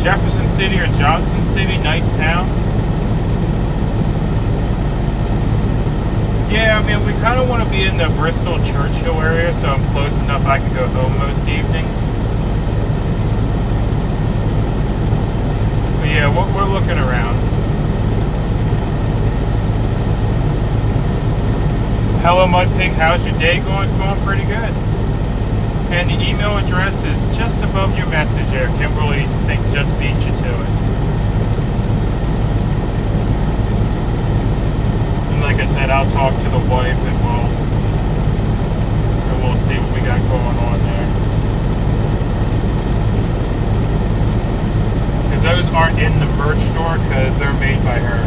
Jefferson City or Johnson City, nice towns. Yeah, I mean, we kind of want to be in the Bristol, Churchill area, so I'm close enough I can go home most evenings. But yeah, we're looking around. Hello, MudPig. How's your day going? It's going pretty good. And the email address is just above your message there. Kimberly, think just beat you to it. Like I said, I'll talk to the wife and we'll see what we got going on there. Because those aren't in the merch store because they're made by her.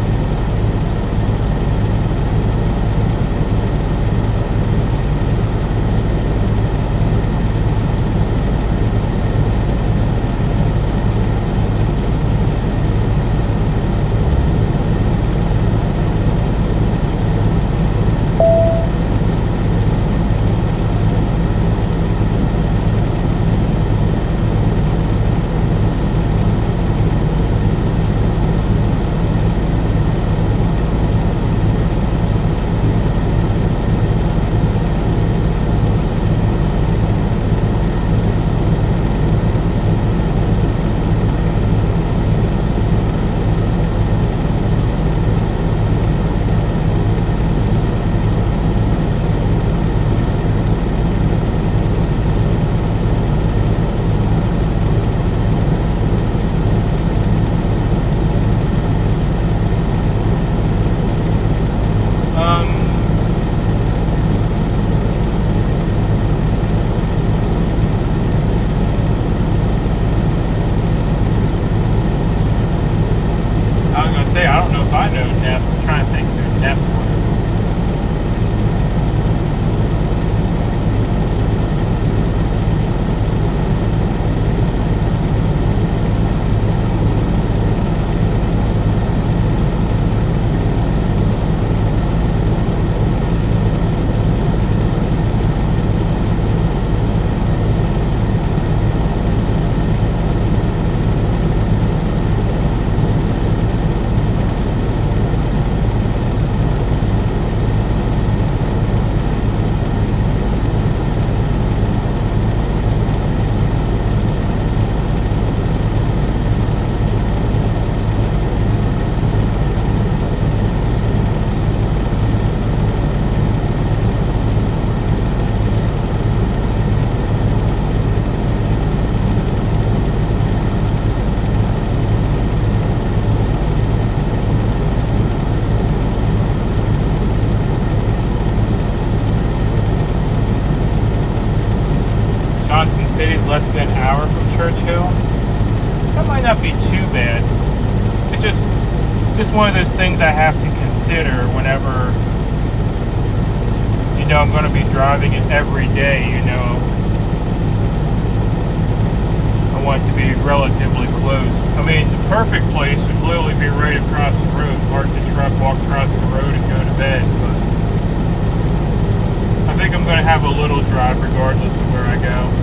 City's less than an hour from Churchill. That might not be too bad. It's just one of those things I have to consider whenever, you know, I'm going to be driving it every day, you know. I want it to be relatively close. I mean, the perfect place would literally be right across the road. Park the truck, walk across the road, and go to bed. But I think I'm going to have a little drive regardless of where I go.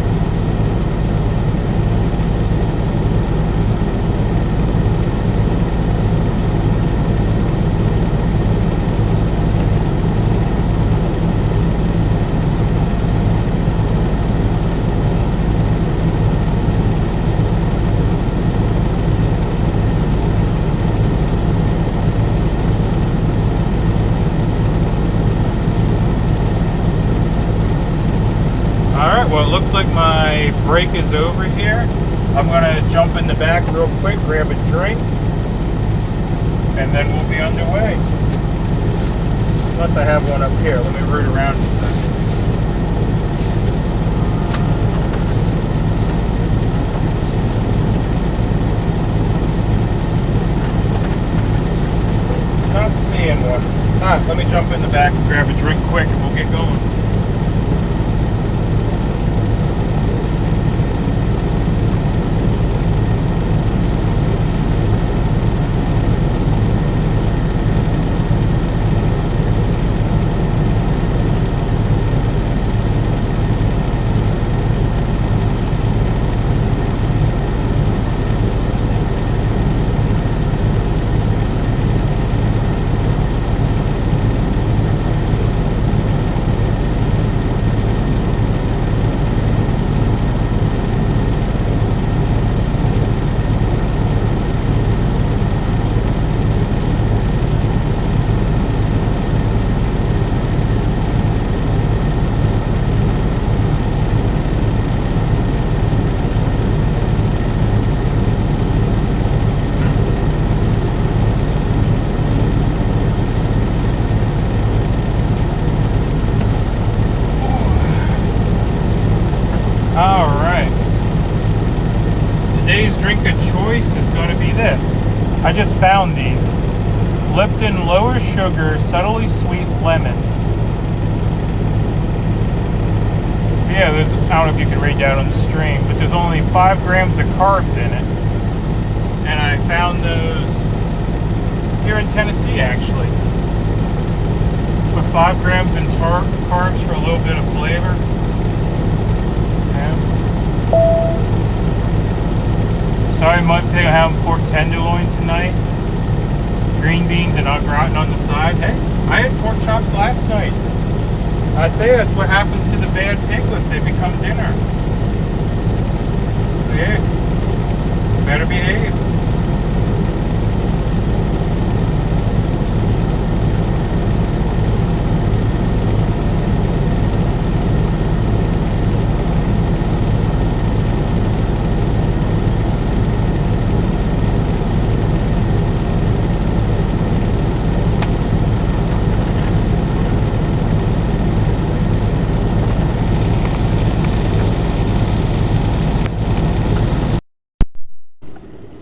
Well, it looks like my break is over here. I'm going to jump in the back real quick, grab a drink, and then we'll be underway. Unless I have one up here. Let me root around a second. Not seeing one. Alright, let me jump in the back and grab a drink quick and we'll get going. I just found these. Lipton lower sugar, subtly sweet lemon. Yeah, I don't know if you can read that on the stream, but there's only 5 grams of carbs in it. And I found those here in Tennessee, actually. With 5 grams in carbs for a little bit of flavor. Yeah. Sorry, MudPig, I have pork tenderloin tonight. Green beans and au gratin on the side. Hey, I had pork chops last night. I say that's what happens to the bad piglets. They become dinner. So yeah, better behave.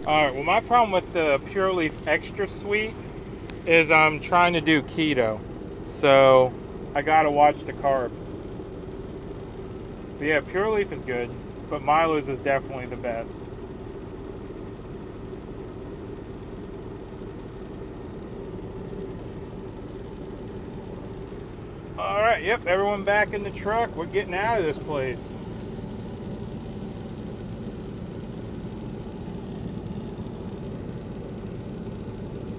Alright, well my problem with the Pure Leaf Extra Sweet is I'm trying to do keto. So I gotta watch the carbs. But yeah, Pure Leaf is good, but Milo's is definitely the best. Alright, yep, everyone back in the truck. We're getting out of this place.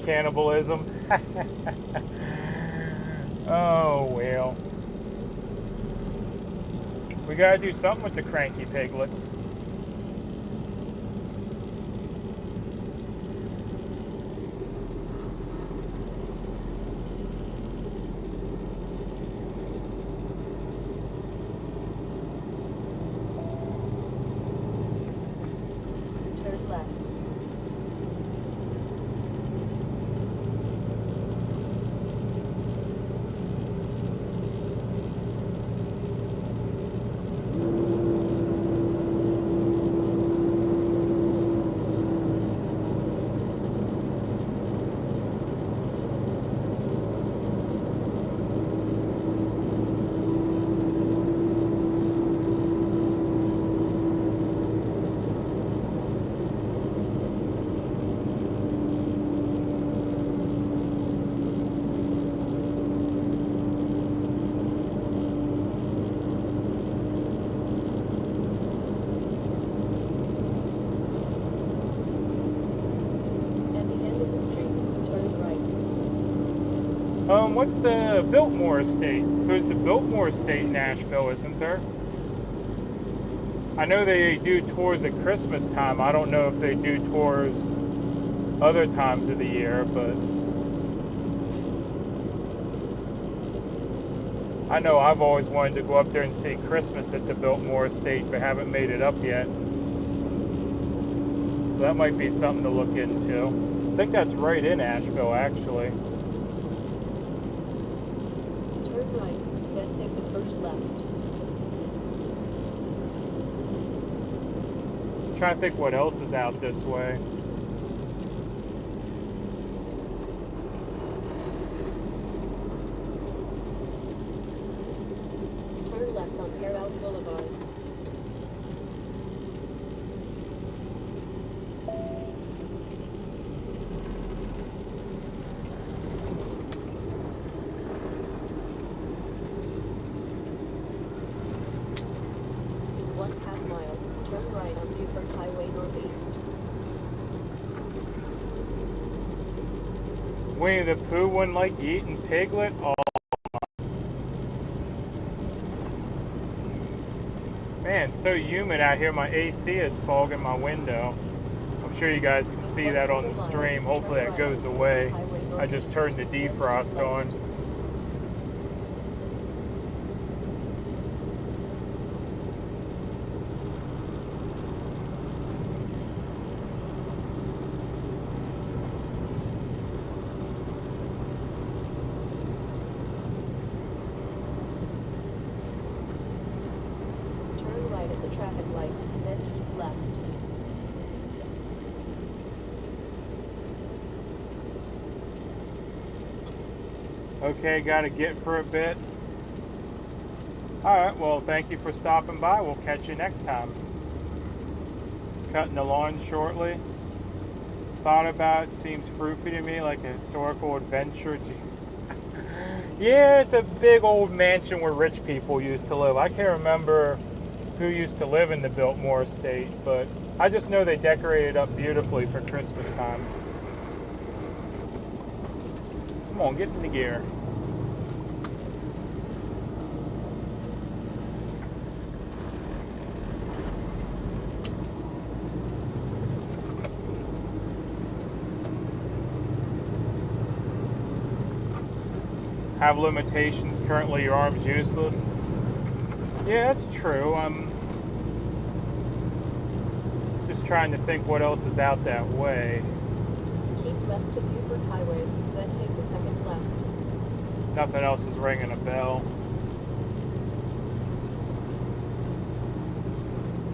Cannibalism. Oh well. We gotta do something with the cranky piglets. Turn left. what's the Biltmore Estate? There's the Biltmore Estate in Nashville, isn't there? I know they do tours at Christmas time. I don't know if they do tours other times of the year, but I know I've always wanted to go up there and see Christmas at the Biltmore Estate, but haven't made it up yet. That might be something to look into. I think that's right in Asheville, actually. Turn right, then take the first left. I'm trying to think what else is out this way. Turn left on Parallels Boulevard. In 1/2 mile, turn right on Buford Highway Northeast. Winnie the Pooh wouldn't like eating piglet? Oh, man, it's so humid out here. My AC is fogging my window. I'm sure you guys can see that on the stream. Hopefully that goes away. I just turned the defrost on. Turn right at the traffic light, then keep left. Okay, gotta get for a bit. Alright, well, thank you for stopping by. We'll catch you next time. Cutting the lawn shortly. Thought about it, seems froofy to me, like a historical adventure. Yeah, it's a big old mansion where rich people used to live. I can't remember who used to live in the Biltmore Estate, but I just know they decorated up beautifully for Christmas time. Come on, get in the gear. Have limitations. Currently, your arm's useless. Yeah, that's true. I'm just trying to think what else is out that way. Keep left to Buford Highway, then take the second left. Nothing else is ringing a bell.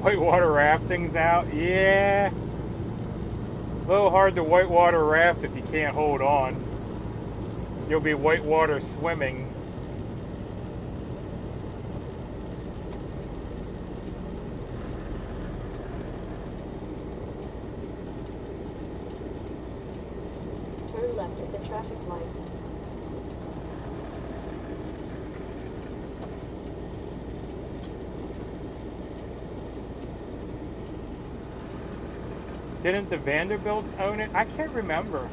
Whitewater rafting's out. Yeah. A little hard to whitewater raft if you can't hold on. You'll be whitewater swimming. Turn left at the traffic light. Didn't the Vanderbilts own it? I can't remember.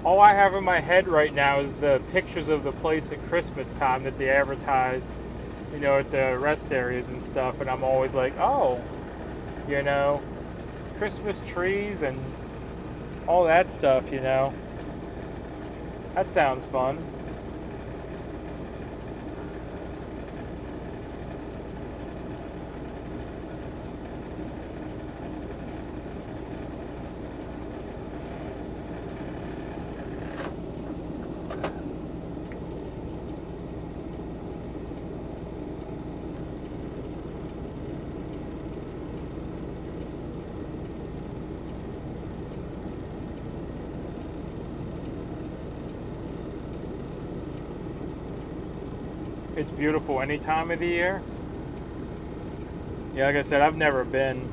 All I have in my head right now is the pictures of the place at Christmas time that they advertise, you know, at the rest areas and stuff. And I'm always like, oh, you know, Christmas trees and all that stuff, you know. That sounds fun. It's beautiful any time of the year. Yeah, like I said, I've never been.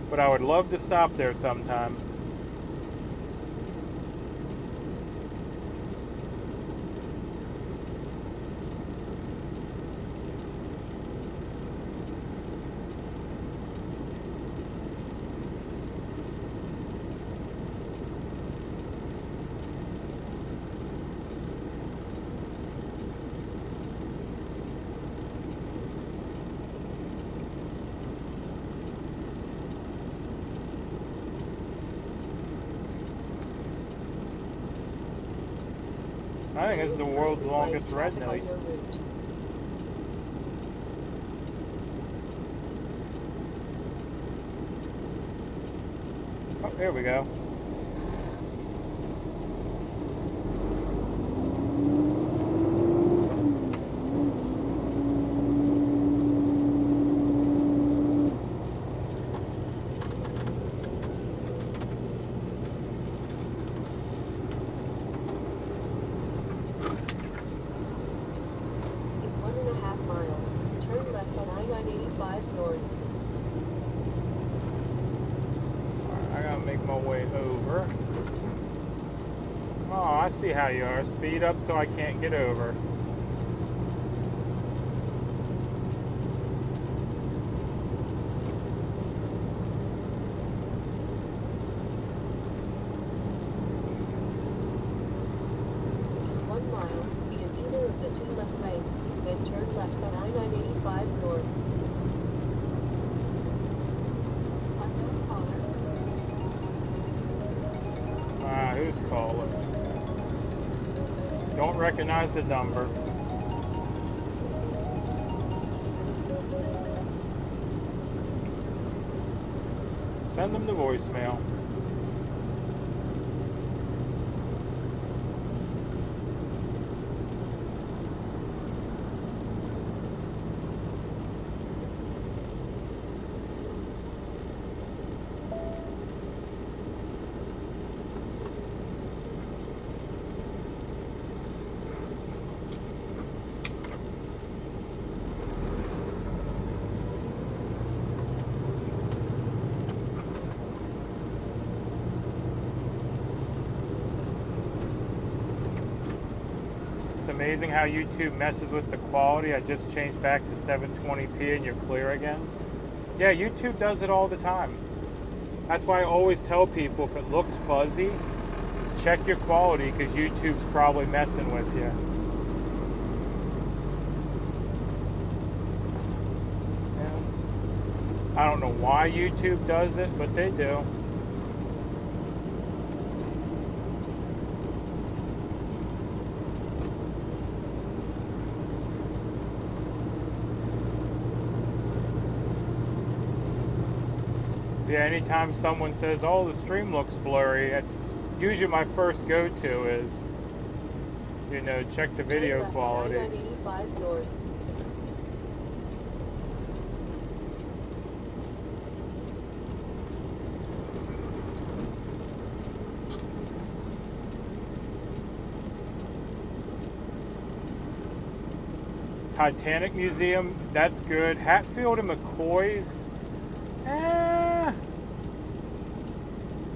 But I would love to stop there sometime. I think it's the world's longest red light. Oh, there we go. I see how you are. Speed up so I can't get over. In 1 mile, be in either of the 2 left lanes, then turn left on I-985 north. Who's calling? Don't recognize the number. Send them the voicemail. It's amazing how YouTube messes with the quality. I just changed back to 720p and you're clear again. Yeah, YouTube does it all the time. That's why I always tell people, if it looks fuzzy, check your quality, because YouTube's probably messing with you. Yeah. I don't know why YouTube does it, but they do. Yeah, anytime someone says, oh, the stream looks blurry, it's usually my first go-to is, you know, check the video quality. 985 north. Titanic Museum, that's good. Hatfield and McCoy's,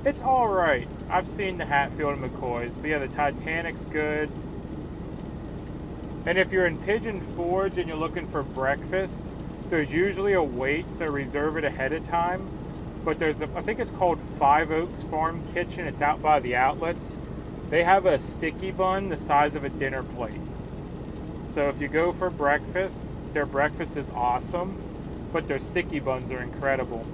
it's all right. I've seen the Hatfield and McCoy's, but yeah, the Titanic's good. And if you're in Pigeon Forge and you're looking for breakfast, there's usually a wait, so reserve it ahead of time. But there's I think it's called Five Oaks Farm Kitchen. It's out by the outlets. They have a sticky bun the size of a dinner plate. So if you go for breakfast, their breakfast is awesome, but their sticky buns are incredible.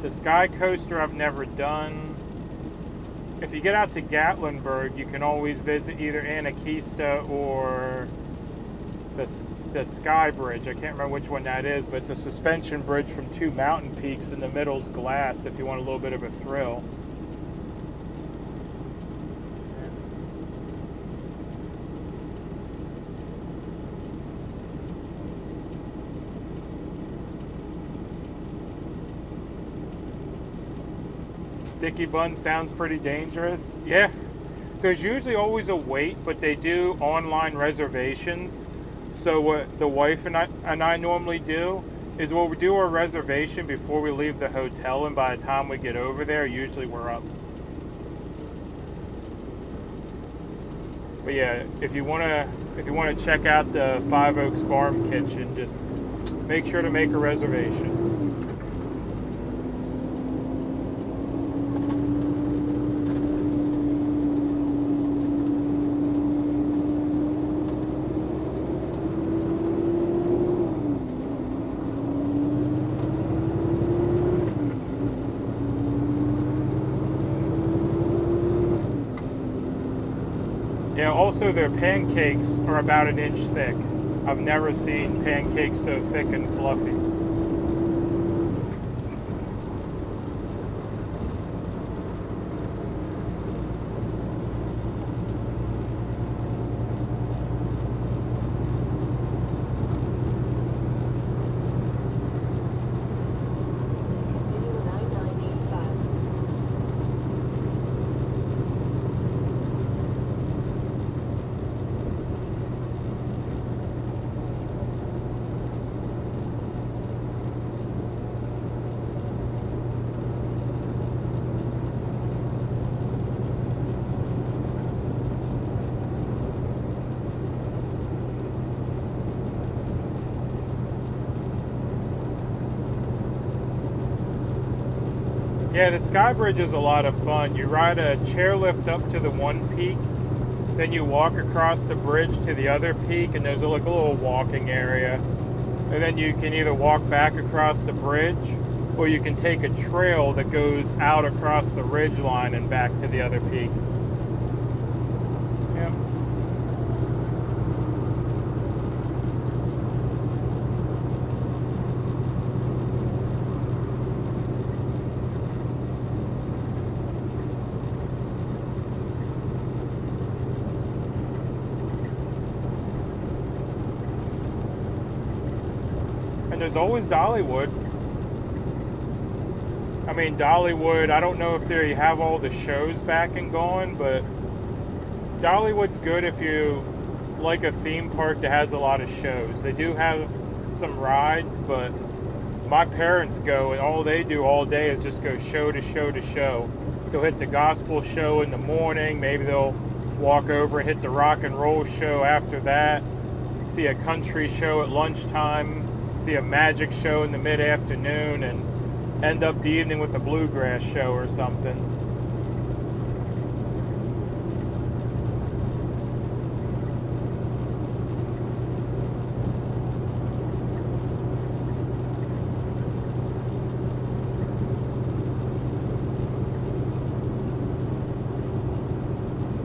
The Sky Coaster I've never done. If you get out to Gatlinburg, you can always visit either Anakista or the Sky Bridge. I can't remember which one that is, but it's a suspension bridge from 2 mountain peaks, and the middle's glass if you want a little bit of a thrill. Sticky bun sounds pretty dangerous. Yeah, there's usually always a wait, but they do online reservations. So what the wife and I normally do is we'll do our reservation before we leave the hotel, and by the time we get over there, usually we're up. But yeah, if you wanna check out the Five Oaks Farm Kitchen, just make sure to make a reservation. Yeah, also their pancakes are about an inch thick. I've never seen pancakes so thick and fluffy. Continue 9985. Yeah, the sky bridge is a lot of fun. You ride a chairlift up to the one peak, then you walk across the bridge to the other peak, and there's like a little walking area. And then you can either walk back across the bridge, or you can take a trail that goes out across the ridge line and back to the other peak. Yeah. And there's always Dollywood. I mean, Dollywood, I don't know if they have all the shows back and going, but Dollywood's good if you like a theme park that has a lot of shows. They do have some rides, but my parents go and all they do all day is just go show to show to show. They'll hit the gospel show in the morning, maybe they'll walk over and hit the rock and roll show after that, see a country show at lunchtime, see a magic show in the mid-afternoon, and end up the evening with a bluegrass show or something.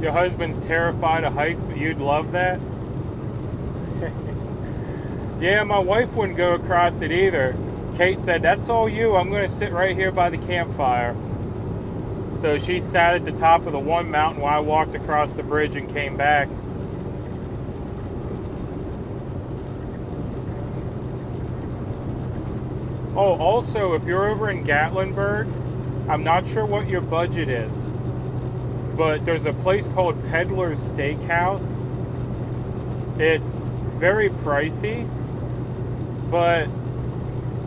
Your husband's terrified of heights, but you'd love that? Yeah, my wife wouldn't go across it either. Kate said, "That's all you. I'm going to sit right here by the campfire." So she sat at the top of the one mountain while I walked across the bridge and came back. Oh, also, if you're over in Gatlinburg, I'm not sure what your budget is, but there's a place called Peddler's Steakhouse. It's very pricey, but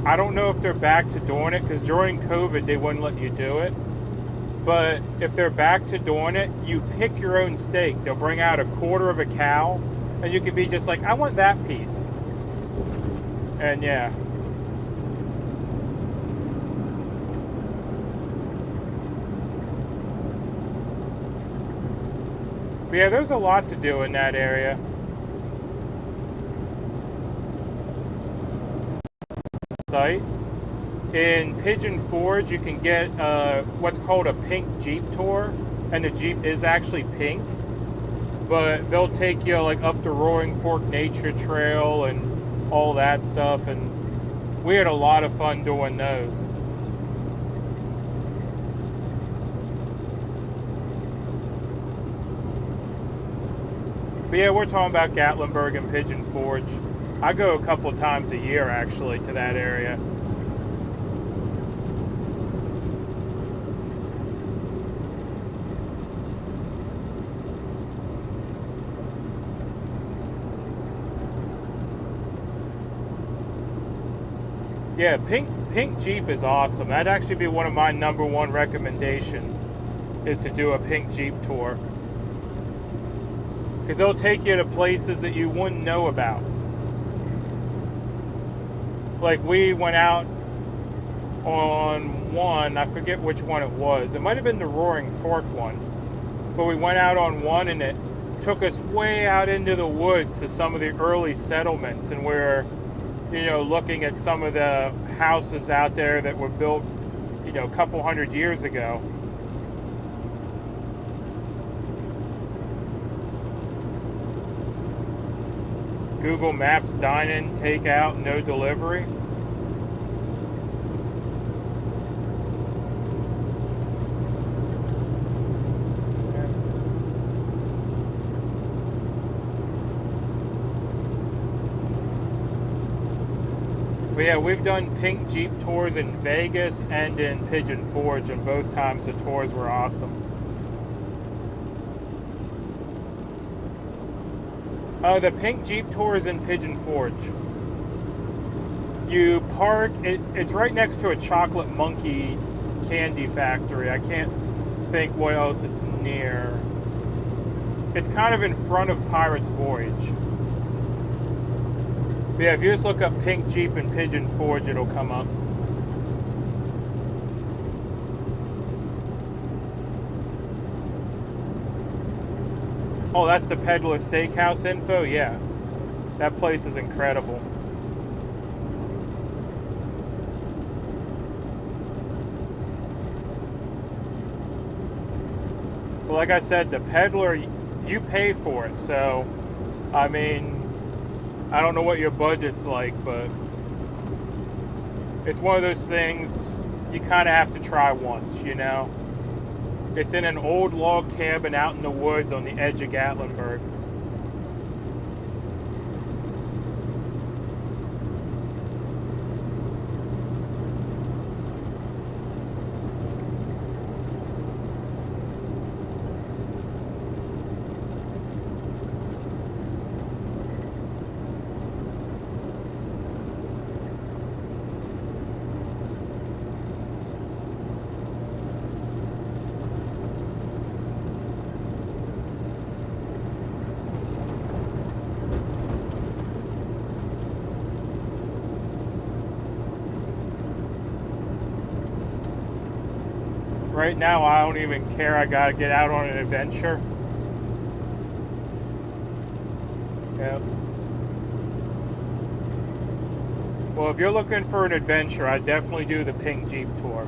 I don't know if they're back to doing it, because during COVID they wouldn't let you do it. But if they're back to doing it, you pick your own steak. They'll bring out a quarter of a cow, and you can be just like, I want that piece. And yeah. But yeah, there's a lot to do in that area. Sites. In Pigeon Forge, you can get what's called a pink Jeep tour, and the Jeep is actually pink, but they'll take you like up the Roaring Fork Nature Trail and all that stuff, and we had a lot of fun doing those. But yeah, we're talking about Gatlinburg and Pigeon Forge. I go a couple times a year actually to that area. Yeah, pink Jeep is awesome. That'd actually be one of my #1 recommendations, is to do a pink Jeep tour. Because they'll take you to places that you wouldn't know about. Like we went out on one, I forget which one it was. It might have been the Roaring Fork one. But we went out on one and it took us way out into the woods to some of the early settlements, and we're, looking at some of the houses out there that were built, a couple hundred years ago. Google Maps dine-in, takeout, no delivery. But yeah, we've done pink Jeep tours in Vegas and in Pigeon Forge, and both times the tours were awesome. The pink Jeep tour is in Pigeon Forge. You park, it's right next to a chocolate monkey candy factory. I can't think what else it's near. It's kind of in front of Pirate's Voyage. But yeah, if you just look up pink Jeep in Pigeon Forge, it'll come up. Oh, that's the Peddler Steakhouse info? Yeah. That place is incredible. But like I said, the Peddler, you pay for it. So, I mean, I don't know what your budget's like, but it's one of those things you kind of have to try once, you know? It's in an old log cabin out in the woods on the edge of Gatlinburg. Right now, I don't even care. I gotta get out on an adventure. Yep. Well, if you're looking for an adventure, I'd definitely do the pink Jeep tour.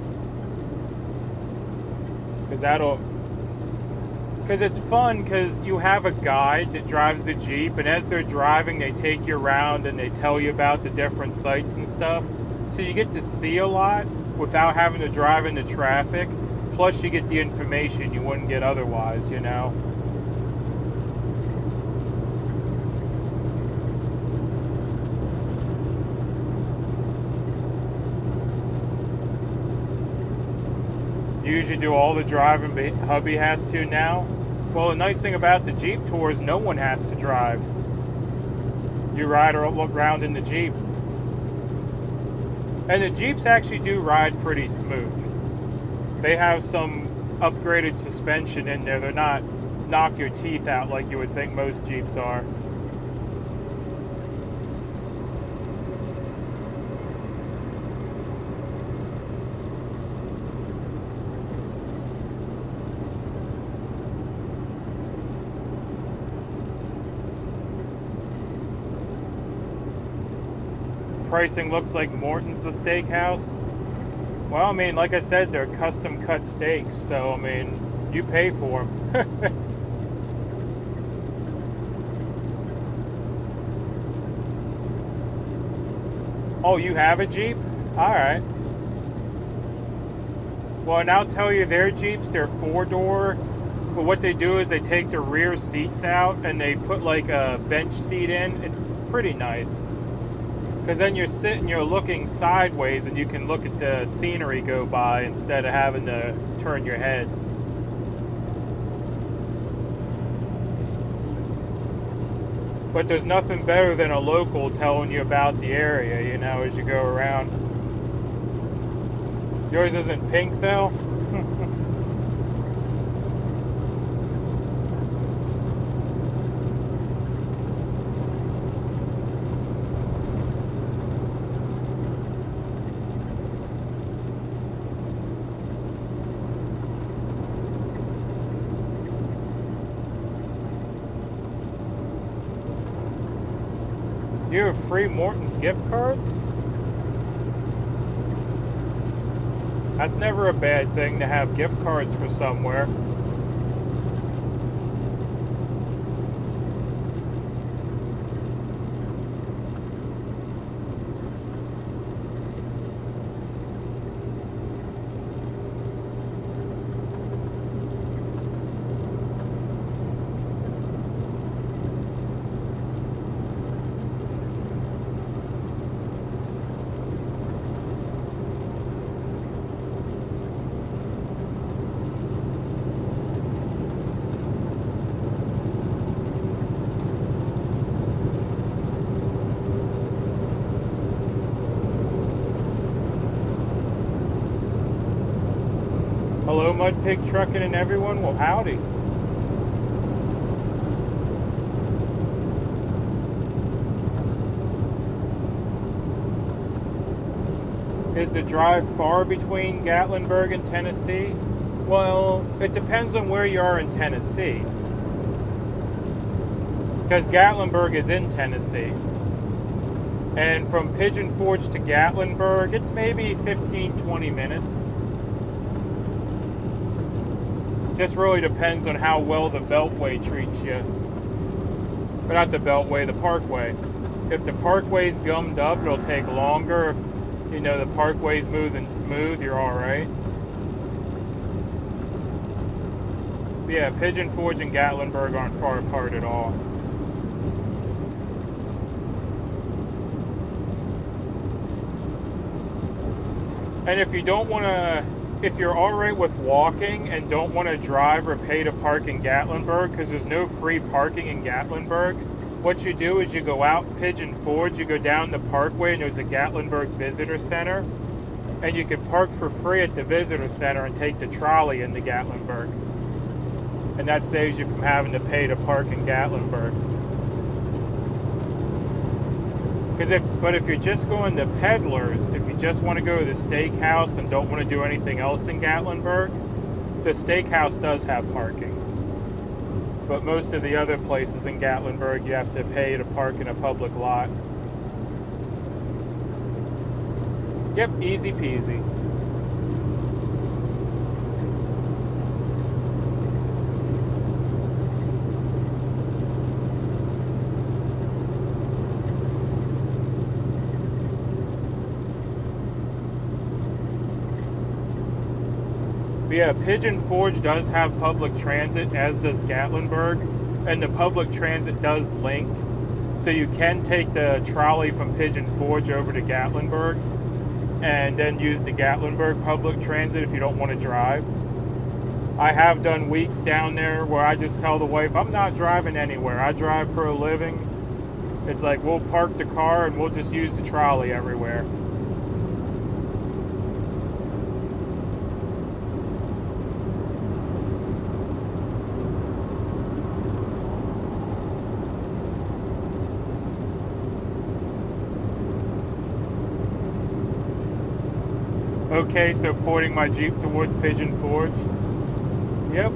Because it's fun, because you have a guide that drives the Jeep, and as they're driving, they take you around and they tell you about the different sites and stuff. So you get to see a lot without having to drive into traffic. Plus, you get the information you wouldn't get otherwise, you know? You usually do all the driving hubby has to now. Well, the nice thing about the Jeep tour is no one has to drive. You ride or look around in the Jeep. And the Jeeps actually do ride pretty smooth. They have some upgraded suspension in there. They're not knock your teeth out like you would think most Jeeps are. Pricing looks like Morton's the steakhouse. Well, I mean, like I said, they're custom cut steaks, so I mean, you pay for them. Oh, you have a Jeep? Alright. Well, and I'll tell you, their Jeeps, they're 4-door, but what they do is they take the rear seats out and they put like a bench seat in. It's pretty nice. Because then you're sitting, you're looking sideways, and you can look at the scenery go by instead of having to turn your head. But there's nothing better than a local telling you about the area, you know, as you go around. Yours isn't pink, though? You have free Morton's gift cards? That's never a bad thing to have gift cards for somewhere. Hello, MudPigTrucking and everyone. Well, howdy. Is the drive far between Gatlinburg and Tennessee? Well, it depends on where you are in Tennessee. Because Gatlinburg is in Tennessee. And from Pigeon Forge to Gatlinburg, it's maybe 15-20 minutes. Just really depends on how well the Beltway treats you. But not the Beltway, the Parkway. If the Parkway's gummed up, it'll take longer. If, you know, the Parkway's moving smooth, you're alright. Yeah, Pigeon Forge and Gatlinburg aren't far apart at all. And if you don't want to, if you're alright with walking and don't want to drive or pay to park in Gatlinburg, because there's no free parking in Gatlinburg, what you do is you go out Pigeon Forge, you go down the Parkway, and there's a Gatlinburg Visitor Center, and you can park for free at the Visitor Center and take the trolley into Gatlinburg. And that saves you from having to pay to park in Gatlinburg. But if you're just going to Peddlers, if you just want to go to the steakhouse and don't want to do anything else in Gatlinburg, the steakhouse does have parking. But most of the other places in Gatlinburg, you have to pay to park in a public lot. Yep, easy peasy. But yeah, Pigeon Forge does have public transit, as does Gatlinburg, and the public transit does link. So you can take the trolley from Pigeon Forge over to Gatlinburg and then use the Gatlinburg public transit if you don't want to drive. I have done weeks down there where I just tell the wife, I'm not driving anywhere. I drive for a living. It's like, we'll park the car and we'll just use the trolley everywhere. Okay, so pointing my Jeep towards Pigeon Forge. Yep.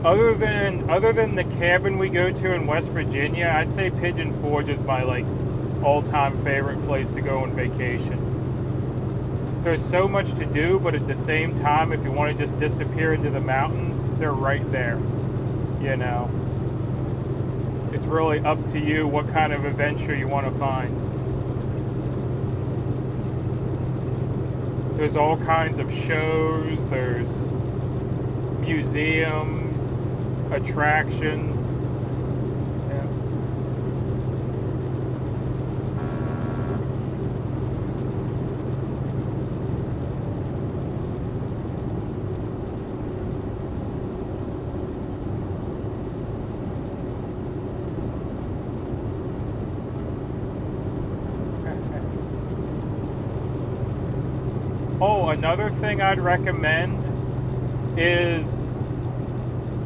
Other than the cabin we go to in West Virginia, I'd say Pigeon Forge is my all-time favorite place to go on vacation. There's so much to do, but at the same time, if you want to just disappear into the mountains, they're right there. You know. It's really up to you what kind of adventure you want to find. There's all kinds of shows, there's museums, attractions. Oh, another thing I'd recommend is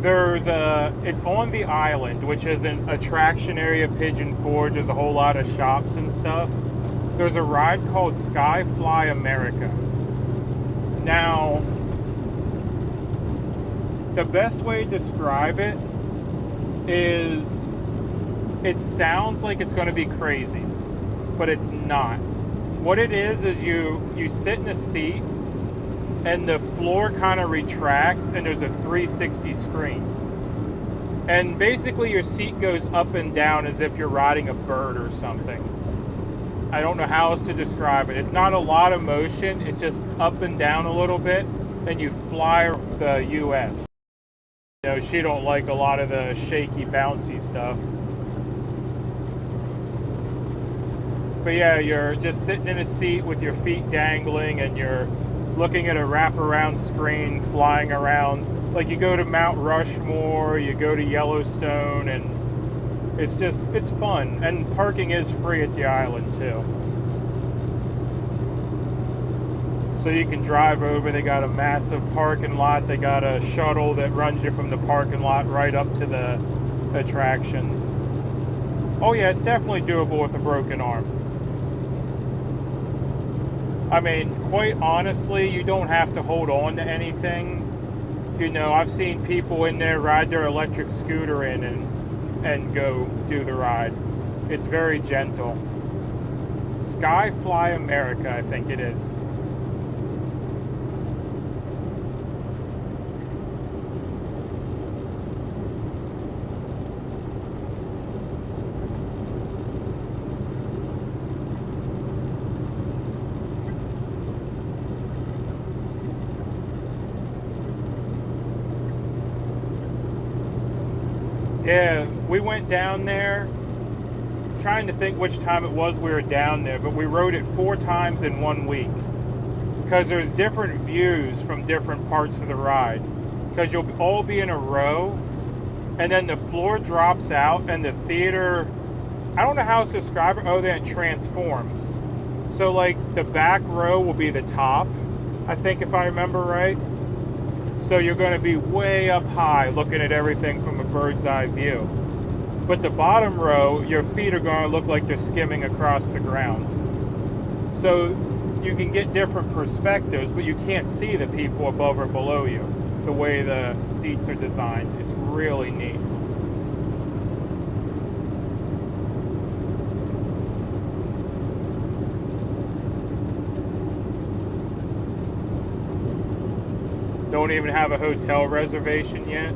it's on the island, which is an attraction area. Pigeon Forge, there's a whole lot of shops and stuff. There's a ride called Skyfly America. Now, the best way to describe it is it sounds like it's going to be crazy, but it's not. What it is you sit in a seat and the floor kind of retracts and there's a 360 screen. And basically your seat goes up and down as if you're riding a bird or something. I don't know how else to describe it. It's not a lot of motion, it's just up and down a little bit, and you fly the US. You know, she don't like a lot of the shaky, bouncy stuff. But yeah, you're just sitting in a seat with your feet dangling and you're looking at a wraparound screen flying around. Like you go to Mount Rushmore, you go to Yellowstone, and It's fun, and parking is free at the island too. So you can drive over. They got a massive parking lot. They got a shuttle that runs you from the parking lot right up to the attractions. Oh yeah, it's definitely doable with a broken arm. I mean, quite honestly, you don't have to hold on to anything. You know, I've seen people in there ride their electric scooter in and go do the ride. It's very gentle. Skyfly America, I think it is. Yeah, we went down there, trying to think which time it was we were down there, but we rode it 4 times in 1 week. Because there's different views from different parts of the ride. Because you'll all be in a row, and then the floor drops out, and the theater, I don't know how to describe it, then it transforms. So like the back row will be the top, I think, if I remember right. So you're going to be way up high looking at everything from a bird's eye view. But the bottom row, your feet are going to look like they're skimming across the ground. So you can get different perspectives, but you can't see the people above or below you, the way the seats are designed. It's really neat. Don't even have a hotel reservation yet.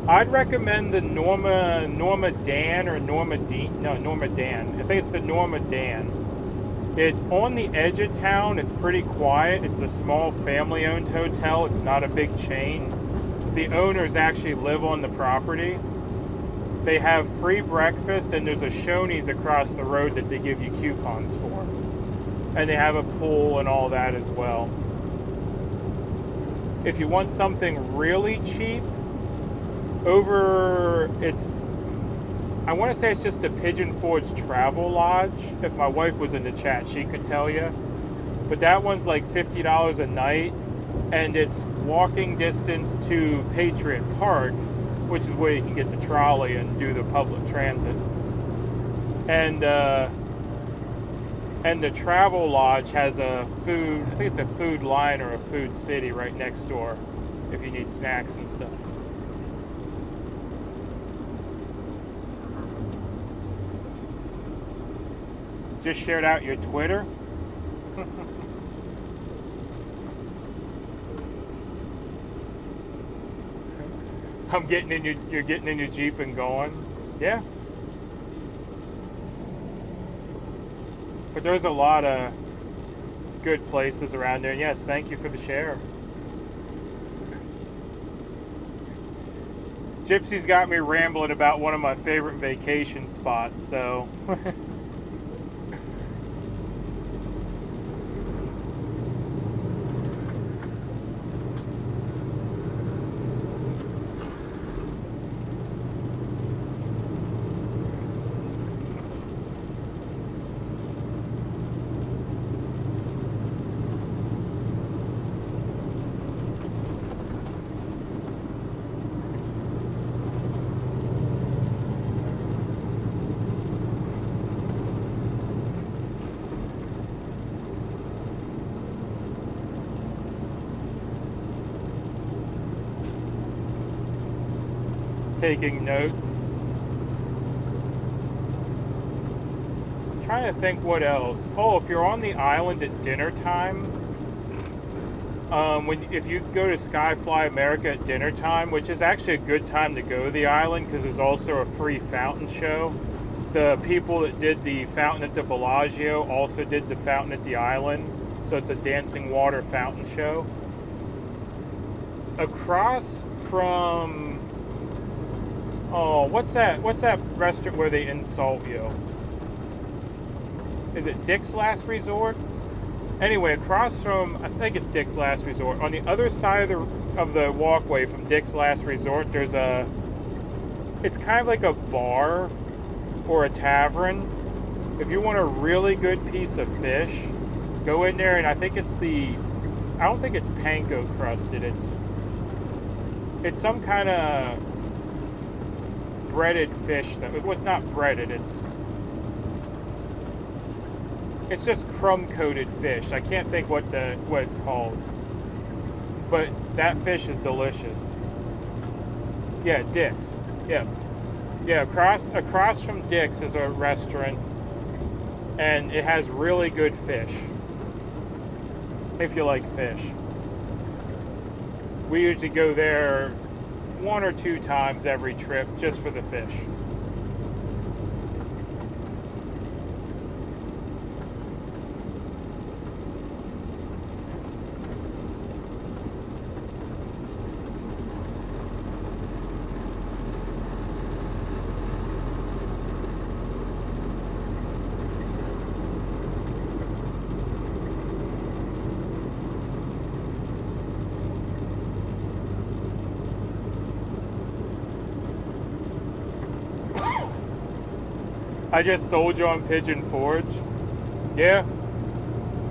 I'd recommend the Norma Dan or Norma Dean. No, Norma Dan. I think it's the Norma Dan. It's on the edge of town. It's pretty quiet. It's a small family-owned hotel. It's not a big chain. The owners actually live on the property. They have free breakfast, and there's a Shoney's across the road that they give you coupons for. And they have a pool and all that as well. If you want something really cheap, I want to say it's just the Pigeon Forge Travel Lodge. If my wife was in the chat, she could tell you. But that one's like $50 a night, and it's walking distance to Patriot Park, which is where you can get the trolley and do the public transit. And the Travel Lodge has a food, I think it's a Food Line or a Food City right next door if you need snacks and stuff. Just shared out your Twitter. You're getting in your Jeep and going. Yeah. But there's a lot of good places around there. And yes, thank you for the share. Gypsy's got me rambling about one of my favorite vacation spots, so... taking notes. I'm trying to think what else. Oh, if you're on the island at dinner time, if you go to Skyfly America at dinner time, which is actually a good time to go to the island because there's also a free fountain show. The people that did the fountain at the Bellagio also did the fountain at the island, so it's a dancing water fountain show. Across from what's that restaurant where they insult you? Is it Dick's Last Resort? Anyway, across from, I think it's Dick's Last Resort, on the other side of the walkway from Dick's Last Resort, there's a it's kind of like a bar or a tavern. If you want a really good piece of fish, go in there, and I think it's I don't think it's panko crusted. It's some kind of breaded fish. It was not breaded. It's just crumb coated fish. I can't think what it's called, but that fish is delicious. Yeah, Dick's. Yeah. Across from Dick's is a restaurant, and it has really good fish. If you like fish, we usually go there 1 or 2 times every trip just for the fish. I just sold you on Pigeon Forge. Yeah.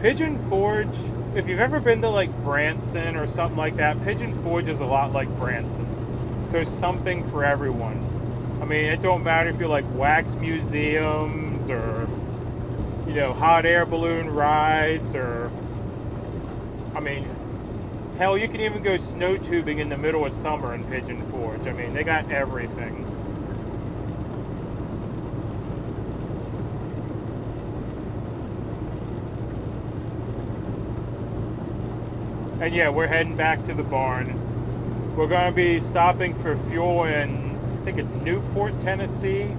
Pigeon Forge, if you've ever been to like Branson or something like that, Pigeon Forge is a lot like Branson. There's something for everyone. I mean, it don't matter if you like wax museums or, hot air balloon rides or, I mean, hell, you can even go snow tubing in the middle of summer in Pigeon Forge. I mean, they got everything. And yeah, we're heading back to the barn. We're going to be stopping for fuel in, I think it's Newport, Tennessee.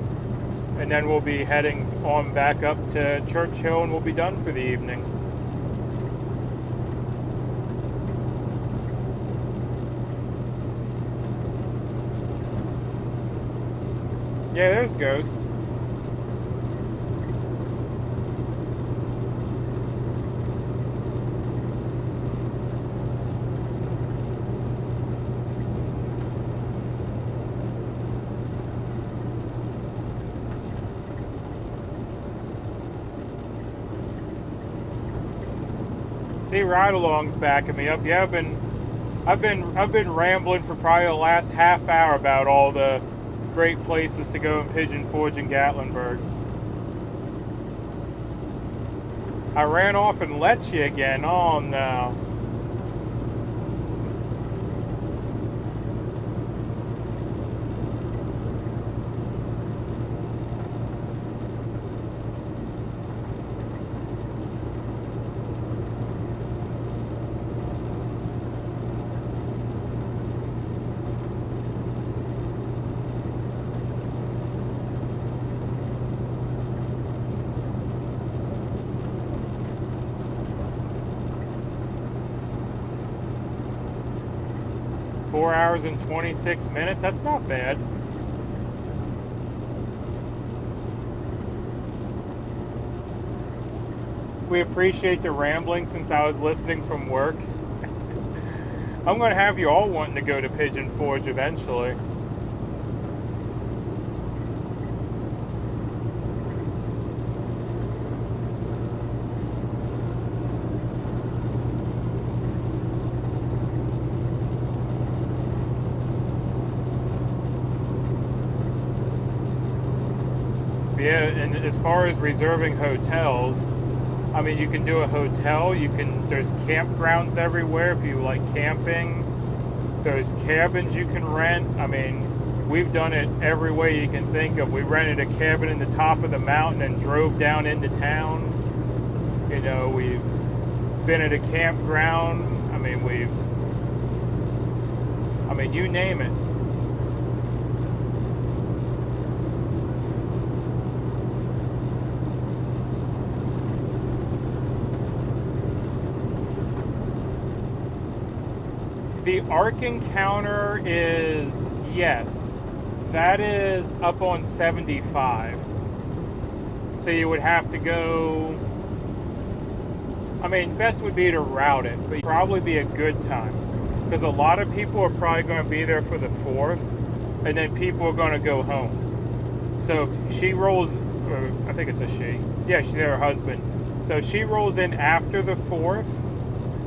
And then we'll be heading on back up to Churchill, and we'll be done for the evening. Yeah, there's Ghost. See, ride-along's backing me up. Yeah, I've been rambling for probably the last half hour about all the great places to go in Pigeon Forge and Gatlinburg. I ran off and let you again. Oh no. Four hours and 26 minutes. That's not bad. We appreciate the rambling since I was listening from work. I'm going to have you all wanting to go to Pigeon Forge eventually. Yeah, and as far as reserving hotels, I mean, you can do a hotel. There's campgrounds everywhere if you like camping. There's cabins you can rent. I mean, we've done it every way you can think of. We rented a cabin in the top of the mountain and drove down into town. We've been at a campground. I mean, you name it. The Ark Encounter is, yes, that is up on 75. So you would have to go, I mean, best would be to route it, but it'd probably be a good time. Because a lot of people are probably going to be there for the 4th, and then people are going to go home. So if she rolls, or I think it's a she. Yeah, she's her husband. So if she rolls in after the 4th,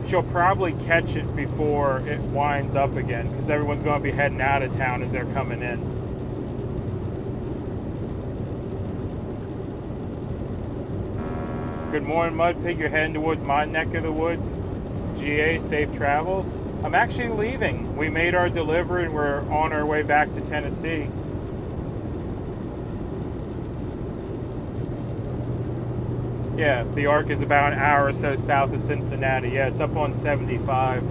she'll probably catch it before it winds up again, because everyone's going to be heading out of town as they're coming in. Good morning, Mudpig. You're heading towards my neck of the woods. GA, safe travels. I'm actually leaving. We made our delivery and we're on our way back to Tennessee. Yeah, the Ark is about an hour or so south of Cincinnati. Yeah, it's up on 75.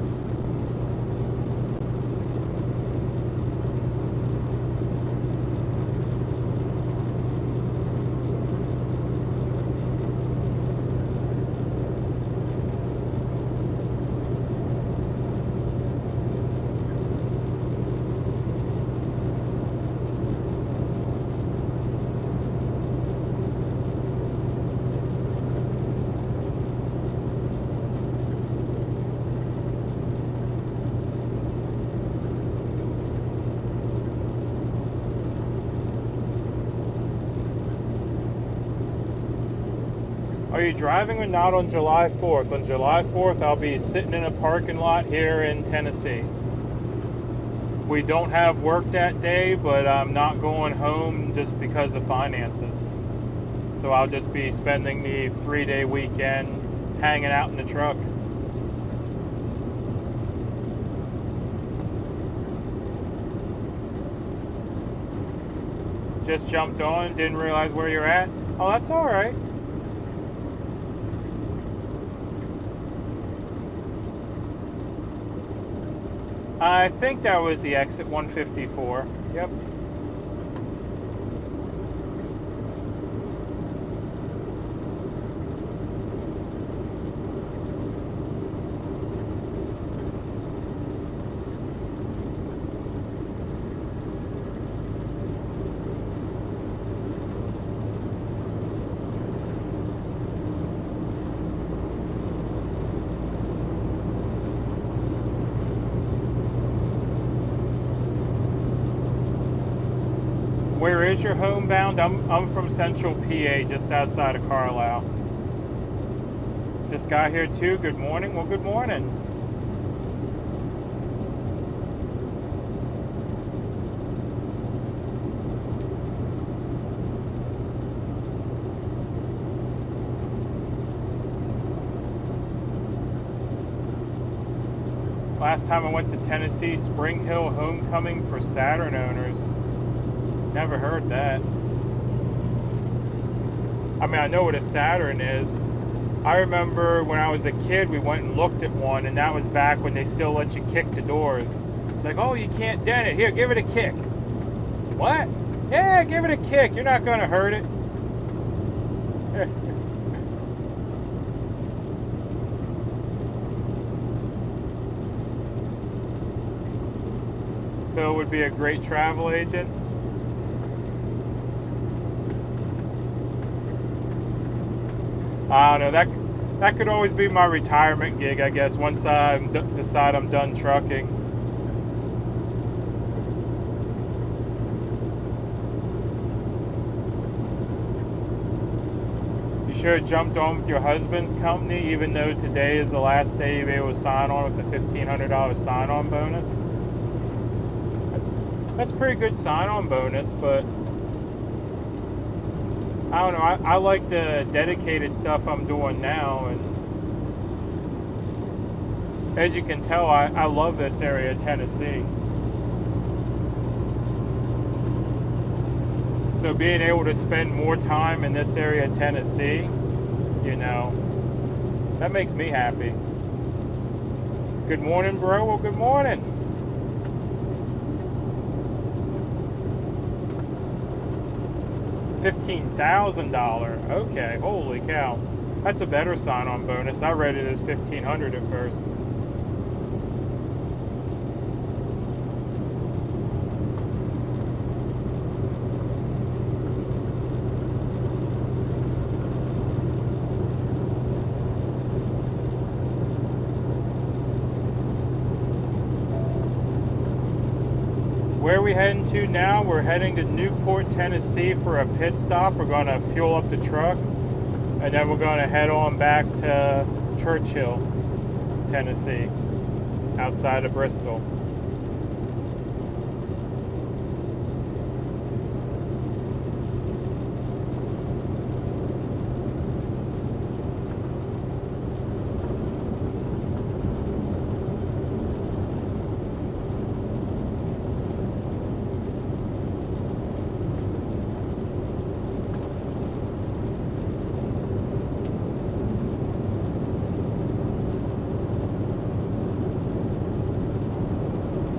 Are you driving or not on July 4th? On July 4th, I'll be sitting in a parking lot here in Tennessee. We don't have work that day, but I'm not going home just because of finances. So I'll just be spending the 3-day weekend hanging out in the truck. Just jumped on, didn't realize where you're at. Oh, that's all right. I think that was the exit 154. Yep. Where is your homebound? I'm from Central PA, just outside of Carlisle. Just got here too. Good morning. Well, good morning. Last time I went to Tennessee, Spring Hill Homecoming for Saturn owners. Never heard that. I mean, I know what a Saturn is. I remember when I was a kid, we went and looked at one, and that was back when they still let you kick the doors. It's like, oh, you can't dent it. Here, give it a kick. What? Yeah, give it a kick. You're not going to hurt it. Phil would be a great travel agent. I don't know, that could always be my retirement gig, I guess, once I decide I'm done trucking. You sure jumped on with your husband's company, even though today is the last day you'll be able to sign on with the $1,500 sign-on bonus? That's a pretty good sign-on bonus, but I don't know, I like the dedicated stuff I'm doing now, and as you can tell, I love this area of Tennessee. So being able to spend more time in this area of Tennessee, you know, that makes me happy. Good morning, bro. Well, good morning. $15,000. Okay, holy cow. That's a better sign-on bonus. I read it as $1,500 at first. Where are we heading to now? We're heading to Newport, Tennessee for a pit stop. We're going to fuel up the truck, and then we're going to head on back to Churchill, Tennessee, outside of Bristol.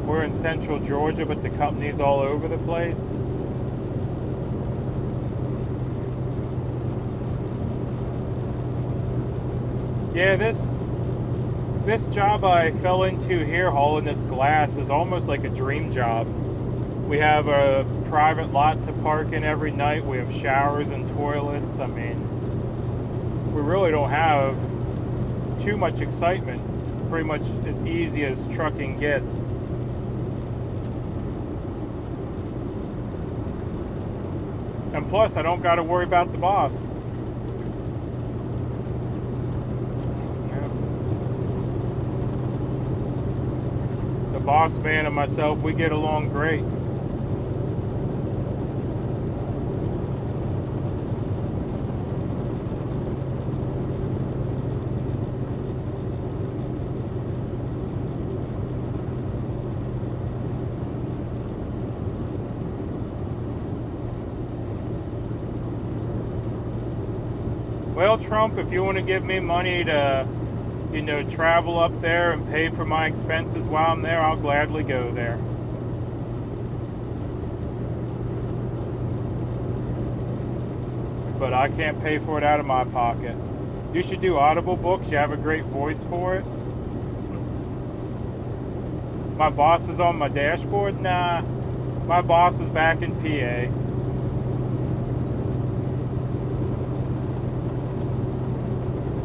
We're in central Georgia, but the company's all over the place. Yeah, this job I fell into here, hauling this glass, is almost like a dream job. We have a private lot to park in every night. We have showers and toilets. I mean, we really don't have too much excitement. It's pretty much as easy as trucking gets. And plus, I don't got to worry about the boss. The boss man and myself, we get along great. Well, Trump, if you want to give me money to, travel up there and pay for my expenses while I'm there, I'll gladly go there. But I can't pay for it out of my pocket. You should do Audible books. You have a great voice for it. My boss is on my dashboard? Nah. My boss is back in PA.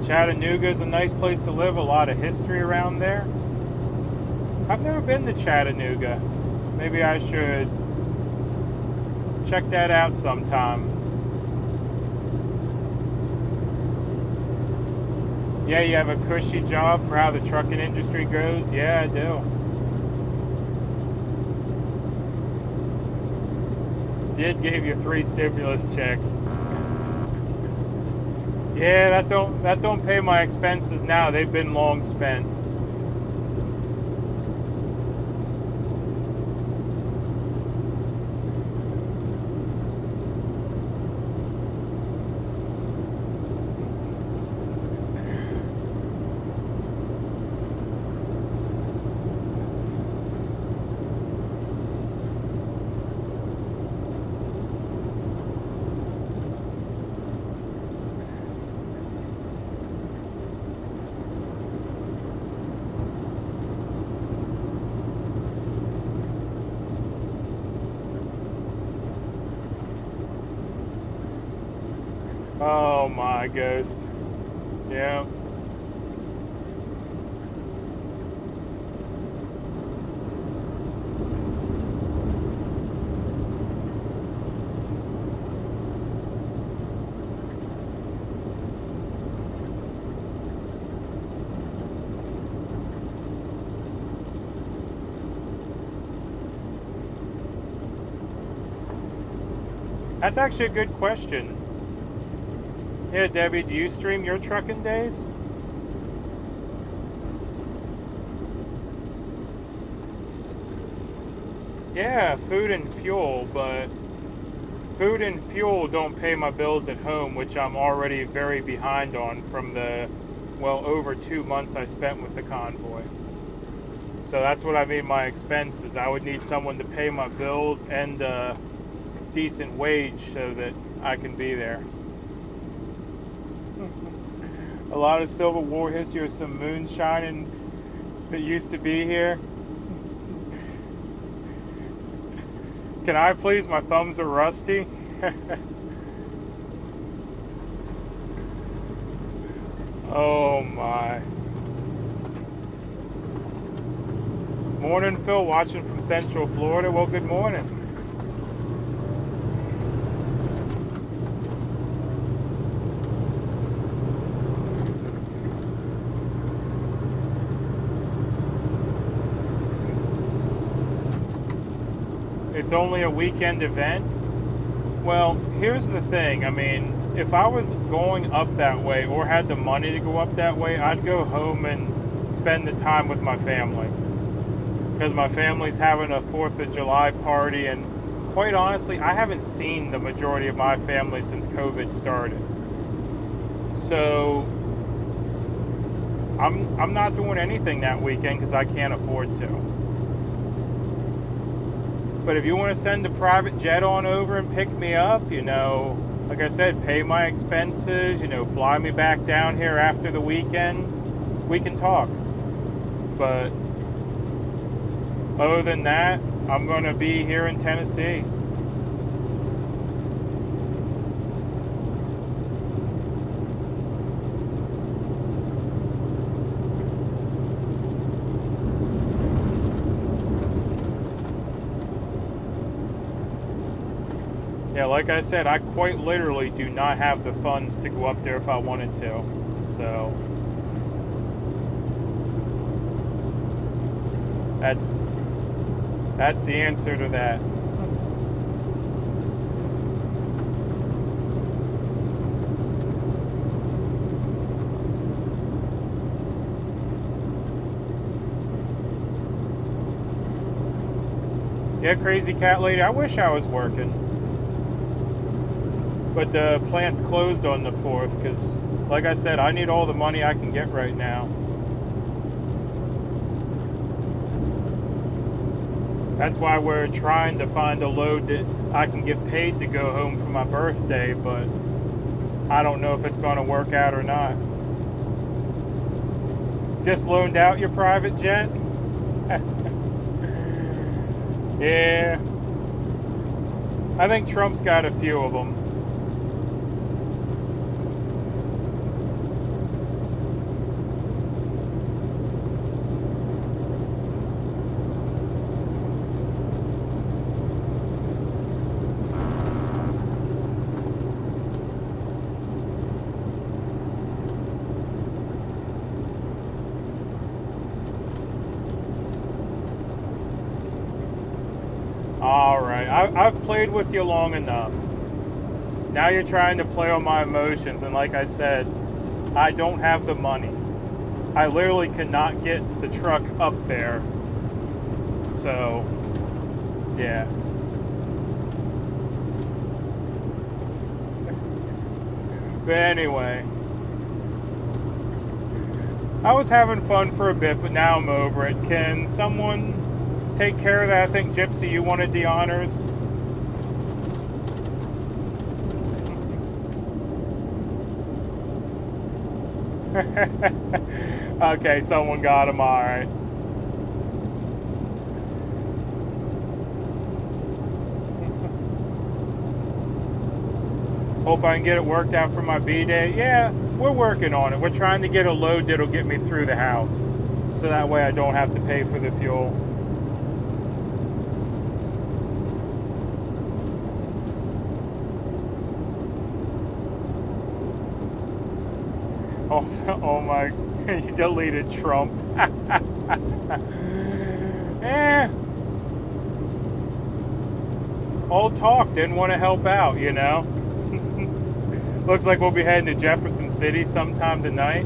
Chattanooga is a nice place to live, a lot of history around there. I've never been to Chattanooga. Maybe I should check that out sometime. Yeah, you have a cushy job for how the trucking industry goes? Yeah, I do. Did give you 3 stimulus checks. Yeah, that don't pay my expenses now. They've been long spent. Oh my ghost. Yeah. That's actually a good question. Yeah, Debbie, do you stream your trucking days? Yeah, food and fuel, but food and fuel don't pay my bills at home, which I'm already very behind on from the, over 2 months I spent with the convoy. So that's what I mean my expenses. I would need someone to pay my bills and a decent wage so that I can be there. A lot of Civil War history or some moonshine that used to be here. Can I please? My thumbs are rusty. Oh my. Morning, Phil, watching from Central Florida. Well, good morning. It's only a weekend event. Well, here's the thing. I mean, if I was going up that way or had the money to go up that way, I'd go home and spend the time with my family. Because my family's having a 4th of July party, and quite honestly, I haven't seen the majority of my family since COVID started. So I'm not doing anything that weekend because I can't afford to. But if you want to send a private jet on over and pick me up, you know, like I said, pay my expenses, you know, fly me back down here after the weekend, we can talk. But other than that, I'm going to be here in Tennessee. Yeah, like I said, I quite literally do not have the funds to go up there if I wanted to. So that's the answer to that. Yeah, crazy cat lady, I wish I was working. But the plant's closed on the 4th because, like I said, I need all the money I can get right now. That's why we're trying to find a load that I can get paid to go home for my birthday, but I don't know if it's going to work out or not. Just loaned out your private jet? Yeah. I think Trump's got a few of them. Alright, I've played with you long enough. Now you're trying to play on my emotions, and like I said, I don't have the money. I literally cannot get the truck up there. So, yeah. But anyway, I was having fun for a bit, but now I'm over it. Can someone take care of that? I think, Gypsy, you wanted the honors. Okay, someone got him, alright. Hope I can get it worked out for my B-Day. Yeah, we're working on it. We're trying to get a load that'll get me through the house. So that way I don't have to pay for the fuel. Oh my, you deleted Trump. All talk, didn't want to help out, you know. Looks like we'll be heading to Jefferson City sometime tonight.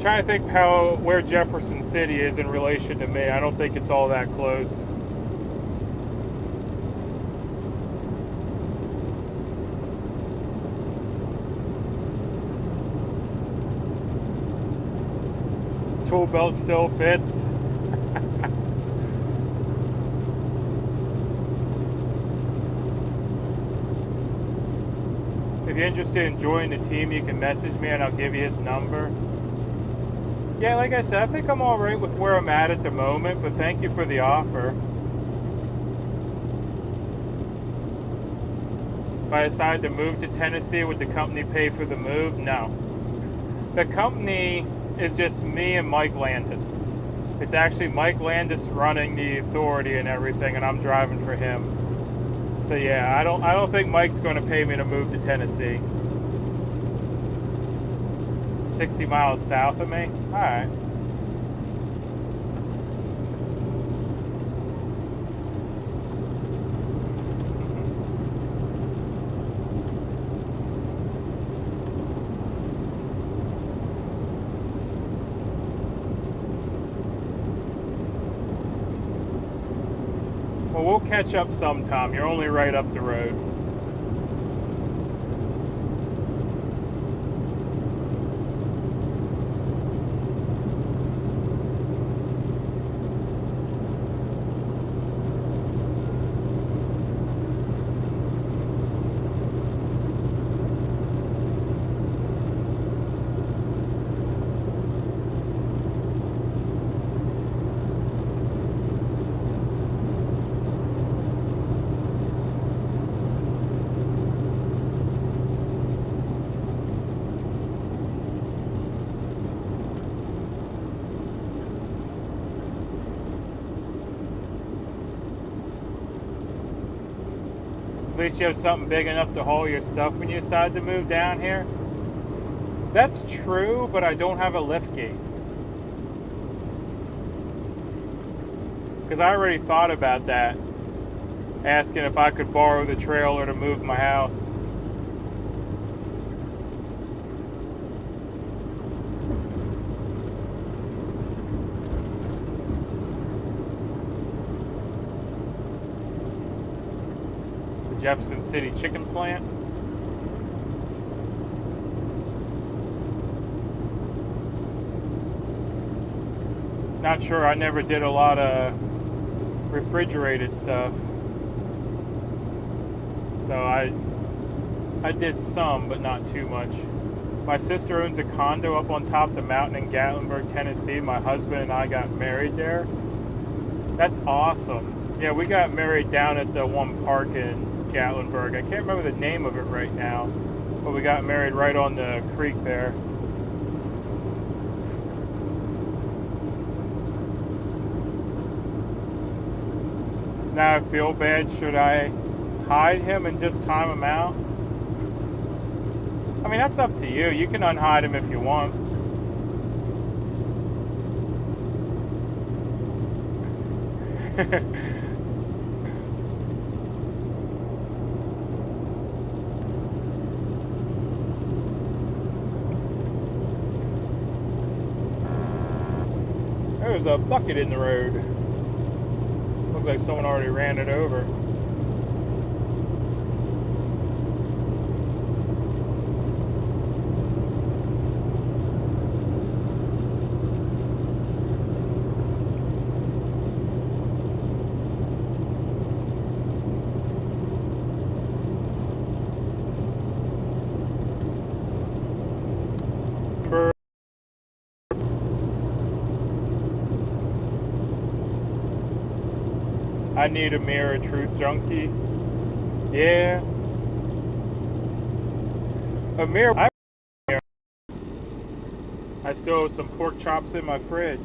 Trying to think where Jefferson City is in relation to me. I don't think it's all that close. Tool belt still fits. If you're interested in joining the team, you can message me and I'll give you his number. Yeah, like I said, I think I'm all right with where I'm at the moment, but thank you for the offer. If I decide to move to Tennessee, would the company pay for the move? No. The company is just me and Mike Landis. It's actually Mike Landis running the authority and everything, and I'm driving for him. So yeah, I don't think Mike's going to pay me to move to Tennessee. 60 miles south of me? All right. Well, we'll catch up sometime. You're only right up the road. At least you have something big enough to haul your stuff when you decide to move down here. That's true, but I don't have a lift gate. Because I already thought about that, asking if I could borrow the trailer to move my house. Jefferson City chicken plant. Not sure, I never did a lot of refrigerated stuff. So I did some, but not too much. My sister owns a condo up on top of the mountain in Gatlinburg, Tennessee. My husband and I got married there. That's awesome. Yeah, we got married down at the one park in Gatlinburg. I can't remember the name of it right now, but we got married right on the creek there. Now I feel bad. Should I hide him and just time him out? I mean, that's up to you. You can unhide him if you want. There's a bucket in the road. Looks like someone already ran it over. I need a mirror, truth junkie. Yeah. A mirror. I still have some pork chops in my fridge.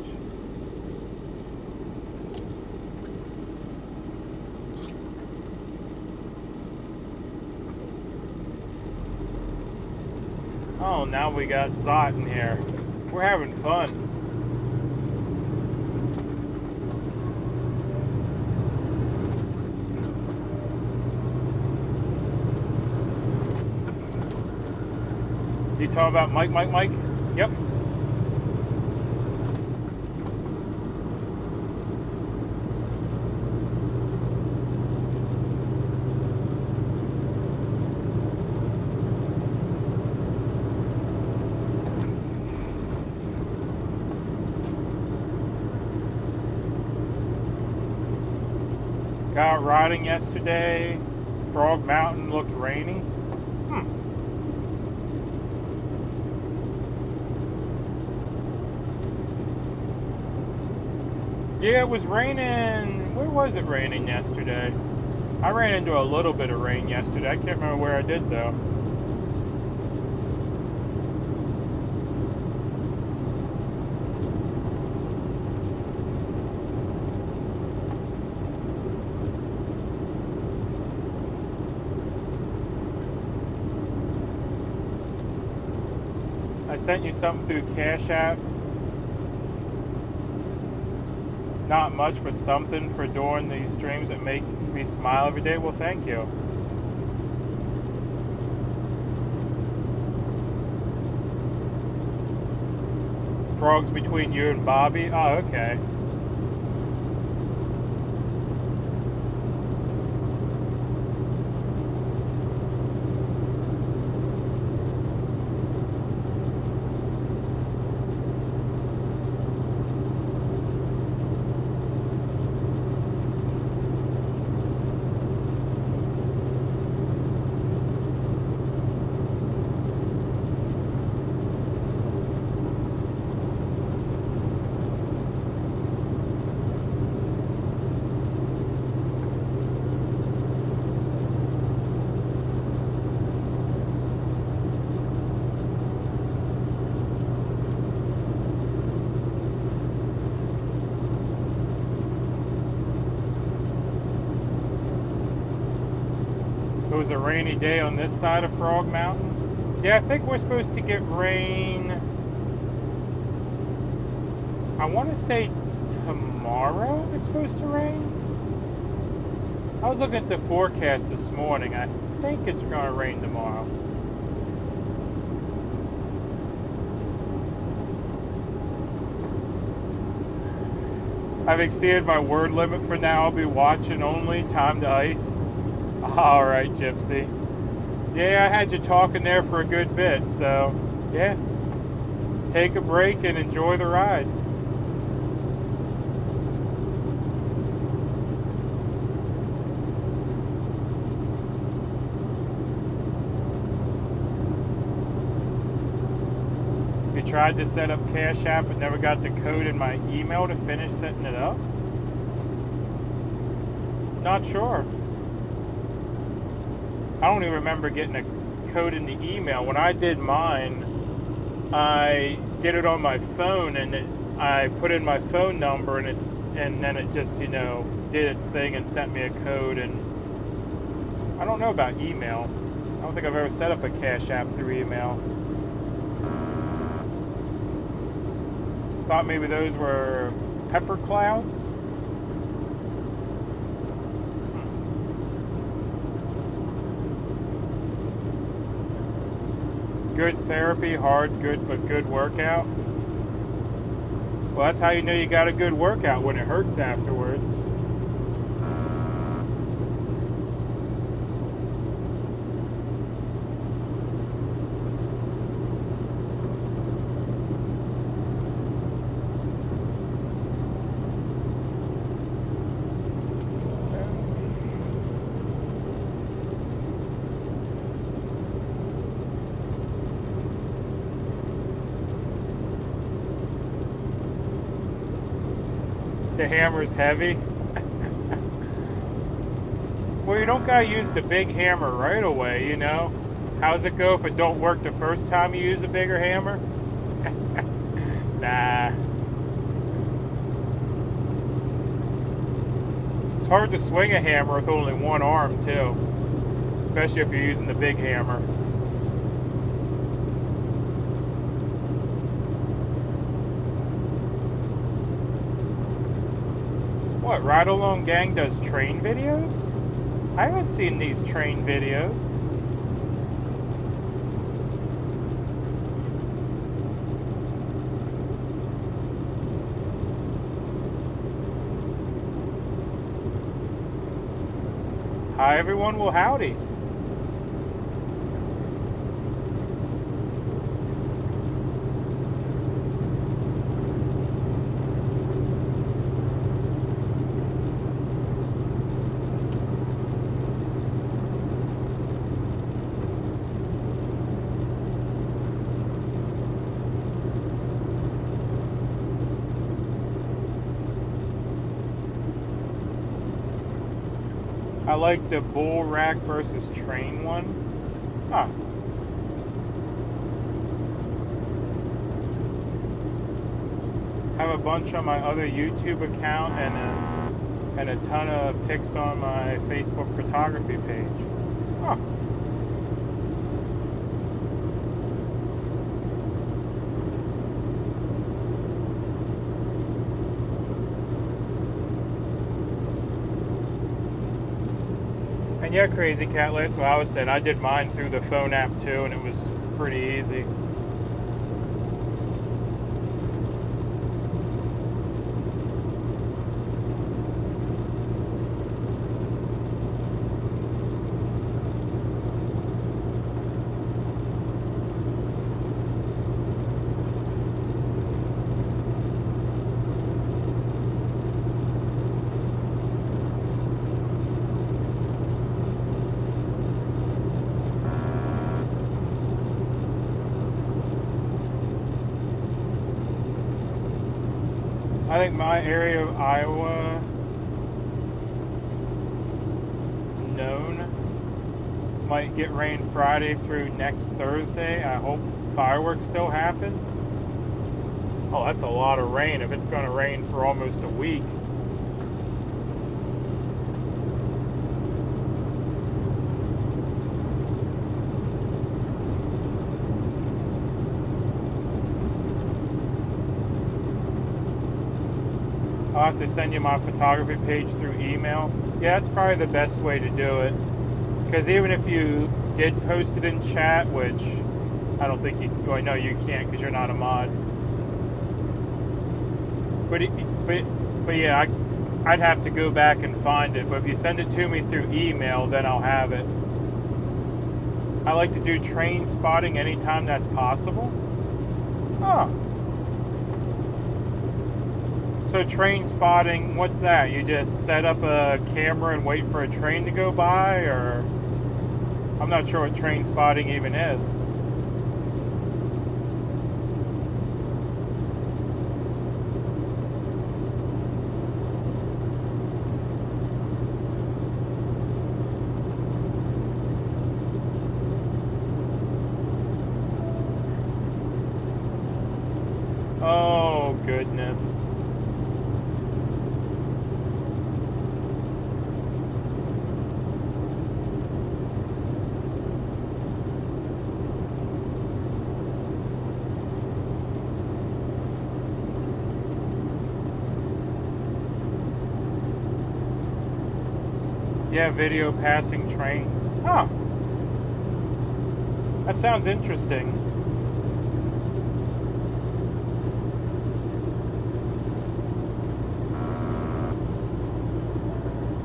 Oh, now we got Zot in here. We're having fun. You talking about Mike? Yep. Got out riding yesterday. Frog Mountain looked rainy. Yeah, it was raining. Where was it raining yesterday? I ran into a little bit of rain yesterday. I can't remember where I did though. I sent you something through Cash App. Not much, but something for doing these streams that make me smile every day. Well, thank you. Frogs between you and Bobby? Oh, okay. It was a rainy day on this side of Frog Mountain. Yeah, I think we're supposed to get rain. I want to say tomorrow it's supposed to rain. I was looking at the forecast this morning. I think it's going to rain tomorrow. I've exceeded my word limit for now. I'll be watching only. Time to ice. All right, Gypsy. Yeah, I had you talking there for a good bit, so yeah. Take a break and enjoy the ride. You tried to set up Cash App but never got the code in my email to finish setting it up? Not sure. I don't even remember getting a code in the email. When I did mine, I did it on my phone, and I put in my phone number, and then it just, did its thing and sent me a code. And I don't know about email. I don't think I've ever set up a Cash App through email. Thought maybe those were pepper clouds. Good therapy, hard, but good workout. Well, that's how you know you got a good workout, when it hurts afterwards. The hammer's heavy. Well, you don't gotta use the big hammer right away, How's it go if it don't work the first time you use a bigger hammer? Nah. It's hard to swing a hammer with only one arm, too. Especially if you're using the big hammer. What, Ride Along Gang does train videos? I haven't seen these train videos. Hi everyone, well howdy. I like the bull rack versus train one. Huh. I have a bunch on my other YouTube account and a ton of pics on my Facebook photography page. Huh. And yeah, Crazy Cat, that's what I was saying. I did mine through the phone app too, and it was pretty easy. I think my area of Iowa, known, might get rain Friday through next Thursday. I hope fireworks still happen. Oh, that's a lot of rain if it's going to rain for almost a week. I'll have to send you my photography page through email. Yeah, that's probably the best way to do it. Because even if you did post it in chat, which I don't think you, well, no, you can't because you're not a mod. But yeah, I'd have to go back and find it. But if you send it to me through email, then I'll have it. I like to do train spotting anytime that's possible. Huh. So train spotting, what's that? You just set up a camera and wait for a train to go by, or I'm not sure what train spotting even is. Oh, goodness. Yeah, video passing trains. Huh. That sounds interesting.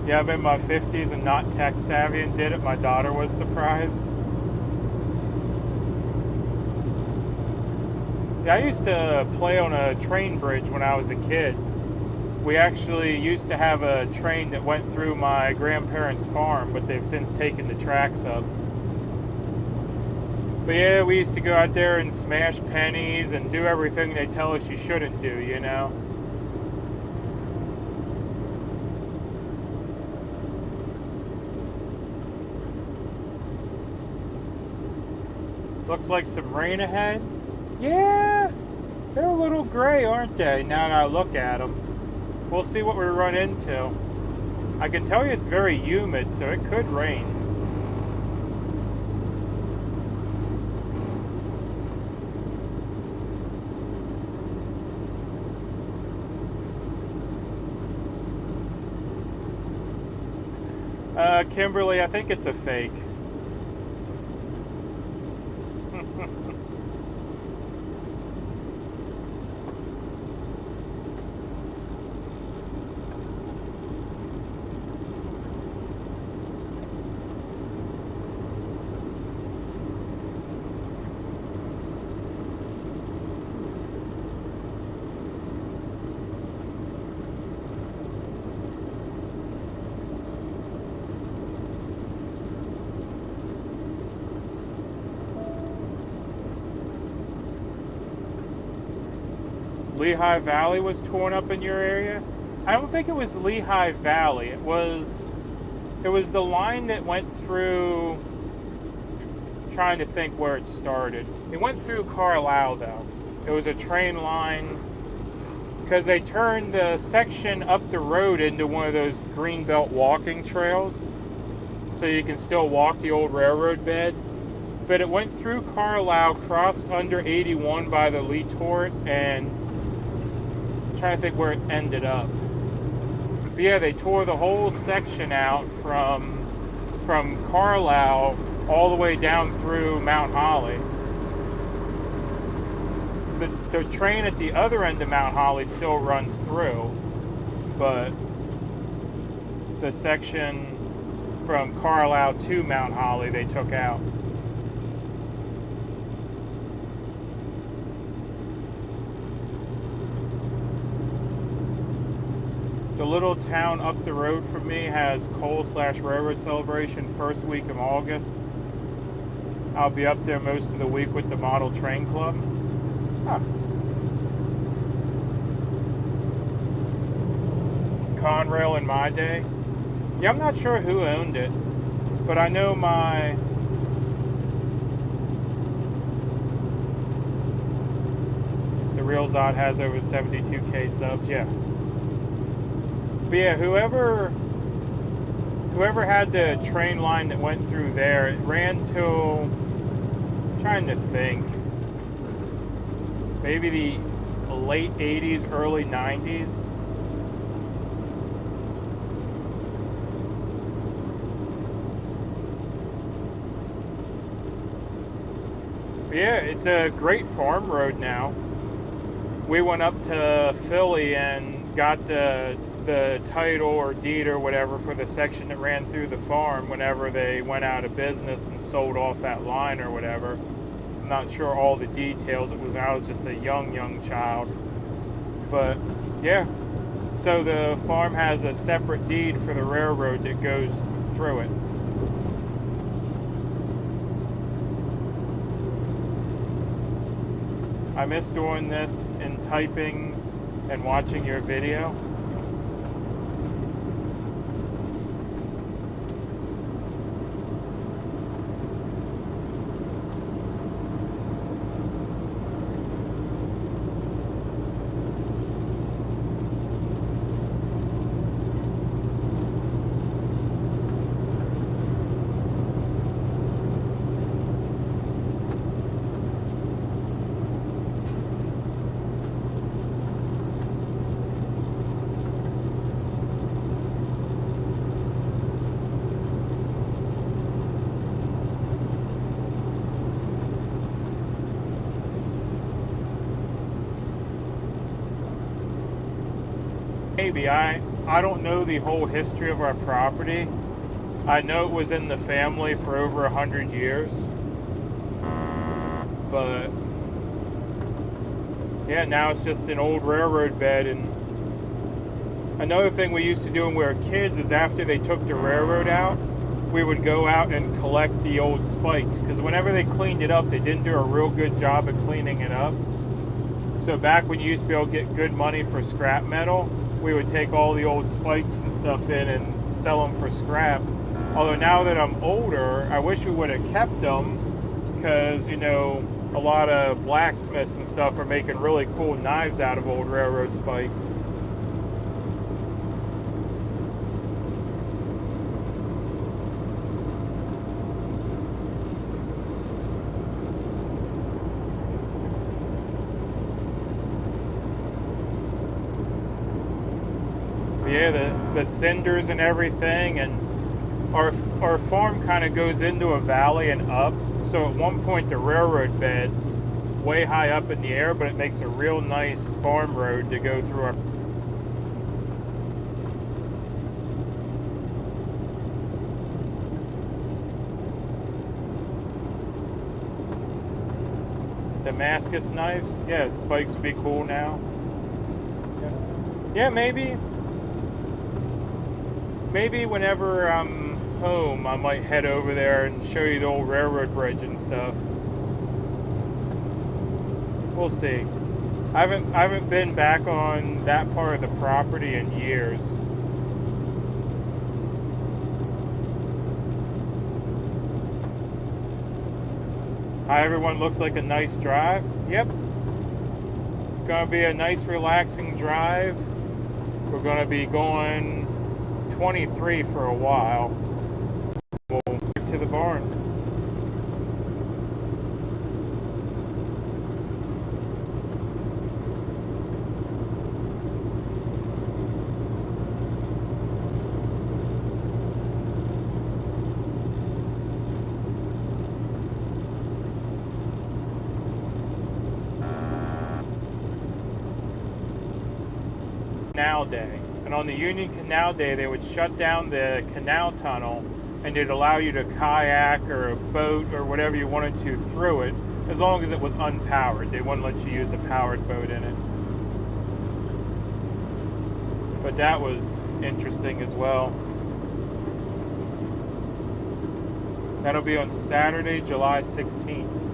Yeah, I'm in my 50s and not tech savvy and did it. My daughter was surprised. Yeah, I used to play on a train bridge when I was a kid. We actually used to have a train that went through my grandparents' farm, but they've since taken the tracks up. But yeah, we used to go out there and smash pennies and do everything they tell us you shouldn't do, you know? Looks like some rain ahead. Yeah, they're a little gray, aren't they, now that I look at them. We'll see what we run into. I can tell you it's very humid, so it could rain. Kimberly, I think it's a fake. Lehigh Valley was torn up in your area? I don't think it was Lehigh Valley. It was It was the line that went through, trying to think where it started. It went through Carlisle though. It was a train line because they turned the section up the road into one of those greenbelt walking trails, so you can still walk the old railroad beds. But it went through Carlisle, crossed under 81 by the Lee Tort, and I'm trying to think where it ended up. But yeah, they tore the whole section out from Carlisle all the way down through Mount Holly. The train at the other end of Mount Holly still runs through, but the section from Carlisle to Mount Holly they took out. The little town up the road from me has coal/railroad celebration first week of August. I'll be up there most of the week with the Model Train Club. Huh. Conrail in my day. Yeah, I'm not sure who owned it, but I know the Real Zod has over 72K subs, yeah. But yeah, whoever had the train line that went through there, it ran till, I'm trying to think, maybe the late 80s, early 90s. But yeah, it's a great farm road now. We went up to Philly and got the title or deed or whatever for the section that ran through the farm whenever they went out of business and sold off that line or whatever. I'm not sure all the details. I was just a young child. But yeah, so the farm has a separate deed for the railroad that goes through it. I miss doing this and typing and watching your video. Maybe. I don't know the whole history of our property. I know it was in the family for over 100 years. But yeah, now it's just an old railroad bed. And another thing we used to do when we were kids is after they took the railroad out, we would go out and collect the old spikes, because whenever they cleaned it up, they didn't do a real good job of cleaning it up. So back when you used to be able to get good money for scrap metal, we would take all the old spikes and stuff in and sell them for scrap. Although now that I'm older, I wish we would have kept them, because, you know, a lot of blacksmiths and stuff are making really cool knives out of old railroad spikes. Yeah, the cinders and everything, and our farm kind of goes into a valley and up. So at one point the railroad bed's way high up in the air, but it makes a real nice farm road to go through our. Damascus knives, yeah, spikes would be cool now. Yeah, maybe whenever I'm home, I might head over there and show you the old railroad bridge and stuff. We'll see. I haven't been back on that part of the property in years. Hi everyone, looks like a nice drive. Yep. It's going to be a nice relaxing drive. We're going to be going 23 for a while. We'll get to the barn. Canal Day, and on the Union Canal Day they would shut down the canal tunnel and it'd allow you to kayak or a boat or whatever you wanted to through it, as long as it was unpowered. They wouldn't let you use a powered boat in it. But that was interesting as well. That'll be on Saturday, July 16th.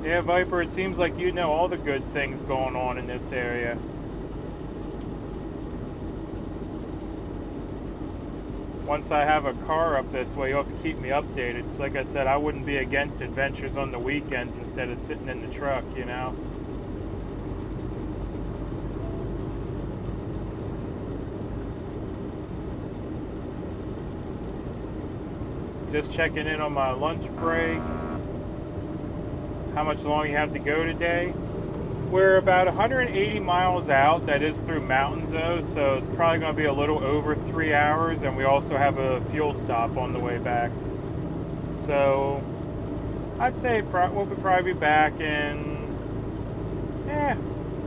Yeah, Viper, it seems like you know all the good things going on in this area. Once I have a car up this way, you'll have to keep me updated. 'Cause like I said, I wouldn't be against adventures on the weekends instead of sitting in the truck, you know? Just checking in on my lunch break. How much longer you have to go today? We're about 180 miles out. That is through mountains though, so it's probably going to be a little over 3 hours, and we also have a fuel stop on the way back. So I'd say we'll probably be back in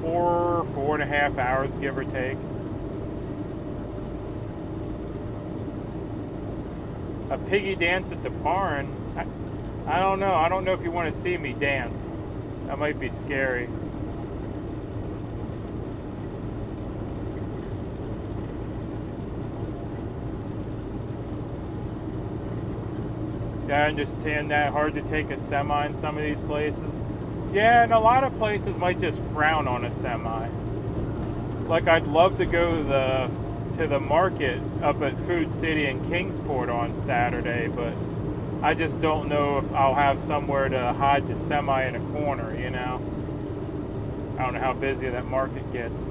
4.5 hours, give or take. A piggy dance at the barn? I don't know. I don't know if you want to see me dance. That might be scary. Yeah, I understand that. Hard to take a semi in some of these places. Yeah, and a lot of places might just frown on a semi. Like, I'd love to go to the market up at Food City in Kingsport on Saturday, but I just don't know if I'll have somewhere to hide the semi in a corner, you know? I don't know how busy that market gets.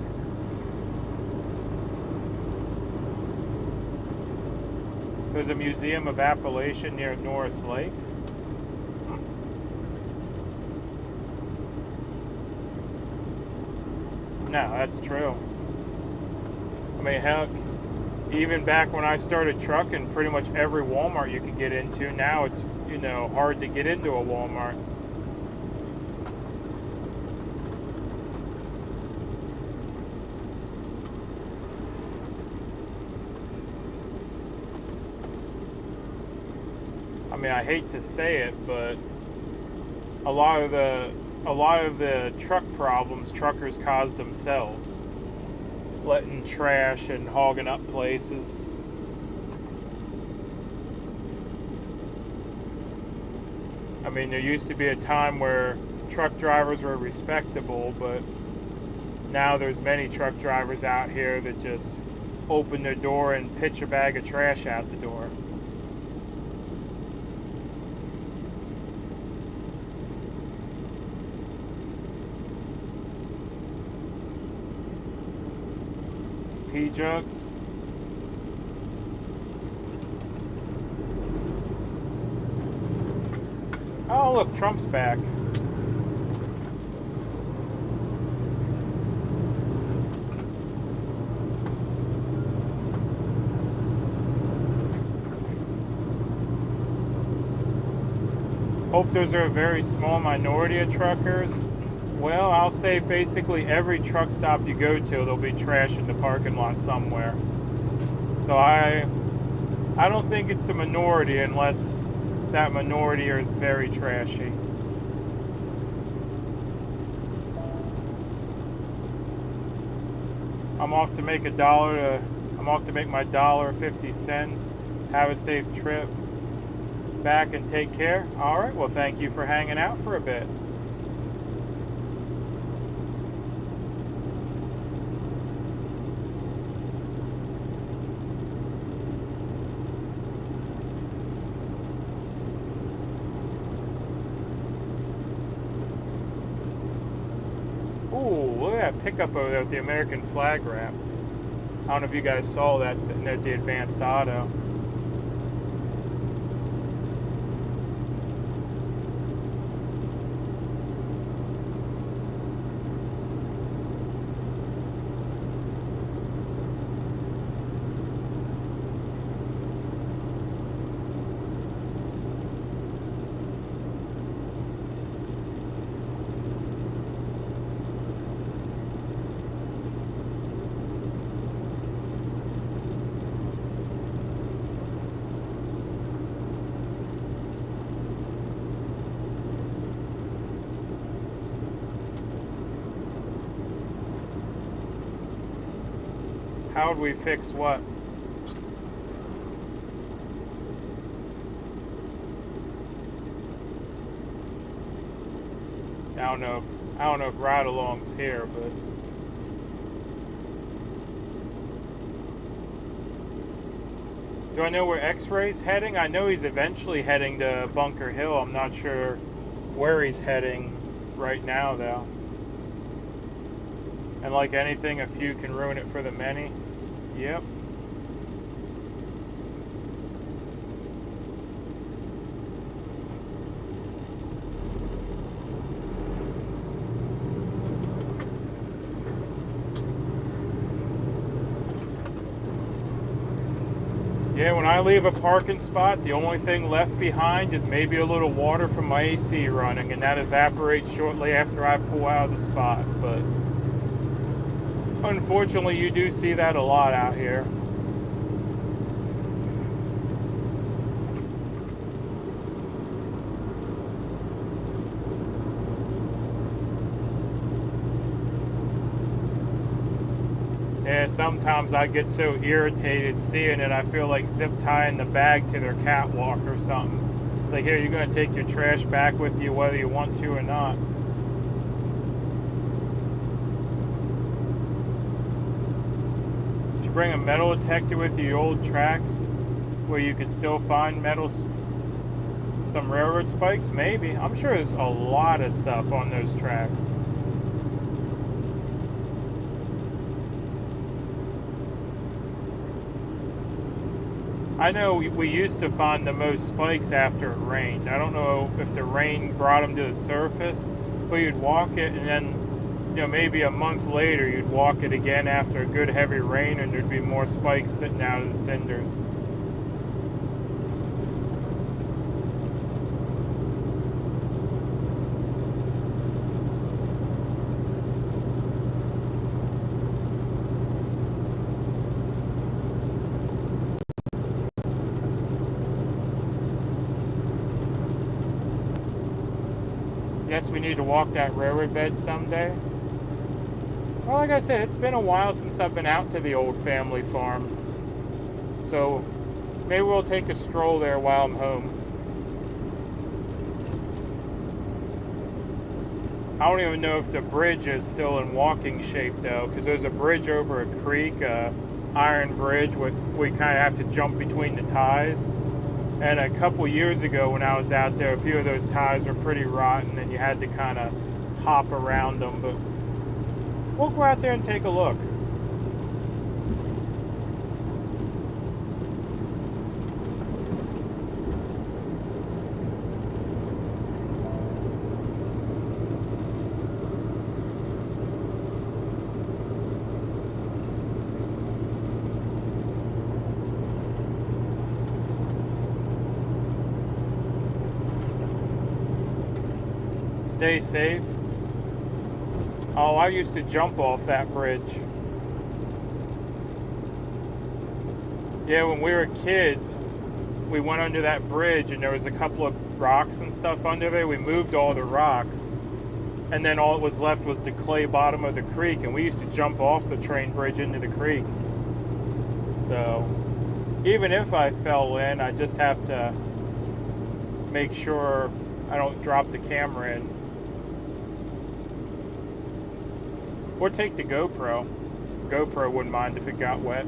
There's a Museum of Appalachian near Norris Lake. No, that's true. I mean, heck, even back when I started trucking, pretty much every Walmart you could get into. Now it's, you know, hard to get into a Walmart. I mean, I hate to say it, but a lot of the truck problems truckers cause themselves. Letting trash and hogging up places. I mean, there used to be a time where truck drivers were respectable, but now there's many truck drivers out here that just open their door and pitch a bag of trash out the door. P-Jugs. Oh, look, Trump's back. Hope those are a very small minority of truckers. Well, I'll say basically every truck stop you go to, there'll be trash in the parking lot somewhere. So I don't think it's the minority unless that minority is very trashy. I'm off to make I'm off to make my $1.50. Have a safe trip back and take care. All right. Well, thank you for hanging out for a bit. Ooh, look at that pickup over there with the American flag wrap. I don't know if you guys saw that sitting there at the advanced auto. How would we fix what? I don't know if Ride Along's here, but do I know where X-Ray's heading? I know he's eventually heading to Bunker Hill. I'm not sure where he's heading right now, though. And like anything, a few can ruin it for the many. Yep. Yeah, when I leave a parking spot, the only thing left behind is maybe a little water from my AC running, and that evaporates shortly after I pull out of the spot. But unfortunately, you do see that a lot out here. Yeah, sometimes I get so irritated seeing it, I feel like zip tying the bag to their catwalk or something. It's like, here, you're going to take your trash back with you whether you want to or not. Bring a metal detector with your old tracks where you could still find some railroad spikes? Maybe. I'm sure there's a lot of stuff on those tracks. I know we used to find the most spikes after it rained. I don't know if the rain brought them to the surface, but you'd walk it and then maybe a month later, you'd walk it again after a good heavy rain, and there'd be more spikes sitting out of the cinders. Guess we need to walk that railroad bed someday. Well, like I said, it's been a while since I've been out to the old family farm. So maybe we'll take a stroll there while I'm home. I don't even know if the bridge is still in walking shape, though, because there's a bridge over a creek, iron bridge, where we kind of have to jump between the ties. And a couple years ago when I was out there, a few of those ties were pretty rotten, and you had to kind of hop around them, but we'll go out there and take a look. Stay safe. Oh, I used to jump off that bridge. Yeah, when we were kids, we went under that bridge and there was a couple of rocks and stuff under there. We moved all the rocks. and then all it was left was the clay bottom of the creek, and we used to jump off the train bridge into the creek. So even if I fell in, I just have to make sure I don't drop the camera in. Or take the GoPro. GoPro wouldn't mind if it got wet.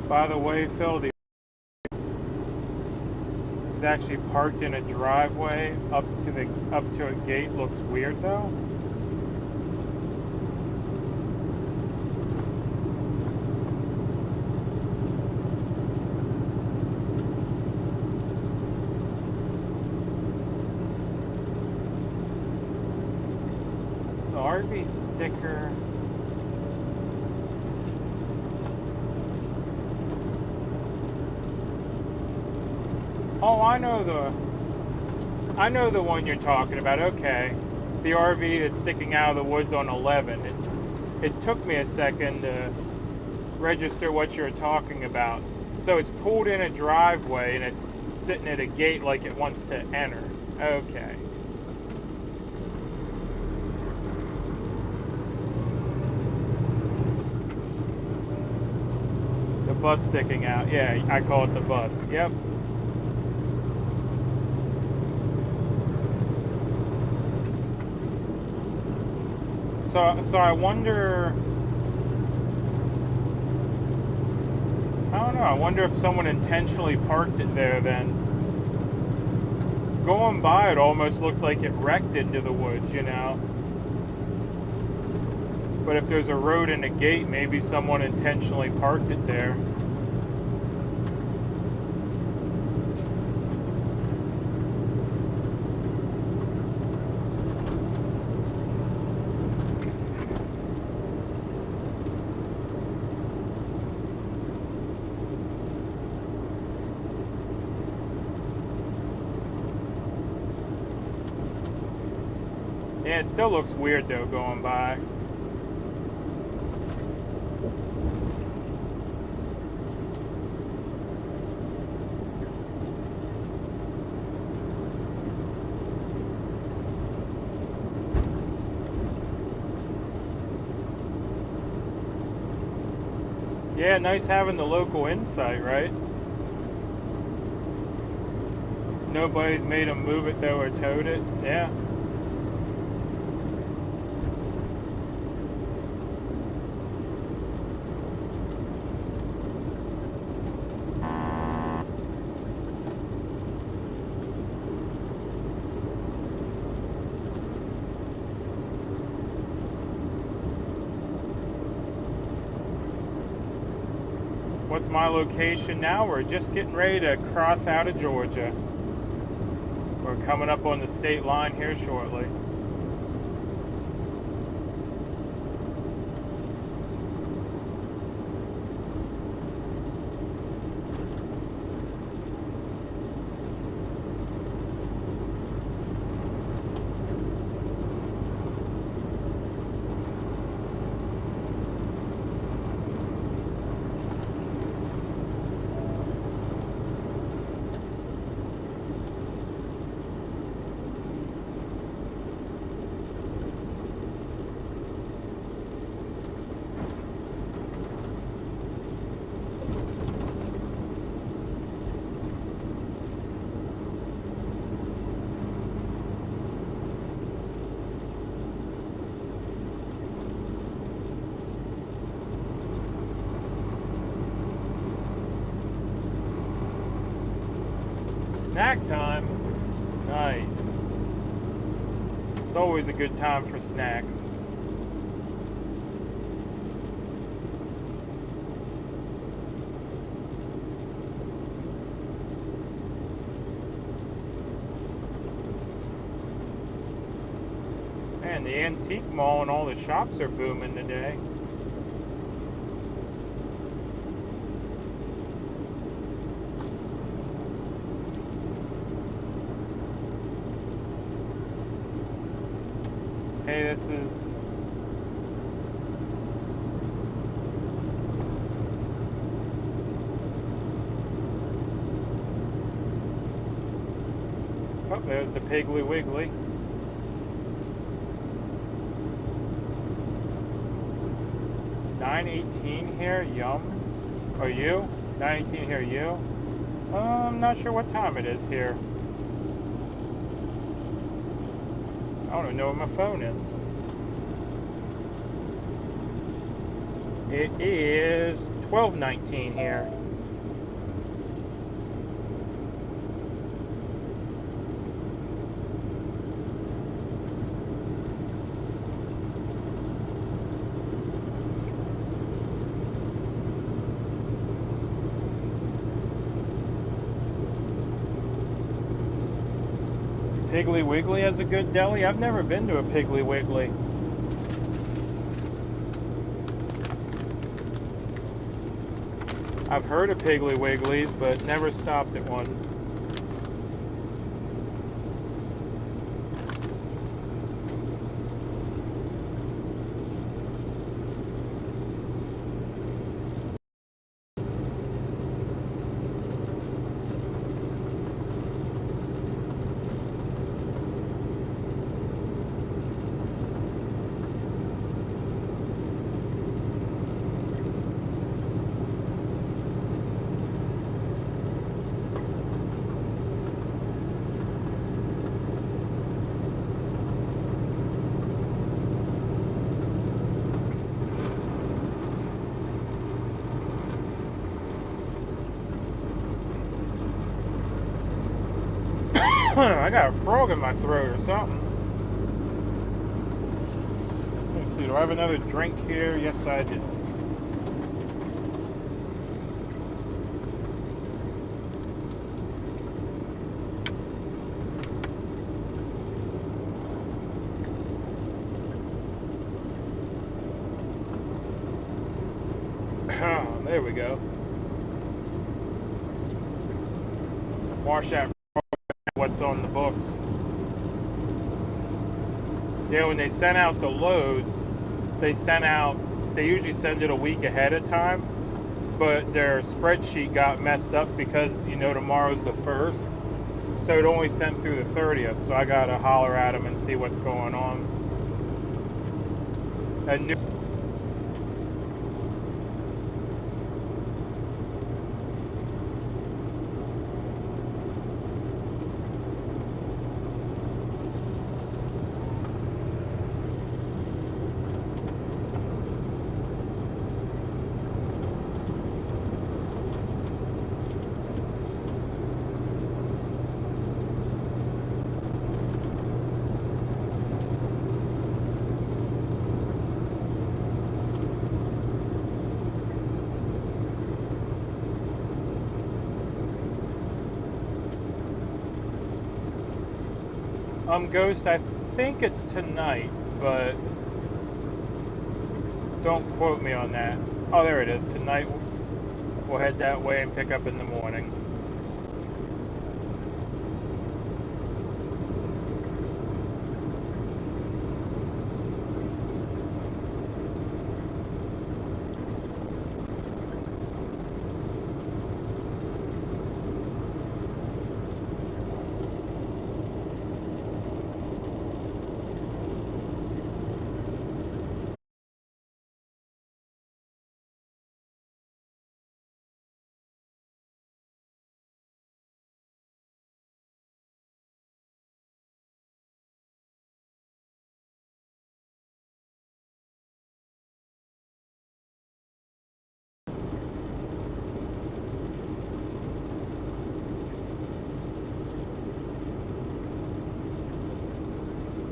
By the way, Phil, the is actually parked in a driveway up to a gate. Looks weird though. The RV sticker. Oh, I know the one you're talking about. Okay, the RV that's sticking out of the woods on 11. It took me a second to register what you're talking about. So it's pulled in a driveway and it's sitting at a gate like it wants to enter. Okay. The bus sticking out. Yeah, I call it the bus. Yep. So I wonder, I don't know, I wonder if someone intentionally parked it there then. Going by, it almost looked like it wrecked into the woods, you know. But if there's a road and a gate, maybe someone intentionally parked it there. Yeah, it still looks weird though going by. Yeah, nice having the local insight, right? Nobody's made them move it though or towed it. Yeah. What's my location now? We're just getting ready to cross out of Georgia. We're coming up on the state line here shortly. Snack time. Nice. It's always a good time for snacks. Man, the antique mall and all the shops are booming today. Hey, this is... Oh, there's the Piggly Wiggly. $9.18 here, yum. Are you? $9.18 here, you? I'm not sure what time it is here. I don't even know where my phone is. It is $12.19 here. Piggly Wiggly has a good deli? I've never been to a Piggly Wiggly. I've heard of Piggly Wigglies, but never stopped at one. I got a frog in my throat or something. Let's see, do I have another drink here? Yes, I do. There we go. Wash that what's on the books. Yeah, when they sent out the loads, they usually send it a week ahead of time, but their spreadsheet got messed up because, you know, tomorrow's the 1st, so it only sent through the 30th, so I gotta holler at them and see what's going on. A new Ghost, I think it's tonight, but don't quote me on that. Oh, there it is. Tonight, we'll head that way and pick up in the morning.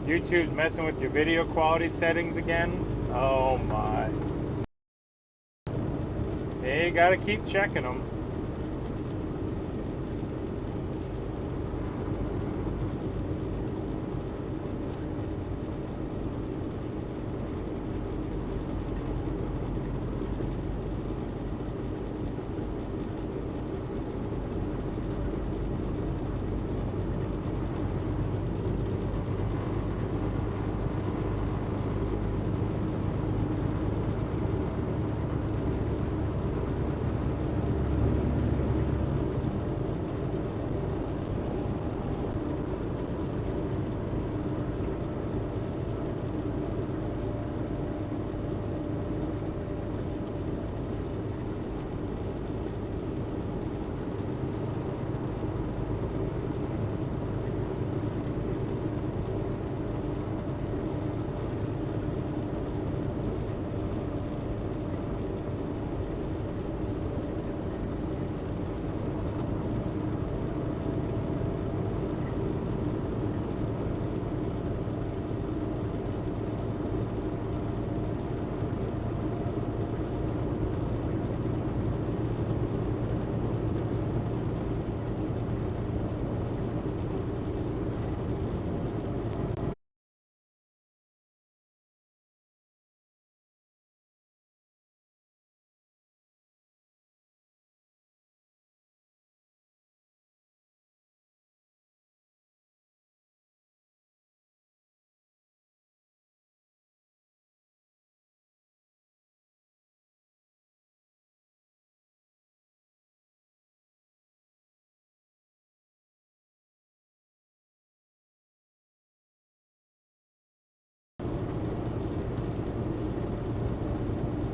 YouTube's messing with your video quality settings again. Oh my. Yeah, you gotta keep checking them.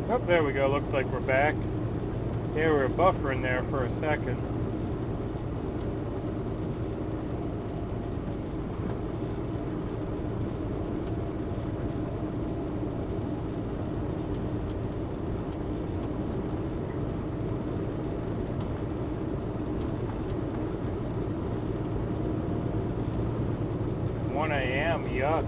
Oh, there we go. Looks like we're back. Yeah, we were buffering there for a second. Yuck.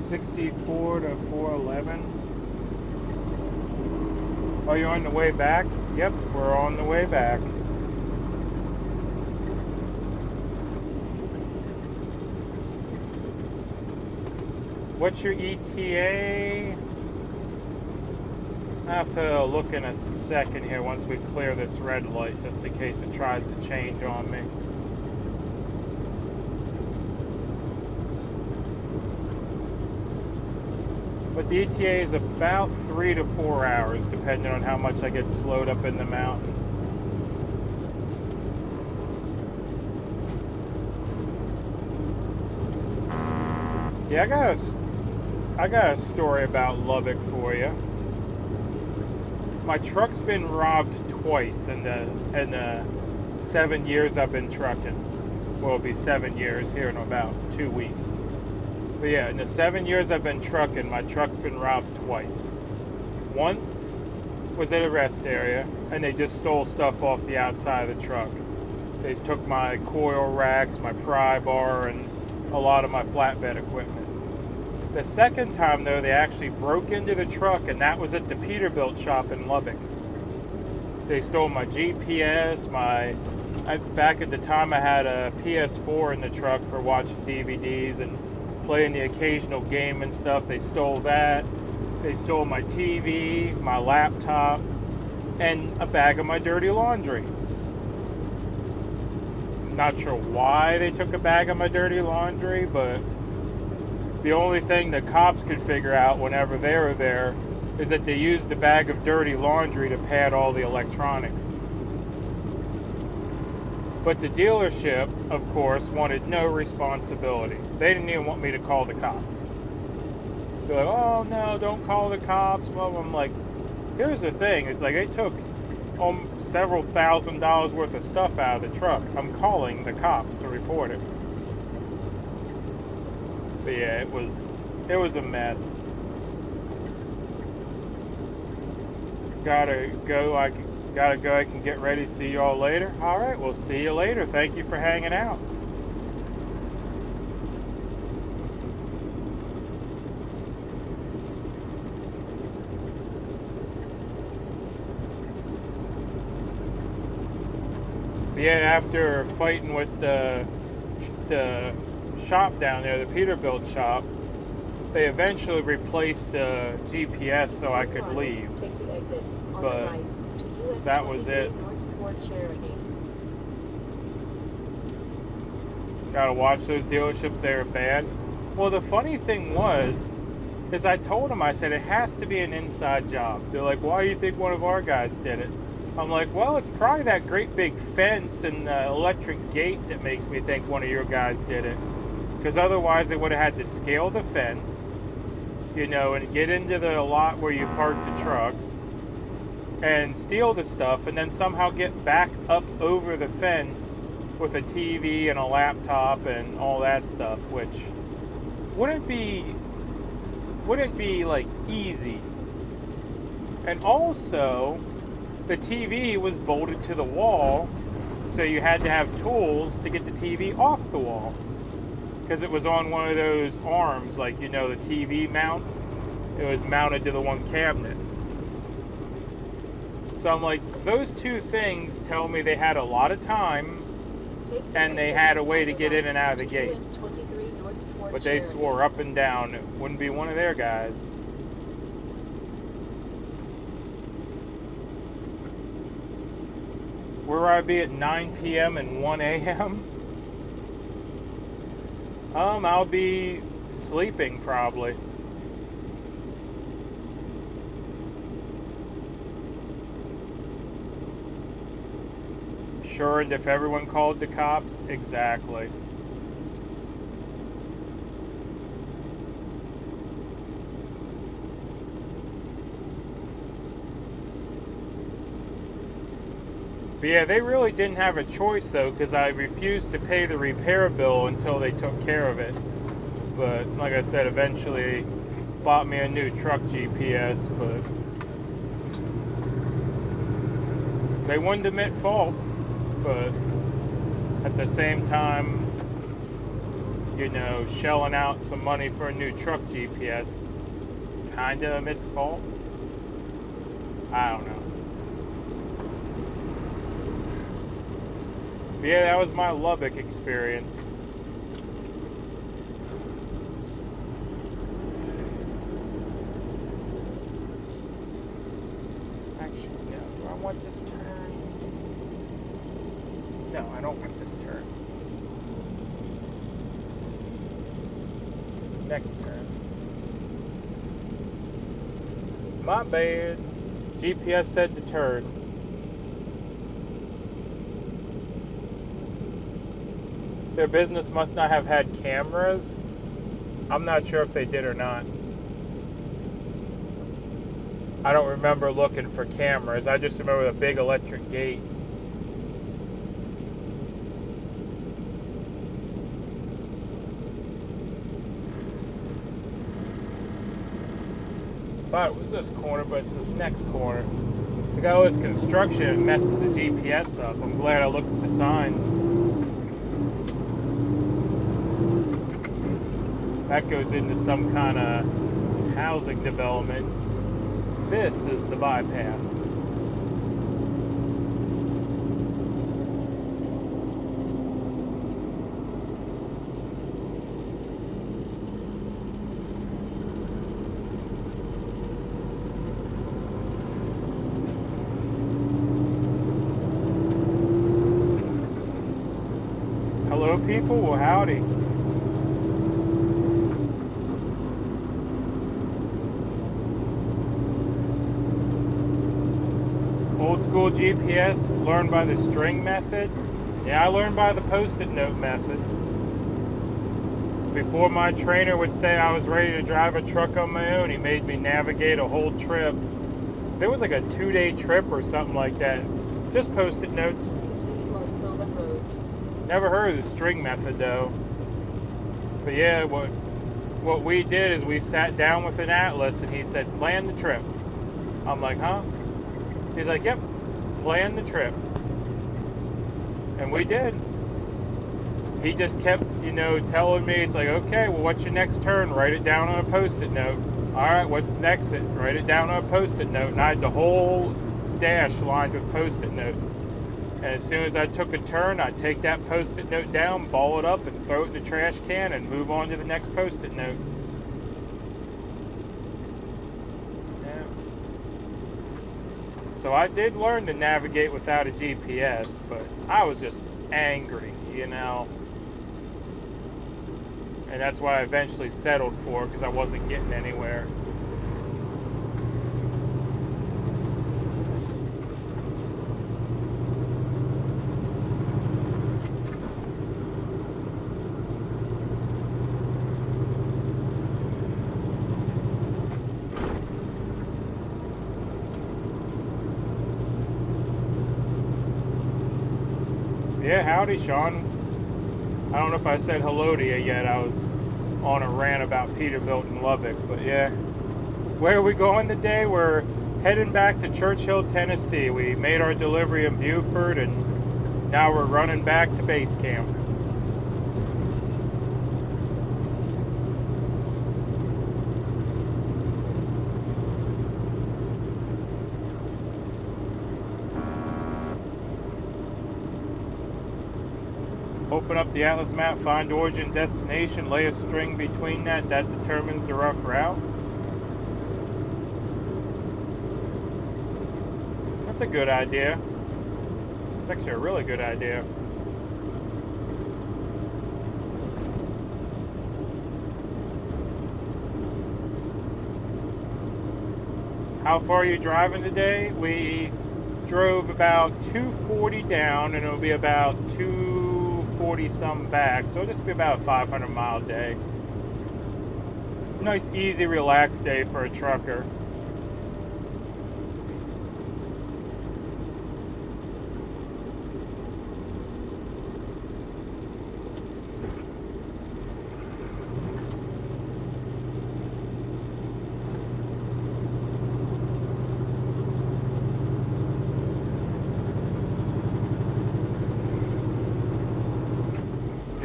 $64 to $411. Are you on the way back? Yep, we're on the way back. What's your ETA? I have to look in a second here once we clear this red light, just in case it tries to change on me. But the ETA is about 3 to 4 hours, depending on how much I get slowed up in the mountain. Yeah, I got a story about Lubbock for you. My truck's been robbed twice in the 7 years I've been trucking. Well, it'll be 7 years here in about 2 weeks. But yeah, in the 7 years I've been trucking, my truck's been robbed twice. Once was at a rest area, and they just stole stuff off the outside of the truck. They took my coil racks, my pry bar, and a lot of my flatbed equipment. The second time, though, they actually broke into the truck, and that was at the Peterbilt shop in Lubbock. They stole my GPS, back at the time I had a PS4 in the truck for watching DVDs and playing the occasional game and stuff. They stole that. They stole my TV, my laptop, and a bag of my dirty laundry. Not sure why they took a bag of my dirty laundry, but the only thing the cops could figure out whenever they were there is that they used the bag of dirty laundry to pad all the electronics. But the dealership, of course, wanted no responsibility. They didn't even want me to call the cops. They're like, oh no, don't call the cops. Well, I'm like, here's the thing. It's like they took several $1,000s worth of stuff out of the truck. I'm calling the cops to report it. But yeah, it was a mess. Gotta go. I can get ready. See you all later. All right, we'll see you later. Thank you for hanging out. Yeah, after fighting with the shop down there, the Peterbilt shop, they eventually replaced the GPS so I could leave. But that was it. Gotta watch those dealerships, they were bad. Well, the funny thing is I told them, I said, it has to be an inside job. They're like, why do you think one of our guys did it? I'm like, well, it's probably that great big fence and electric gate that makes me think one of your guys did it. Because otherwise they would have had to scale the fence, and get into the lot where you park the trucks and steal the stuff and then somehow get back up over the fence with a TV and a laptop and all that stuff, which wouldn't be like easy. And also, the TV was bolted to the wall, so you had to have tools to get the TV off the wall, because it was on one of those arms, like, you know, the TV mounts. It was mounted to the one cabinet. So I'm like, those two things tell me they had a lot of time and they had a way to get in and out of the gate. But they swore up and down it wouldn't be one of their guys. Where would I be at 9 p.m. and 1 a.m.? I'll be sleeping probably. Sure, and if everyone called the cops, exactly. But yeah, they really didn't have a choice though, because I refused to pay the repair bill until they took care of it. But like I said, eventually bought me a new truck GPS, but they wouldn't admit fault. But at the same time, you know, shelling out some money for a new truck GPS kinda admits fault. I don't know. But yeah, that was my Lubbock experience. Actually, no. Do I want this turn? No, I don't want this turn. It's the next turn. My bad. GPS said to turn. Their business must not have had cameras. I'm not sure if they did or not. I don't remember looking for cameras. I just remember the big electric gate. I thought it was this corner, but it's this next corner. We got all this construction and messes the GPS up. I'm glad I looked at the signs. That goes into some kind of housing development. This is the bypass. Hello, people. Well, howdy. Old school GPS, learned by the string method. Yeah, I learned by the post-it note method. Before my trainer would say I was ready to drive a truck on my own, he made me navigate a whole trip. It was like a 2-day trip or something like that. Just post-it notes. Never heard of the string method though. But yeah, what we did is we sat down with an atlas and he said, plan the trip. I'm like, huh? He's like, yep, plan the trip. And we did. He just kept, you know, telling me, it's like, okay, well, what's your next turn? Write it down on a post-it note. All right, what's the next? Write it down on a post-it note. And I had the whole dash lined with post-it notes. And as soon as I took a turn, I'd take that post-it note down, ball it up, and throw it in the trash can and move on to the next post-it note. So I did learn to navigate without a GPS, but I was just angry, you know. And that's what I eventually settled for, because I wasn't getting anywhere. Yeah, howdy, Sean. I don't know if I said hello to you yet. I was on a rant about Peterbilt and Lubbock, but yeah. Where are we going today? We're heading back to Churchill, Tennessee. We made our delivery in Buford, and now we're running back to base camp. Open up the atlas map, find origin, destination, lay a string between that determines the rough route. That's a good idea. It's actually a really good idea. How far are you driving today? We drove about 240 down, and it'll be about 240 some back, so it'll just be about a 500-mile day. Nice, easy, relaxed day for a trucker.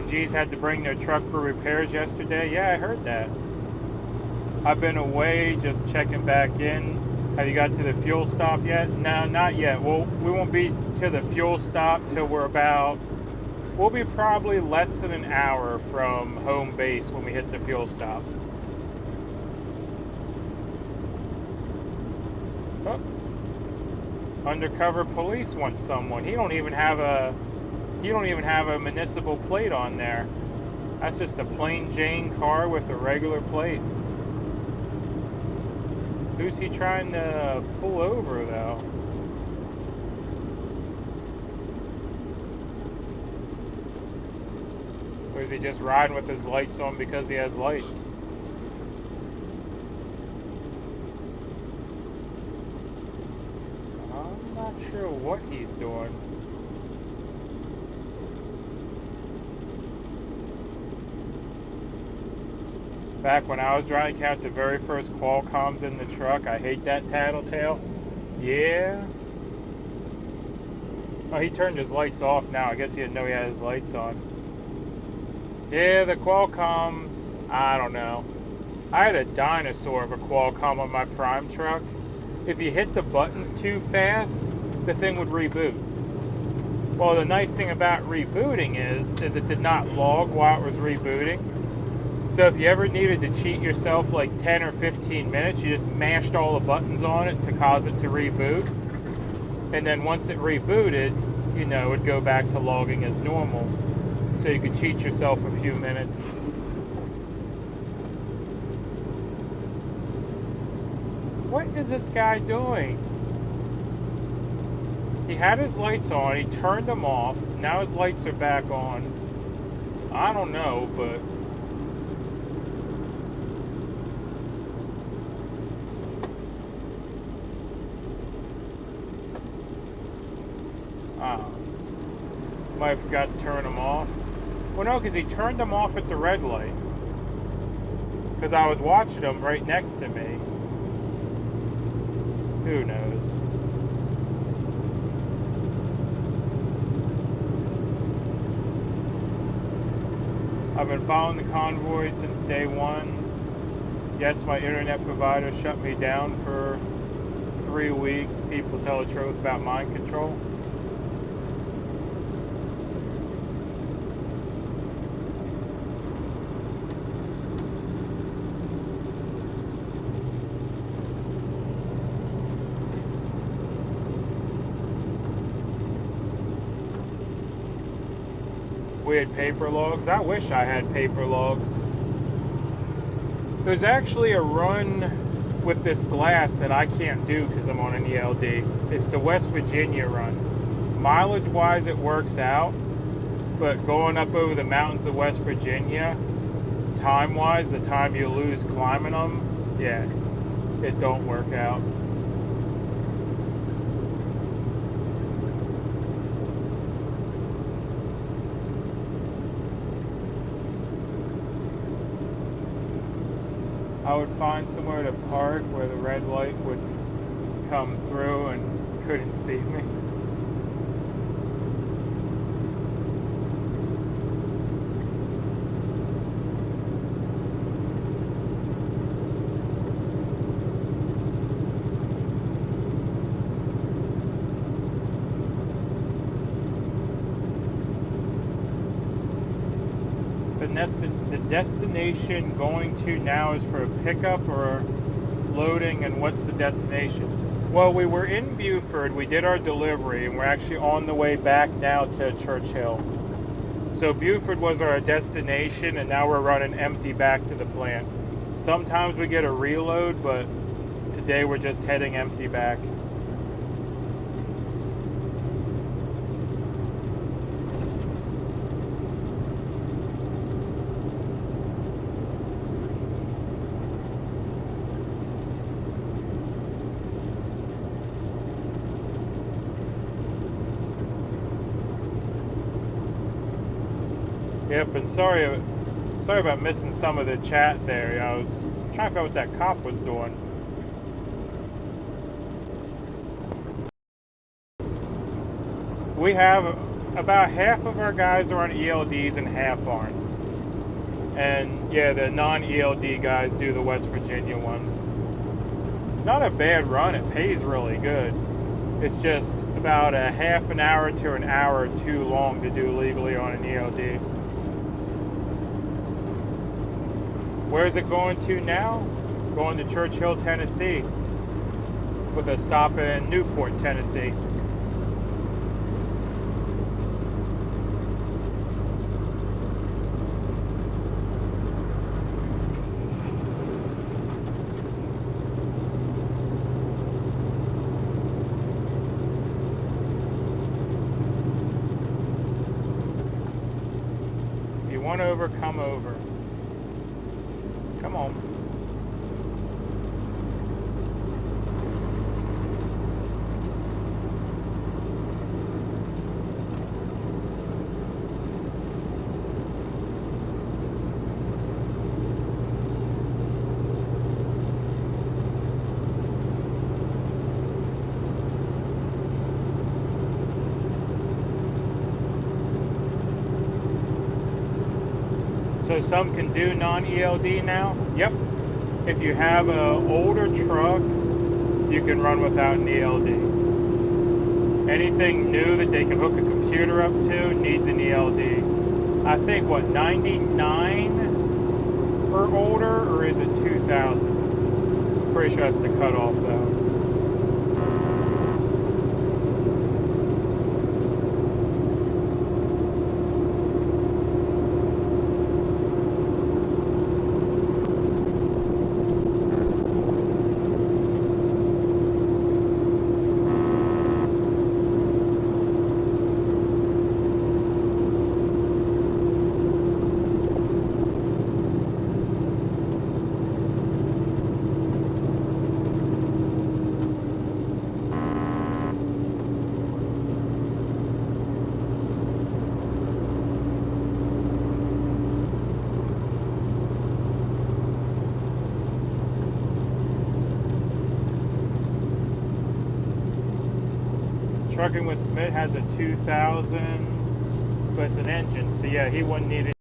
G's had to bring their truck for repairs yesterday. Yeah, I heard that. I've been away, just checking back in. Have you got to the fuel stop yet? No, not yet. Well, we won't be to the fuel stop till we'll be probably less than an hour from home base when we hit the fuel stop. Oh. Undercover police wants someone. He don't even have a municipal plate on there. That's just a plain Jane car with a regular plate. Who's he trying to pull over, though? Or is he just riding with his lights on because he has lights? I'm not sure what he's doing. Back when I was trying to count the very first Qualcomms in the truck, I hate that tattletale. Yeah. Oh, he turned his lights off now. I guess he didn't know he had his lights on. Yeah, the Qualcomm, I don't know. I had a dinosaur of a Qualcomm on my Prime truck. If you hit the buttons too fast, the thing would reboot. Well, the nice thing about rebooting is it did not log while it was rebooting. So if you ever needed to cheat yourself like 10 or 15 minutes, you just mashed all the buttons on it to cause it to reboot. And then once it rebooted, you know, it would go back to logging as normal. So you could cheat yourself a few minutes. What is this guy doing? He had his lights on, he turned them off, now his lights are back on. I don't know, but... might have forgot to turn them off. Well, no, because he turned them off at the red light. Because I was watching them right next to me. Who knows? I've been following the convoy since day one. Yes, my internet provider shut me down for 3 weeks. People tell the truth about mind control. We had paper logs. I wish I had paper logs. There's actually a run with this glass that I can't do because I'm on an ELD. It's the West Virginia run. Mileage-wise, it works out, but going up over the mountains of West Virginia, time-wise, the time you lose climbing them, yeah, it don't work out. I would find somewhere to park where the red light would come through and couldn't see me. The destination going to now is for a pickup or loading, and what's the destination? Well, we were in Buford, we did our delivery, and we're actually on the way back now to Churchill. So Buford was our destination, and now we're running empty back to the plant. Sometimes we get a reload, but today we're just heading empty back. Yep, and sorry about missing some of the chat there. I was trying to figure out what that cop was doing. We have about half of our guys are on ELDs and half aren't. And yeah, the non-ELD guys do the West Virginia one. It's not a bad run. It pays really good. It's just about a half an hour to an hour too long to do legally on an ELD. Where's it going to now? Going to Churchill, Tennessee, with a stop in Newport, Tennessee. If you want over, come over. Come on. So some can do non-ELD now? Yep. If you have an older truck, you can run without an ELD. Anything new that they can hook a computer up to needs an ELD. I think, what, 99 or older, or is it 2000? Pretty sure that's the cutoff, though. Trucking with Smith has a 2000, but it's an engine, so yeah, he wouldn't need it.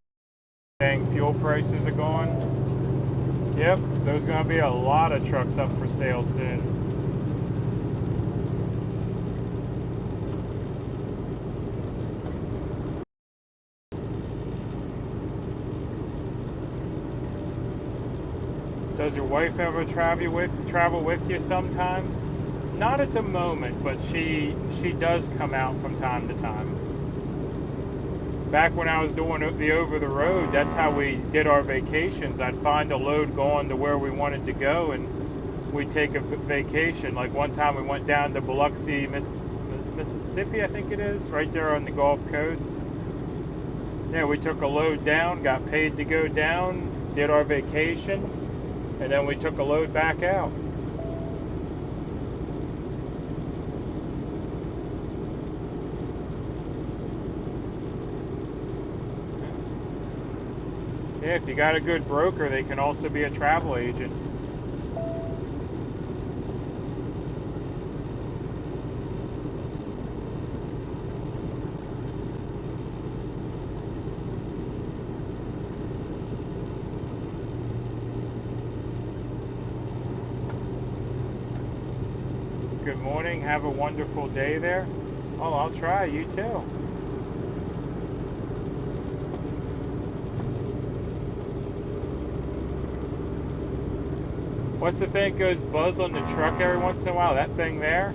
Dang, fuel prices are going. Yep, there's going to be a lot of trucks up for sale soon. Does your wife ever travel with you sometimes? Not at the moment, but she does come out from time to time. Back when I was doing the over the road, that's how we did our vacations. I'd find a load going to where we wanted to go, and we'd take a vacation. Like one time we went down to Biloxi, Mississippi, I think it is, right there on the Gulf Coast. Yeah, we took a load down, got paid to go down, did our vacation, and then we took a load back out. Yeah, if you got a good broker, they can also be a travel agent. Good morning. Have a wonderful day there. Oh, I'll try. You too. What's the thing that goes buzz on the truck every once in a while? That thing there?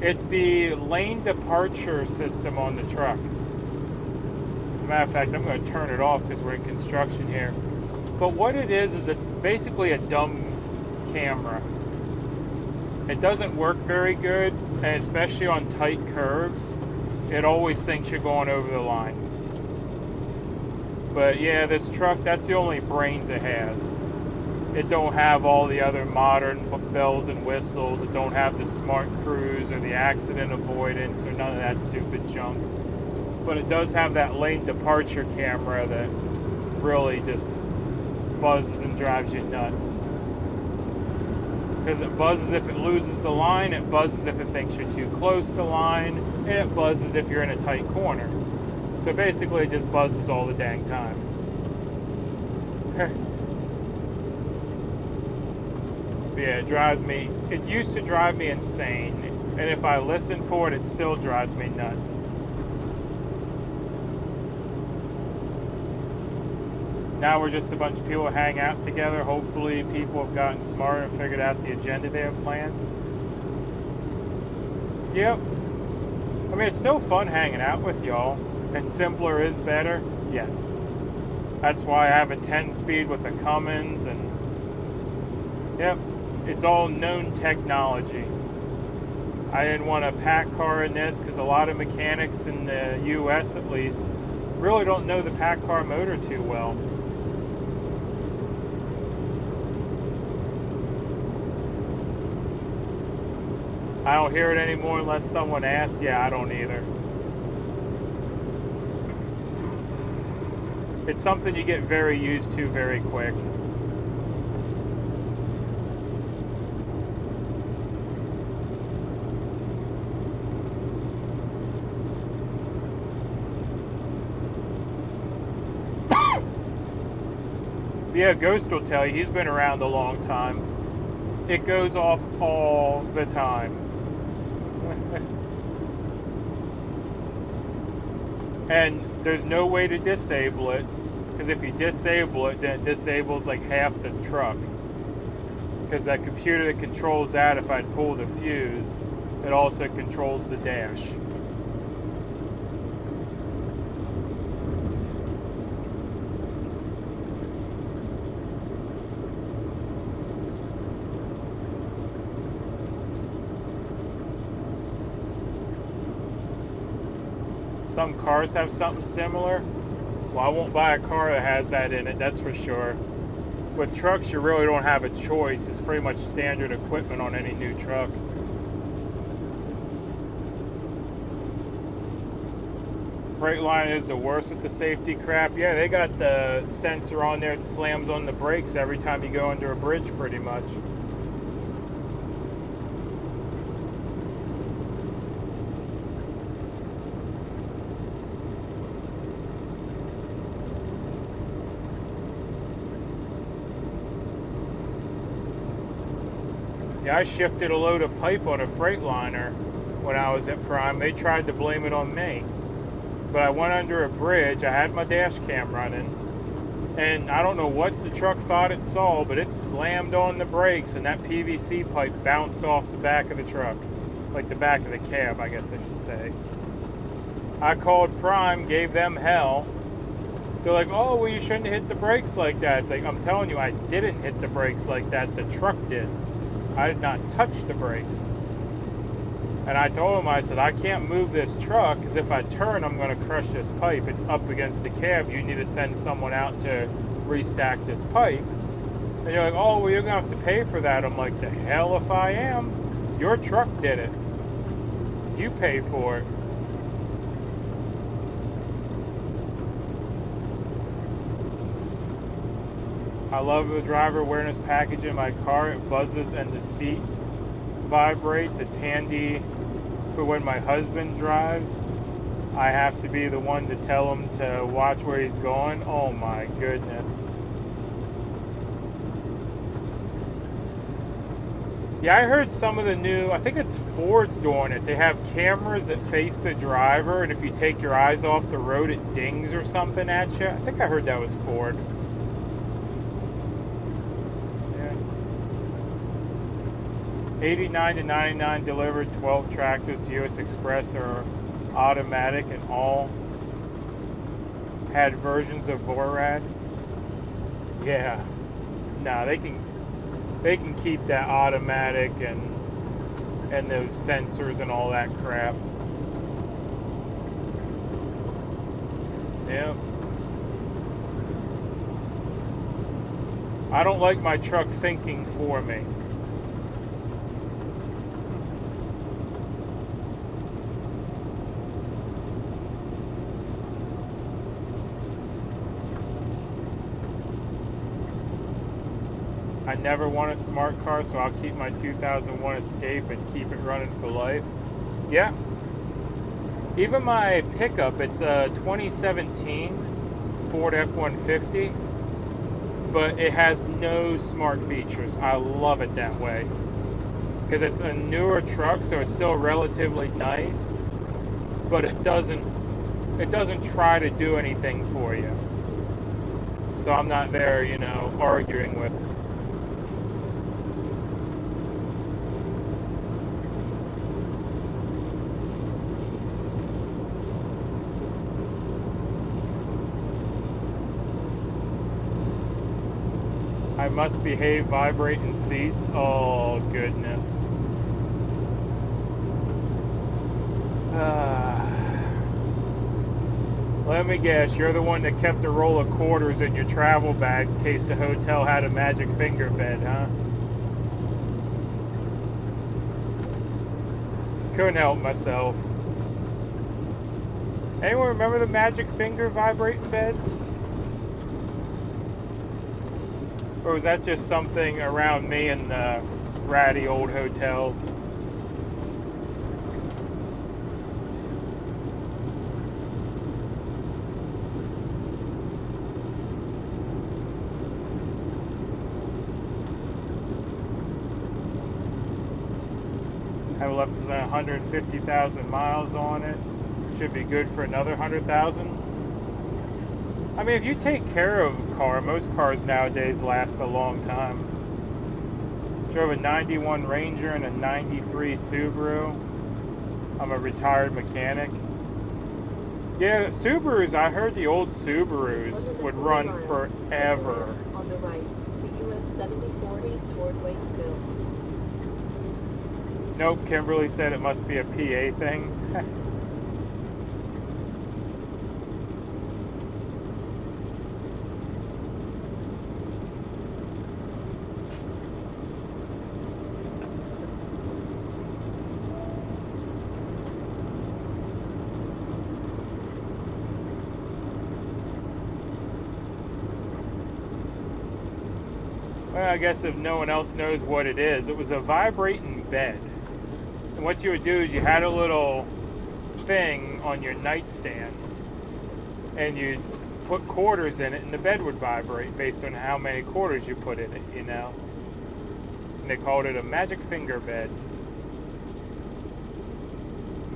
It's the lane departure system on the truck. As a matter of fact, I'm going to turn it off because we're in construction here. But what it is it's basically a dumb camera. It doesn't work very good, and especially on tight curves, it always thinks you're going over the line. But yeah, this truck, that's the only brains it has. It don't have all the other modern bells and whistles. It don't have the smart cruise or the accident avoidance or none of that stupid junk. But it does have that lane departure camera that really just buzzes and drives you nuts. Because it buzzes if it loses the line, it buzzes if it thinks you're too close to the line, and it buzzes if you're in a tight corner. So basically it just buzzes all the dang time. Yeah, it used to drive me insane, and if I listen for it, it still drives me nuts. Now we're just a bunch of people hang out together. Hopefully people have gotten smarter and figured out the agenda they have planned. Yep. I mean, it's still fun hanging out with y'all, and simpler is better. Yes. That's why I have a 10-speed with a Cummins, and yep. It's all known technology. I didn't want a pack car in this because a lot of mechanics in the US at least really don't know the pack car motor too well. I don't hear it anymore unless someone asks. Yeah, I don't either. It's something you get very used to very quick. Yeah, Ghost will tell you, he's been around a long time. It goes off all the time. And there's no way to disable it, because if you disable it, then it disables like half the truck. Because that computer that controls that, if I pull the fuse, it also controls the dash. Some cars have something similar. Well, I won't buy a car that has that in it, that's for sure. With trucks, you really don't have a choice. It's pretty much standard equipment on any new truck. Freightliner is the worst with the safety crap. Yeah, they got the sensor on there that slams on the brakes every time you go under a bridge, pretty much. I shifted a load of pipe on a Freightliner when I was at Prime. They tried to blame it on me. But I went under a bridge. I had my dash cam running. And I don't know what the truck thought it saw, but it slammed on the brakes and that PVC pipe bounced off the back of the truck. Like the back of the cab, I guess I should say. I called Prime, gave them hell. They're like, oh, well, you shouldn't hit the brakes like that. It's like, I'm telling you, I didn't hit the brakes like that. The truck did. I did not touch the brakes. And I told him, I said, I can't move this truck because if I turn, I'm going to crush this pipe. It's up against the cab. You need to send someone out to restack this pipe. And you're like, oh, well, you're going to have to pay for that. I'm like, the hell if I am. Your truck did it. You pay for it. I love the driver awareness package in my car. It buzzes and the seat vibrates. It's handy for when my husband drives. I have to be the one to tell him to watch where he's going. Oh my goodness. Yeah, I heard some of the new, I think it's Ford's doing it. They have cameras that face the driver, and if you take your eyes off the road, it dings or something at you. I think I heard that was Ford. Yeah. 89 to 99 delivered, 12 tractors to US Express are automatic, and all had versions of VORAD. Yeah. No, they can keep that automatic and those sensors and all that crap. Yeah. I don't like my truck thinking for me. I never want a smart car, so I'll keep my 2001 Escape and keep it running for life. Yeah. Even my pickup, it's a 2017 Ford F-150, but it has no smart features. I love it that way. Because it's a newer truck, so it's still relatively nice, but it doesn't try to do anything for you. So I'm not there, arguing with it. I must behave, vibrating seats. Oh, goodness. Let me guess, you're the one that kept a roll of quarters in your travel bag in case the hotel had a magic finger bed, huh? Couldn't help myself. Anyone remember the magic finger vibrating beds? Or was that just something around me in the ratty old hotels? Have less than 150,000 miles on it. Should be good for another 100,000. I mean, if you take care of a car, most cars nowadays last a long time. Drove a 91 Ranger and a 93 Subaru. I'm a retired mechanic. Yeah, Subarus, I heard the old Subarus would run forever. On the right to US 74 east toward Waynesville. Nope, Kimberly said it must be a PA thing. Well, I guess if no one else knows what it was a vibrating bed. And what you would do is you had a little thing on your nightstand and you'd put quarters in it and the bed would vibrate based on how many quarters you put in it, And they called it a magic finger bed.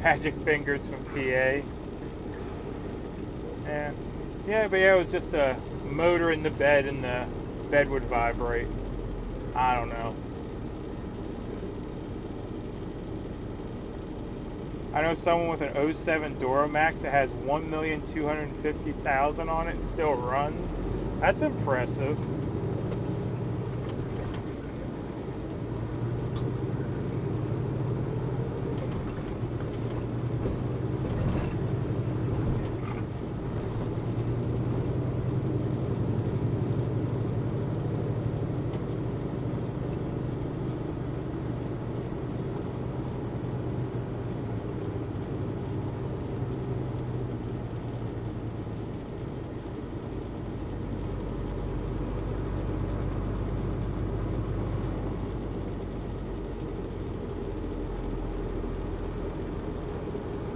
Magic fingers from PA. Yeah, but it was just a motor in the bed and the bed would vibrate. I don't know. I know someone with an 07 Duramax that has 1,250,000 on it and still runs. That's impressive.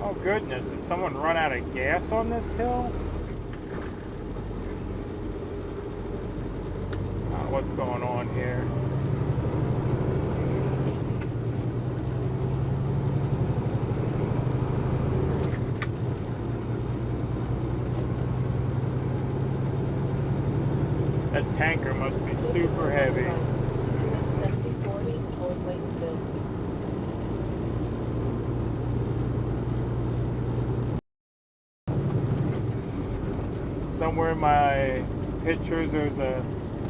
Oh goodness, did someone run out of gas on this hill? What's going on here? That tanker must be super heavy. Right, 74 east toward Waynesville. Somewhere in my pictures there's a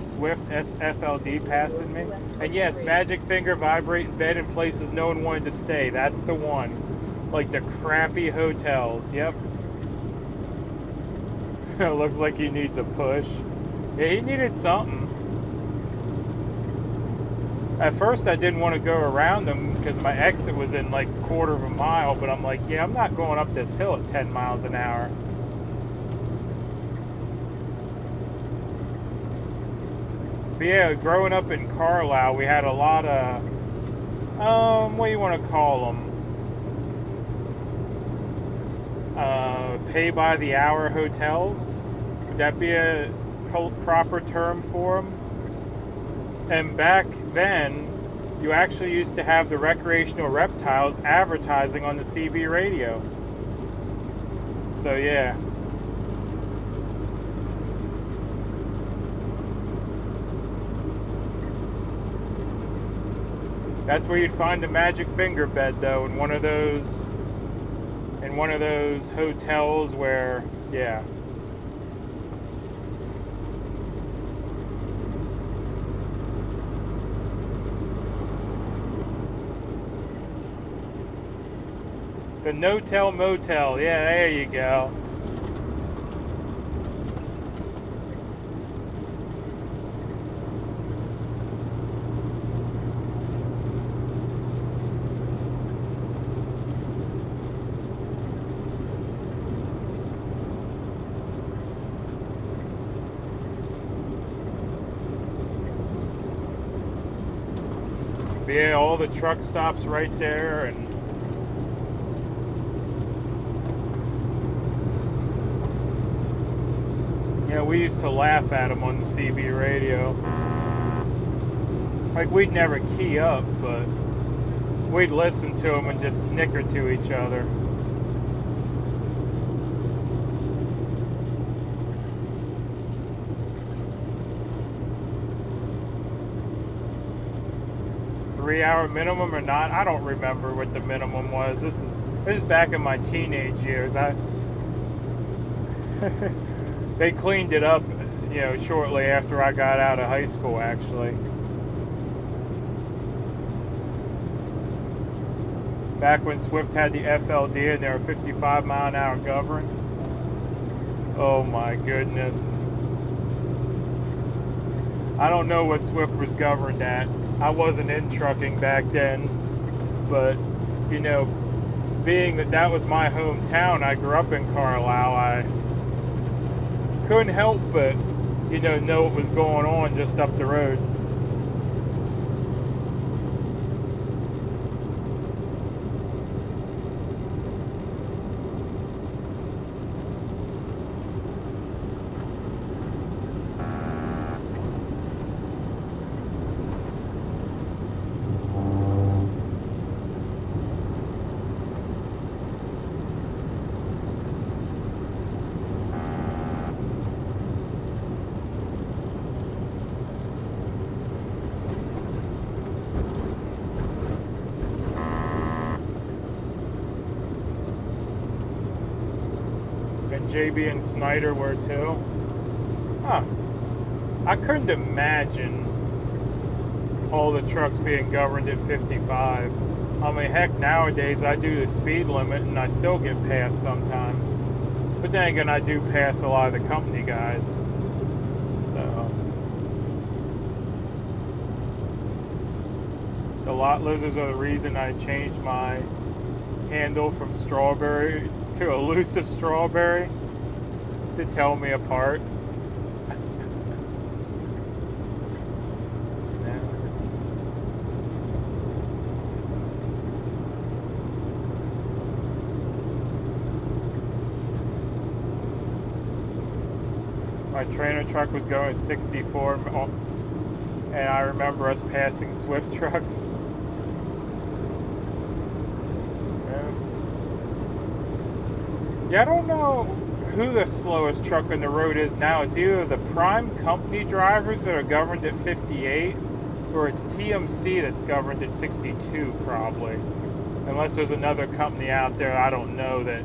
Swift SFLD passing me. And yes, Magic Finger vibrate in bed in places no one wanted to stay. That's the one. Like the crappy hotels. Yep. It looks like he needs a push. Yeah, he needed something. At first I didn't want to go around him because my exit was in like a quarter of a mile, but I'm like, yeah, I'm not going up this hill at 10 miles an hour. But yeah, growing up in Carlisle, we had a lot of, what do you want to call them? Pay by the hour hotels. Would that be a proper term for them? And back then, you actually used to have the recreational reptiles advertising on the CB radio. So yeah. That's where you'd find a Magic Finger bed, though, in one of those hotels where, yeah. The No-Tell Motel, yeah, there you go. Yeah, all the truck stops right there, and yeah, we used to laugh at them on the CB radio. Like, we'd never key up, but we'd listen to them and just snicker to each other. Three-hour minimum or not? I don't remember what the minimum was. This is back in my teenage years. They cleaned it up, you know, shortly after I got out of high school, actually. Back when Swift had the FLD and they were 55 mile an hour governed. Oh my goodness. I don't know what Swift was governed at. I wasn't in trucking back then, but, you know, being that was my hometown, I grew up in Carlisle, I couldn't help but, you know what was going on just up the road. JB and Snyder were too. Huh. I couldn't imagine all the trucks being governed at 55. I mean, heck, nowadays I do the speed limit and I still get passed sometimes. But then again, I do pass a lot of the company guys. So. The lot lizards are the reason I changed my handle from strawberry to elusive strawberry to tell me apart. My trailer truck was going 64, and I remember us passing Swift trucks. Yeah, I don't know who the slowest truck on the road is now. It's either the prime company drivers that are governed at 58, or it's TMC that's governed at 62 probably. Unless there's another company out there I don't know that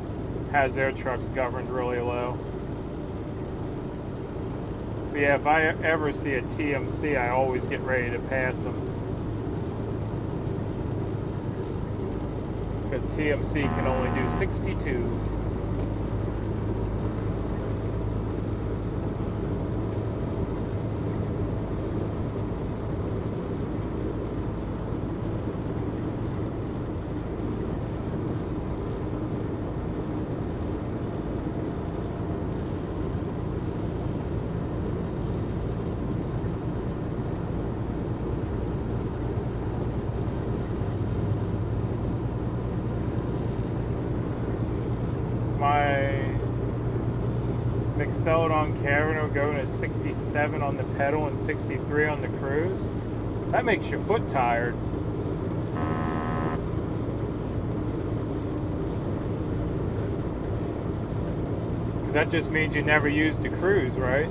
has their trucks governed really low. But yeah, if I ever see a TMC, I always get ready to pass them. Because TMC can only do 62. My McCeladon Caravan will go to 67 on the pedal and 63 on the cruise. That makes your foot tired. Because that just means you never used the cruise, right?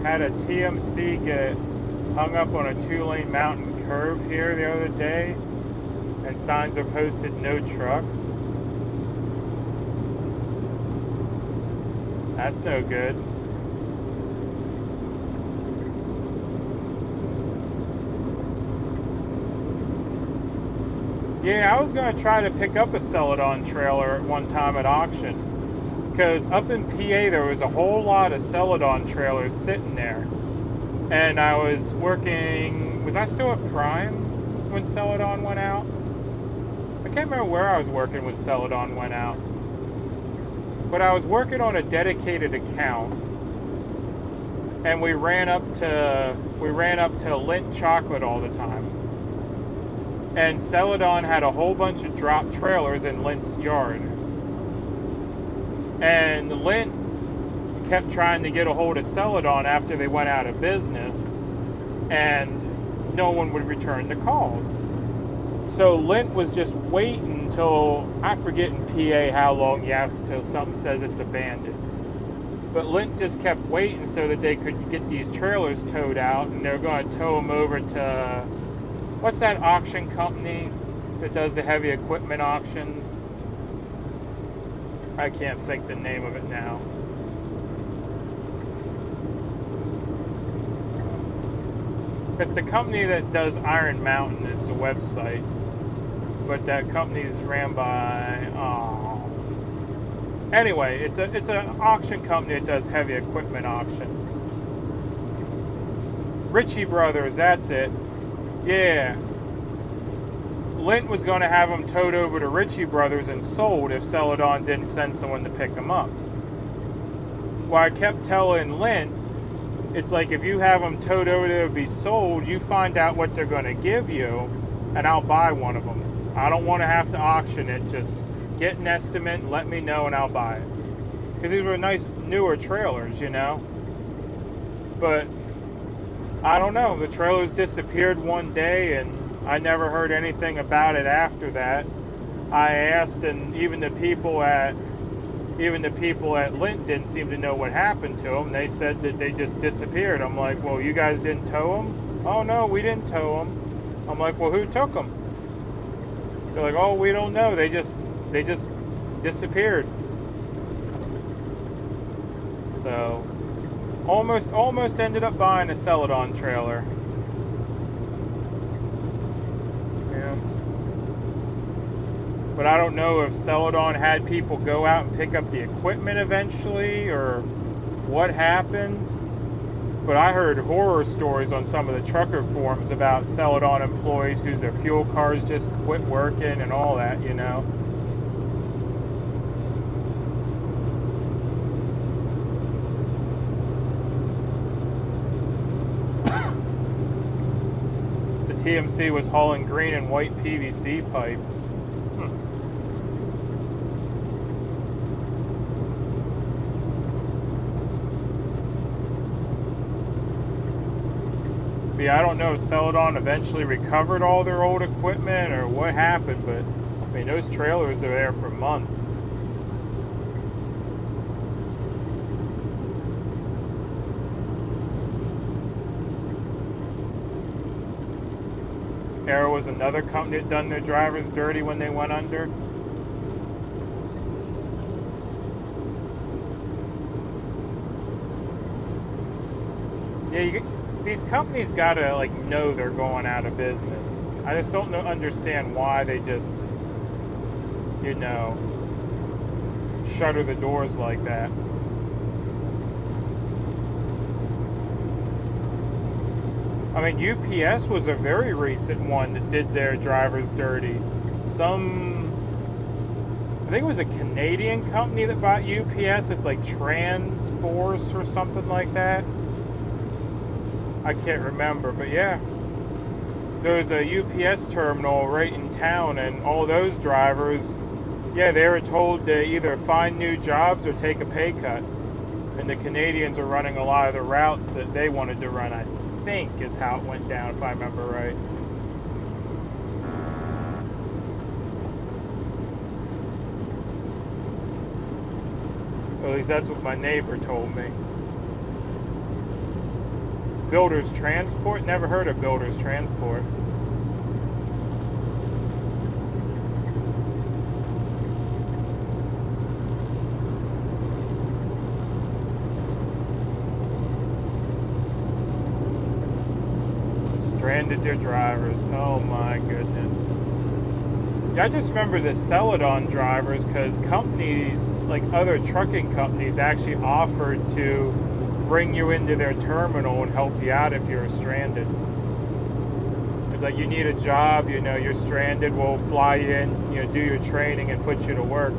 Had a TMC get hung up on a 2-lane mountain curve here the other day, and signs are posted no trucks. That's no good. Yeah, I was going to try to pick up a Celadon trailer at one time at auction. Because up in PA there was a whole lot of Celadon trailers sitting there. And I was working, was I still at Prime when Celadon went out? I can't remember where I was working when Celadon went out. But I was working on a dedicated account. And we ran up to Lindt Chocolate all the time. And Celadon had a whole bunch of drop trailers in Lindt's yard. And Lindt kept trying to get a hold of Celadon after they went out of business, and no one would return the calls. So Lindt was just waiting until, I forget in PA how long you have till something says it's abandoned. But Lindt just kept waiting so that they could get these trailers towed out, and they're going to tow them over to, what's that auction company that does the heavy equipment auctions? I can't think the name of it now. It's the company that does Iron Mountain is the website. But that company's ran by... Anyway, it's an auction company that does heavy equipment auctions. Ritchie Brothers, that's it. Yeah. Lindt was going to have them towed over to Ritchie Brothers and sold if Celadon didn't send someone to pick them up. Well, I kept telling Lindt, it's like if you have them towed over there to be sold, you find out what they're going to give you, and I'll buy one of them. I don't want to have to auction it. Just get an estimate, let me know, and I'll buy it. Because these were nice, newer trailers, you know. But I don't know. The trailers disappeared one day, and I never heard anything about it after that. I asked, and even the people at Lindt didn't seem to know what happened to them. They said that they just disappeared. I'm like, well, you guys didn't tow them? Oh no, we didn't tow them. I'm like, well, who took them? They're like, oh, we don't know. They just disappeared. So almost ended up buying a Celadon trailer. But I don't know if Celadon had people go out and pick up the equipment eventually, or what happened. But I heard horror stories on some of the trucker forums about Celadon employees whose their fuel cars just quit working and all that, you know. The TMC was hauling green and white PVC pipe. Yeah, I don't know if Celadon eventually recovered all their old equipment or what happened, but I mean, those trailers are there for months. Arrow was another company that done their drivers dirty when they went under. Yeah, these companies gotta like know they're going out of business. I just don't understand why they just, you know, shutter the doors like that. I mean, UPS was a very recent one that did their drivers dirty. I think it was a Canadian company that bought UPS. It's like Transforce or something like that. I can't remember, but yeah. There's a UPS terminal right in town, and all those drivers, yeah, they were told to either find new jobs or take a pay cut. And the Canadians are running a lot of the routes that they wanted to run, I think is how it went down, if I remember right. At least that's what my neighbor told me. Builders Transport? Never heard of Builders Transport. Stranded their drivers. Oh my goodness. Yeah, I just remember the Celadon drivers because companies, like other trucking companies, actually offered to bring you into their terminal and help you out if you're stranded. It's like, you need a job, you know, you're stranded, we'll fly you in, you know, do your training and put you to work.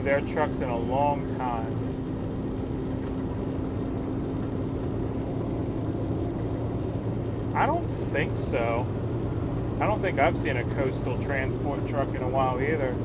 Their trucks in a long time. I don't think so. I don't think I've seen a coastal transport truck in a while either.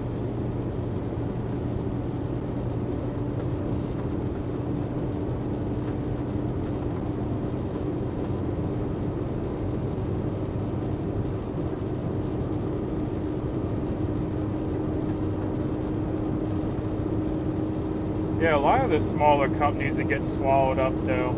Yeah, a lot of the smaller companies that get swallowed up though.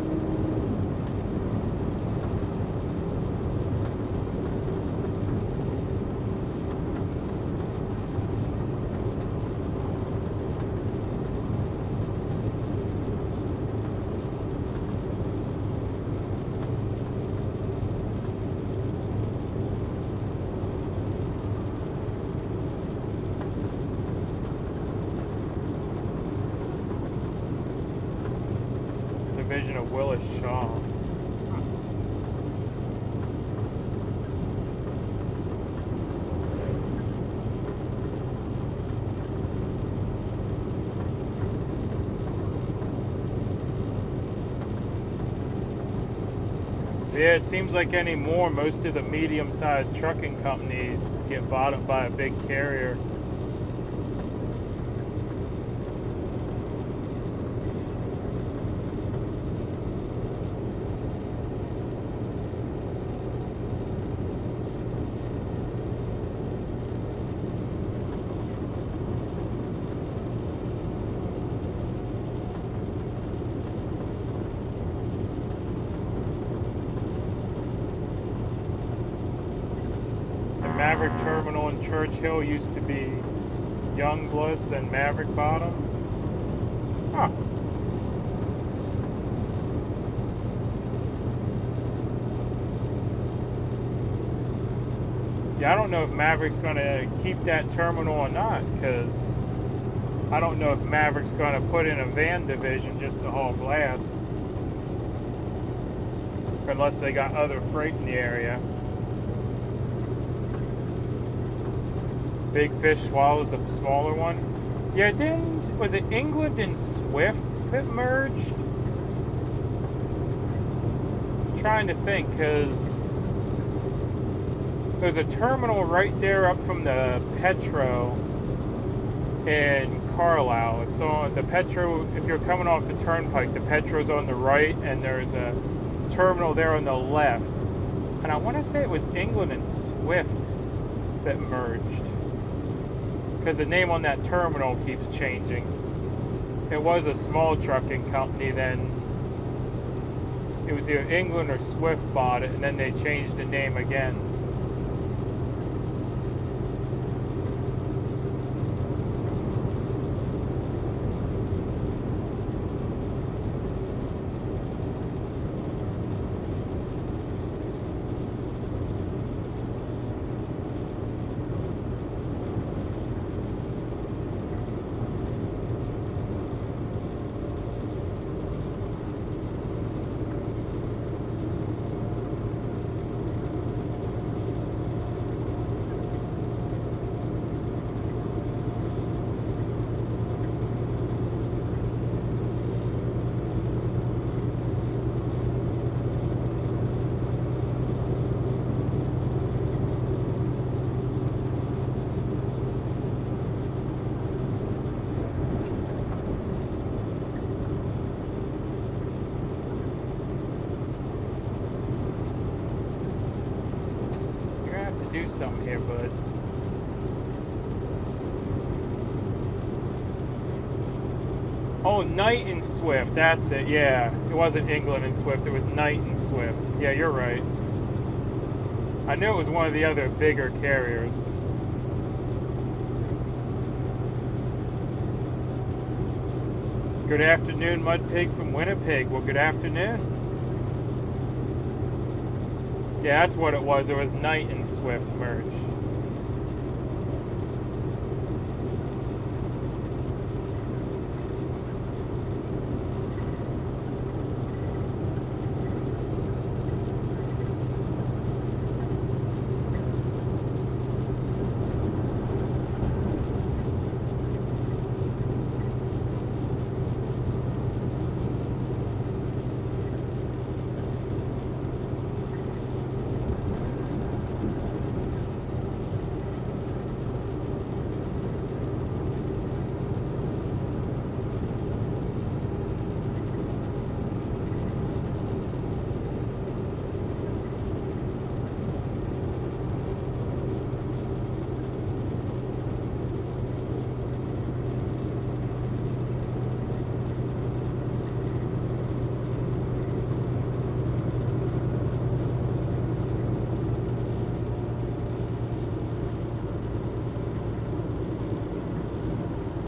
Division of Willis Shaw. Yeah, it seems like anymore, most of the medium-sized trucking companies get bought up by a big carrier. Maverick Terminal in Churchill used to be Youngbloods and Maverick Bottom. Huh. Yeah, I don't know if Maverick's going to keep that terminal or not, because I don't know if Maverick's going to put in a van division just to haul glass, unless they got other freight in the area. Big Fish swallows the smaller one. Yeah, was it England and Swift that merged? I'm trying to think, because there's a terminal right there up from the Petro in Carlisle. It's on the Petro. If you're coming off the turnpike, the Petro's on the right, and there's a terminal there on the left. And I want to say it was England and Swift that merged, because the name on that terminal keeps changing. It was a small trucking company, then it was either England or Swift bought it, and then they changed the name again. Do something here, bud. Oh, Knight and Swift, that's it. Yeah, it wasn't England and Swift, it was Knight and Swift. Yeah, you're right. I knew it was one of the other bigger carriers. Good afternoon, Mudpig from Winnipeg. Well, good afternoon. Yeah, that's what it was. It was Knight and Swift merge.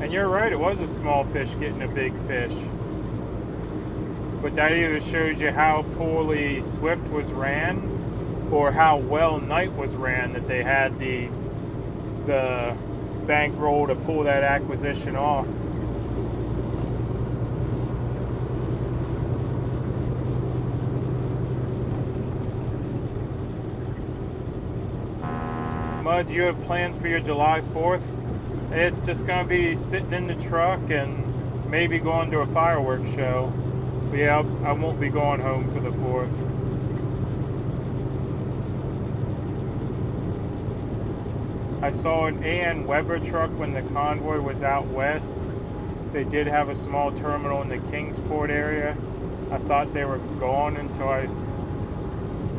And you're right, it was a small fish getting a big fish. But that either shows you how poorly Swift was ran, or how well Knight was ran, that they had the bankroll to pull that acquisition off. Mud, do you have plans for your July 4th? It's just going to be sitting in the truck and maybe going to a fireworks show. But yeah, I won't be going home for the 4th. I saw an A.N. Weber truck when the convoy was out west. They did have a small terminal in the Kingsport area. I thought they were gone until I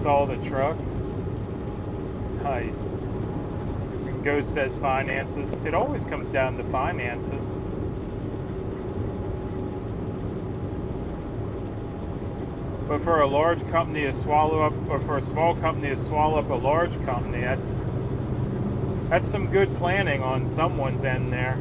saw the truck. Nice. Ghost says finances. It always comes down to finances. But for a large company to swallow up, or for a small company to swallow up a large company, that's some good planning on someone's end there.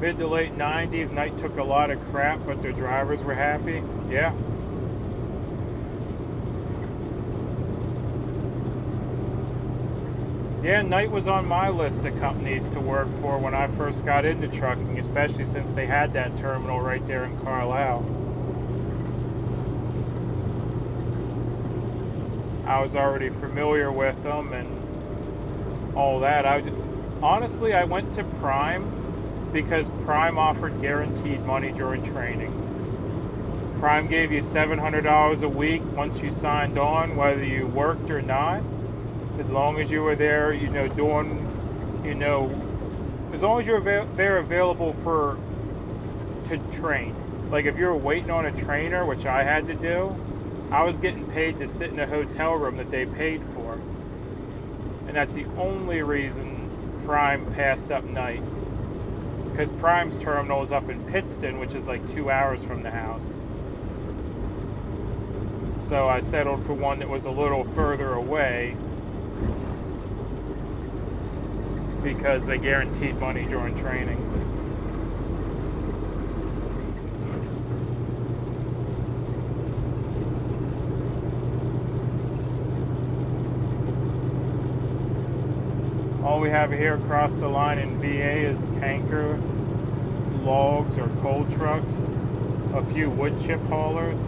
Mid to late 90s, Night took a lot of crap, but their drivers were happy. Yeah. Yeah, Night was on my list of companies to work for when I first got into trucking, especially since they had that terminal right there in Carlisle. I was already familiar with them and all that. Honestly, I went to Prime because Prime offered guaranteed money during training. Prime gave you $700 a week once you signed on, whether you worked or not. As long as you were there, doing, as long as you were there available to train. Like if you were waiting on a trainer, which I had to do, I was getting paid to sit in a hotel room that they paid for. And that's the only reason Prime passed up Night. Because Prime's terminal is up in Pittston, which is like 2 hours from the house. So I settled for one that was a little further away because they guaranteed money during training. All we have here across the line in VA is tanker, logs or coal trucks, a few wood chip haulers.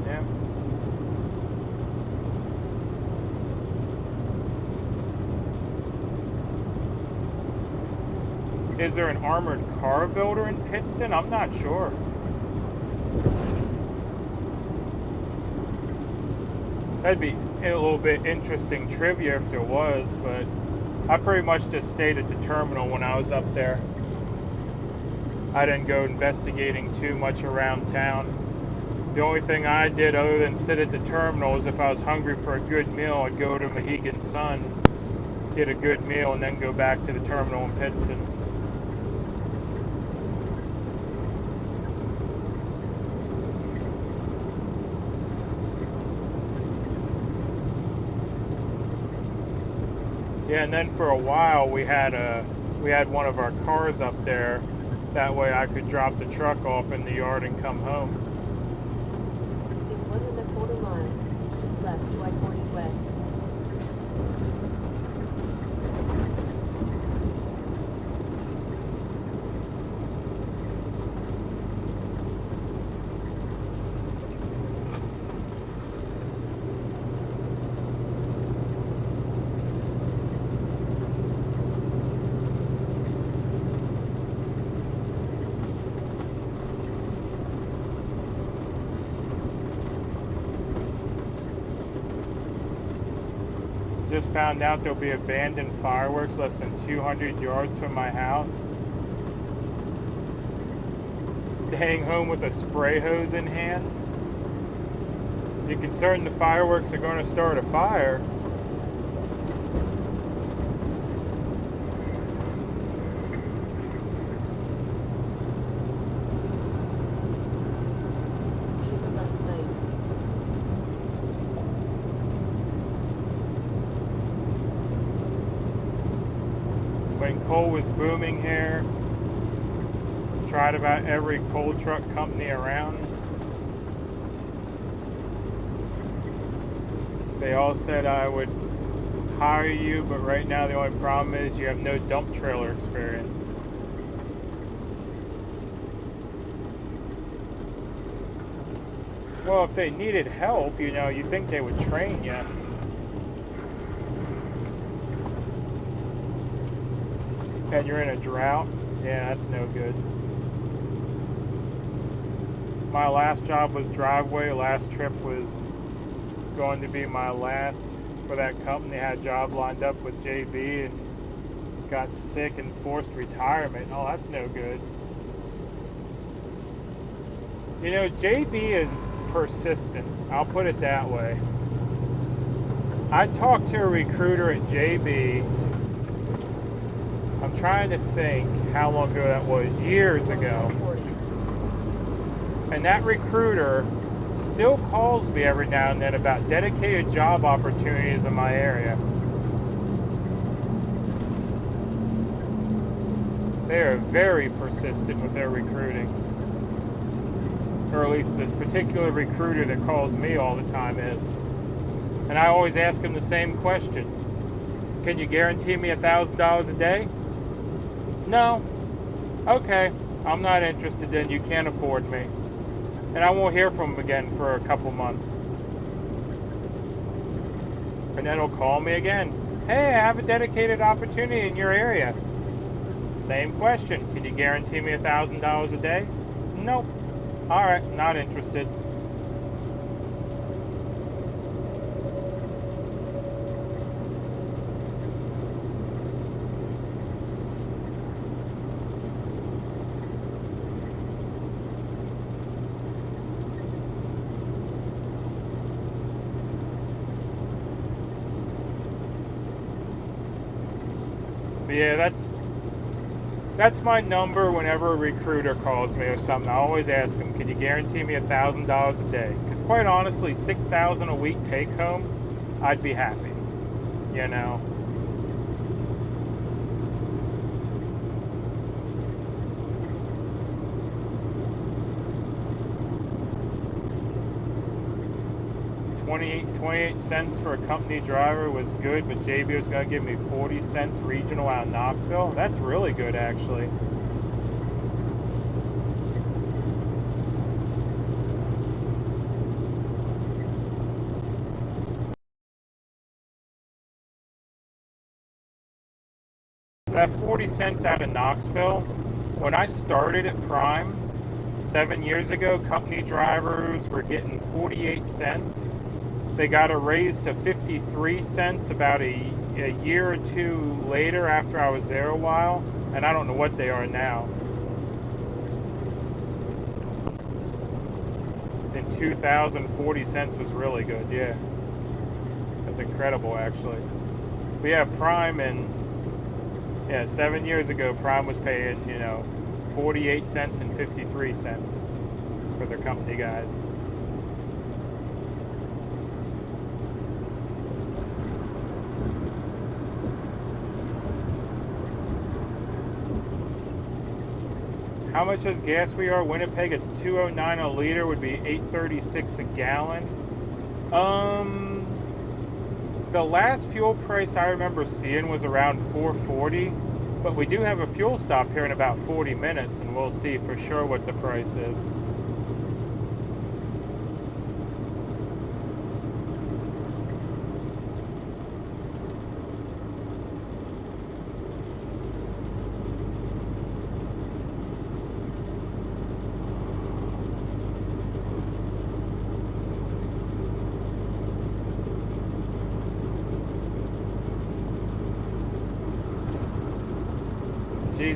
Yeah. Is there an armored car builder in Pittston? I'm not sure. That'd be a little bit interesting trivia if there was, but I pretty much just stayed at the terminal when I was up there. I didn't go investigating too much around town. The only thing I did other than sit at the terminal is if I was hungry for a good meal, I'd go to Mohegan Sun, get a good meal, and then go back to the terminal in Pittston. Yeah, and then for a while we had one of our cars up there. That way I could drop the truck off in the yard and come home. In 1.25 miles, keep left to I-40 west. Just found out there'll be abandoned fireworks less than 200 yards from my house. Staying home with a spray hose in hand. You're concerned the fireworks are going to start a fire. When coal was booming here, tried about every coal truck company around. They all said I would hire you, but right now the only problem is you have no dump trailer experience. Well, if they needed help, you'd think they would train you. And you're in a drought? Yeah, that's no good. My last job was driveway. Last trip was going to be my last for that company. I had a job lined up with JB and got sick and forced retirement. Oh, that's no good. JB is persistent. I'll put it that way. I talked to a recruiter at JB. I'm trying to think how long ago that was. Years ago. And that recruiter still calls me every now and then about dedicated job opportunities in my area. They are very persistent with their recruiting. Or at least this particular recruiter that calls me all the time is. And I always ask him the same question. Can you guarantee me $1,000 a day? No. Okay, I'm not interested then. You can't afford me. And I won't hear from him again for a couple months. And then he'll call me again. Hey, I have a dedicated opportunity in your area. Same question. Can you guarantee me $1,000 a day? Nope. All right, not interested. But yeah, that's my number whenever a recruiter calls me or something. I always ask them, can you guarantee me $1,000 a day? Because quite honestly, $6,000 a week take home, I'd be happy, you know. $0.28 for a company driver was good, but JB was going to give me 40 cents regional out of Knoxville. That's really good, actually. That 40 cents out of Knoxville, when I started at Prime 7 years ago, company drivers were getting 48 cents. They got a raise to 53 cents about a year or two later after I was there a while, and I don't know what they are now. In 2000, 40 cents was really good, yeah. That's incredible, actually. But yeah, Prime and 7 years ago, Prime was paying, 48 cents and 53 cents for their company guys. How much is gas we are? Winnipeg, it's $2.09 a liter, would be $8.36 a gallon. The last fuel price I remember seeing was around $4.40, but we do have a fuel stop here in about 40 minutes, and we'll see for sure what the price is.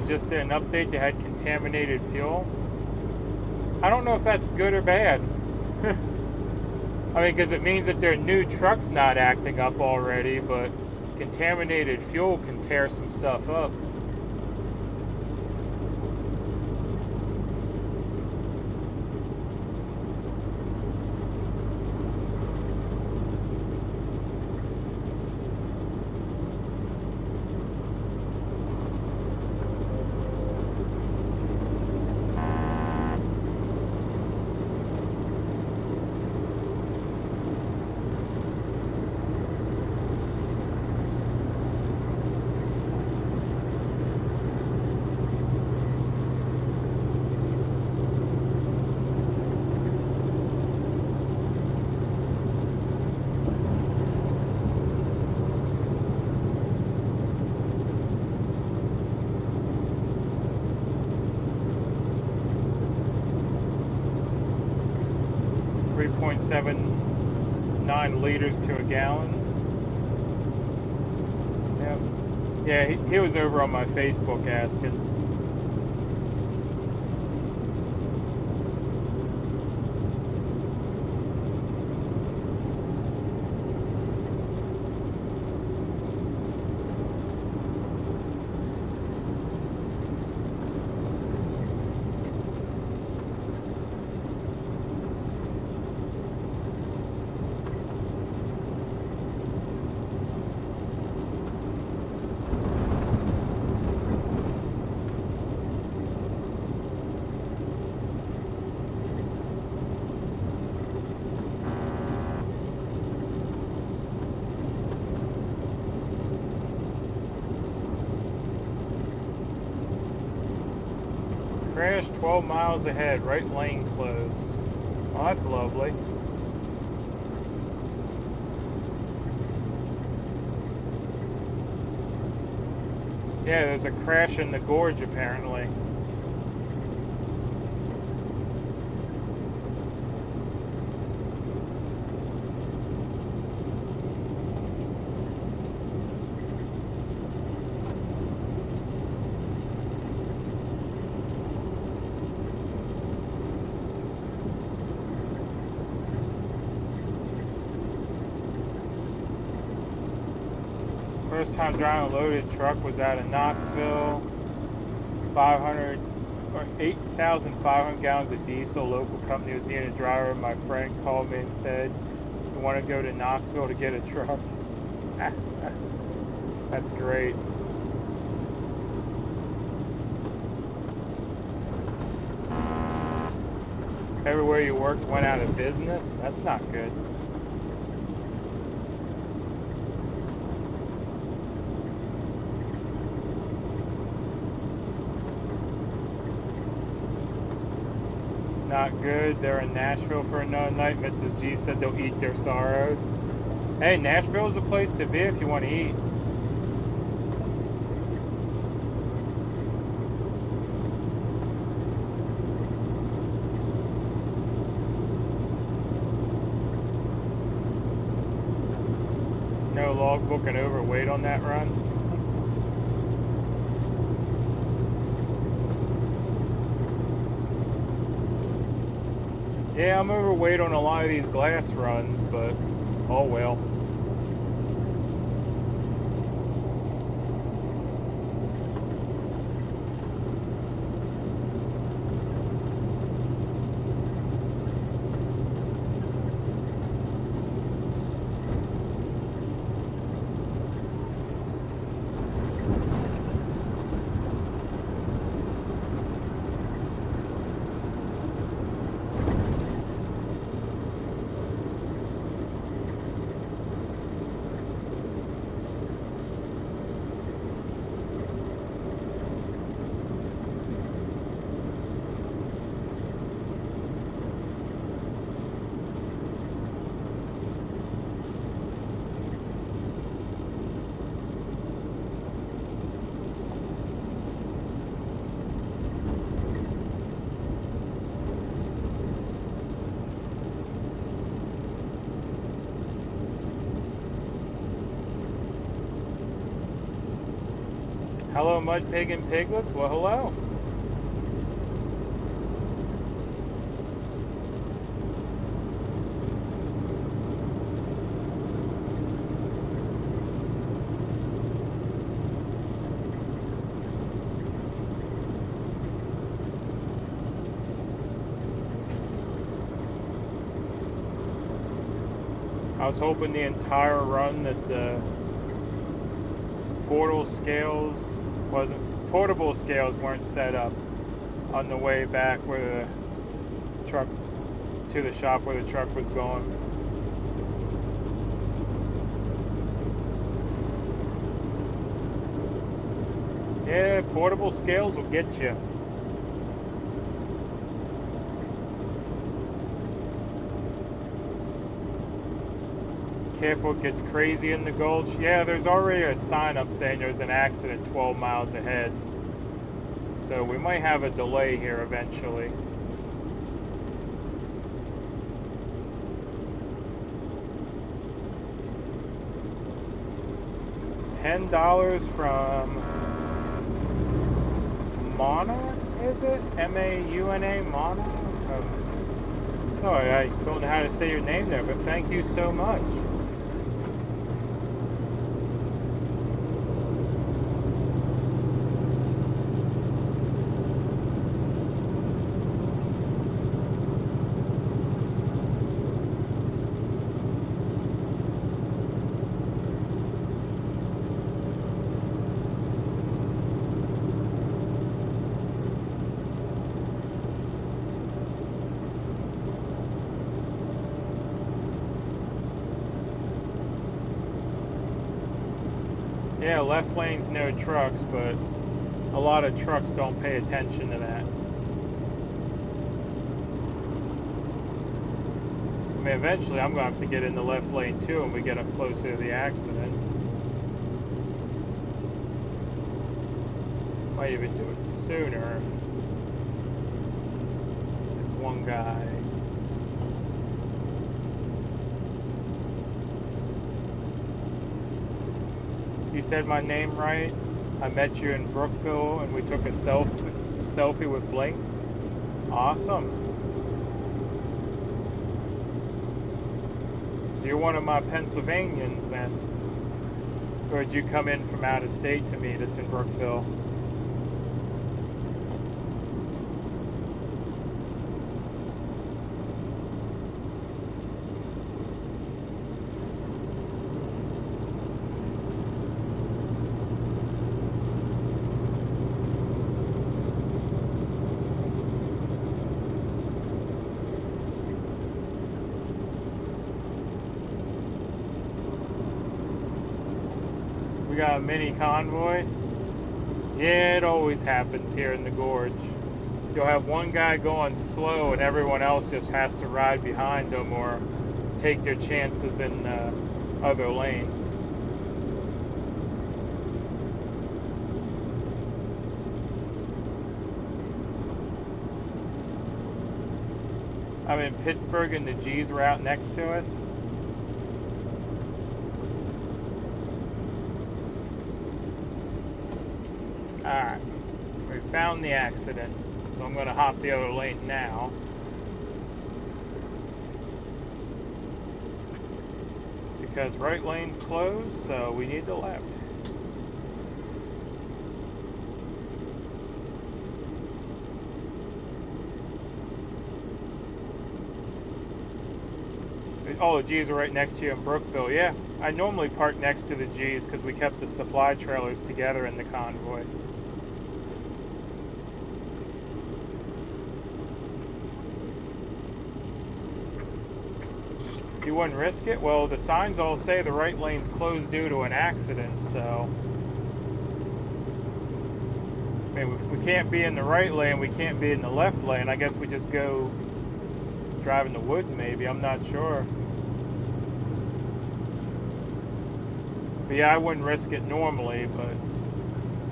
Just did an update. They had contaminated fuel. I don't know if that's good or bad. I mean, because it means that their new truck's not acting up already, but contaminated fuel can tear some stuff up. .79 liters to a gallon. Yep. Yeah, he was over on my Facebook asking. Crash 12 miles ahead, right lane closed. Oh, that's lovely. Yeah, there's a crash in the gorge apparently. First time driving a loaded truck was out of Knoxville. 8,500 gallons of diesel. Local company was needing a driver. My friend called me and said, "You want to go to Knoxville to get a truck?" That's great. Everywhere you worked went out of business? That's not good. Not good. They're in Nashville for another night. Mrs. G said they'll eat their sorrows. Hey, Nashville's a place to be if you want to eat. No logbook and overweight on that run. Yeah, I'm overweight on a lot of these glass runs, but oh well. Hello, Mud Pig and Piglets. Well, hello. I was hoping the entire run that the portable scales weren't set up on the way back where the truck to the shop where the truck was going. Yeah, portable scales will get you. Careful, it gets crazy in the gulch. Yeah, there's already a sign up saying there's an accident 12 miles ahead. So we might have a delay here eventually. $10 from Mana, is it? M-A-U-N-A, Mana? Sorry, I don't know how to say your name there, but thank you so much. Yeah, left lane's no trucks, but a lot of trucks don't pay attention to that. mean, eventually I'm going to have to get in the left lane too when we get up closer to the accident. Might even do it sooner. This one guy. You said my name right. I met you in Brookville and we took a selfie with Blinks. Awesome. So you're one of my Pennsylvanians then. Or did you come in from out of state to meet us in Brookville? We got a mini convoy. Yeah, it always happens here in the gorge. You'll have one guy going slow and everyone else just has to ride behind them or take their chances in the other lane. I'm in Pittsburgh and the G's were out next to us. Alright, we found the accident, so I'm going to hop the other lane now. Because right lane's closed, so we need the left. Oh, the G's are right next to you in Brookville. Yeah, I normally park next to the G's because we kept the supply trailers together in the convoy. You wouldn't risk it? Well, the signs all say the right lane's closed due to an accident, so... I mean, we can't be in the right lane, we can't be in the left lane. I guess we just go drive in the woods, maybe. I'm not sure. But yeah, I wouldn't risk it normally, but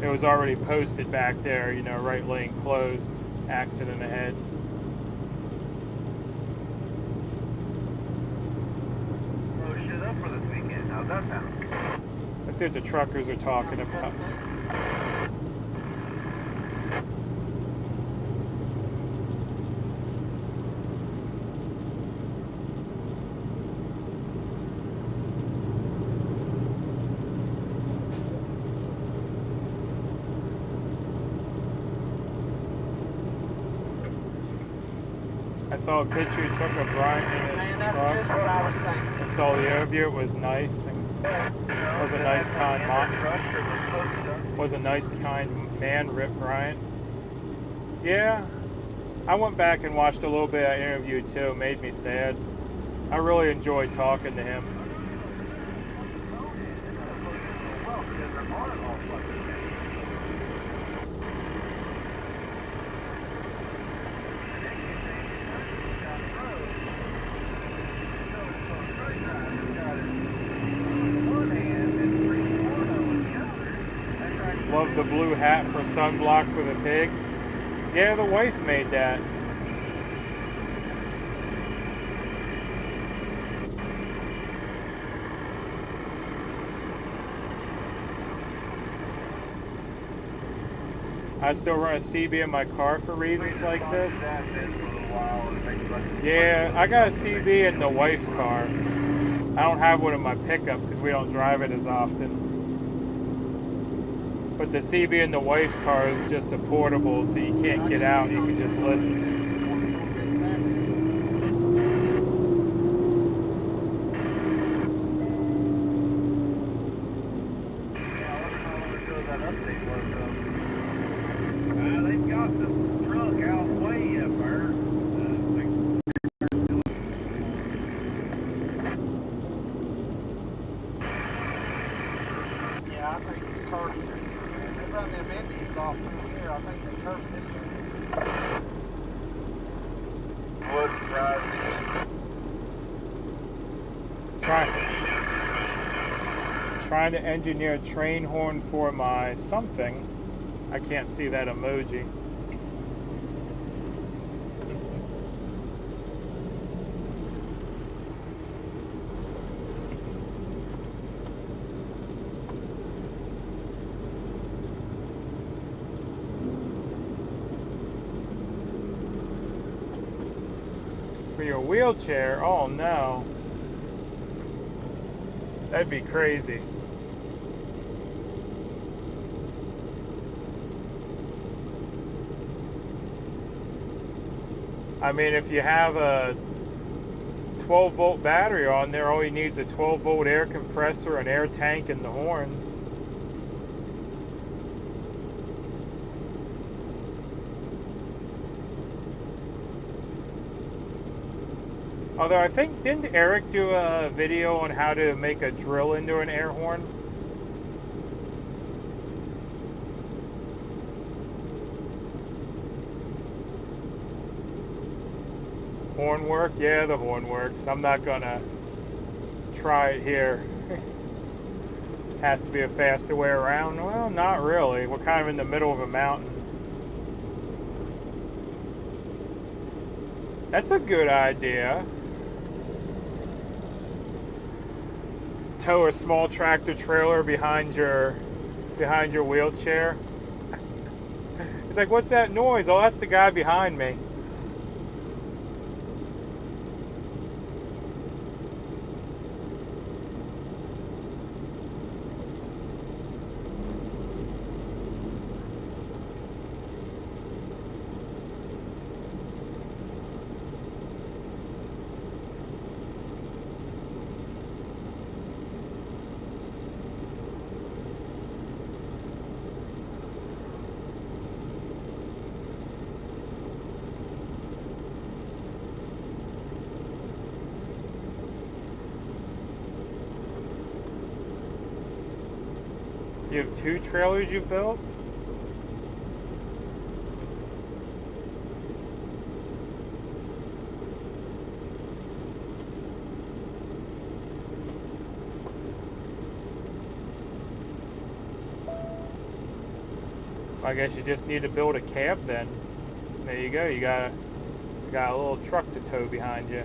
it was already posted back there, you know, right lane closed, accident ahead. Let's see what the truckers are talking about. I saw a picture he took of Brian in his truck and saw the overview. It was nice. Was a nice kind man, Rip Bryant. Yeah, I went back and watched a little bit of that interview too. It made me sad. I really enjoyed talking to him. Love the blue hat for sunblock for the pig. Yeah, the wife made that. I still run a CB in my car for reasons like this. Yeah, I got a CB in the wife's car. I don't have one in my pickup because we don't drive it as often. But the CB in the wife's car is just a portable, so you can't get out, you can just listen. They've got the truck out way up there. Yeah, I think it's turning. They run them Indians off through here. I think they turn this way. Would surprise me. trying to engineer a train horn for my something. I can't see that emoji. For your wheelchair, oh no. That'd be crazy. I mean, if you have a 12-volt battery on there, all you need is a 12-volt air compressor, an air tank, and the horns. Although I think, didn't Eric do a video on how to make a drill into an air horn? Horn work? Yeah, the horn works. I'm not gonna try it here. Has to be a faster way around? Well, not really. We're kind of in the middle of a mountain. That's a good idea. Tow a small tractor trailer behind your wheelchair. It's like, what's that noise? Oh, that's the guy behind me. You have 2 trailers you've built? I guess you just need to build a cab then. There you go. You got a little truck to tow behind you.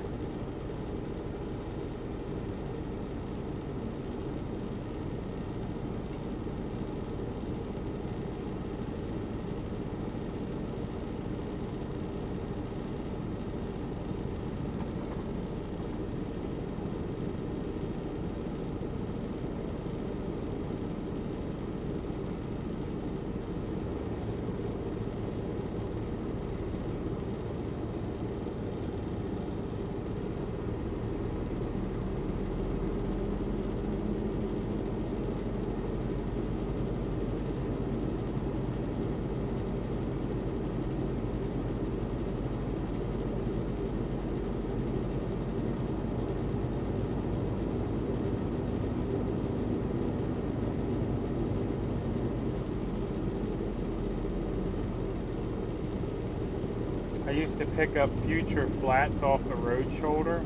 I used to pick up future flats off the road shoulder.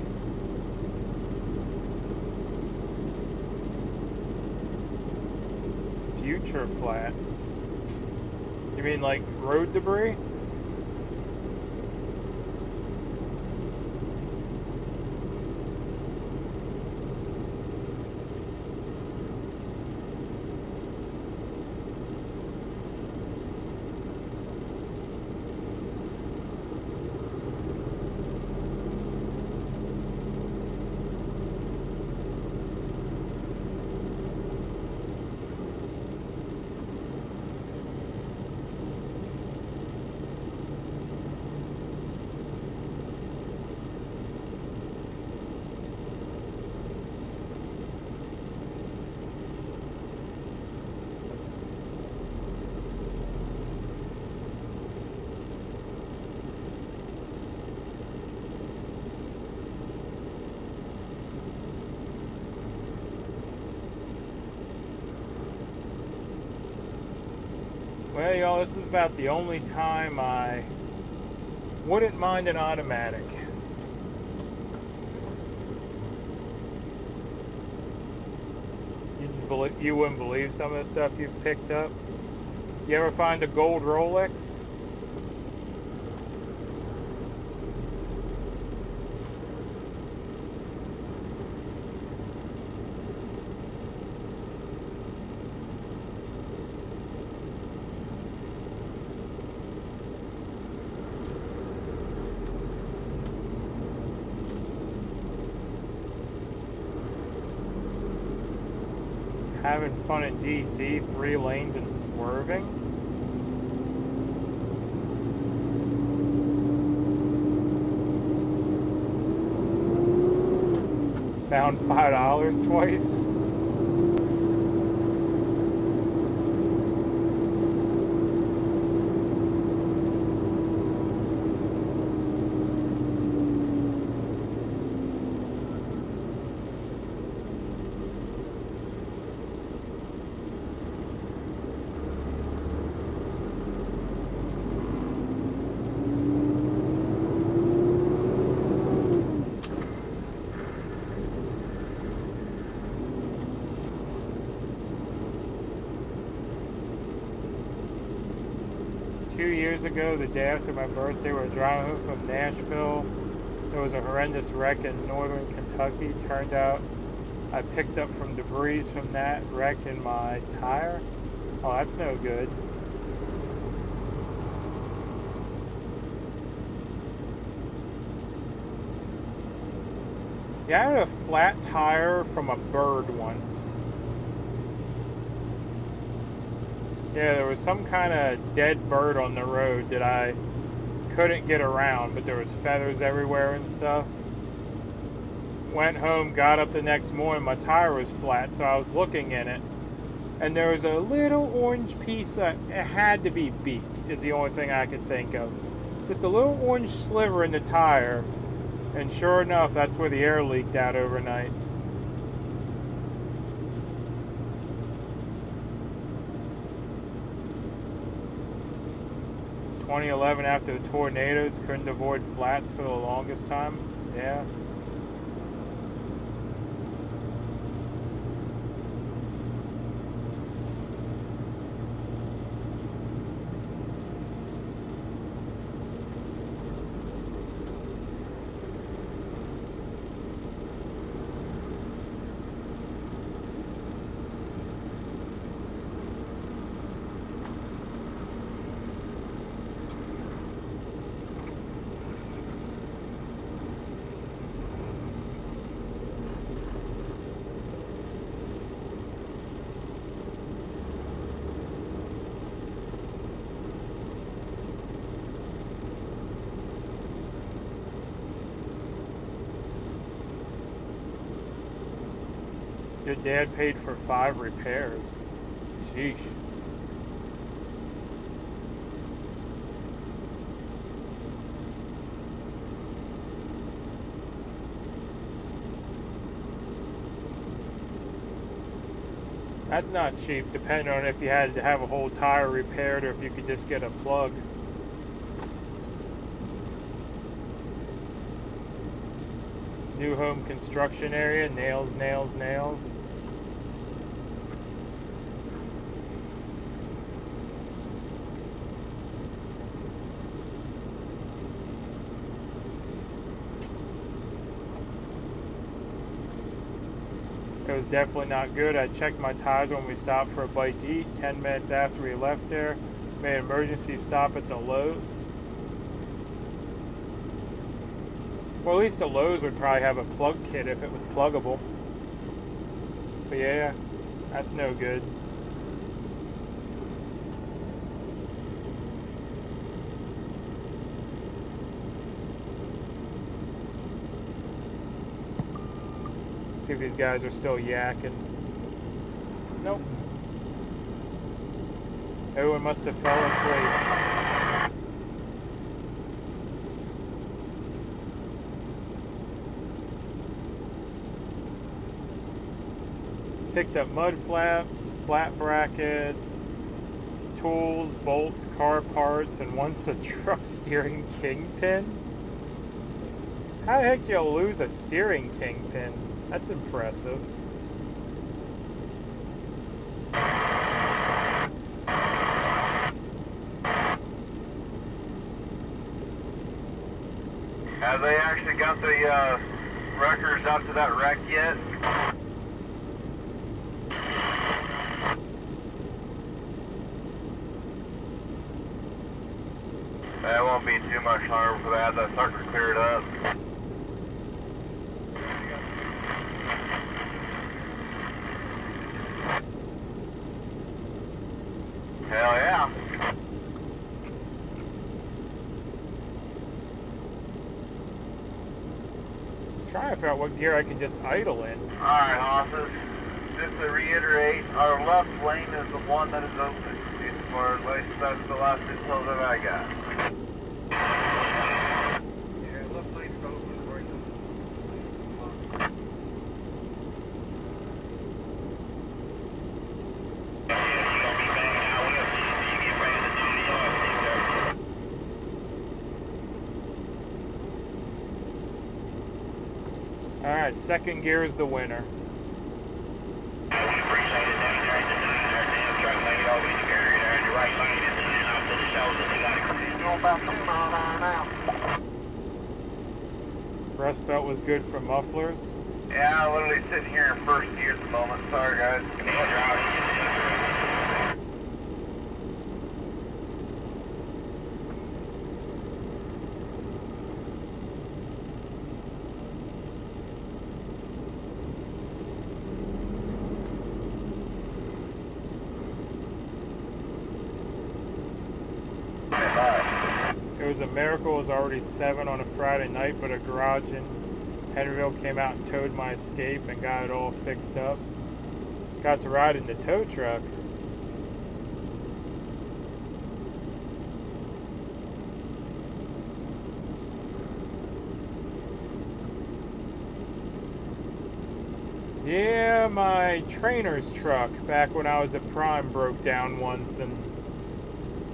Future flats? You mean like road debris? Well, y'all, this is about the only time I wouldn't mind an automatic. Getting you wouldn't believe some of the stuff you've picked up. You ever find a gold Rolex? Having fun in DC, 3 lanes and swerving. Found $5 twice. Years ago, the day after my birthday, we were driving home from Nashville. There was a horrendous wreck in northern Kentucky. Turned out I picked up some debris from that wreck in my tire. Oh, that's no good. Yeah, I had a flat tire from a bird once. Yeah, there was some kind of dead bird on the road that I couldn't get around, but there was feathers everywhere and stuff. Went home, got up the next morning, my tire was flat, so I was looking in it, and there was a little orange piece, it had to be beak, is the only thing I could think of. Just a little orange sliver in the tire, and sure enough, that's where the air leaked out overnight. In 2011, after the tornadoes, couldn't avoid flats for the longest time. Yeah. Your dad paid for 5 repairs. Sheesh. That's not cheap, depending on if you had to have a whole tire repaired or if you could just get a plug. New home construction area, nails, nails, nails. It was definitely not good. I checked my tires when we stopped for a bite to eat. 10 minutes after we left there, made an emergency stop at the Lowe's. Well, at least the Lowe's would probably have a plug kit if it was pluggable. But yeah, that's no good. See if these guys are still yakking. Nope. Everyone must have fell asleep. Picked up mud flaps, flat brackets, tools, bolts, car parts, and once a truck steering kingpin. How the heck do you lose a steering kingpin? That's impressive. Have they actually got the wreckers out to that wreck yet? That won't be too much harm for that. That sucker cleared up. Hell yeah. Trying to figure out what gear I can just idle in. Alright, hosses. Just to reiterate, our left lane is the one that is open. As far as least that's the last info that I got. Yeah, left lane's open right now. Alright, second gear is the winner. Rust belt was good for mufflers. Yeah, I'm literally sitting here in first gear at the moment. Sorry, guys. It was a miracle. It was already 7 on a Friday night, but a garage in Henryville came out and towed my Escape and got it all fixed up. Got to ride in the tow truck. Yeah, my trainer's truck back when I was at Prime broke down once, and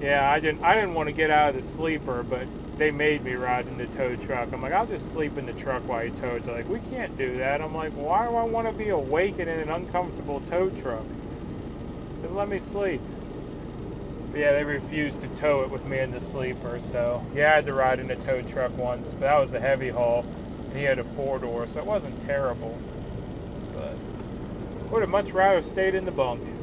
yeah, I didn't want to get out of the sleeper, but they made me ride in the tow truck. I'm like, I'll just sleep in the truck while you tow it. They're like, we can't do that. I'm like, why do I want to be awake and in an uncomfortable tow truck? Just let me sleep. But yeah, they refused to tow it with me in the sleeper, so yeah, I had to ride in a tow truck once, but that was a heavy haul, and he had a 4-door, so it wasn't terrible. But would have much rather stayed in the bunk.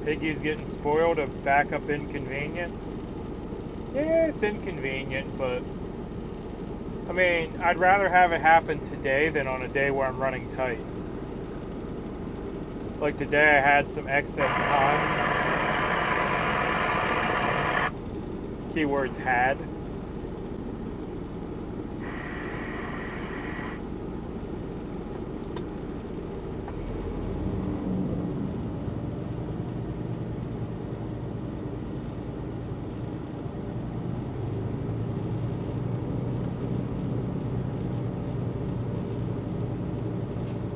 Piggy's getting spoiled of backup inconvenient. Yeah, it's inconvenient, but I mean, I'd rather have it happen today than on a day where I'm running tight. Like today I had some excess time. Keywords had.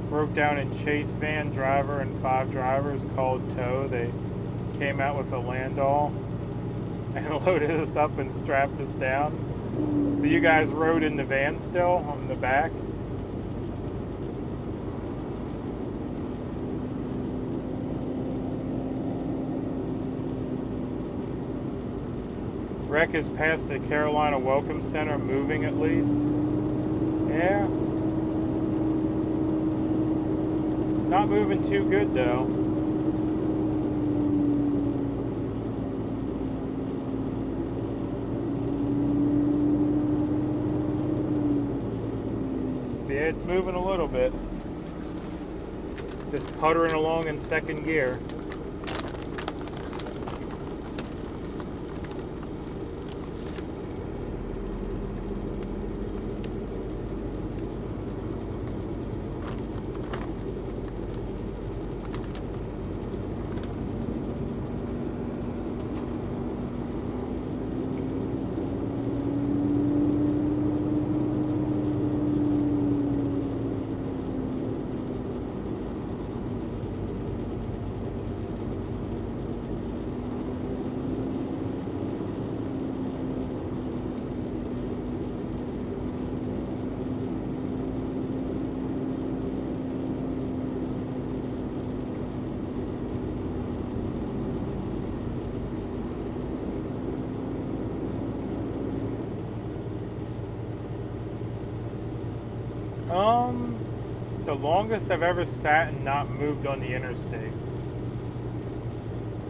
Broke down in Chase van, driver and 5 drivers called tow. They came out with a landau and loaded us up and strapped us down. So you guys rode in the van still on the back? Wreck is past the Carolina Welcome Center, moving at least. Yeah. Not moving too good though. Yeah, it's moving a little bit. Just puttering along in second gear. The longest I've ever sat and not moved on the interstate.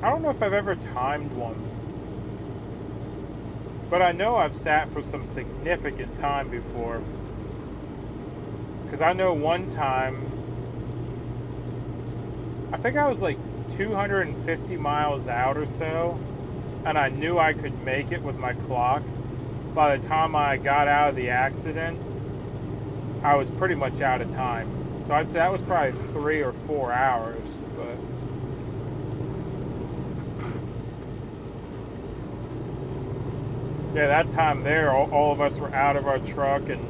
I don't know if I've ever timed one, but I know I've sat for some significant time before. Because I know one time, I think I was like 250 miles out or so, and I knew I could make it with my clock. By the time I got out of the accident, I was pretty much out of time. So I'd say that was probably 3 or 4 hours, but yeah, that time there, all of us were out of our truck and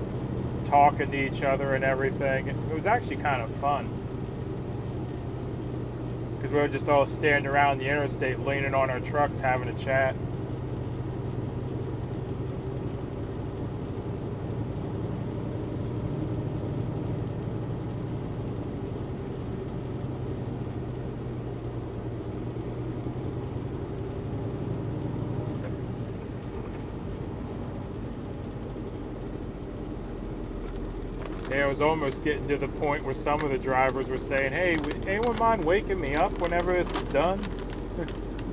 talking to each other and everything. It was actually kind of fun because we were just all standing around the interstate, leaning on our trucks, having a chat. Yeah, it was almost getting to the point where some of the drivers were saying, "Hey, would anyone mind waking me up whenever this is done?"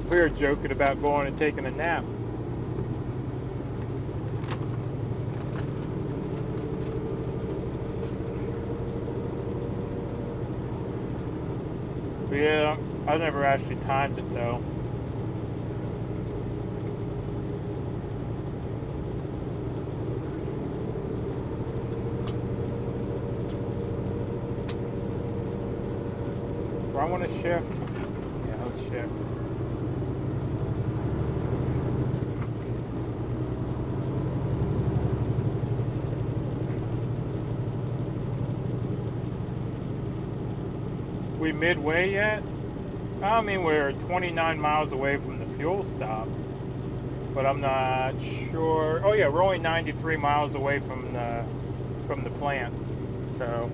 We were joking about going and taking a nap. But yeah, I never actually timed it though. Do I want to shift? Yeah, let's shift. We midway yet? I mean, we're 29 miles away from the fuel stop, but I'm not sure. Oh yeah, we're only 93 miles away from the plant, so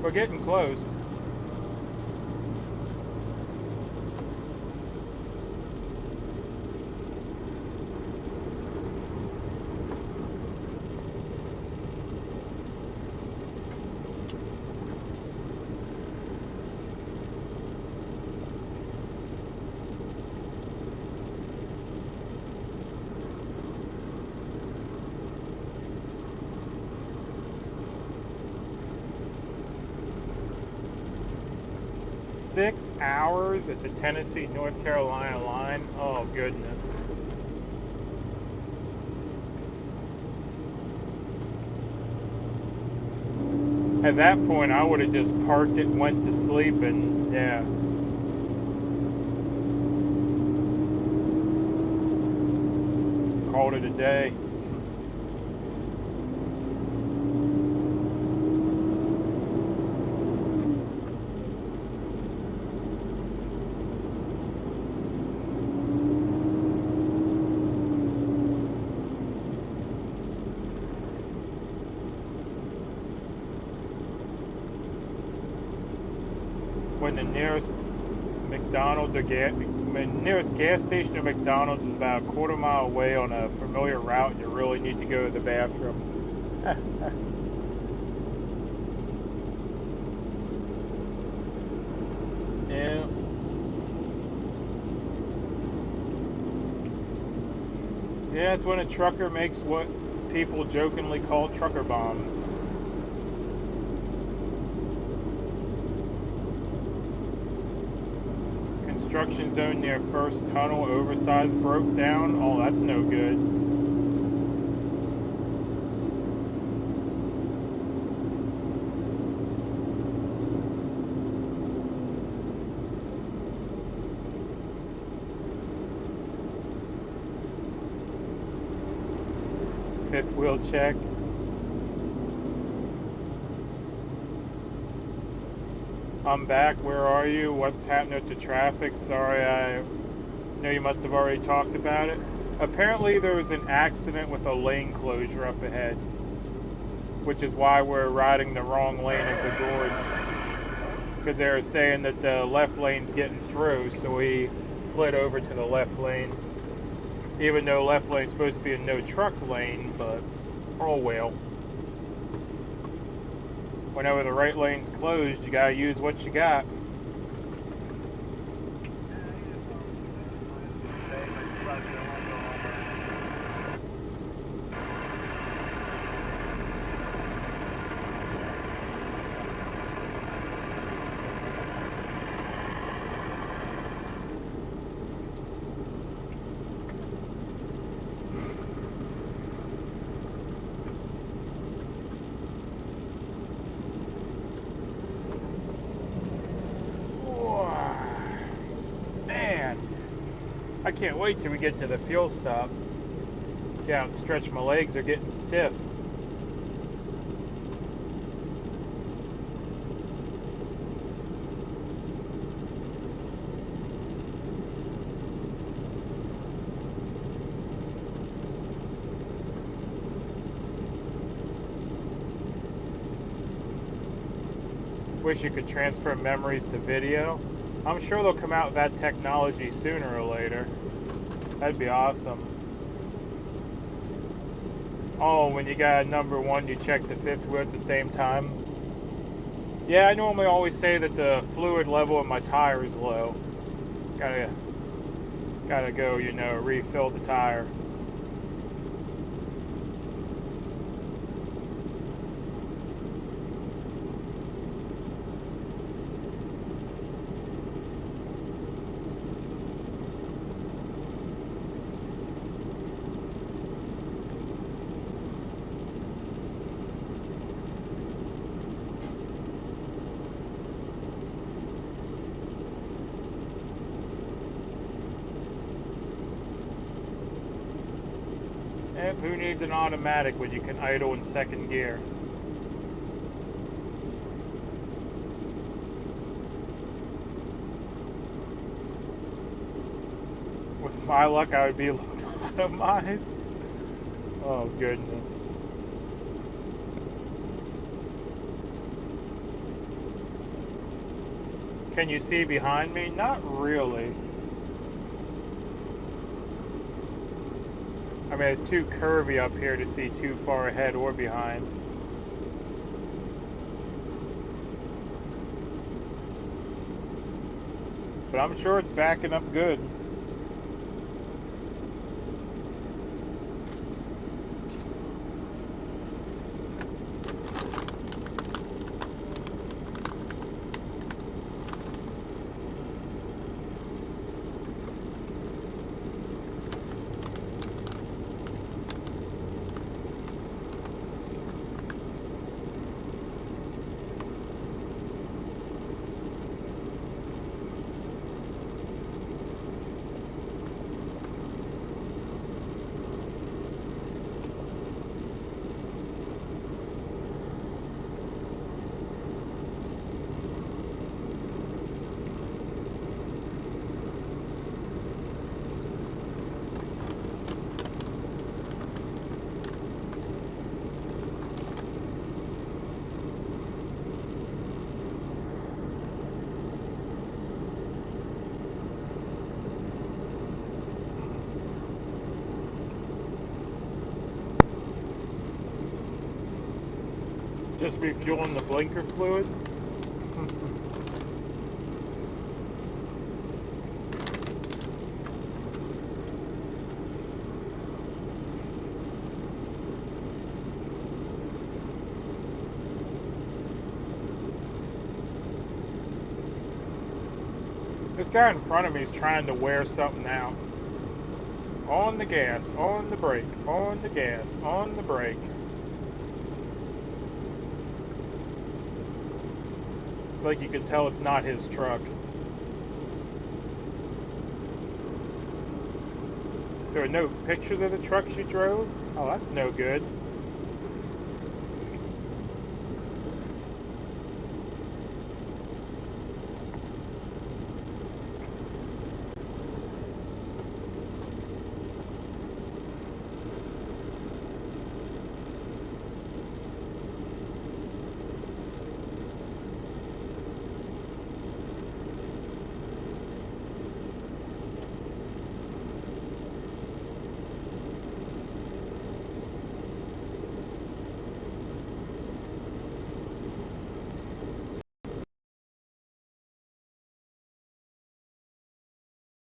we're getting close. Six hours at the Tennessee-North Carolina line. Oh, goodness. At that point, I would have just parked it and went to sleep and, yeah. Called it a day. When the nearest McDonald's or nearest gas station or McDonald's is about a quarter mile away on a familiar route and you really need to go to the bathroom. Yeah. Yeah, it's when a trucker makes what people jokingly call trucker bombs. construction zone near First Tunnel oversized broke down. Oh, that's no good. Fifth wheel check. I'm back. Where are you? What's happening with the traffic? Sorry, I know you must have already talked about it. Apparently there was an accident with a lane closure up ahead, which is why we're riding the wrong lane of the gorge. Because they were saying that the left lane's getting through, so we slid over to the left lane. Even though left lane's supposed to be a no truck lane, but oh well. Whenever the right lane's closed, you gotta use what you got. I can't wait till we get to the fuel stop. Get out and stretch my legs, they're getting stiff. Wish you could transfer memories to video. I'm sure they'll come out with that technology sooner or later. That'd be awesome. Oh, when you got a number one, you check the fifth wheel at the same time. Yeah, I normally always say that the fluid level in my tire is low. Gotta go, you know, refill the tire. Who needs an automatic when you can idle in second gear? With my luck, I would be lobotomized. Oh, goodness. Can you see behind me? Not really. I mean, it's too curvy up here to see too far ahead or behind. But I'm sure it's backing up good. Just refueling the blinker fluid. This guy in front of me is trying to wear something out. On the gas, on the brake, on the gas, on the brake. It's like you can tell it's not his truck. There are no pictures of the truck she drove? Oh, that's no good.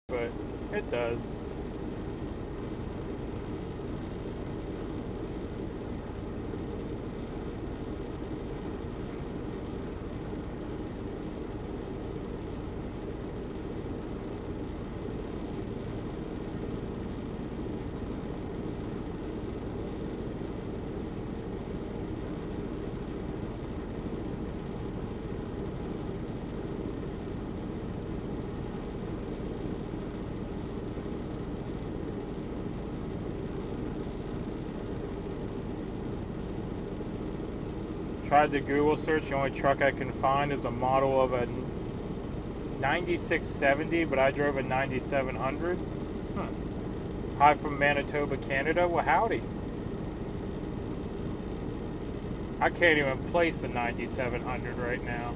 But it does. Tried to Google search. The only truck I can find is a model of a 9670, but I drove a 9700. Hi from Manitoba, Canada. Well, howdy. I can't even place the 9700 right now.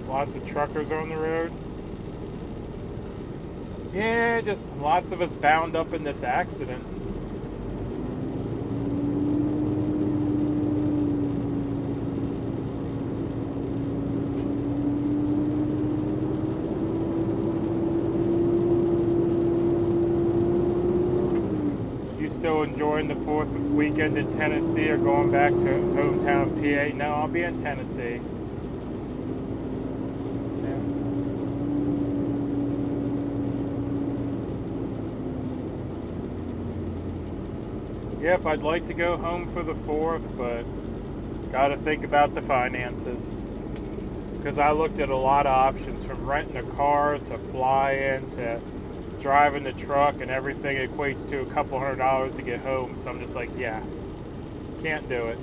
Lots of truckers on the road. Yeah, just lots of us bound up in this accident. You still enjoying the 4th weekend in Tennessee or going back to hometown PA? No, I'll be in Tennessee. Yep, I'd like to go home for the 4th, but got to think about the finances. Because I looked at a lot of options, from renting a car to flying to driving the truck, and everything equates to a couple $100 to get home. So I'm just like, yeah, can't do it.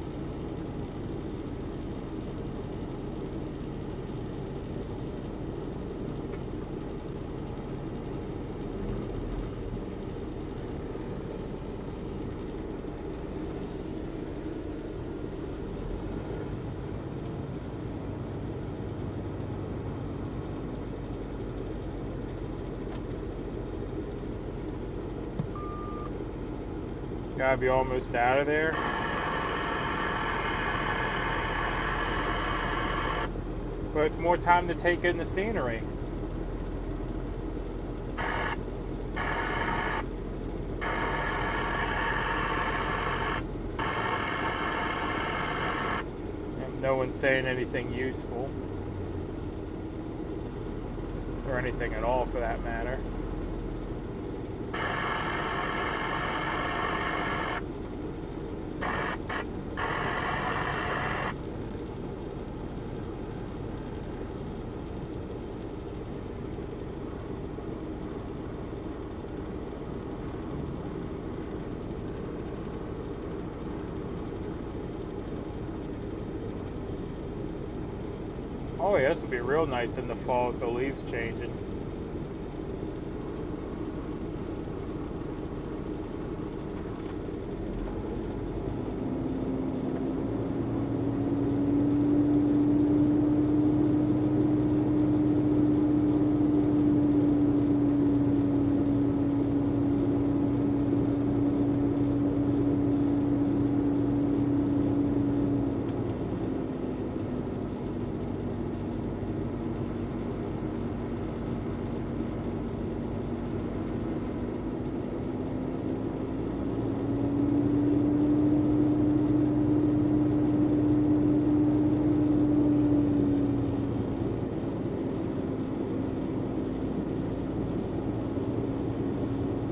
Gotta be almost out of there. But it's more time to take in the scenery. And no one's saying anything useful. Or anything at all, for that matter. Oh yeah, this will be real nice in the fall with the leaves changing.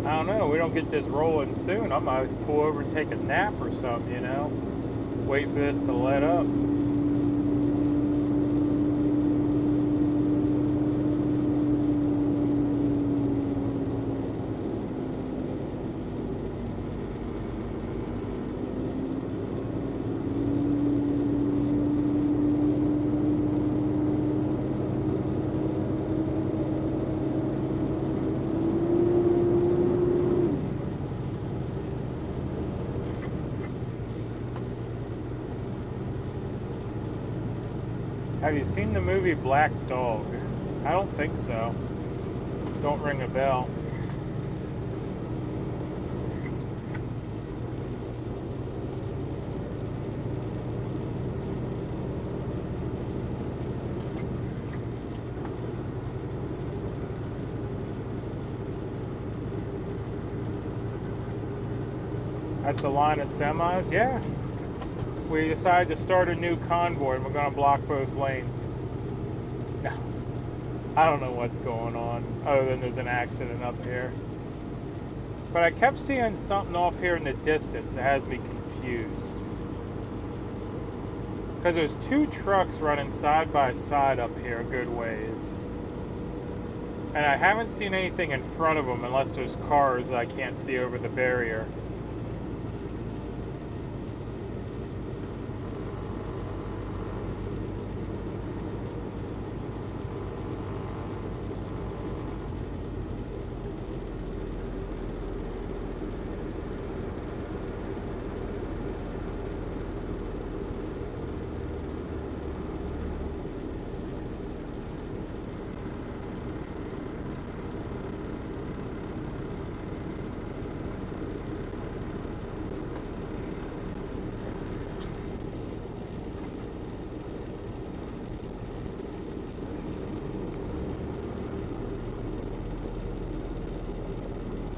I don't know, we don't get this rolling soon. I might just pull over and take a nap or something, you know? Wait for this to let up. Have you seen the movie Black Dog? I don't think so. Don't ring a bell. That's a line of semis? Yeah. We decided to start a new convoy and we're going to block both lanes. No. I don't know what's going on other than there's an accident up here. But I kept seeing something off here in the distance that has me confused. Because there's two trucks running side by side up here a good ways. And I haven't seen anything in front of them unless there's cars that I can't see over the barrier.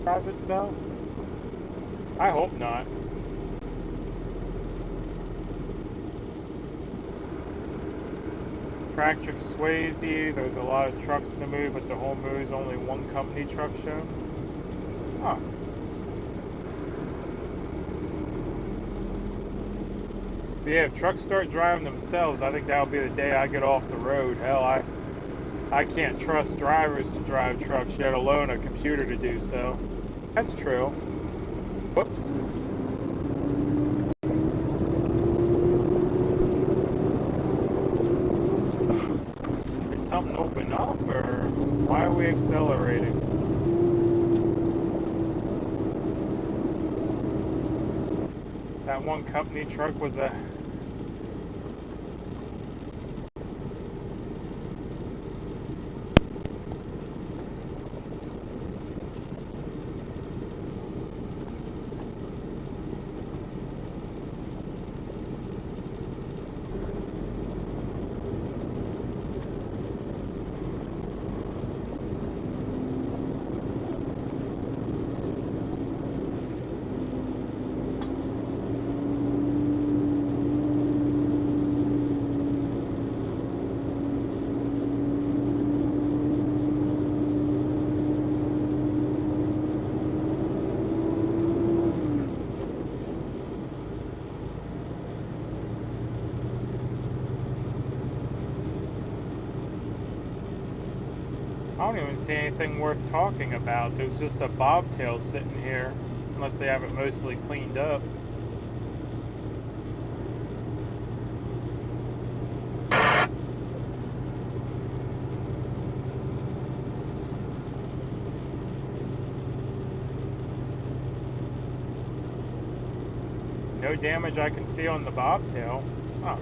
Drives itself? I hope not. Fractured Swayze, there's a lot of trucks in the movie, but the whole movie is only one company truck show. Huh. But yeah, if trucks start driving themselves, I think that'll be the day I get off the road. Hell, I can't trust drivers to drive trucks, yet alone a computer to do so. That's true. Whoops. Did something open up, or why are we accelerating? That one company truck was a... I don't even see anything worth talking about. There's just a bobtail sitting here, unless they have it mostly cleaned up. No damage I can see on the bobtail. Huh.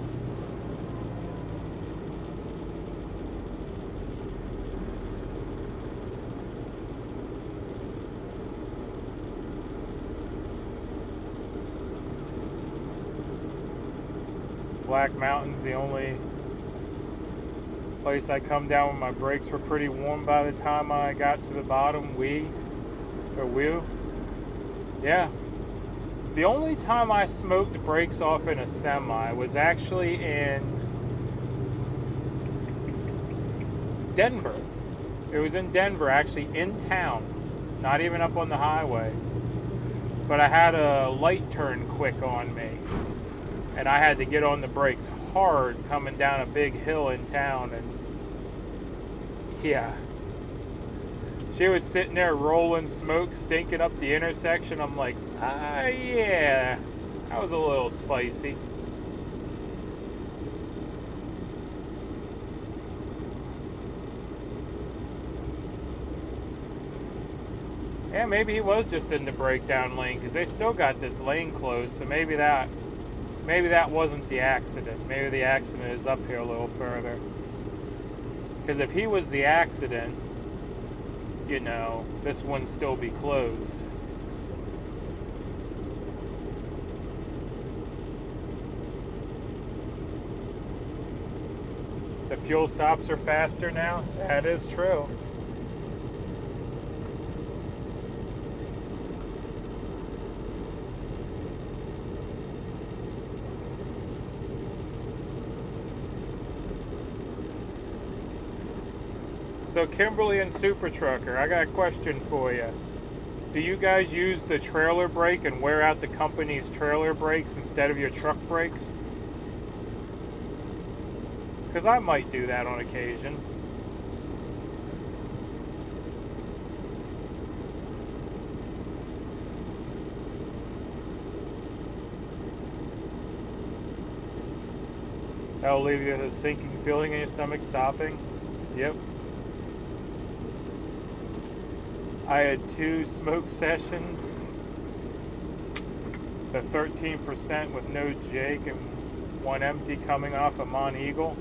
Black Mountain's the only place I come down when my brakes were pretty warm by the time I got to the bottom. Yeah. The only time I smoked brakes off in a semi was actually in Denver. It was in Denver, actually in town, not even up on the highway. But I had a light turn quick on me, and I had to get on the brakes hard coming down a big hill in town, and yeah. She was sitting there rolling smoke, stinking up the intersection. I'm like, yeah, that was a little spicy. Yeah, maybe he was just in the breakdown lane, because they still got this lane closed, so maybe that wasn't the accident. Maybe the accident is up here a little further. Because if he was the accident, you know, this wouldn't still be closed. The fuel stops are faster now? That is true. So Kimberly and Super Trucker, I got a question for you. Do you guys use the trailer brake and wear out the company's trailer brakes instead of your truck brakes? Because I might do that on occasion. That'll leave you with a sinking feeling in your stomach stopping. Yep. I had 2 smoke sessions. The 13% with no Jake and 1 empty coming off a Mont Eagle.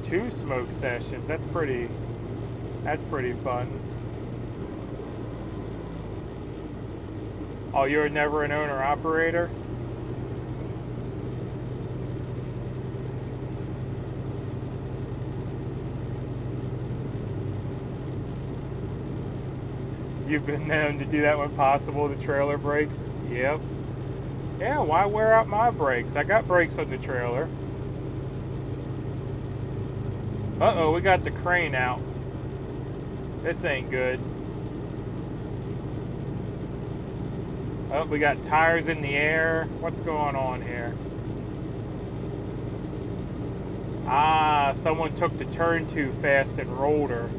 2 smoke sessions. That's pretty fun. Oh, you're never an owner operator? You've been known to do that when possible, the trailer brakes? Yep. Yeah, why wear out my brakes? I got brakes on the trailer. Uh-oh, we got the crane out. This ain't good. Oh, we got tires in the air. What's going on here? Ah, someone took the turn too fast and rolled her.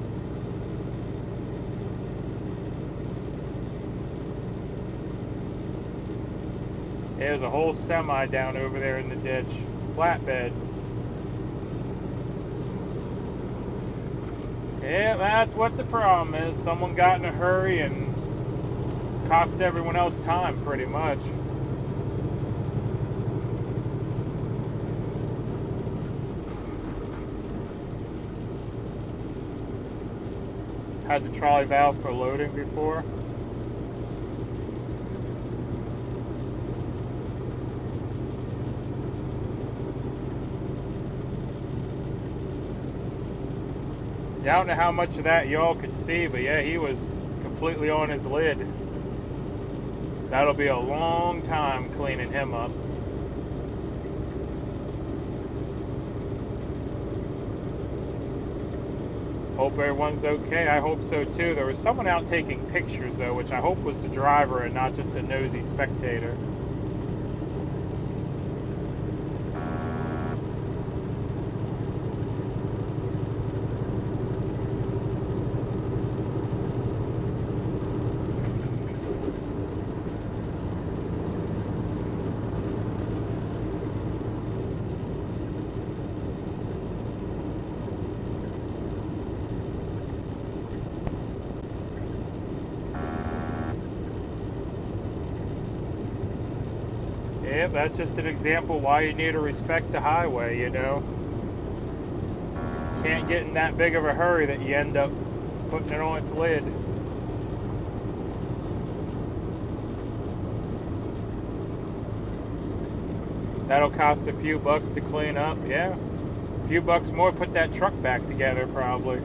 There's a whole semi down over there in the ditch. Flatbed. Yeah, that's what the problem is. Someone got in a hurry and cost everyone else time, pretty much. Had the trolley valve for loading before. I don't know how much of that y'all could see, but yeah, he was completely on his lid. That'll be a long time cleaning him up. Hope everyone's okay. I hope so too. There was someone out taking pictures though, which I hope was the driver and not just a nosy spectator. Yep, that's just an example why you need to respect the highway, you know. Can't get in that big of a hurry that you end up putting it on its lid. That'll cost a few bucks to clean up, yeah. A few bucks more, put that truck back together probably.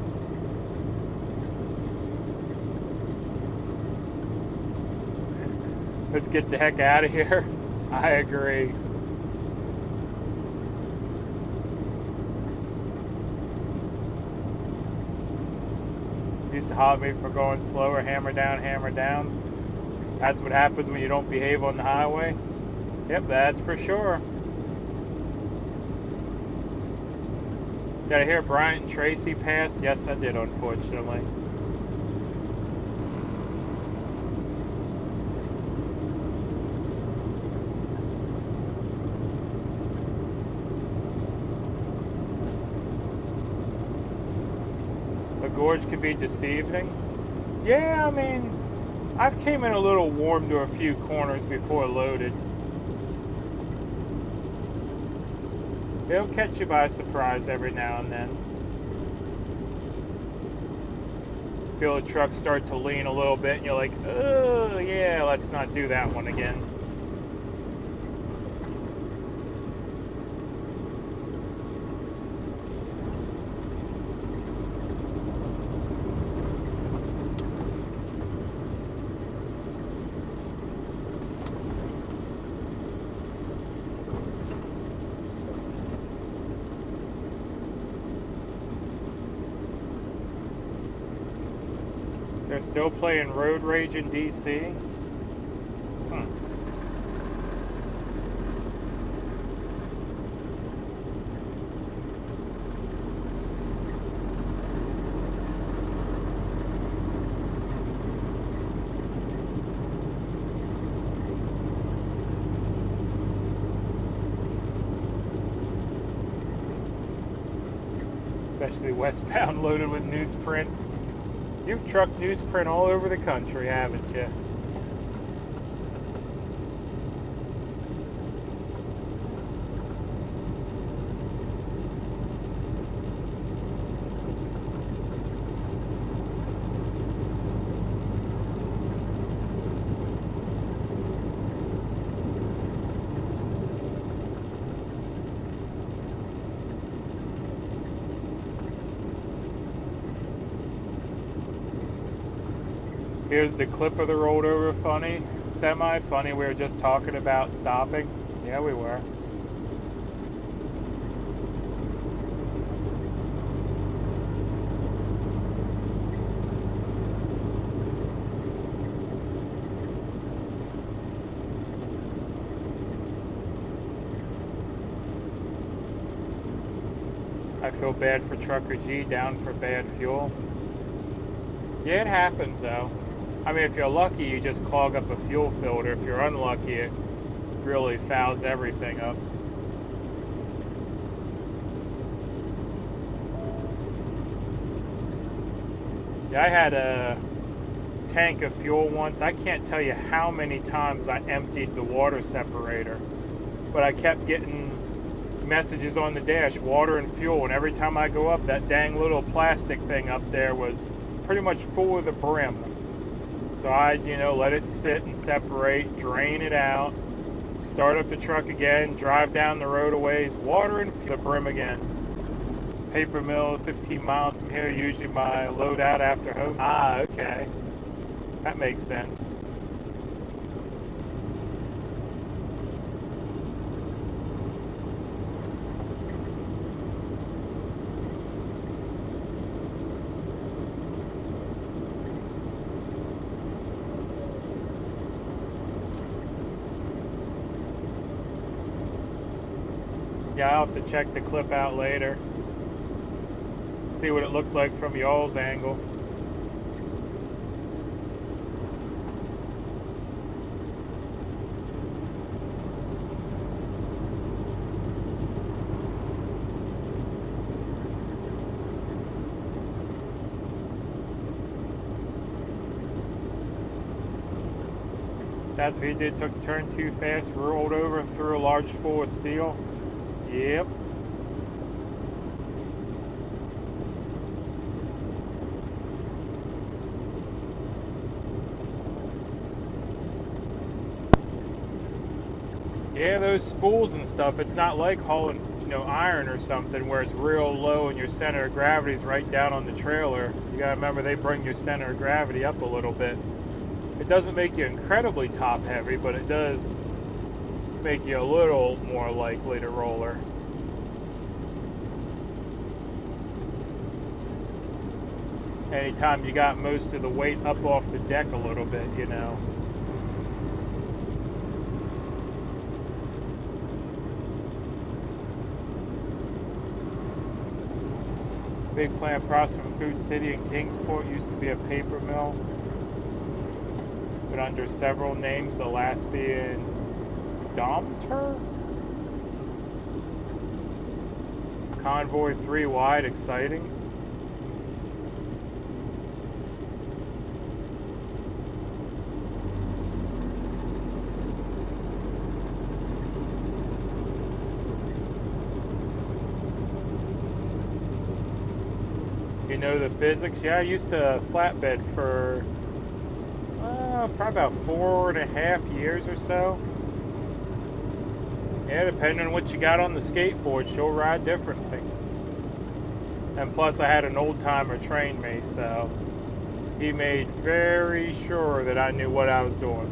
Let's get the heck out of here. I agree. Used to holler at me for going slower, hammer down, hammer down. That's what happens when you don't behave on the highway. Yep, that's for sure. Did I hear Bryant and Tracy passed? Yes, I did, unfortunately. The gorge can be deceiving. Yeah, I mean, I've came in a little warm to a few corners before loaded. It'll catch you by surprise every now and then. Feel the truck start to lean a little bit and you're like, oh yeah, let's not do that one again. They're still playing Road Rage in DC. Especially westbound loaded with newsprint. You've trucked newsprint all over the country, haven't you? Here's the clip of the rolled over funny, semi-funny. We were just talking about stopping. Yeah, we were. I feel bad for Trucker G down for bad fuel. Yeah, it happens though. I mean, if you're lucky, you just clog up a fuel filter. If you're unlucky, it really fouls everything up. Yeah, I had a tank of fuel once. I can't tell you how many times I emptied the water separator, but I kept getting messages on the dash, water and fuel, and every time I go up, that dang little plastic thing up there was pretty much full to the brim. So I'd, let it sit and separate, drain it out, start up the truck again, drive down the road a ways, water and the brim again. Paper mill, 15 miles from here, usually my load out after home. Ah, okay. That makes sense. Yeah, I'll have to check the clip out later. See what it looked like from y'all's angle. That's what he did. Took a turn too fast, rolled over and threw a large spool of steel. Yep. Yeah, those spools and stuff, it's not like hauling, iron or something where it's real low and your center of gravity is right down on the trailer. You gotta remember they bring your center of gravity up a little bit. It doesn't make you incredibly top heavy, but it does make you a little more likely to roller. Anytime you got most of the weight up off the deck a little bit, Big plant processing Food City in Kingsport used to be a paper mill, but under several names, the last being Domter? Convoy 3 wide, exciting. You know the physics? Yeah, I used to flatbed for probably about 4.5 years or so. Yeah, depending on what you got on the skateboard, she'll ride differently. And plus I had an old timer train me, so he made very sure that I knew what I was doing.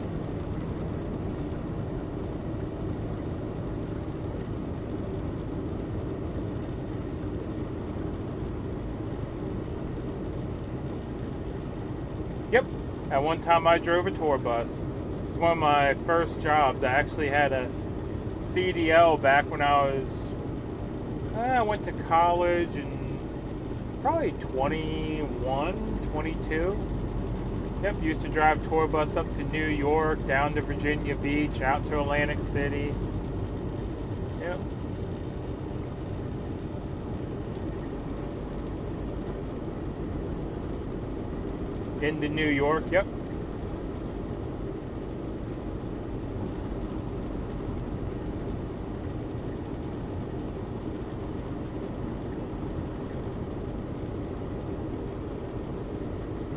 Yep. At one time I drove a tour bus. It was one of my first jobs. I actually had a CDL back when I went to college and probably 21, 22. Yep, used to drive tour bus up to New York, down to Virginia Beach, out to Atlantic City. Yep. Into New York, yep.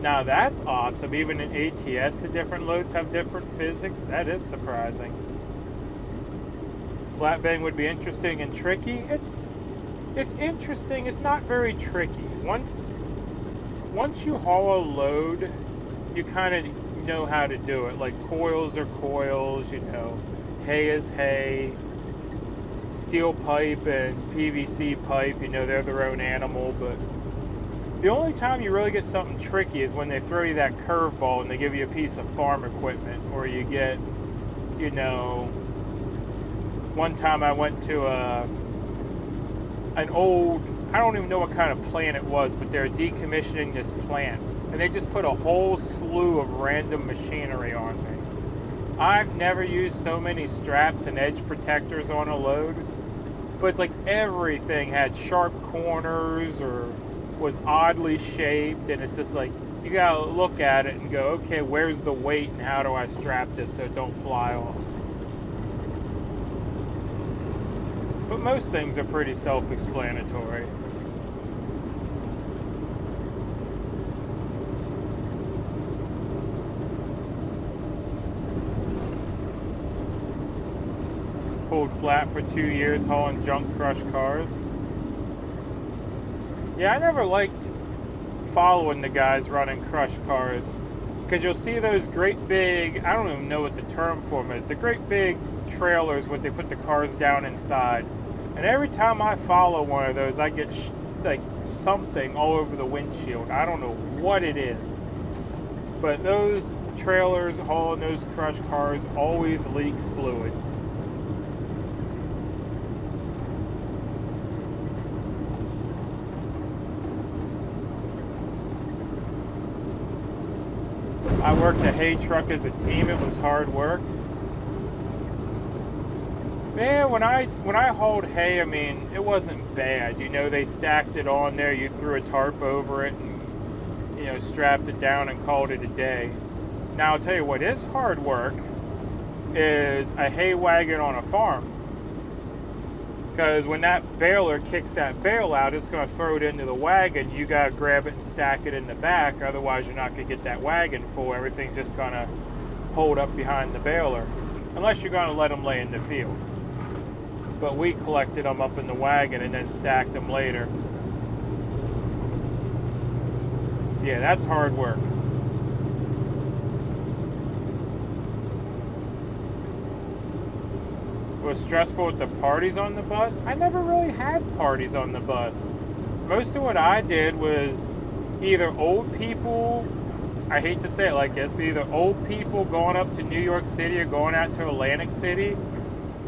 Now that's awesome. Even in ATS, the different loads have different physics. That is surprising. Flatbeding would be interesting and tricky. It's interesting. It's not very tricky. Once you haul a load, you kind of know how to do it. Like coils are coils, hay is hay, steel pipe and PVC pipe, they're their own animal. But the only time you really get something tricky is when they throw you that curveball and they give you a piece of farm equipment, or you get, one time I went to an old, I don't even know what kind of plant it was, but they're decommissioning this plant, and they just put a whole slew of random machinery on me. I've never used so many straps and edge protectors on a load, but it's like everything had sharp corners or was oddly shaped, and it's just like you gotta look at it and go, okay, where's the weight and how do I strap this so it don't fly off? But most things are pretty self-explanatory. Pulled flat for 2 years hauling junk crushed cars. Yeah, I never liked following the guys running crushed cars, because you'll see those great big, I don't even know what the term for them is, the great big trailers where they put the cars down inside. And every time I follow one of those, I get like something all over the windshield. I don't know what it is. But those trailers hauling those crushed cars always leak fluids. I worked a hay truck as a team. It was hard work. Man, when I hauled hay, it wasn't bad. They stacked it on there. You threw a tarp over it and, strapped it down and called it a day. Now, I'll tell you what is hard work is a hay wagon on a farm. Because when that baler kicks that bale out, it's going to throw it into the wagon. You got to grab it and stack it in the back. Otherwise, you're not going to get that wagon full. Everything's just going to hold up behind the baler. Unless you're going to let them lay in the field. But we collected them up in the wagon and then stacked them later. Yeah, that's hard work. Was stressful with the parties on the bus? I never really had parties on the bus. Most of what I did was either old people, I hate to say it like this, but either old people going up to New York City or going out to Atlantic City,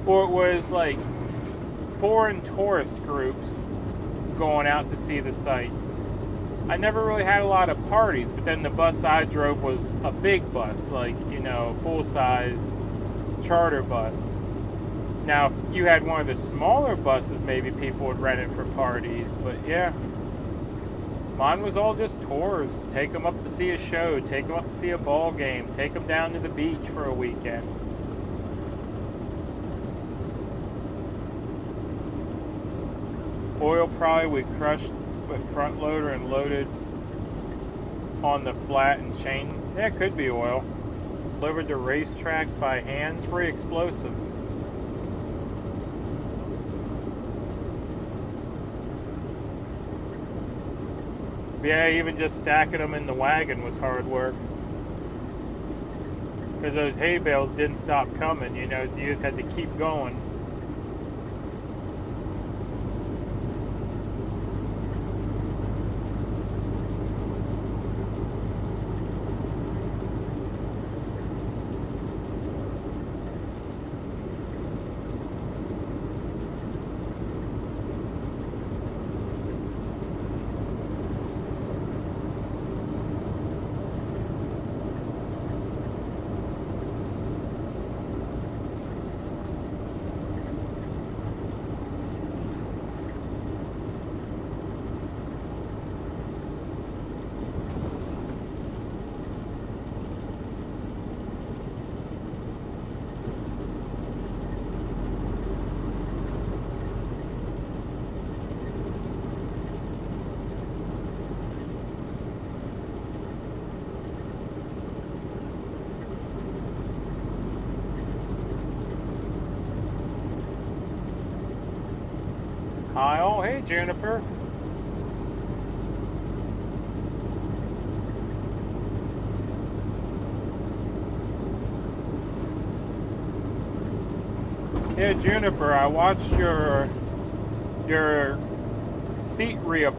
or it was like foreign tourist groups going out to see the sights. I never really had a lot of parties, but then the bus I drove was a big bus, like, you know, full-size charter bus. Now, if you had one of the smaller buses, maybe people would rent it for parties, but yeah. Mine was all just tours. Take them up to see a show, take them up to see a ball game, take them down to the beach for a weekend. Oil probably we crushed with front loader and loaded on the flat and chain. Yeah, it could be oil. Delivered to racetracks by hands-free explosives. Yeah, even just stacking them in the wagon was hard work. Because those hay bales didn't stop coming, you know, so you just had to keep going. Hi, oh, hey, Juniper. Yeah, Juniper, I watched your seat reappear.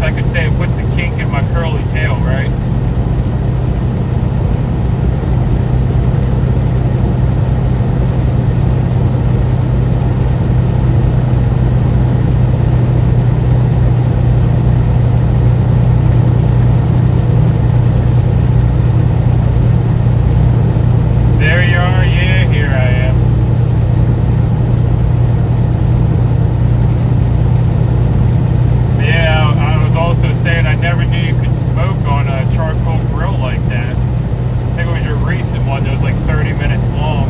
I could say it puts a kink in my curly tail, right? There you are. Yeah, here I am. Yeah, I was also saying I never knew you could smoke on a charcoal grill like that. I think it was your recent one that was like 30 minutes long.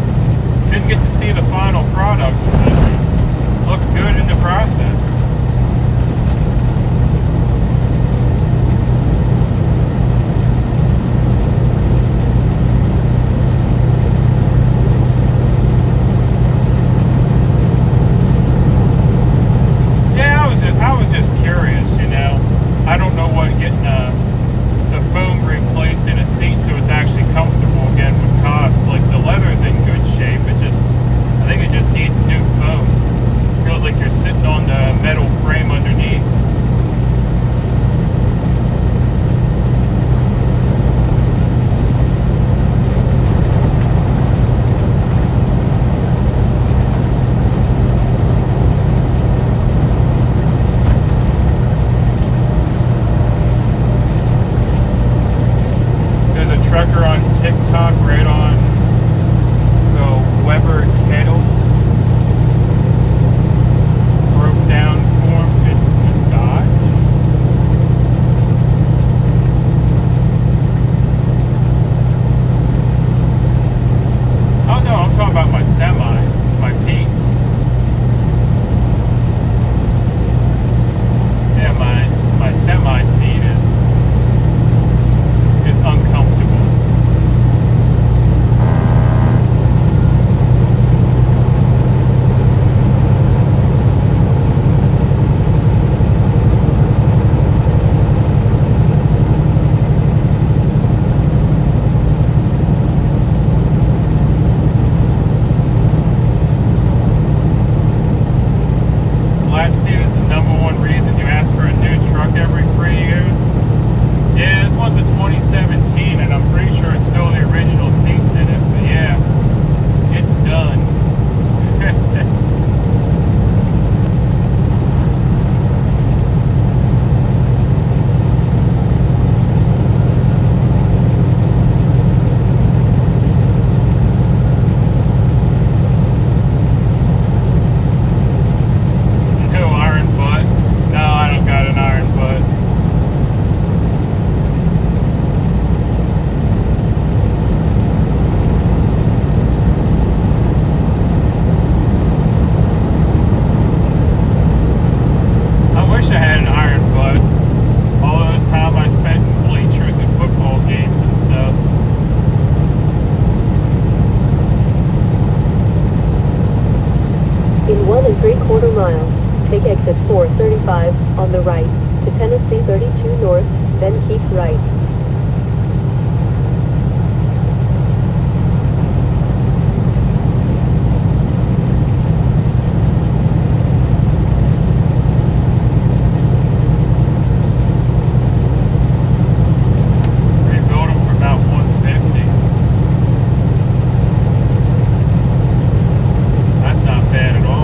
Didn't get to see the final product. Looked good in the process. I was just curious, you know. I don't know what getting the foam replaced in a seat so it's actually comfortable again would cost. Like the leather's in good shape. I think it just needs new foam. Feels like you're sitting on the metal frame underneath. Trucker on TikTok right on the Weber kettles broke down form. It's a Dodge. Oh no, I'm talking about my semi, my Pete. Yeah, my semi seat is uncomfortable. Flat seat is the #1 reason you ask for a new truck every 3 years. Yeah, this one's a 2017, and I'm pretty sure it's still the original seats in it. But yeah, it's done. No iron butt. No, I don't got an iron butt. I wish I had an iron butt. All those time I spent in bleachers at football games and stuff. In 1 3/4 miles, take exit 435 on the right to Tennessee 32 North, then keep right. Rebuild them for about 150. That's not bad at all.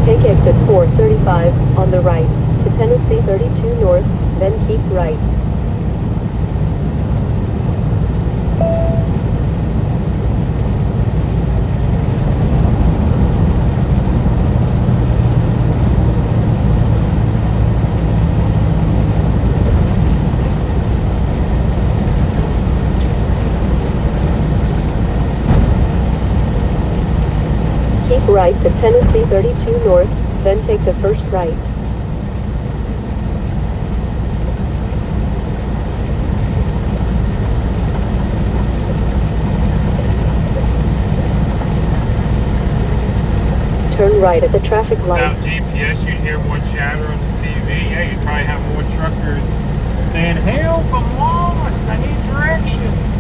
Take exit 435 on the right to Tennessee 32 North, then keep right. right to Tennessee 32 North, then take the first right. Turn right at the traffic light. Without GPS, you'd hear more chatter on the CV. Yeah, you'd probably have more truckers saying, "Help, I'm lost, I need directions."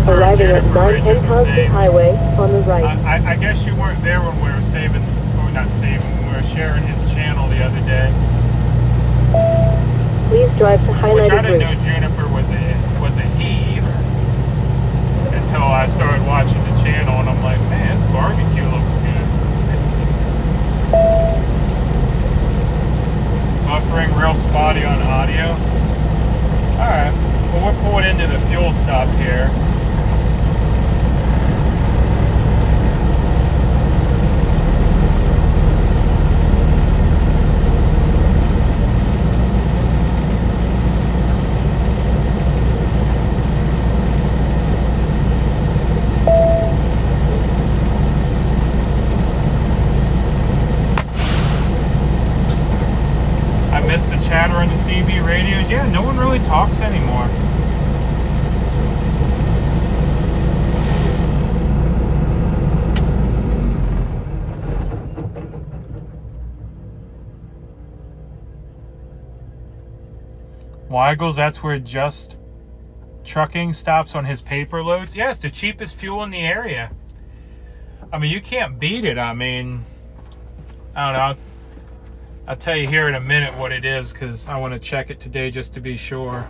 Arriving at 910 Cosby Highway on the right. I guess you weren't there when we were saving, or not saving, when we were sharing his channel the other day. Please drive to Which I highlighted didn't know route. Juniper was a he either. Until I started watching the channel and I'm like, man, this barbecue looks good. Buffering real spotty on audio. Alright, well we're pulling into the fuel stop here. Chatter on the CB radios. Yeah, no one really talks anymore. Weigels, that's where Just Trucking stops on his paper loads. Yeah, it's the cheapest fuel in the area. I mean, you can't beat it. I mean, I don't know. I'll tell you here in a minute what it is because I want to check it today just to be sure.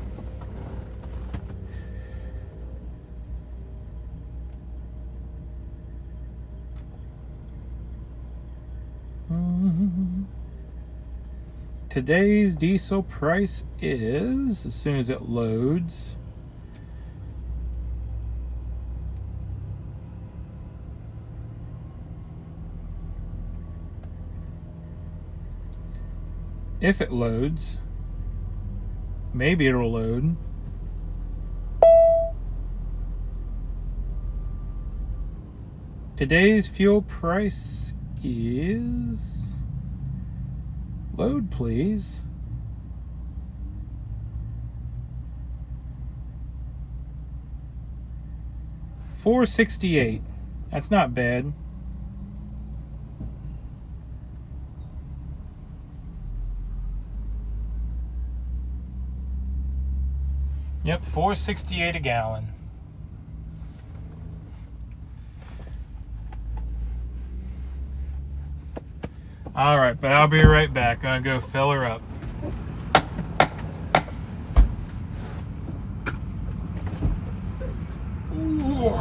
Today's diesel price is, as soon as it loads, if it loads, maybe it'll load. Today's fuel price is, load please, $4.68. That's not bad. Yep, $4.68 a gallon. All right, but I'll be right back. Gonna go fill her up. Ooh.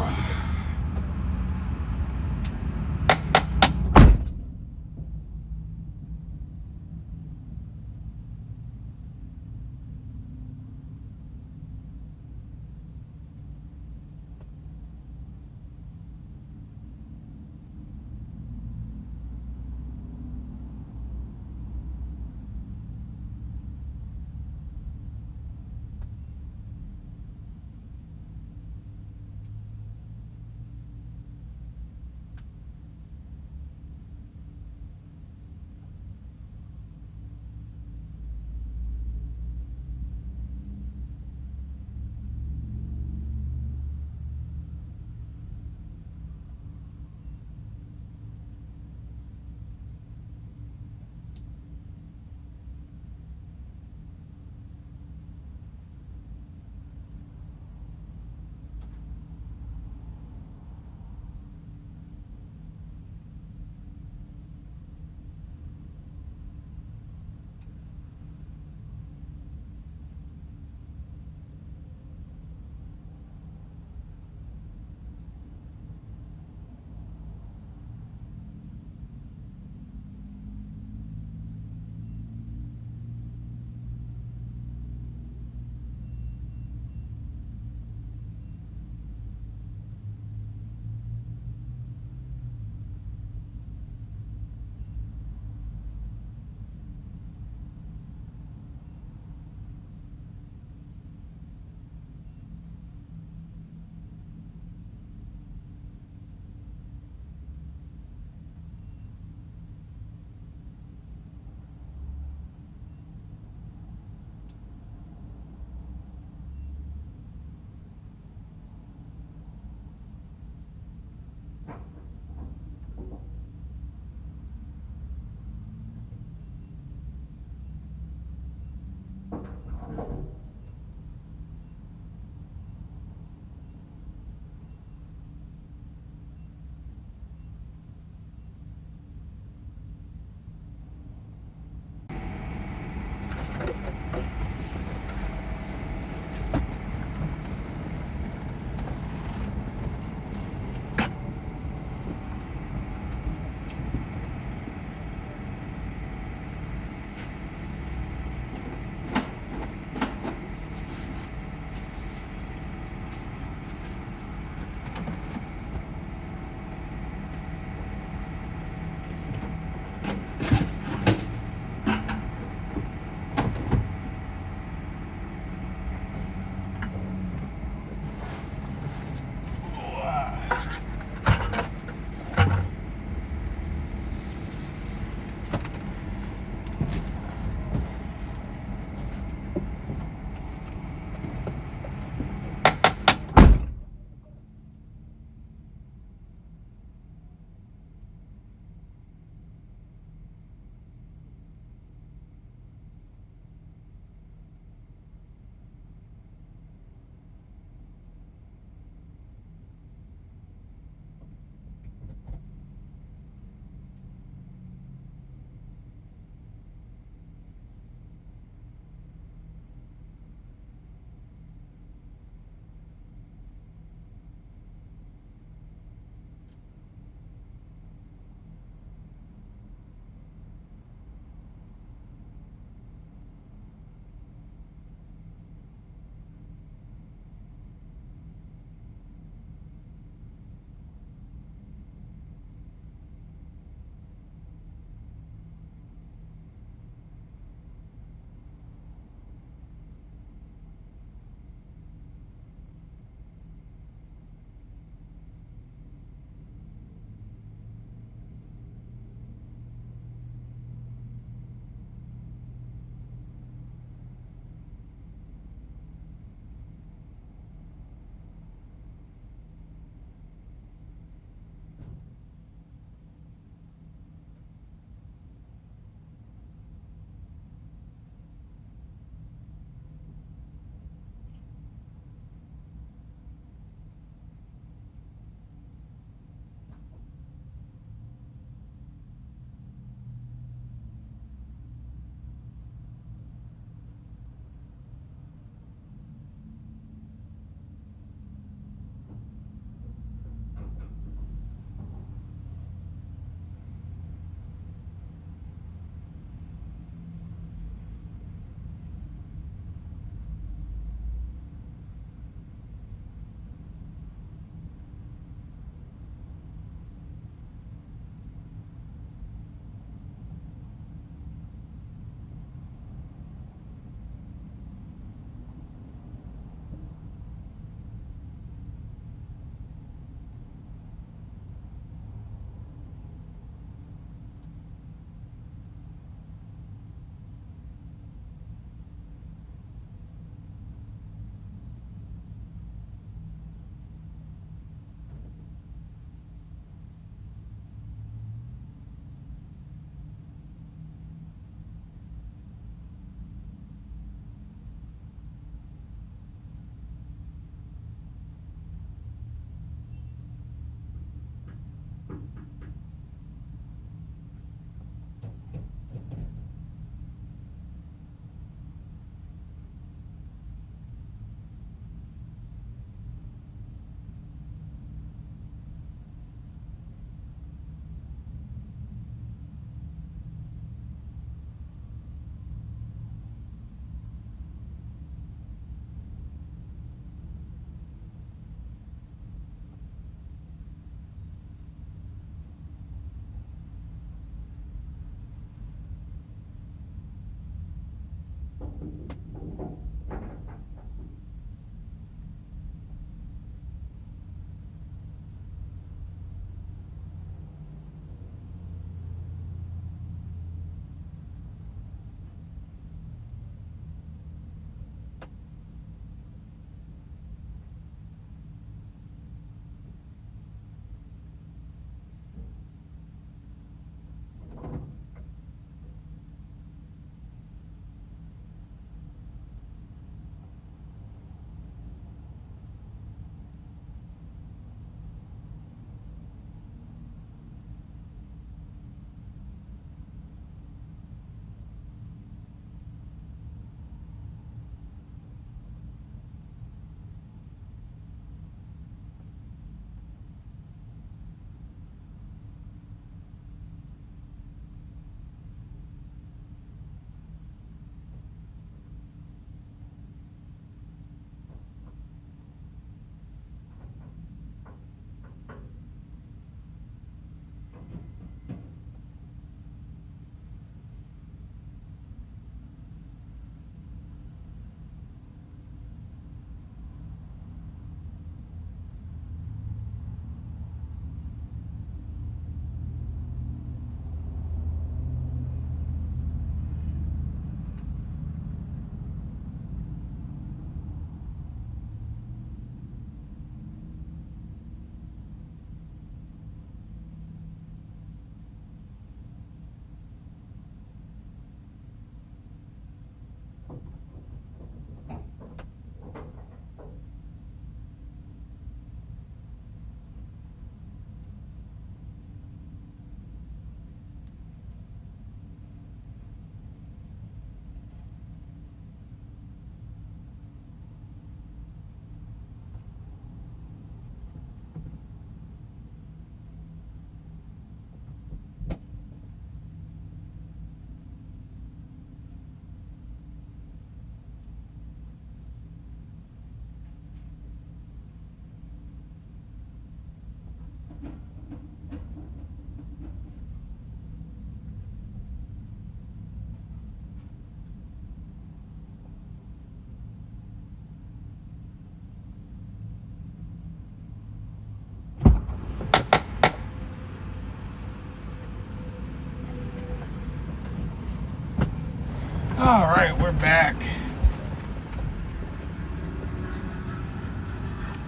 All right, we're back.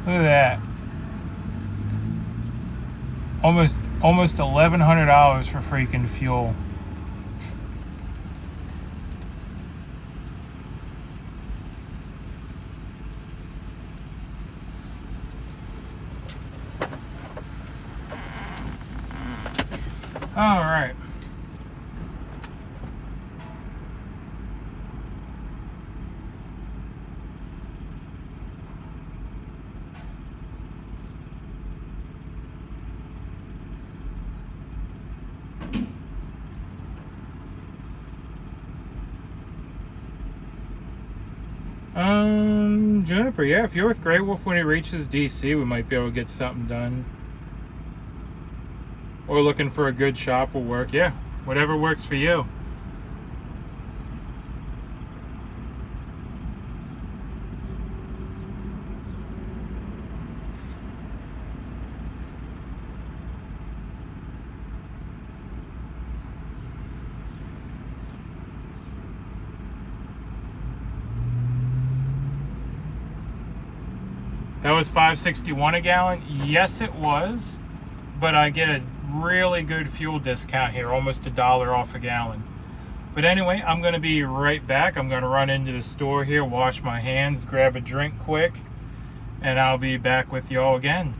Look at that. Almost $1,100 for freaking fuel. All right. Juniper, yeah, if you're with Grey Wolf when he reaches DC, we might be able to get something done. Or looking for a good shop will work. Yeah, whatever works for you. That was $5.61 a gallon. Yes, it was, but I get a really good fuel discount here, almost $1 off a gallon. But anyway, I'm going to be right back. I'm going to run into the store here, wash my hands, grab a drink quick, and I'll be back with y'all again.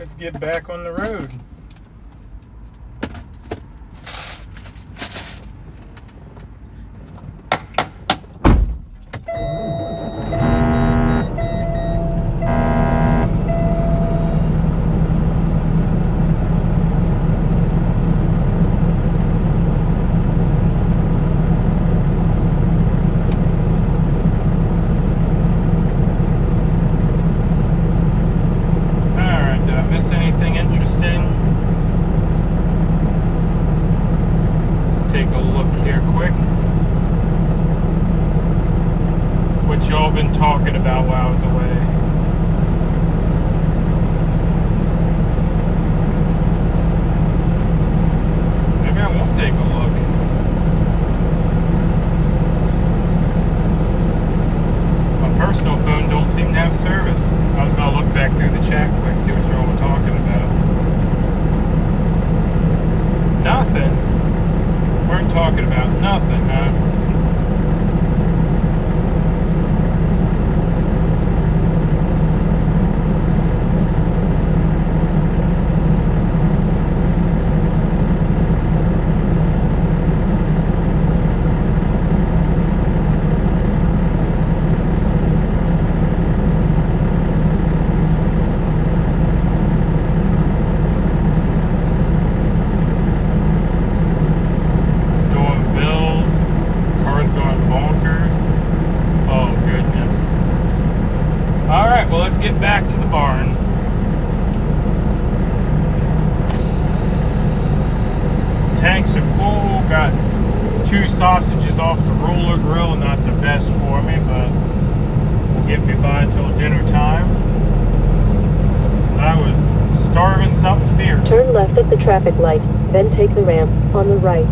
Let's get back on the road. Y'all been talking about while I was away. Maybe I won't take a look. My personal phone don't seem to have service. I was gonna look back through the chat quick, see what y'all were talking about. Nothing. Weren't talking about nothing, huh? Get back to the barn. Tanks are full. Got 2 sausages off the roller grill. Not the best for me, but will get me by until dinner time. I was starving something fierce. Turn left at the traffic light, then take the ramp on the right.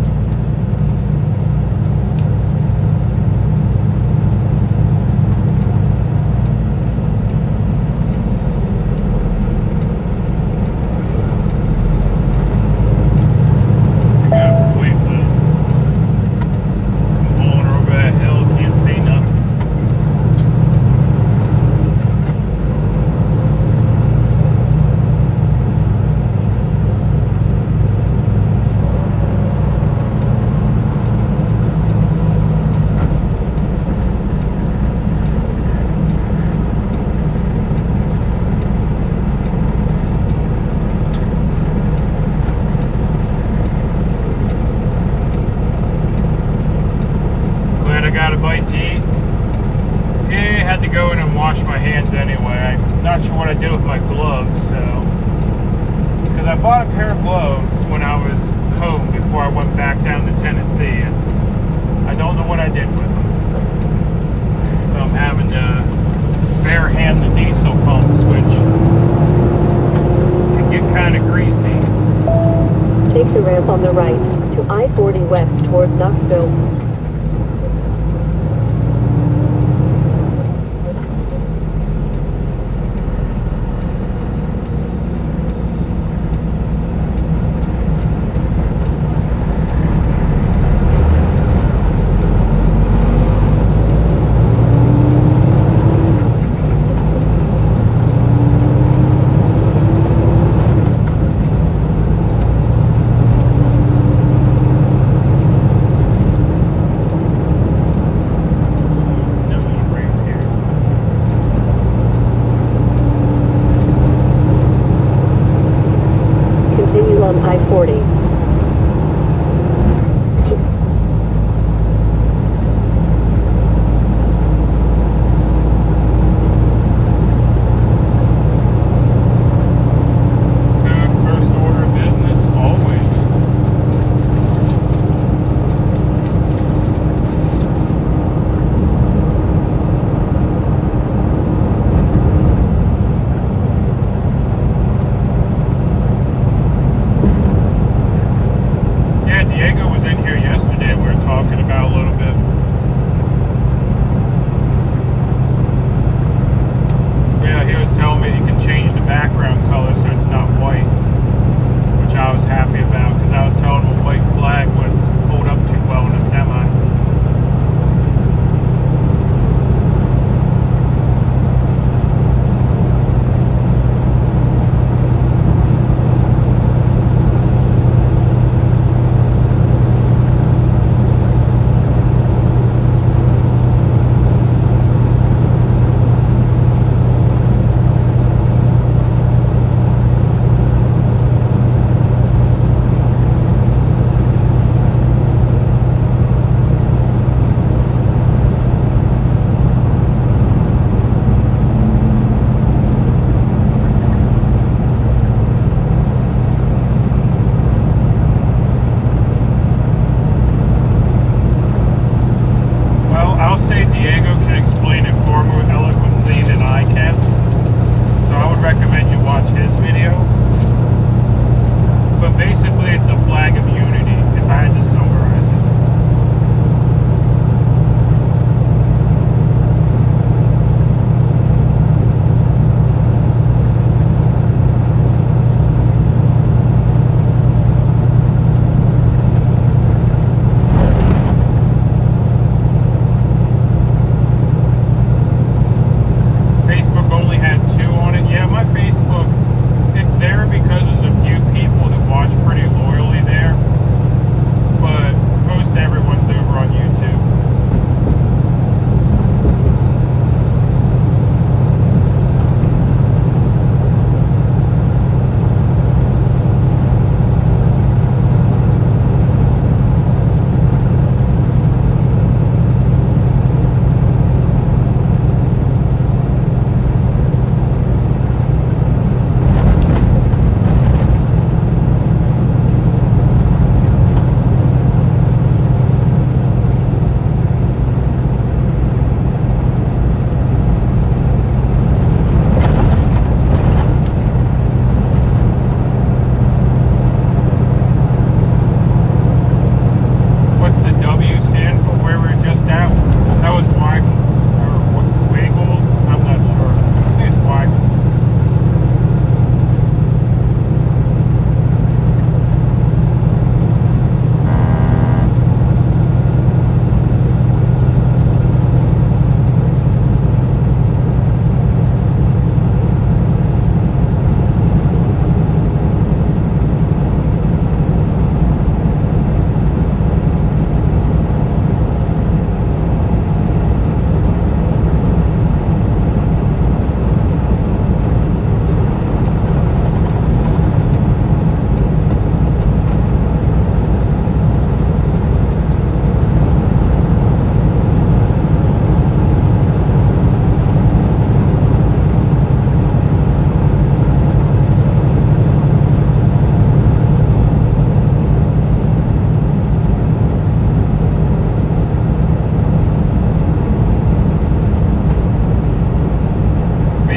On the right to I-40 west toward Knoxville.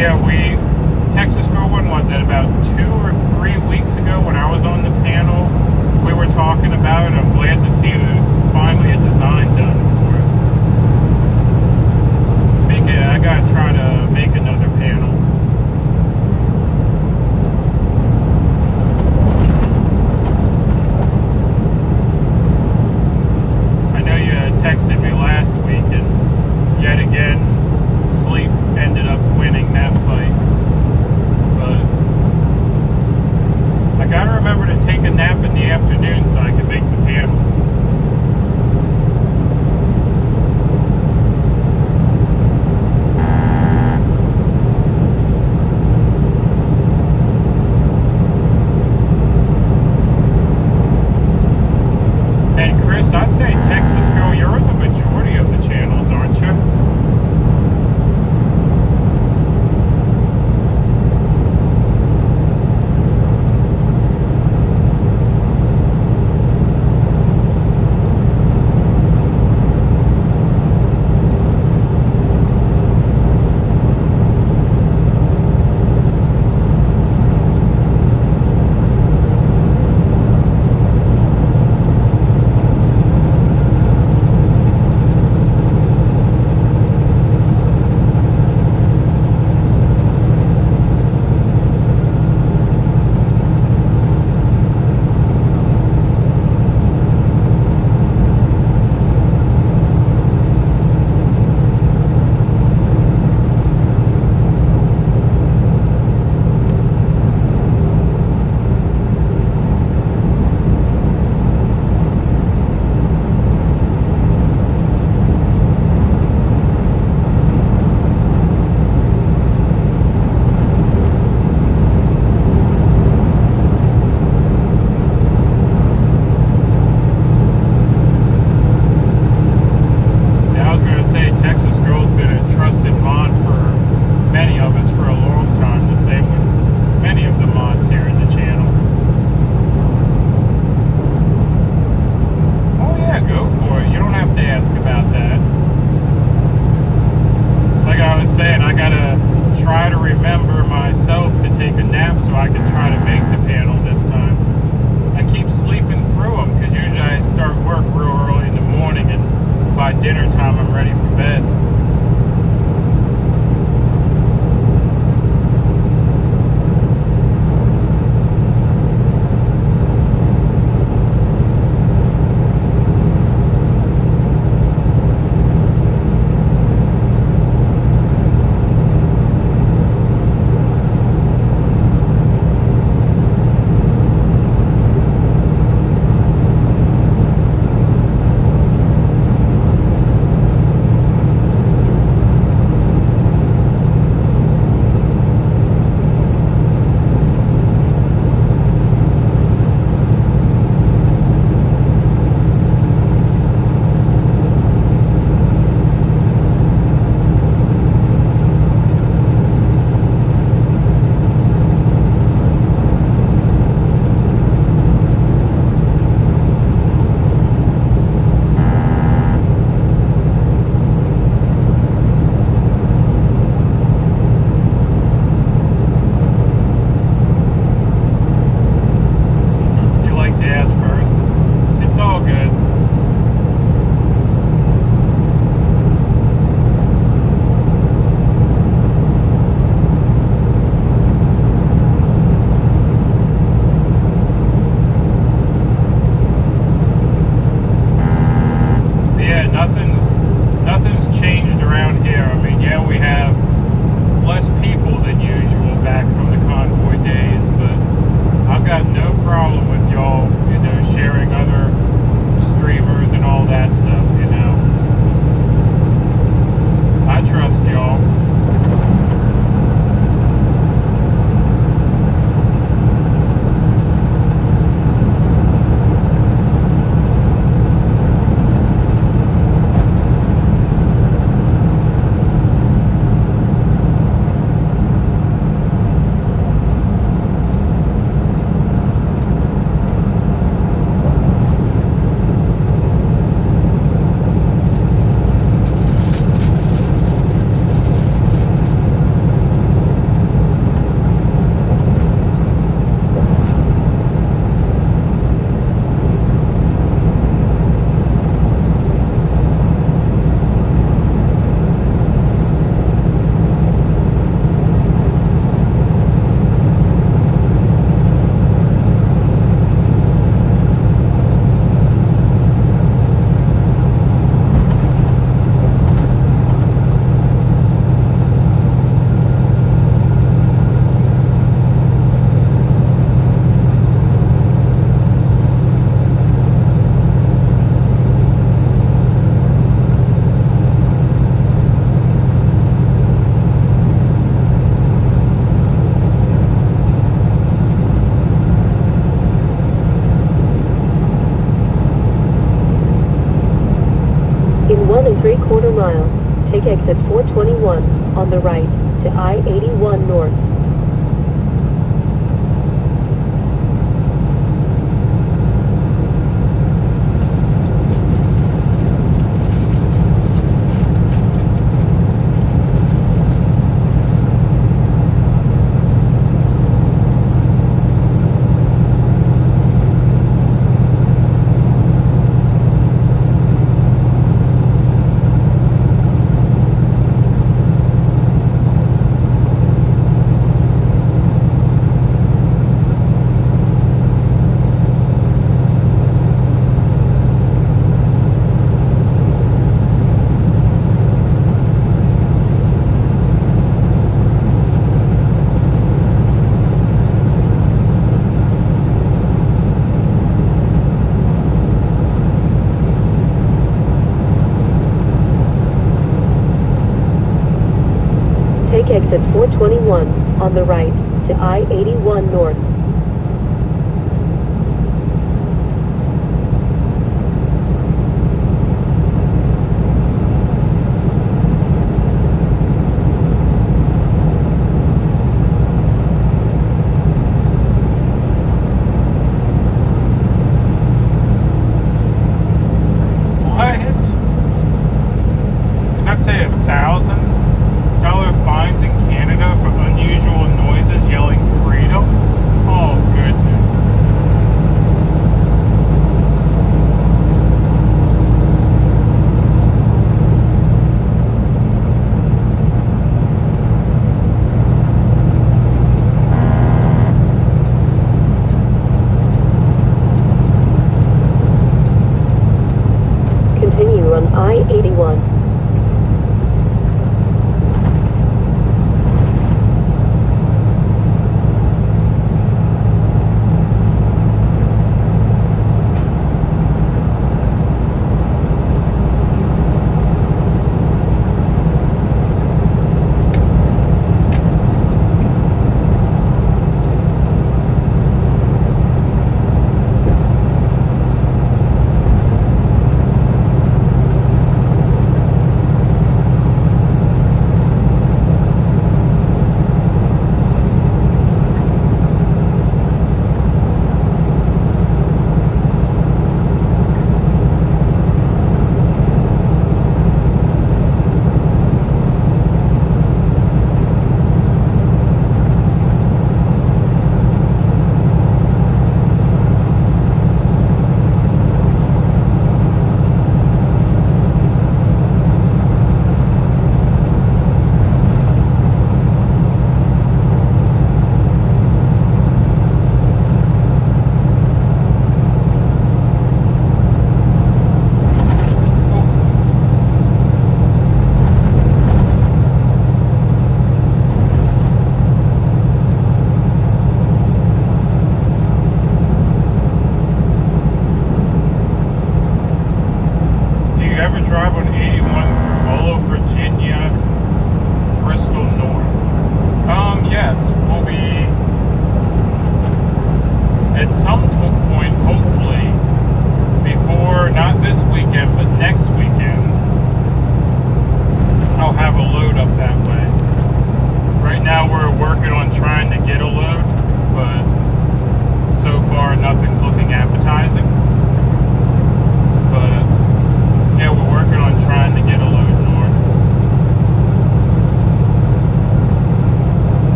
yeah, Texas Girl, when was that? About 2 or 3 weeks ago when I was on the panel, we were talking about it. I'm glad to see there's finally a design done for it. Speaking of, I gotta try to make another panel. I know you texted me last week, and yet again, sleep ended up winning that fight. But I gotta remember to take a nap in the afternoon so I can make the panel. And Chris, I'd say Texas Girl, you're in the majority of the channels, aren't you? miles, take exit 421 on the right to I-81 North. Take exit 421 on the right to I-81 North. What? Does that say $1,000 fines in Canada for unusual noises yelling freedom? Oh, goodness. Continue on I-81.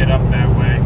get up that way.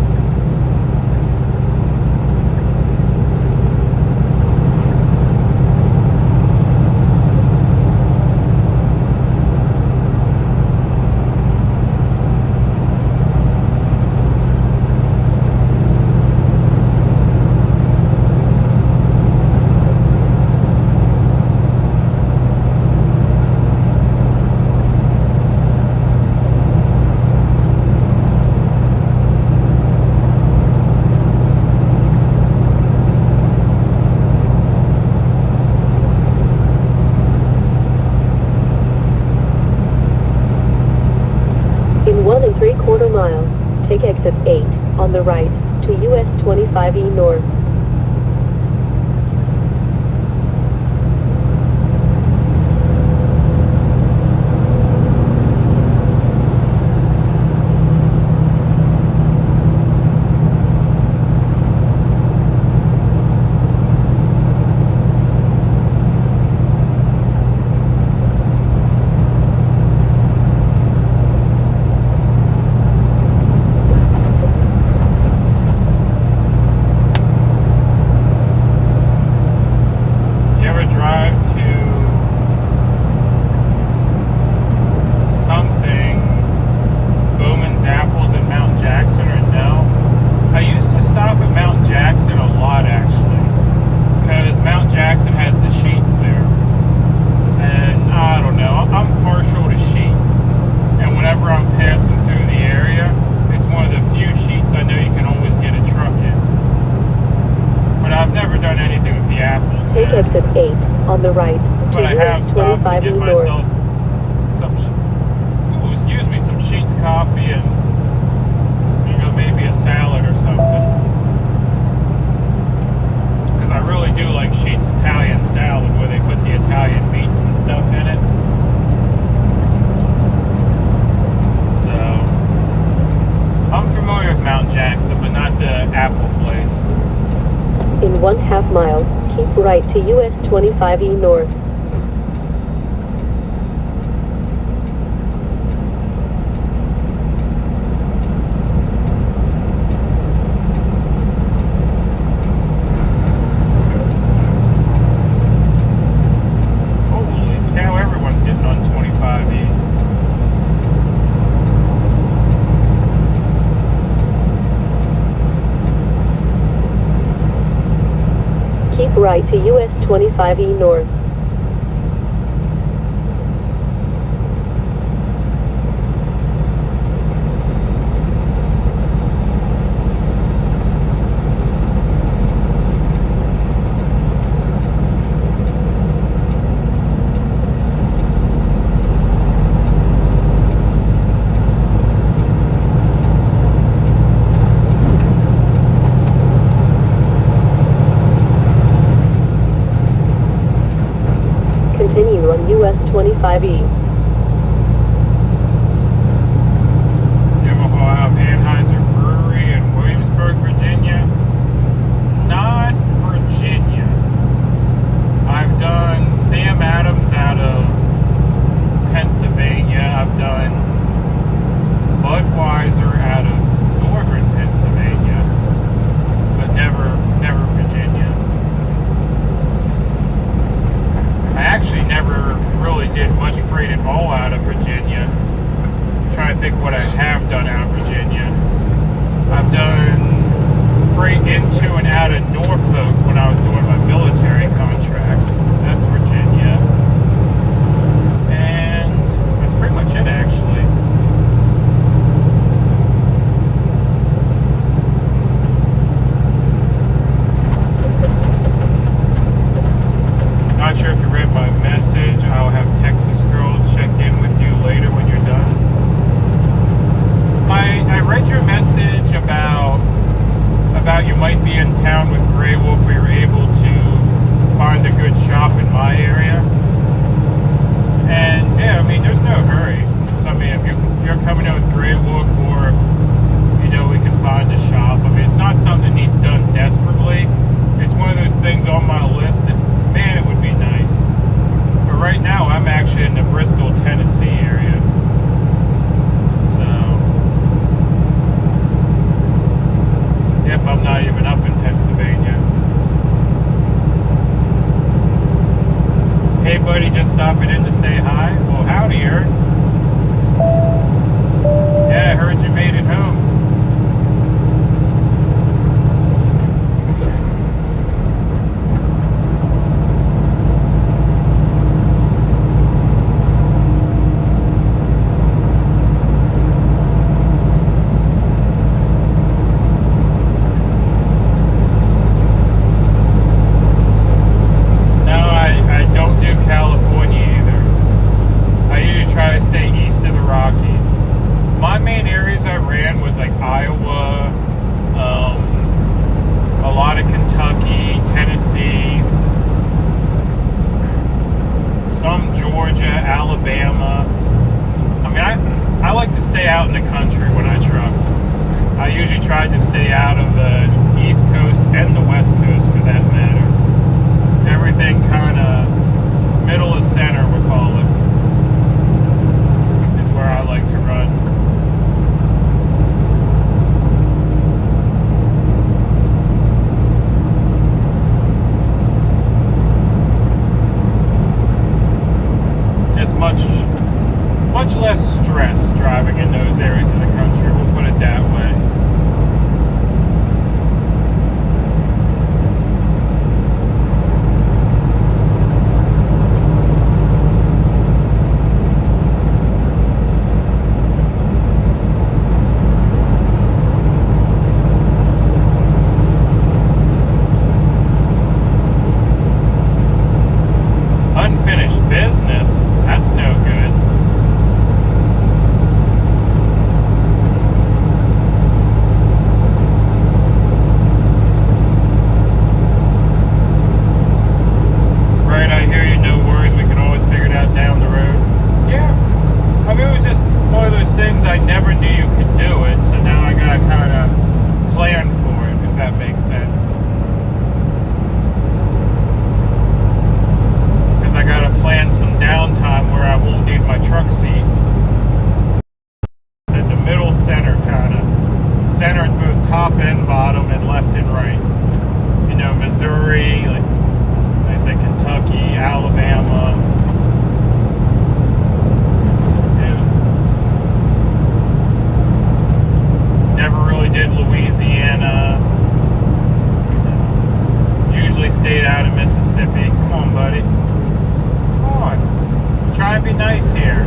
In 1 3/4 miles, take exit 8 on the right to US 25E North. Take exit 8 on the right to US 25E North. Some Sheets coffee and, maybe a salad or something. Because I really do like Sheets Italian salad where they put the Italian meats and stuff in it. So, I'm familiar with Mount Jackson, but not the apple place. In 1/2 mile, keep right to US 25E North. Holy cow, everyone's getting on 25E. Keep right to US 25E North. Continue on US 25E. Yamaha out of Anheuser Brewery in Williamsburg, Virginia. Not Virginia. I've done Sam Adams out of Pennsylvania. I've done Budweiser out of northern Pennsylvania, but never Virginia. I actually never really did much freight at all out of Virginia. I'm trying to think what I have done out of Virginia. I've done freight into and out of Norfolk when I was doing my military contracts. That's Virginia. And that's pretty much it, actually. Not sure if you read my message. I'll have Texas Girl check in with you later when you're done. I read your message about you might be in town with Grey Wolf. We were able to find a good shop in my area. And yeah, I mean, there's no hurry. So I mean, if you're coming in with Grey Wolf, or if we can find a shop. I mean, it's not something that needs done desperately. It's one of those things on my list that, man, it would be nice. But right now, I'm actually in the Bristol, Tennessee area. So, stay out in the country when I trucked. I usually tried to stay out of the East Coast and the West Coast for that matter. Everything kind of middle of center, we call it, is where I like to run. Just much less stress driving in those areas of the country, we'll put it that way. Unfinished business, that's no good. Right, I hear you, no worries, we can always figure it out down the road. Yeah, I mean, it was just one of those things I never knew you could do it, so now I gotta kind of plan for it, if that makes sense. Because I gotta plan some downtime where I won't need my truck seat. It's at the middle center, kind of. Center at both top and bottom, and left and right. You know, Missouri, like I say, Kentucky, Alabama. Yeah. Never really did Louisiana. Usually stayed out of Mississippi. Come on, buddy. Come on. Try and be nice here.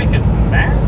Lake is massive.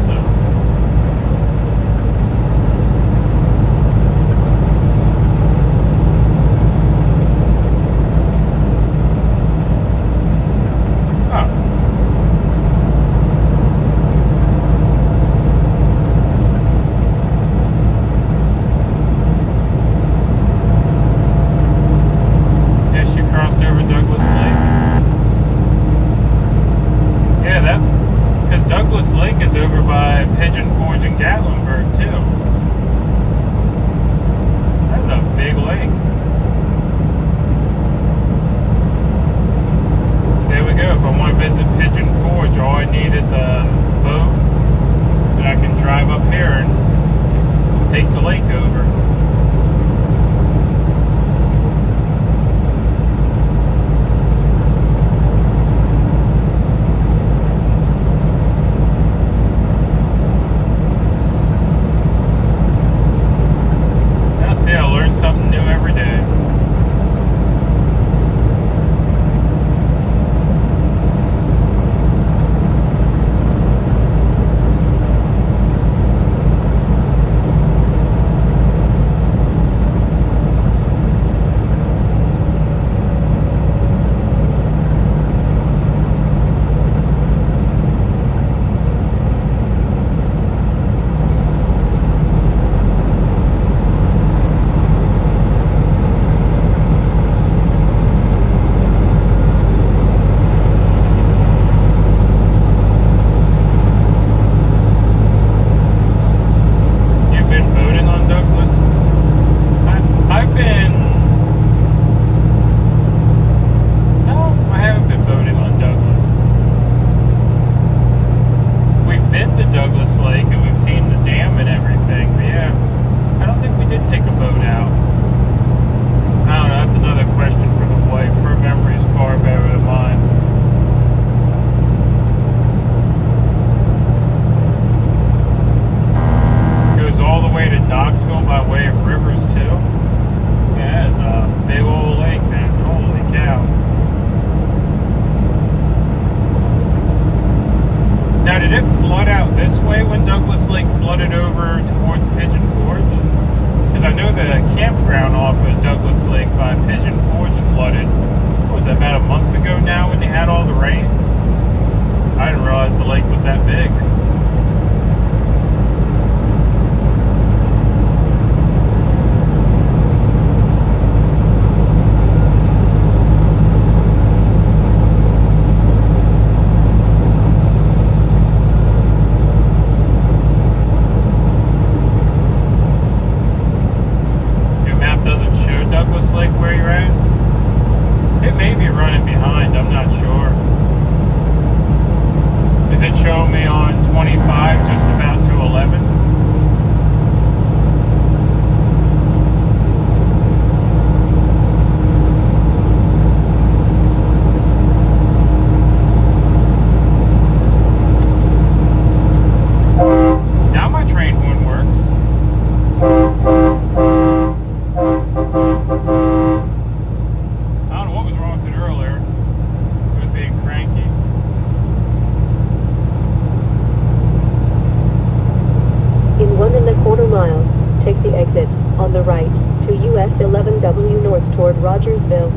on the right, to US 11W north toward Rogersville.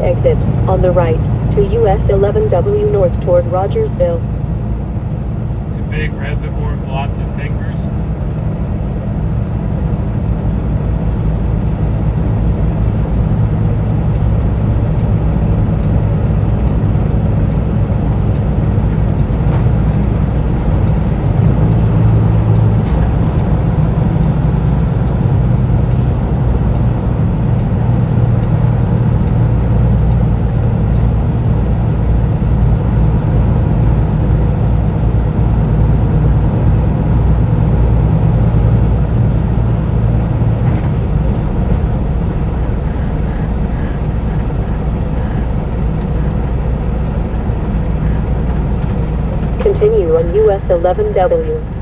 Exit on the right to US 11W north toward Rogersville. It's a big reservoir with lots of fingers. US 11W.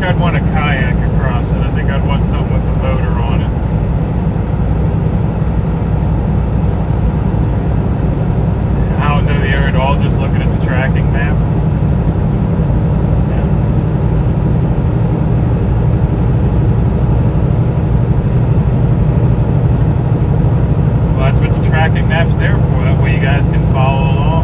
I'd want a kayak across it. I think I'd want something with a motor on it. I don't know the area at all, just looking at the tracking map. Well, that's what the tracking map's there for. That way you guys can follow along.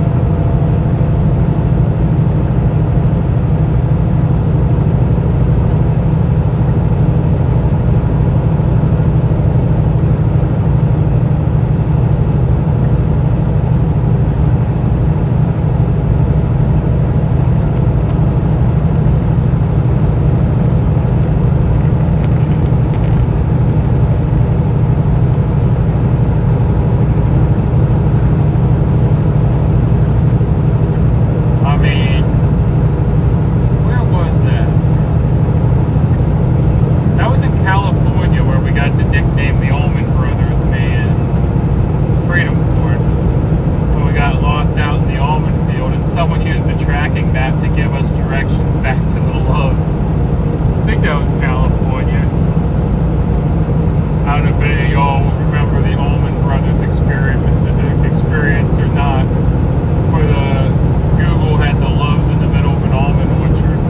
I don't know if any of y'all remember the Allman Brothers experience or not, where the Google had the loaves in the middle of an almond orchard.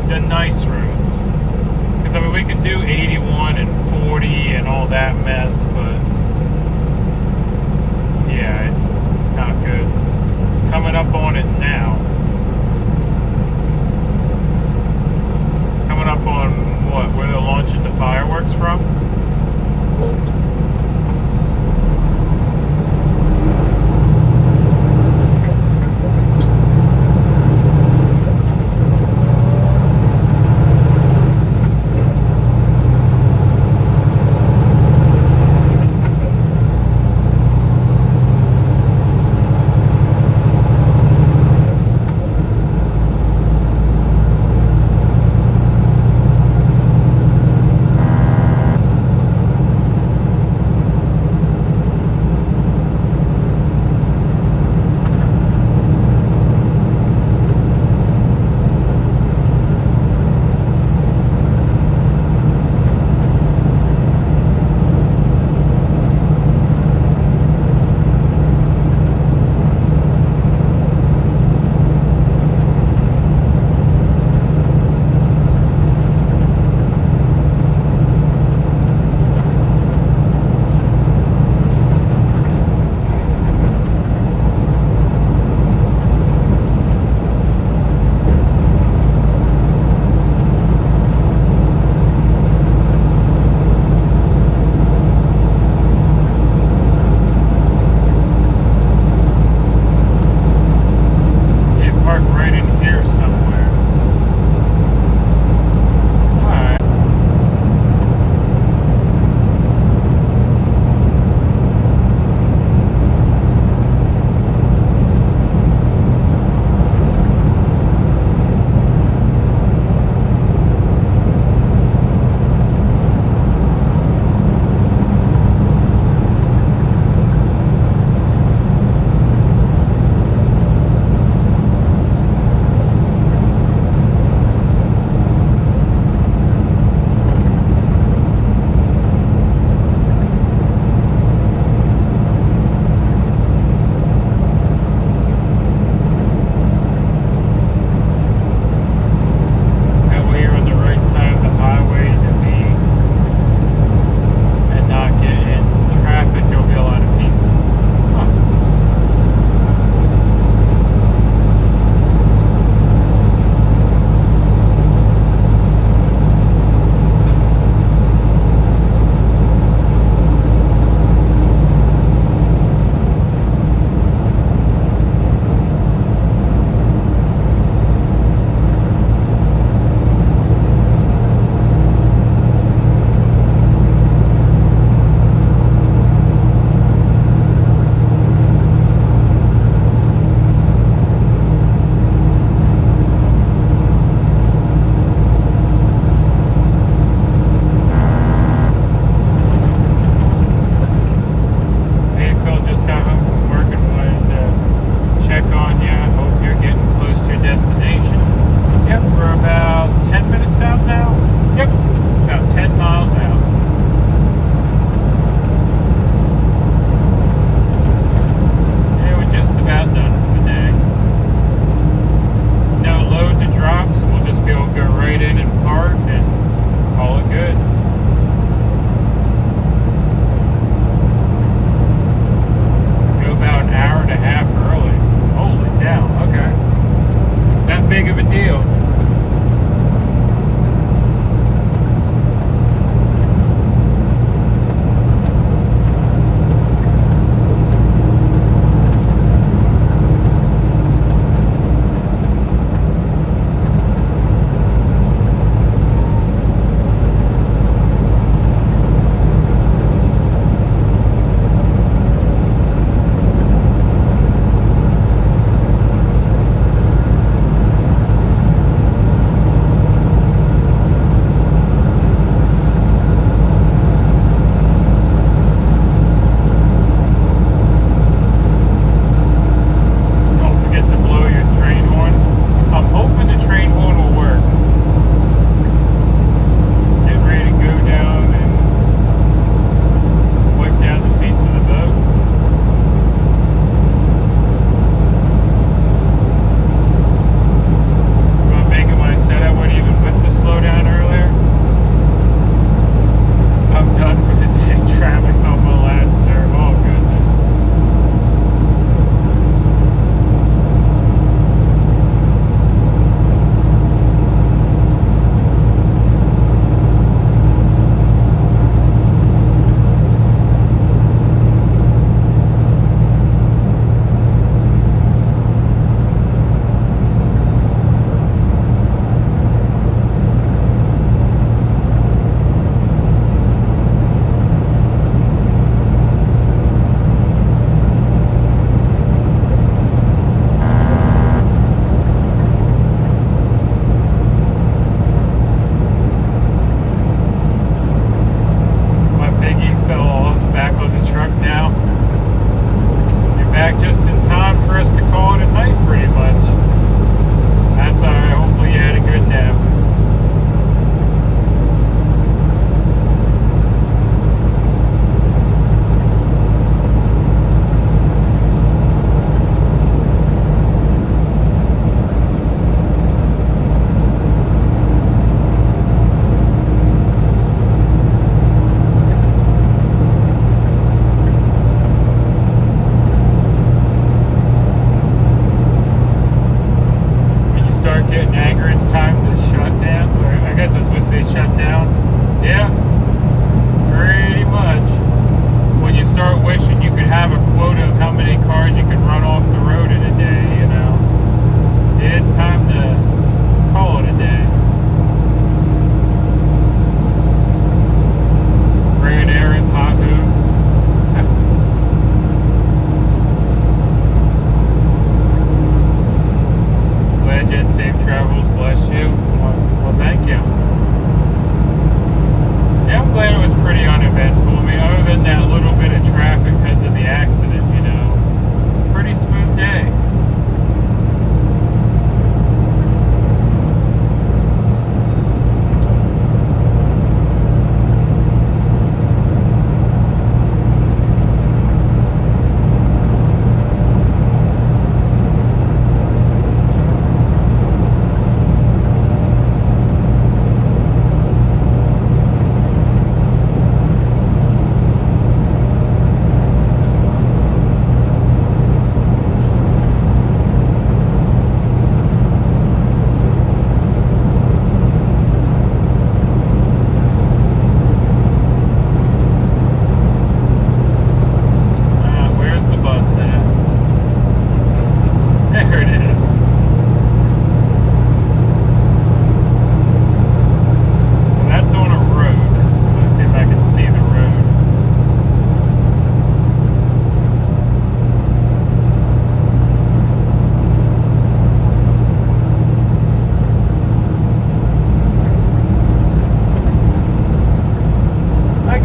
the nice roads. Because I mean, we could do 81 and 40 and all that mess, but yeah, it's not good. Coming up on it now. Coming up on what? Where they're launching the fireworks from?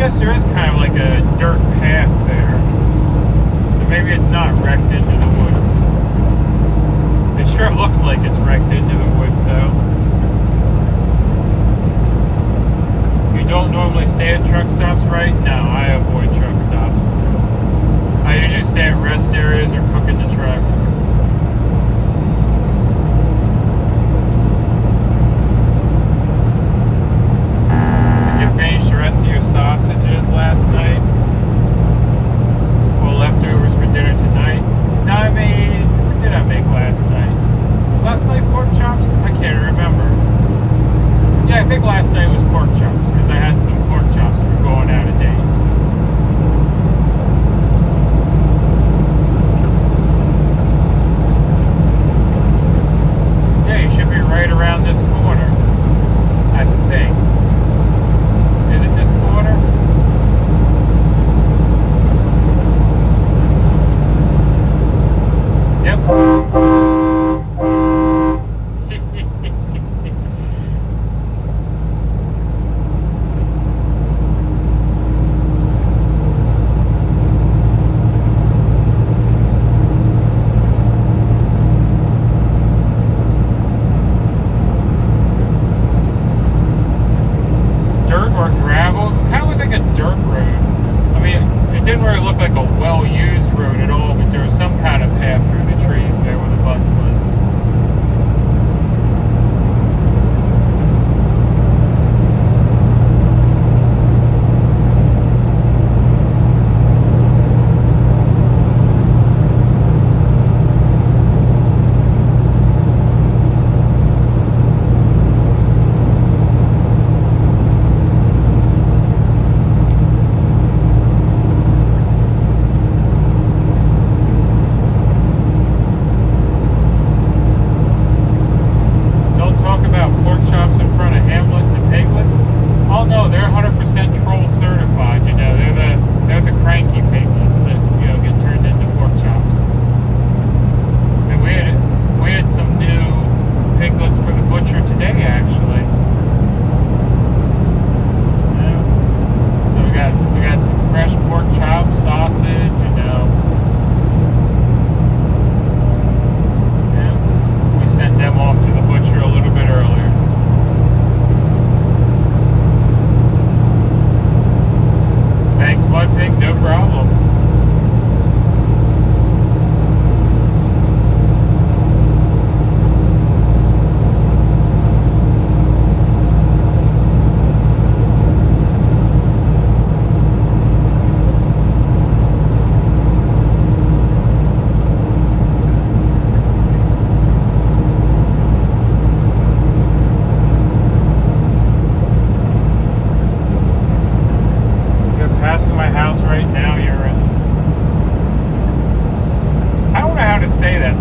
guess there is kind of like a dirt path there. So maybe it's not wrecked into the woods. It sure looks like it's wrecked into the woods though. You don't normally stay at truck stops, right? No, I avoid truck stops. I usually stay at rest areas or cook in the truck. Finished the rest of your sausages last night? Well, leftovers for dinner tonight? No, I made... What did I make last night? Was last night pork chops? I can't remember. Yeah, I think last night was pork chops, because I had some pork chops that were going out of date. Yeah, you should be right around this corner, I think. Is it this corner? Yep.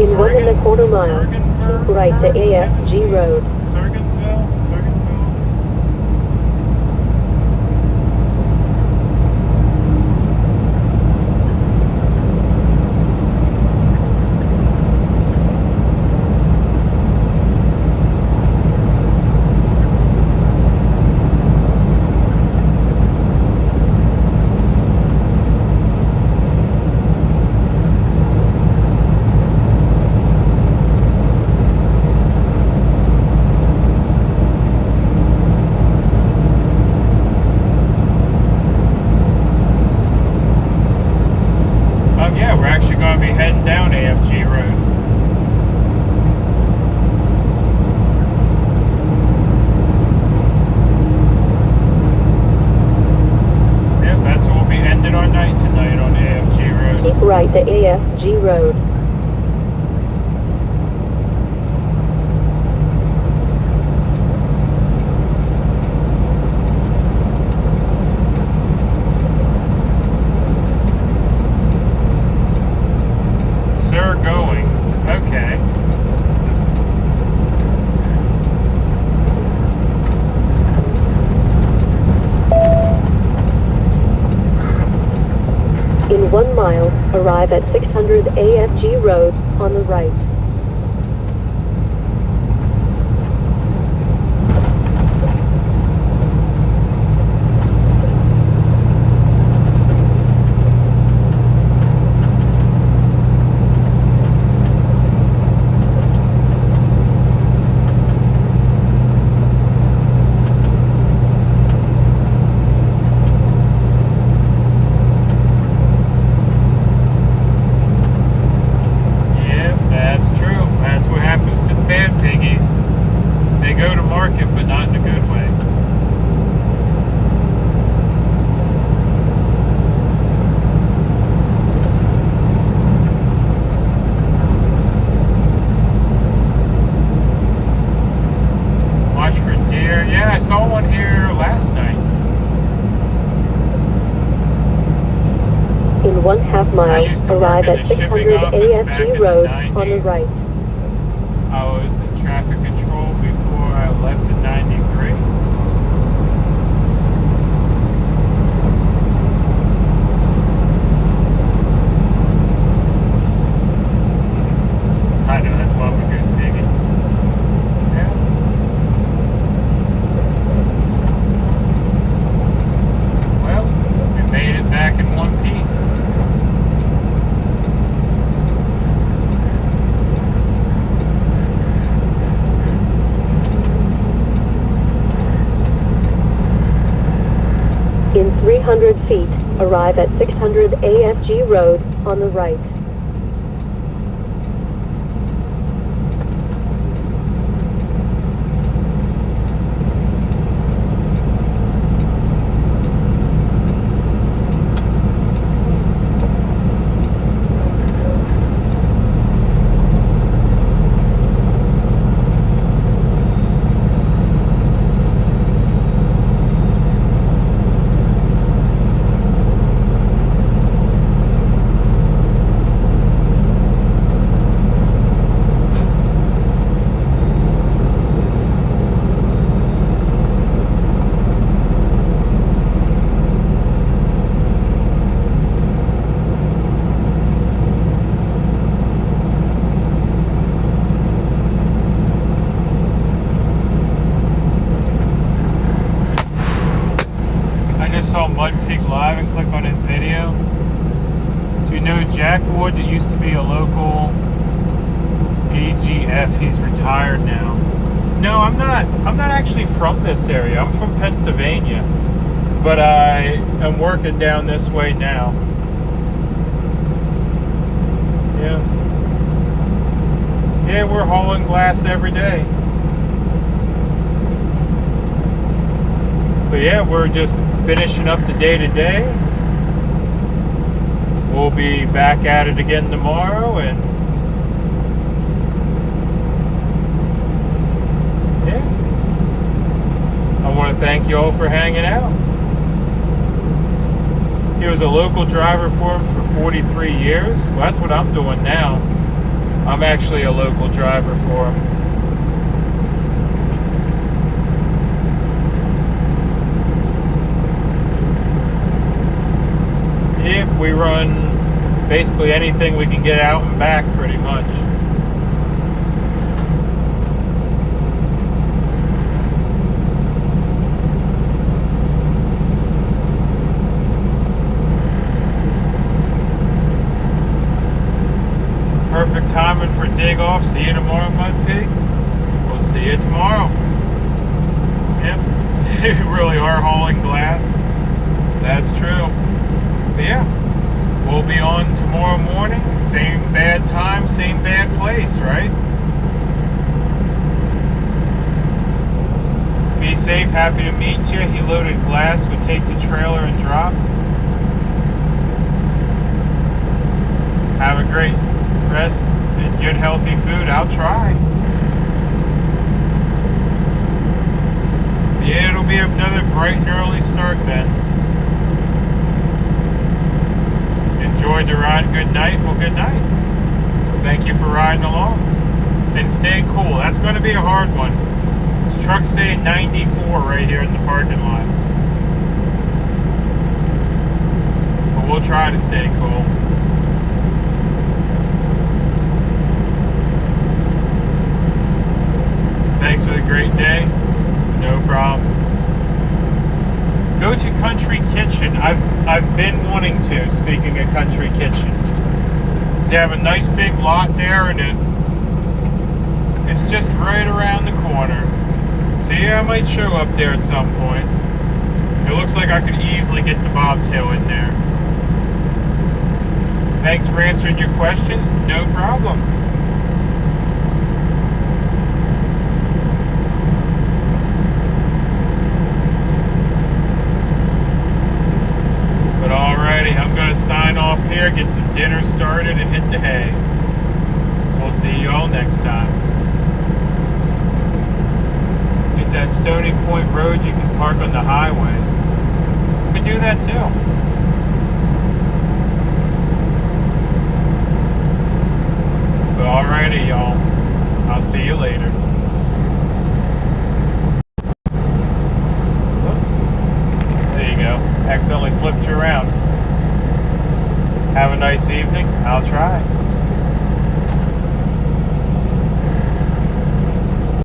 In 1.25 miles, keep right to AFG Road. Right to AFG Road. Sir Goings, okay. In 1 mile, arrive at 600 AFG Road on the right. Yeah, I saw one here last night. In 1/2 I mile, used to work arrive in at the shipping 600 office back AFG in the Road on the 90s. right. I was in traffic control before I left in 93. I know, that's why we're good digging. Yeah. Well, we made it back in one piece. In 300 feet, arrive at 600 AFG Road on the right. Saw MudPig live and click on his video. Do you know Jack Wood that used to be a local AGF? He's retired now. No, I'm not actually from this area. I'm from Pennsylvania, but I am working down this way now. Yeah, we're hauling glass every day. But yeah, we're just finishing up the day-to-day. We'll be back at it again tomorrow, and yeah, I want to thank you all for hanging out. He was a local driver for him for 43 years. Well, that's what I'm doing now. I'm actually a local driver for him. Yeah, we run basically anything we can get out and back pretty much. Perfect timing for dig off. See you tomorrow, MudPig. We'll see you tomorrow. Yep, you really are hauling glass. That's true. But yeah, we'll be on tomorrow morning. Same bad time, same bad place, right? Be safe. Happy to meet you. He loaded glass. We take the trailer and drop. Have a great rest and good healthy food. I'll try. Yeah, it'll be another bright and early start then. Enjoyed the ride. Good night. Well, good night. Thank you for riding along. And stay cool. That's going to be a hard one. This truck's saying 94 right here in the parking lot. But we'll try to stay cool. Thanks for the great day. No problem. Go to Country Kitchen. I've been wanting to, speaking of Country Kitchen. They have a nice big lot there, and it's just right around the corner. So yeah, I might show up there at some point. It looks like I could easily get the bobtail in there. Thanks for answering your questions. No problem. Alrighty, I'm going to sign off here, get some dinner started, and hit the hay. We'll see you all next time. there's that Stony Point Road you can park on the highway. You could do that too. But alrighty, y'all. I'll see you later. Whoops. There you go. Accidentally flipped you around. Have a nice evening. I'll try.